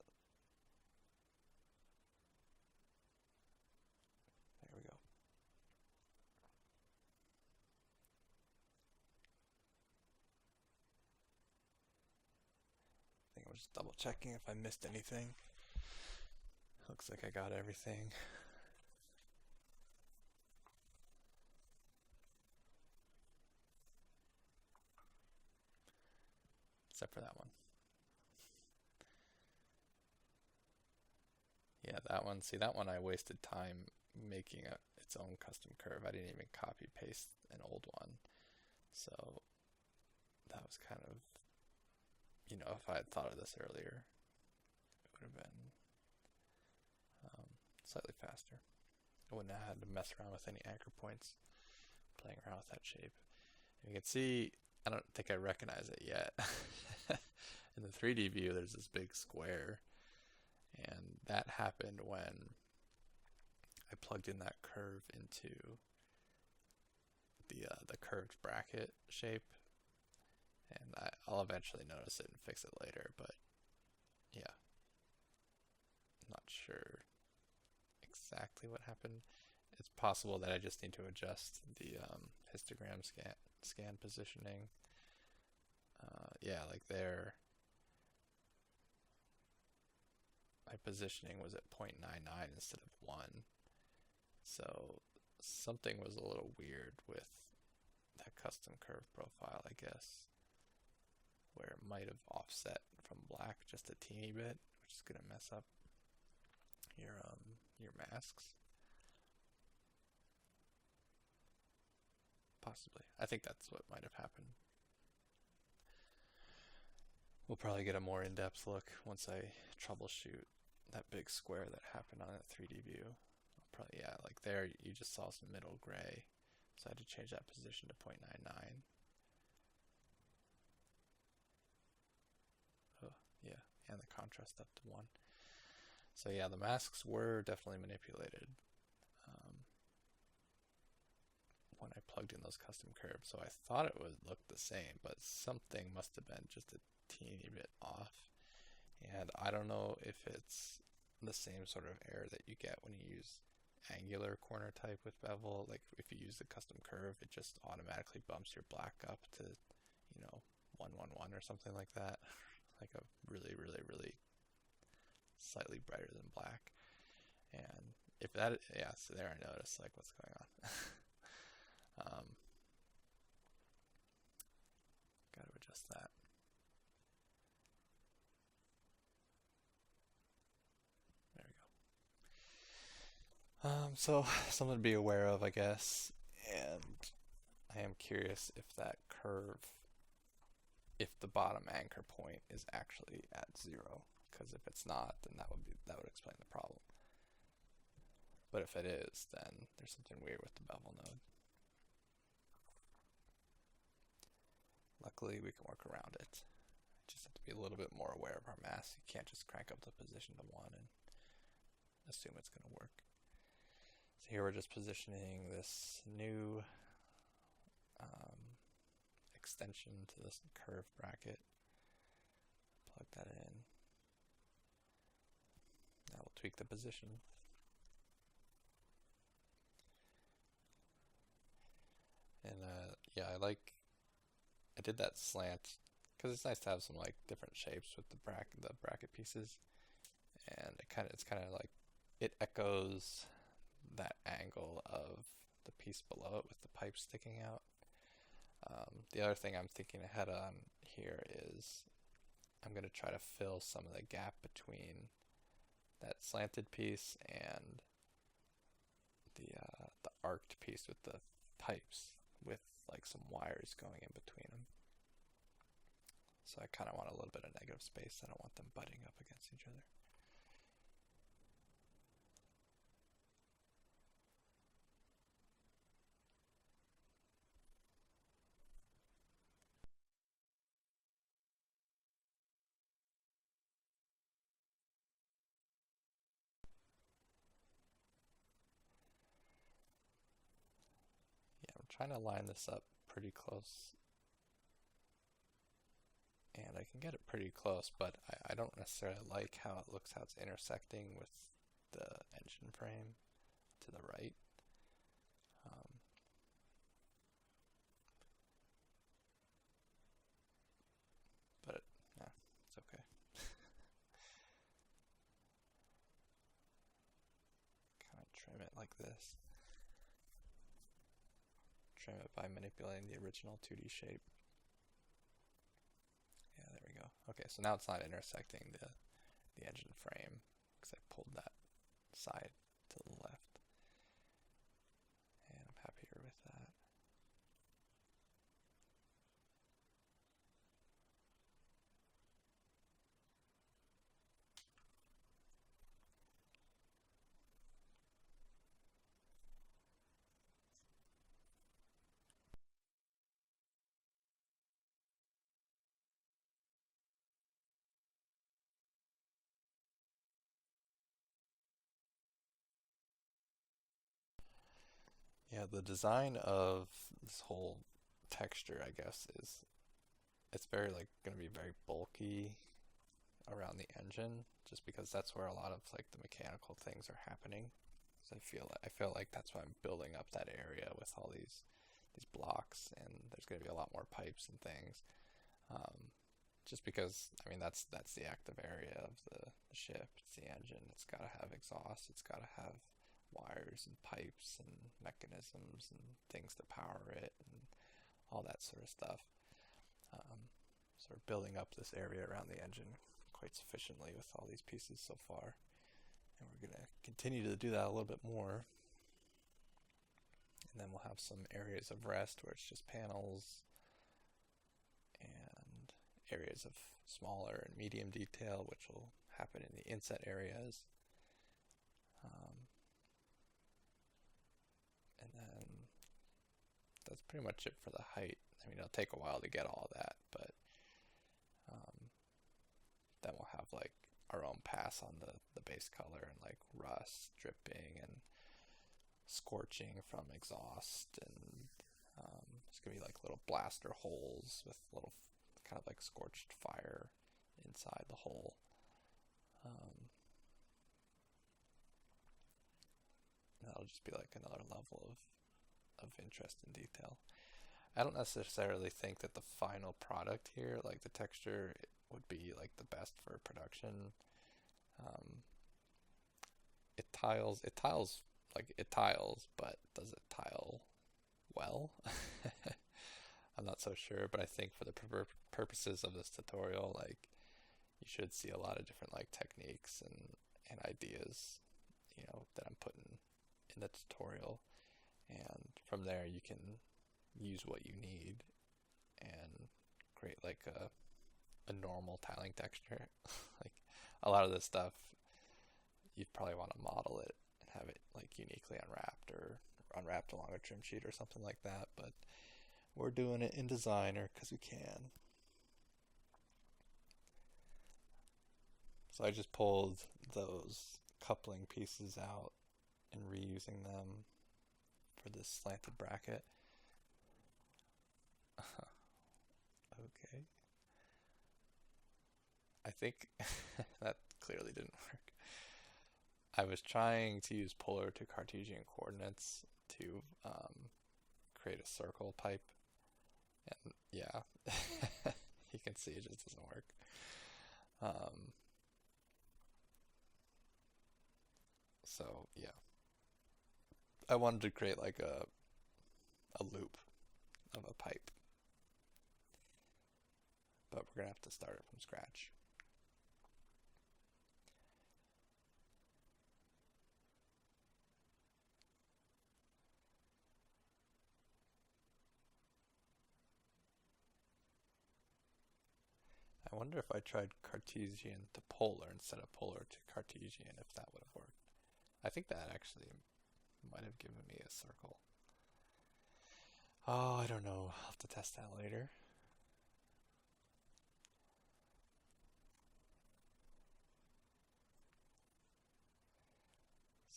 S1: There we go. I think I'm just double checking if I missed anything. Looks like I got everything. Except for that one. Yeah, that one. See, that one I wasted time making its own custom curve. I didn't even copy paste an old one. So that was kind of, if I had thought of this earlier, it would have been slightly faster. I wouldn't have had to mess around with any anchor points playing around with that shape. And you can see, I don't think I recognize it yet. In the 3D view, there's this big square, and that happened when I plugged in that curve into the curved bracket shape, and I'll eventually notice it and fix it later, but yeah, not sure exactly what happened. It's possible that I just need to adjust the histogram scan positioning. Yeah, like there, my positioning was at 0.99 instead of 1. So something was a little weird with that custom curve profile, I guess, where it might have offset from black just a teeny bit, which is going to mess up your masks. Possibly. I think that's what might have happened. We'll probably get a more in-depth look once I troubleshoot that big square that happened on that 3D view. Probably, yeah, like there you just saw some middle gray. So I had to change that position to 0.99. Oh, yeah, and the contrast up to 1. So yeah, the masks were definitely manipulated when I plugged in those custom curves. So I thought it would look the same, but something must have been just a teeny bit off. And I don't know if it's the same sort of error that you get when you use angular corner type with bevel. Like if you use the custom curve, it just automatically bumps your black up to, 111 or something like that. Like a really, really, really slightly brighter than black. And if that, yeah, so there I noticed like what's going on. Got to adjust that. There we go. So something to be aware of, I guess. And I am curious if that curve, if the bottom anchor point is actually at 0. Because if it's not, then that would explain the problem. But if it is, then there's something weird with the bevel node. Luckily, we can work around it. Just have to be a little bit more aware of our mass. You can't just crank up the position to 1 and assume it's going to work. So here we're just positioning this new extension to this curve bracket. Plug that in. Now we'll tweak the position. And yeah, I did that slant because it's nice to have some like different shapes with the bracket pieces, and it's kind of like it echoes that angle of the piece below it with the pipe sticking out. The other thing I'm thinking ahead on here is I'm going to try to fill some of the gap between that slanted piece and the arced piece with the pipes, with like some wires going in between them. So I kind of want a little bit of negative space. I don't want them butting up against each other. Yeah, I'm trying to line this up pretty close. And I can get it pretty close, but I don't necessarily like how it looks, how it's intersecting with the engine frame to the right. But yeah, it's okay. Kind of trim it like this. Trim it by manipulating the original 2D shape. Yeah, there we go. Okay, so now it's not intersecting the engine frame because I pulled that side to the left. And I'm happier with that. Yeah, the design of this whole texture, I guess, is it's very like going to be very bulky around the engine, just because that's where a lot of like the mechanical things are happening. So I feel like that's why I'm building up that area with all these blocks, and there's going to be a lot more pipes and things. Just because I mean that's the active area of the ship. It's the engine. It's got to have exhaust. It's got to have wires and pipes and mechanisms and things to power it and all that sort of stuff. So we're building up this area around the engine quite sufficiently with all these pieces so far, and we're going to continue to do that a little bit more, and then we'll have some areas of rest where it's just panels and areas of smaller and medium detail, which will happen in the inset areas. And then that's pretty much it for the height. I mean, it'll take a while to get all that, but um, then we'll have like our own pass on the base color and like rust, dripping, and scorching from exhaust, and it's gonna be like little blaster holes with little kind of like scorched fire inside the hole. That'll just be like another level of interest and detail. I don't necessarily think that the final product here, like the texture, would be like the best for production. Um, it tiles, but does it tile well? I'm not so sure, but I think for the purposes of this tutorial, like you should see a lot of different like techniques and ideas, that I'm putting in the tutorial, and from there you can use what you need and create like a normal tiling texture. Like a lot of this stuff, you'd probably want to model it and have it like uniquely unwrapped or unwrapped along a trim sheet or something like that, but we're doing it in Designer because we can. So I just pulled those coupling pieces out and reusing them for this slanted bracket. Okay. I think that clearly didn't work. I was trying to use polar to Cartesian coordinates to create a circle pipe, and yeah, you can see it just doesn't work. So yeah, I wanted to create like a loop of a pipe, but we're gonna have to start it from scratch. I wonder if I tried Cartesian to polar instead of polar to Cartesian, if that would have worked. I think that actually might have given me a circle. Oh, I don't know. I'll have to test that later.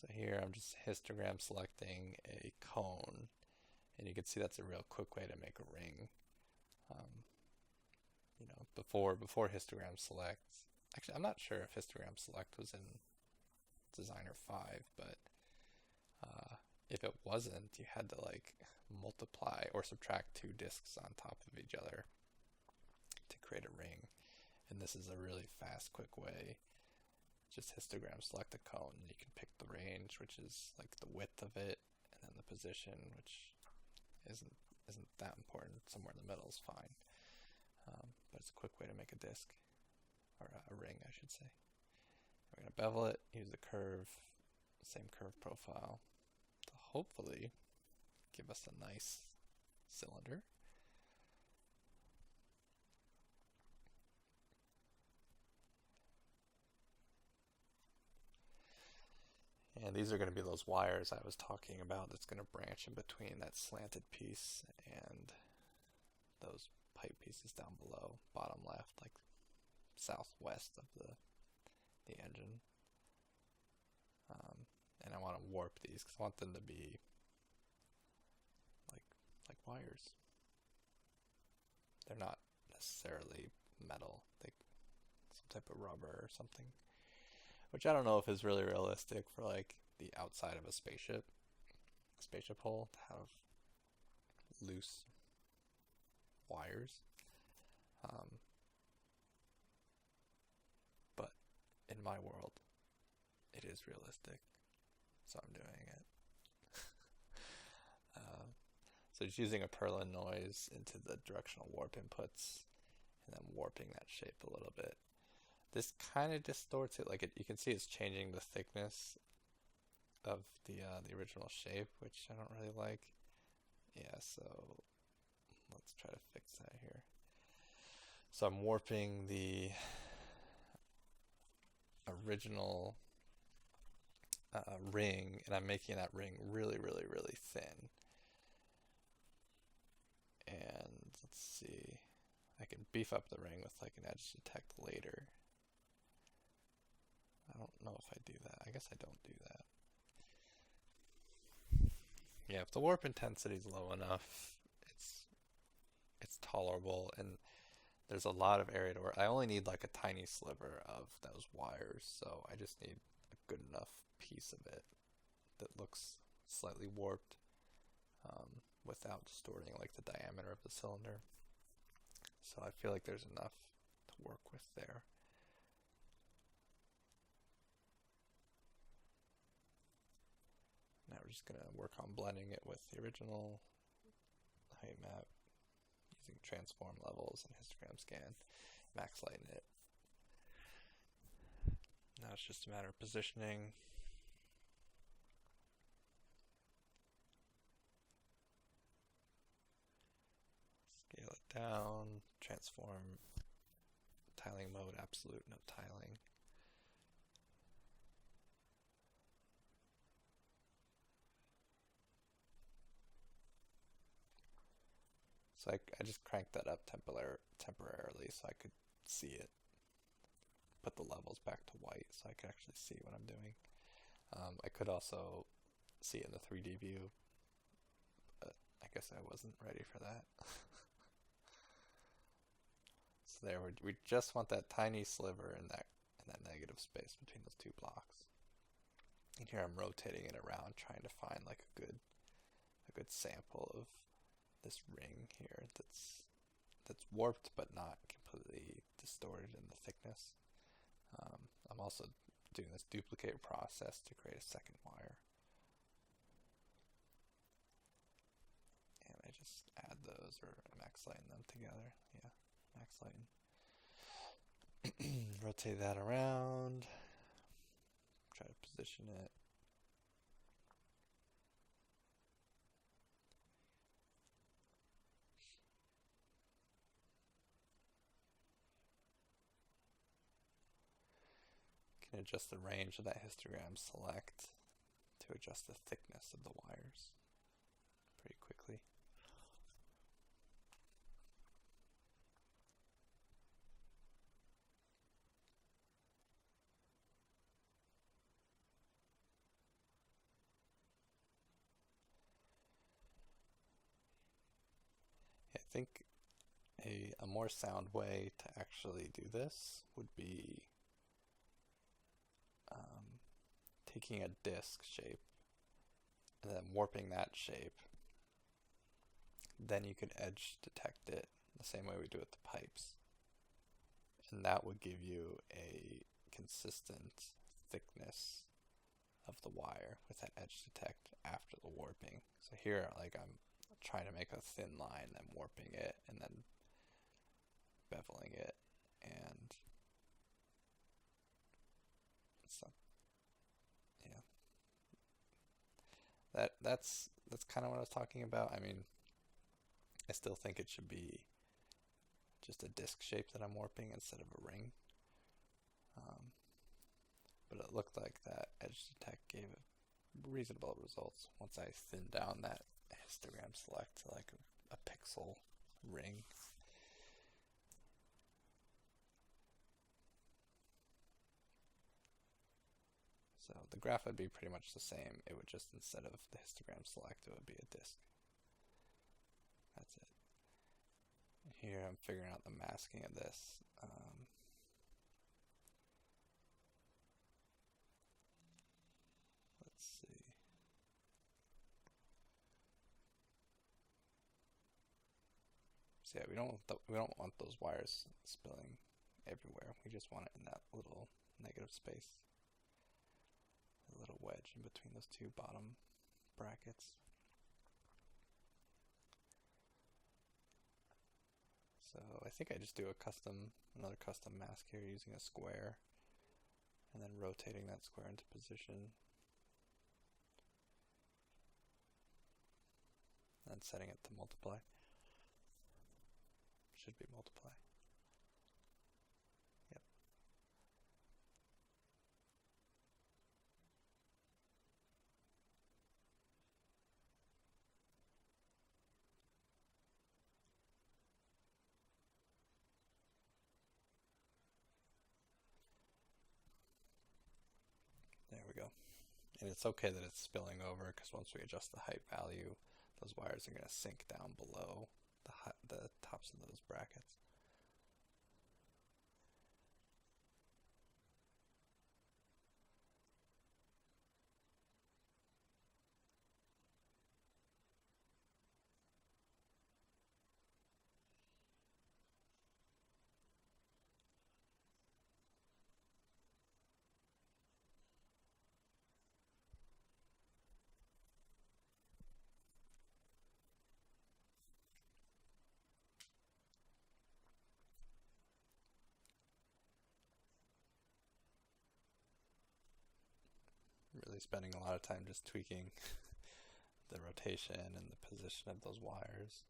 S1: So here I'm just histogram selecting a cone, and you can see that's a real quick way to make a ring. Before histogram select. Actually, I'm not sure if histogram select was in Designer 5, but if it wasn't, you had to like multiply or subtract two discs on top of each other to create a ring. And this is a really fast, quick way. Just histogram select a cone, and you can pick the range, which is like the width of it, and then the position, which isn't that important. Somewhere in the middle is fine. But it's a quick way to make a disc, or a ring, I should say. We're going to bevel it, use the curve, same curve profile, to hopefully give us a nice cylinder. And these are going to be those wires I was talking about that's going to branch in between that slanted piece and those pipe pieces down below, bottom left, like southwest of the engine. And I want to warp these because I want them to be like wires. They're not necessarily metal, like some type of rubber or something, which I don't know if is really realistic for like the outside of a spaceship hull to have loose wires. But in my world, it is realistic, so I'm doing it. So just using a Perlin noise into the directional warp inputs, and then warping that shape a little bit. This kind of distorts it. Like you can see it's changing the thickness of the original shape, which I don't really like. Yeah, so let's try to fix that here. So I'm warping the original ring, and I'm making that ring really, really, really thin. let's see. I can beef up the ring with like an edge detect later. I don't know if I do that. I guess I don't do that. Yeah, if the warp intensity is low enough, it's tolerable, and there's a lot of area to work. I only need like a tiny sliver of those wires, so I just need a good enough piece of it that looks slightly warped without distorting like the diameter of the cylinder. So I feel like there's enough to work with there. Now we're just going to work on blending it with the original height map using transform levels and histogram scan, max lighten it. Now it's just a matter of positioning. Scale it down, transform, tiling mode, absolute, no tiling. So I just cranked that up temporarily so I could see it. Put the levels back to white so I could actually see what I'm doing. I could also see it in the 3D view, but I guess I wasn't ready for that. So there, we just want that tiny sliver in that negative space between those two blocks. And here I'm rotating it around, trying to find like a good sample of this ring here that's warped but not completely distorted in the thickness. I'm also doing this duplicate process to create a second wire. And I just add those or max lighten them together. Yeah, max lighten. Rotate that around. Try to position it. Can adjust the range of that histogram select to adjust the thickness of the wires pretty quickly. I think a more sound way to actually do this would be taking a disc shape and then warping that shape. Then you could edge detect it the same way we do with the pipes. And that would give you a consistent thickness of the wire with that edge detect after the warping. So here, like, I'm trying to make a thin line, then warping it, and then beveling it, and so yeah, that's kind of what I was talking about. I mean, I still think it should be just a disc shape that I'm warping instead of a ring. But it looked like that edge detect gave reasonable results once I thinned down that histogram select to like a pixel ring. So the graph would be pretty much the same. It would just, instead of the histogram select, it would be a disk. That's it. Here I'm figuring out the masking of this. Let's see. So yeah, we don't want those wires spilling everywhere. We just want it in that little negative space. A little wedge in between those two bottom brackets. So I think I just do another custom mask here using a square and then rotating that square into position. And setting it to multiply. Should be multiply. Yep. And it's okay that it's spilling over because once we adjust the height value, those wires are going to sink down below the tops of those brackets. Really spending a lot of time just tweaking the rotation and the position of those wires.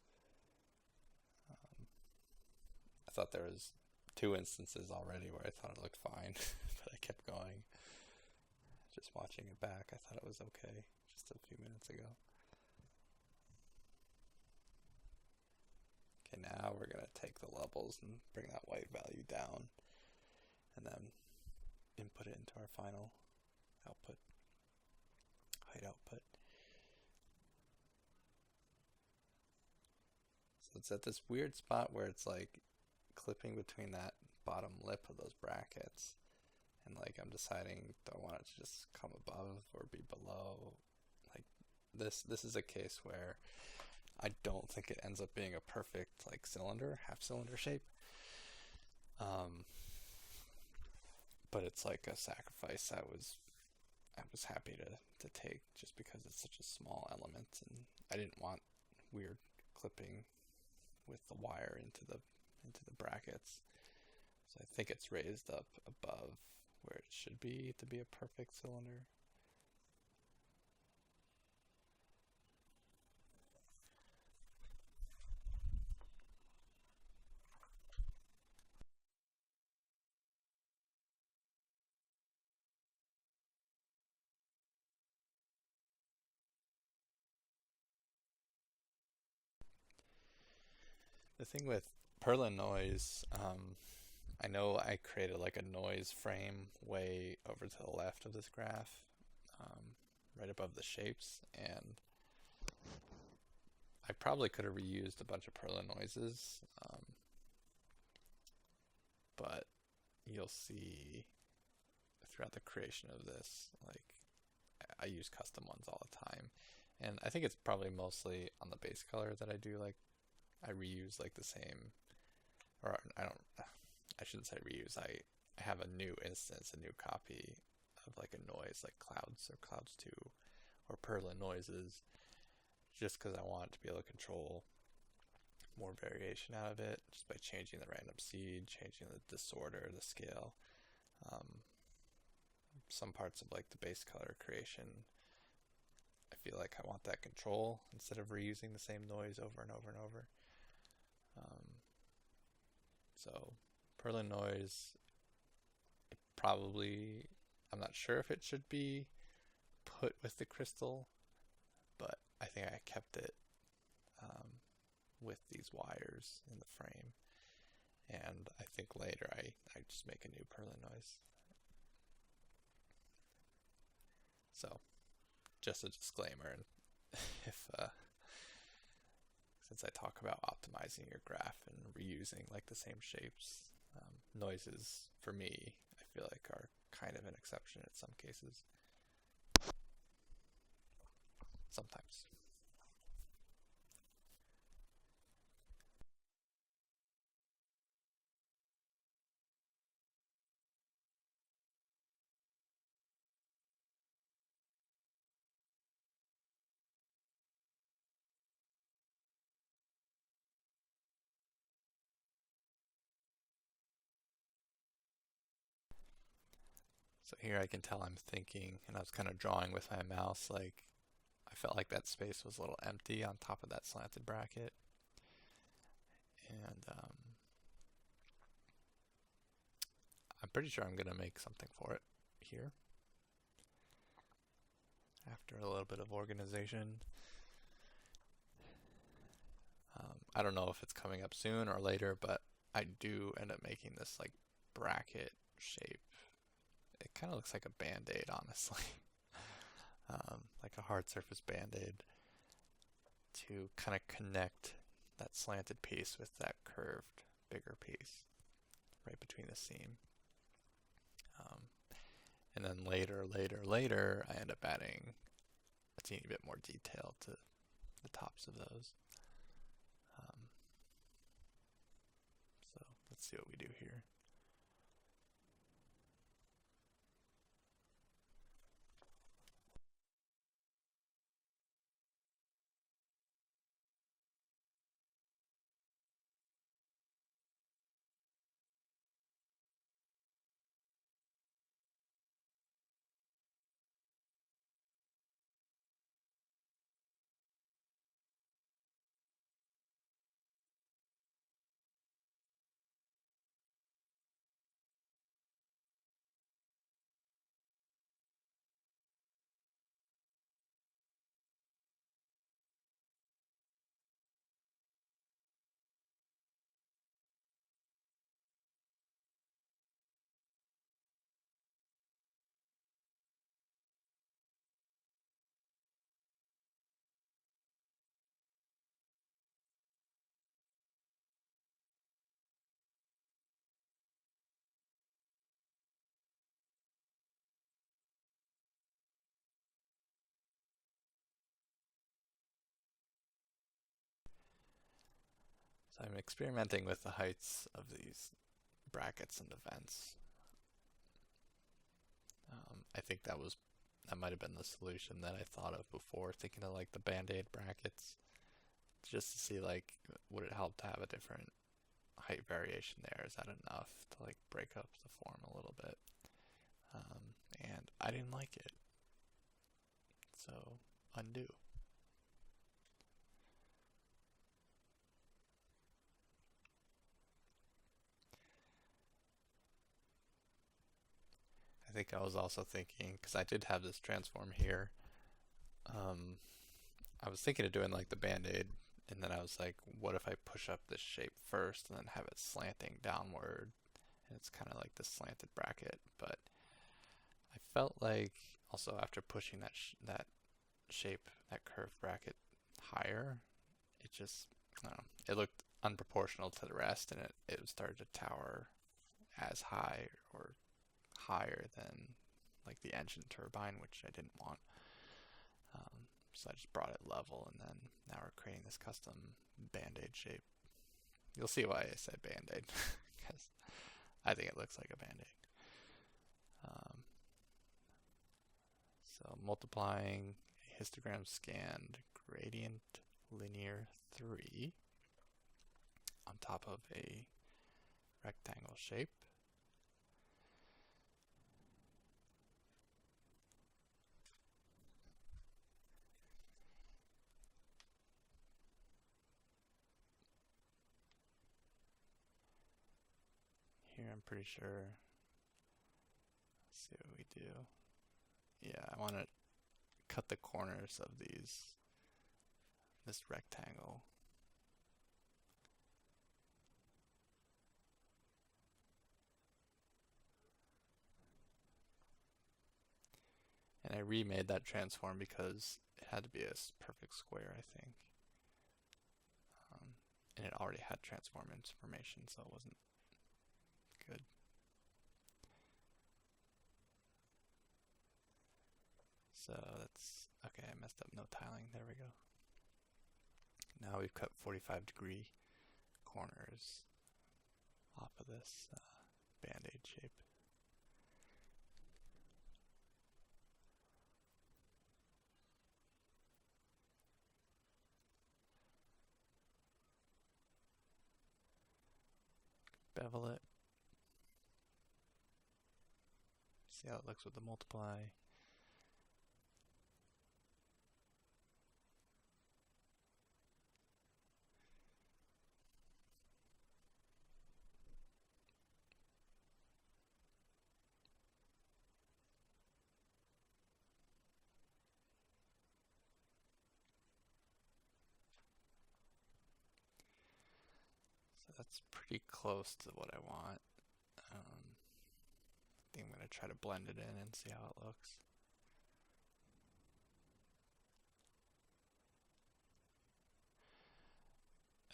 S1: I thought there was 2 instances already where I thought it looked fine, but I kept going. Just watching it back, I thought it was okay just a few minutes ago. Okay, now we're going to take the levels and bring that white value down and then input it into our final output, height output. So it's at this weird spot where it's like clipping between that bottom lip of those brackets. And like I'm deciding, do I want it to just come above or be below? Like this is a case where I don't think it ends up being a perfect like cylinder, half cylinder shape. But it's like a sacrifice I was happy to take just because it's such a small element, and I didn't want weird clipping with the wire into the brackets. So I think it's raised up above where it should be to be a perfect cylinder. The thing with Perlin noise, I know I created like a noise frame way over to the left of this graph, right above the shapes, and I probably could have reused a bunch of Perlin noises, but you'll see throughout the creation of this, like I use custom ones all the time, and I think it's probably mostly on the base color that I do like I reuse like the same, or I shouldn't say reuse. I have a new instance, a new copy of like a noise like Clouds or Clouds 2 or Perlin noises, just because I want to be able to control more variation out of it just by changing the random seed, changing the disorder, the scale. Some parts of like the base color creation, I feel like I want that control instead of reusing the same noise over and over and over. So Perlin noise, it probably, I'm not sure if it should be put with the crystal, but I think I kept it with these wires in the frame. And I think later I just make a new Perlin noise. So just a disclaimer, and if since I talk about optimizing your graph and reusing like the same shapes, noises for me I feel like are kind of an exception in some cases. Sometimes. So here I can tell I'm thinking, and I was kind of drawing with my mouse, like I felt like that space was a little empty on top of that slanted bracket. And I'm pretty sure I'm going to make something for it here after a little bit of organization. I don't know if it's coming up soon or later, but I do end up making this like bracket shape. It kind of looks like a band-aid, honestly. like a hard surface band-aid, to kind of connect that slanted piece with that curved, bigger piece right between the seam. Um, and then later, I end up adding a teeny bit more detail to the tops of those. Um, so let's see what we do here. So I'm experimenting with the heights of these brackets and the vents. I think that might have been the solution that I thought of before, thinking of like the band-aid brackets, just to see like would it help to have a different height variation there? Is that enough to like break up the form a little bit? And I didn't like it, so undo. I think I was also thinking, because I did have this transform here, um, I was thinking of doing like the band-aid, and then I was like, what if I push up this shape first and then have it slanting downward? And it's kind of like this slanted bracket, but I felt like also after pushing that shape, that curved bracket higher, it just, I don't know, it looked unproportional to the rest, and it started to tower as high or higher than like the engine turbine, which I didn't want. So I just brought it level, and then now we're creating this custom band-aid shape. You'll see why I said band-aid, because I think it looks like a band-aid. So multiplying histogram scanned gradient linear 3 on top of a rectangle shape. Here I'm pretty sure, let's see what we do. Yeah, I want to cut the corners of this rectangle. And I remade that transform because it had to be a perfect square, I think. And it already had transform information, so it wasn't good. So that's, okay, I messed up, no tiling, there we go. Now we've cut 45-degree corners off of this band-aid shape. Bevel it. See how it looks with the multiply. So that's pretty close to what I want. I think I'm going to try to blend it in and see how it looks.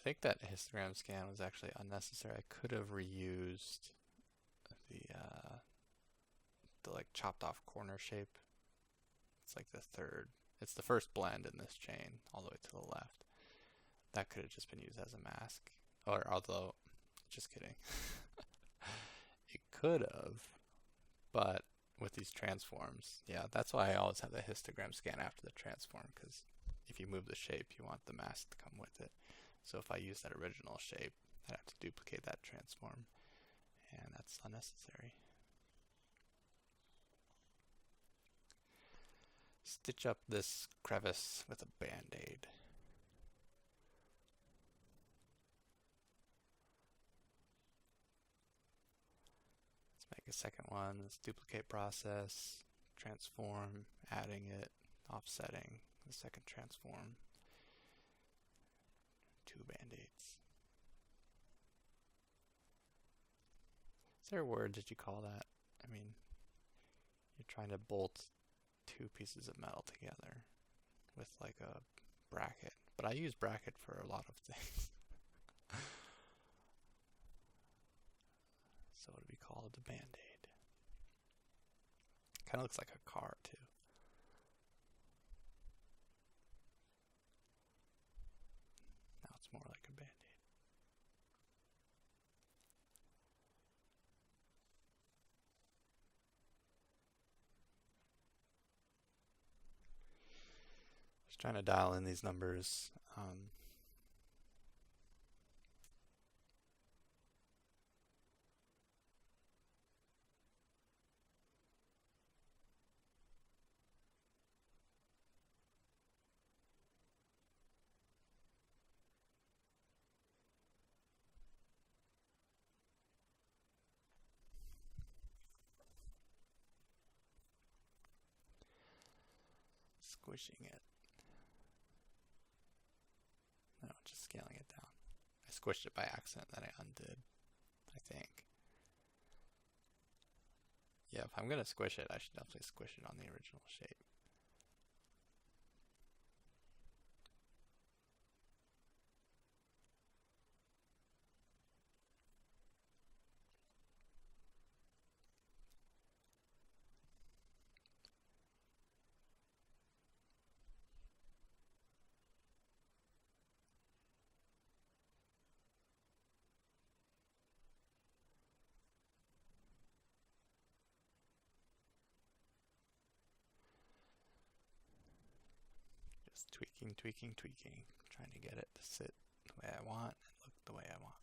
S1: I think that histogram scan was actually unnecessary. I could have reused the like chopped off corner shape. It's like it's the first blend in this chain all the way to the left. That could have just been used as a mask. Or although, just kidding. It could have, but with these transforms, yeah, that's why I always have the histogram scan after the transform, because if you move the shape, you want the mask to come with it. So if I use that original shape, I'd have to duplicate that transform, and that's unnecessary. Stitch up this crevice with a band-aid. Let's make a second one. Let's duplicate process, transform, adding it, offsetting the second transform. 2 band-aids. Is there a word that you call that? I mean, you're trying to bolt 2 pieces of metal together with like a bracket, but I use bracket for a lot of things. So it would be called a band-aid. Kind of looks like a car too. Now it's more like a band-aid. Just trying to dial in these numbers. Squishing it. No, just scaling it down. I squished it by accident, then I undid, I think. Yeah, if I'm going to squish it, I should definitely squish it on the original shape. Just tweaking, tweaking, tweaking, trying to get it to sit the way I want and look the way I want.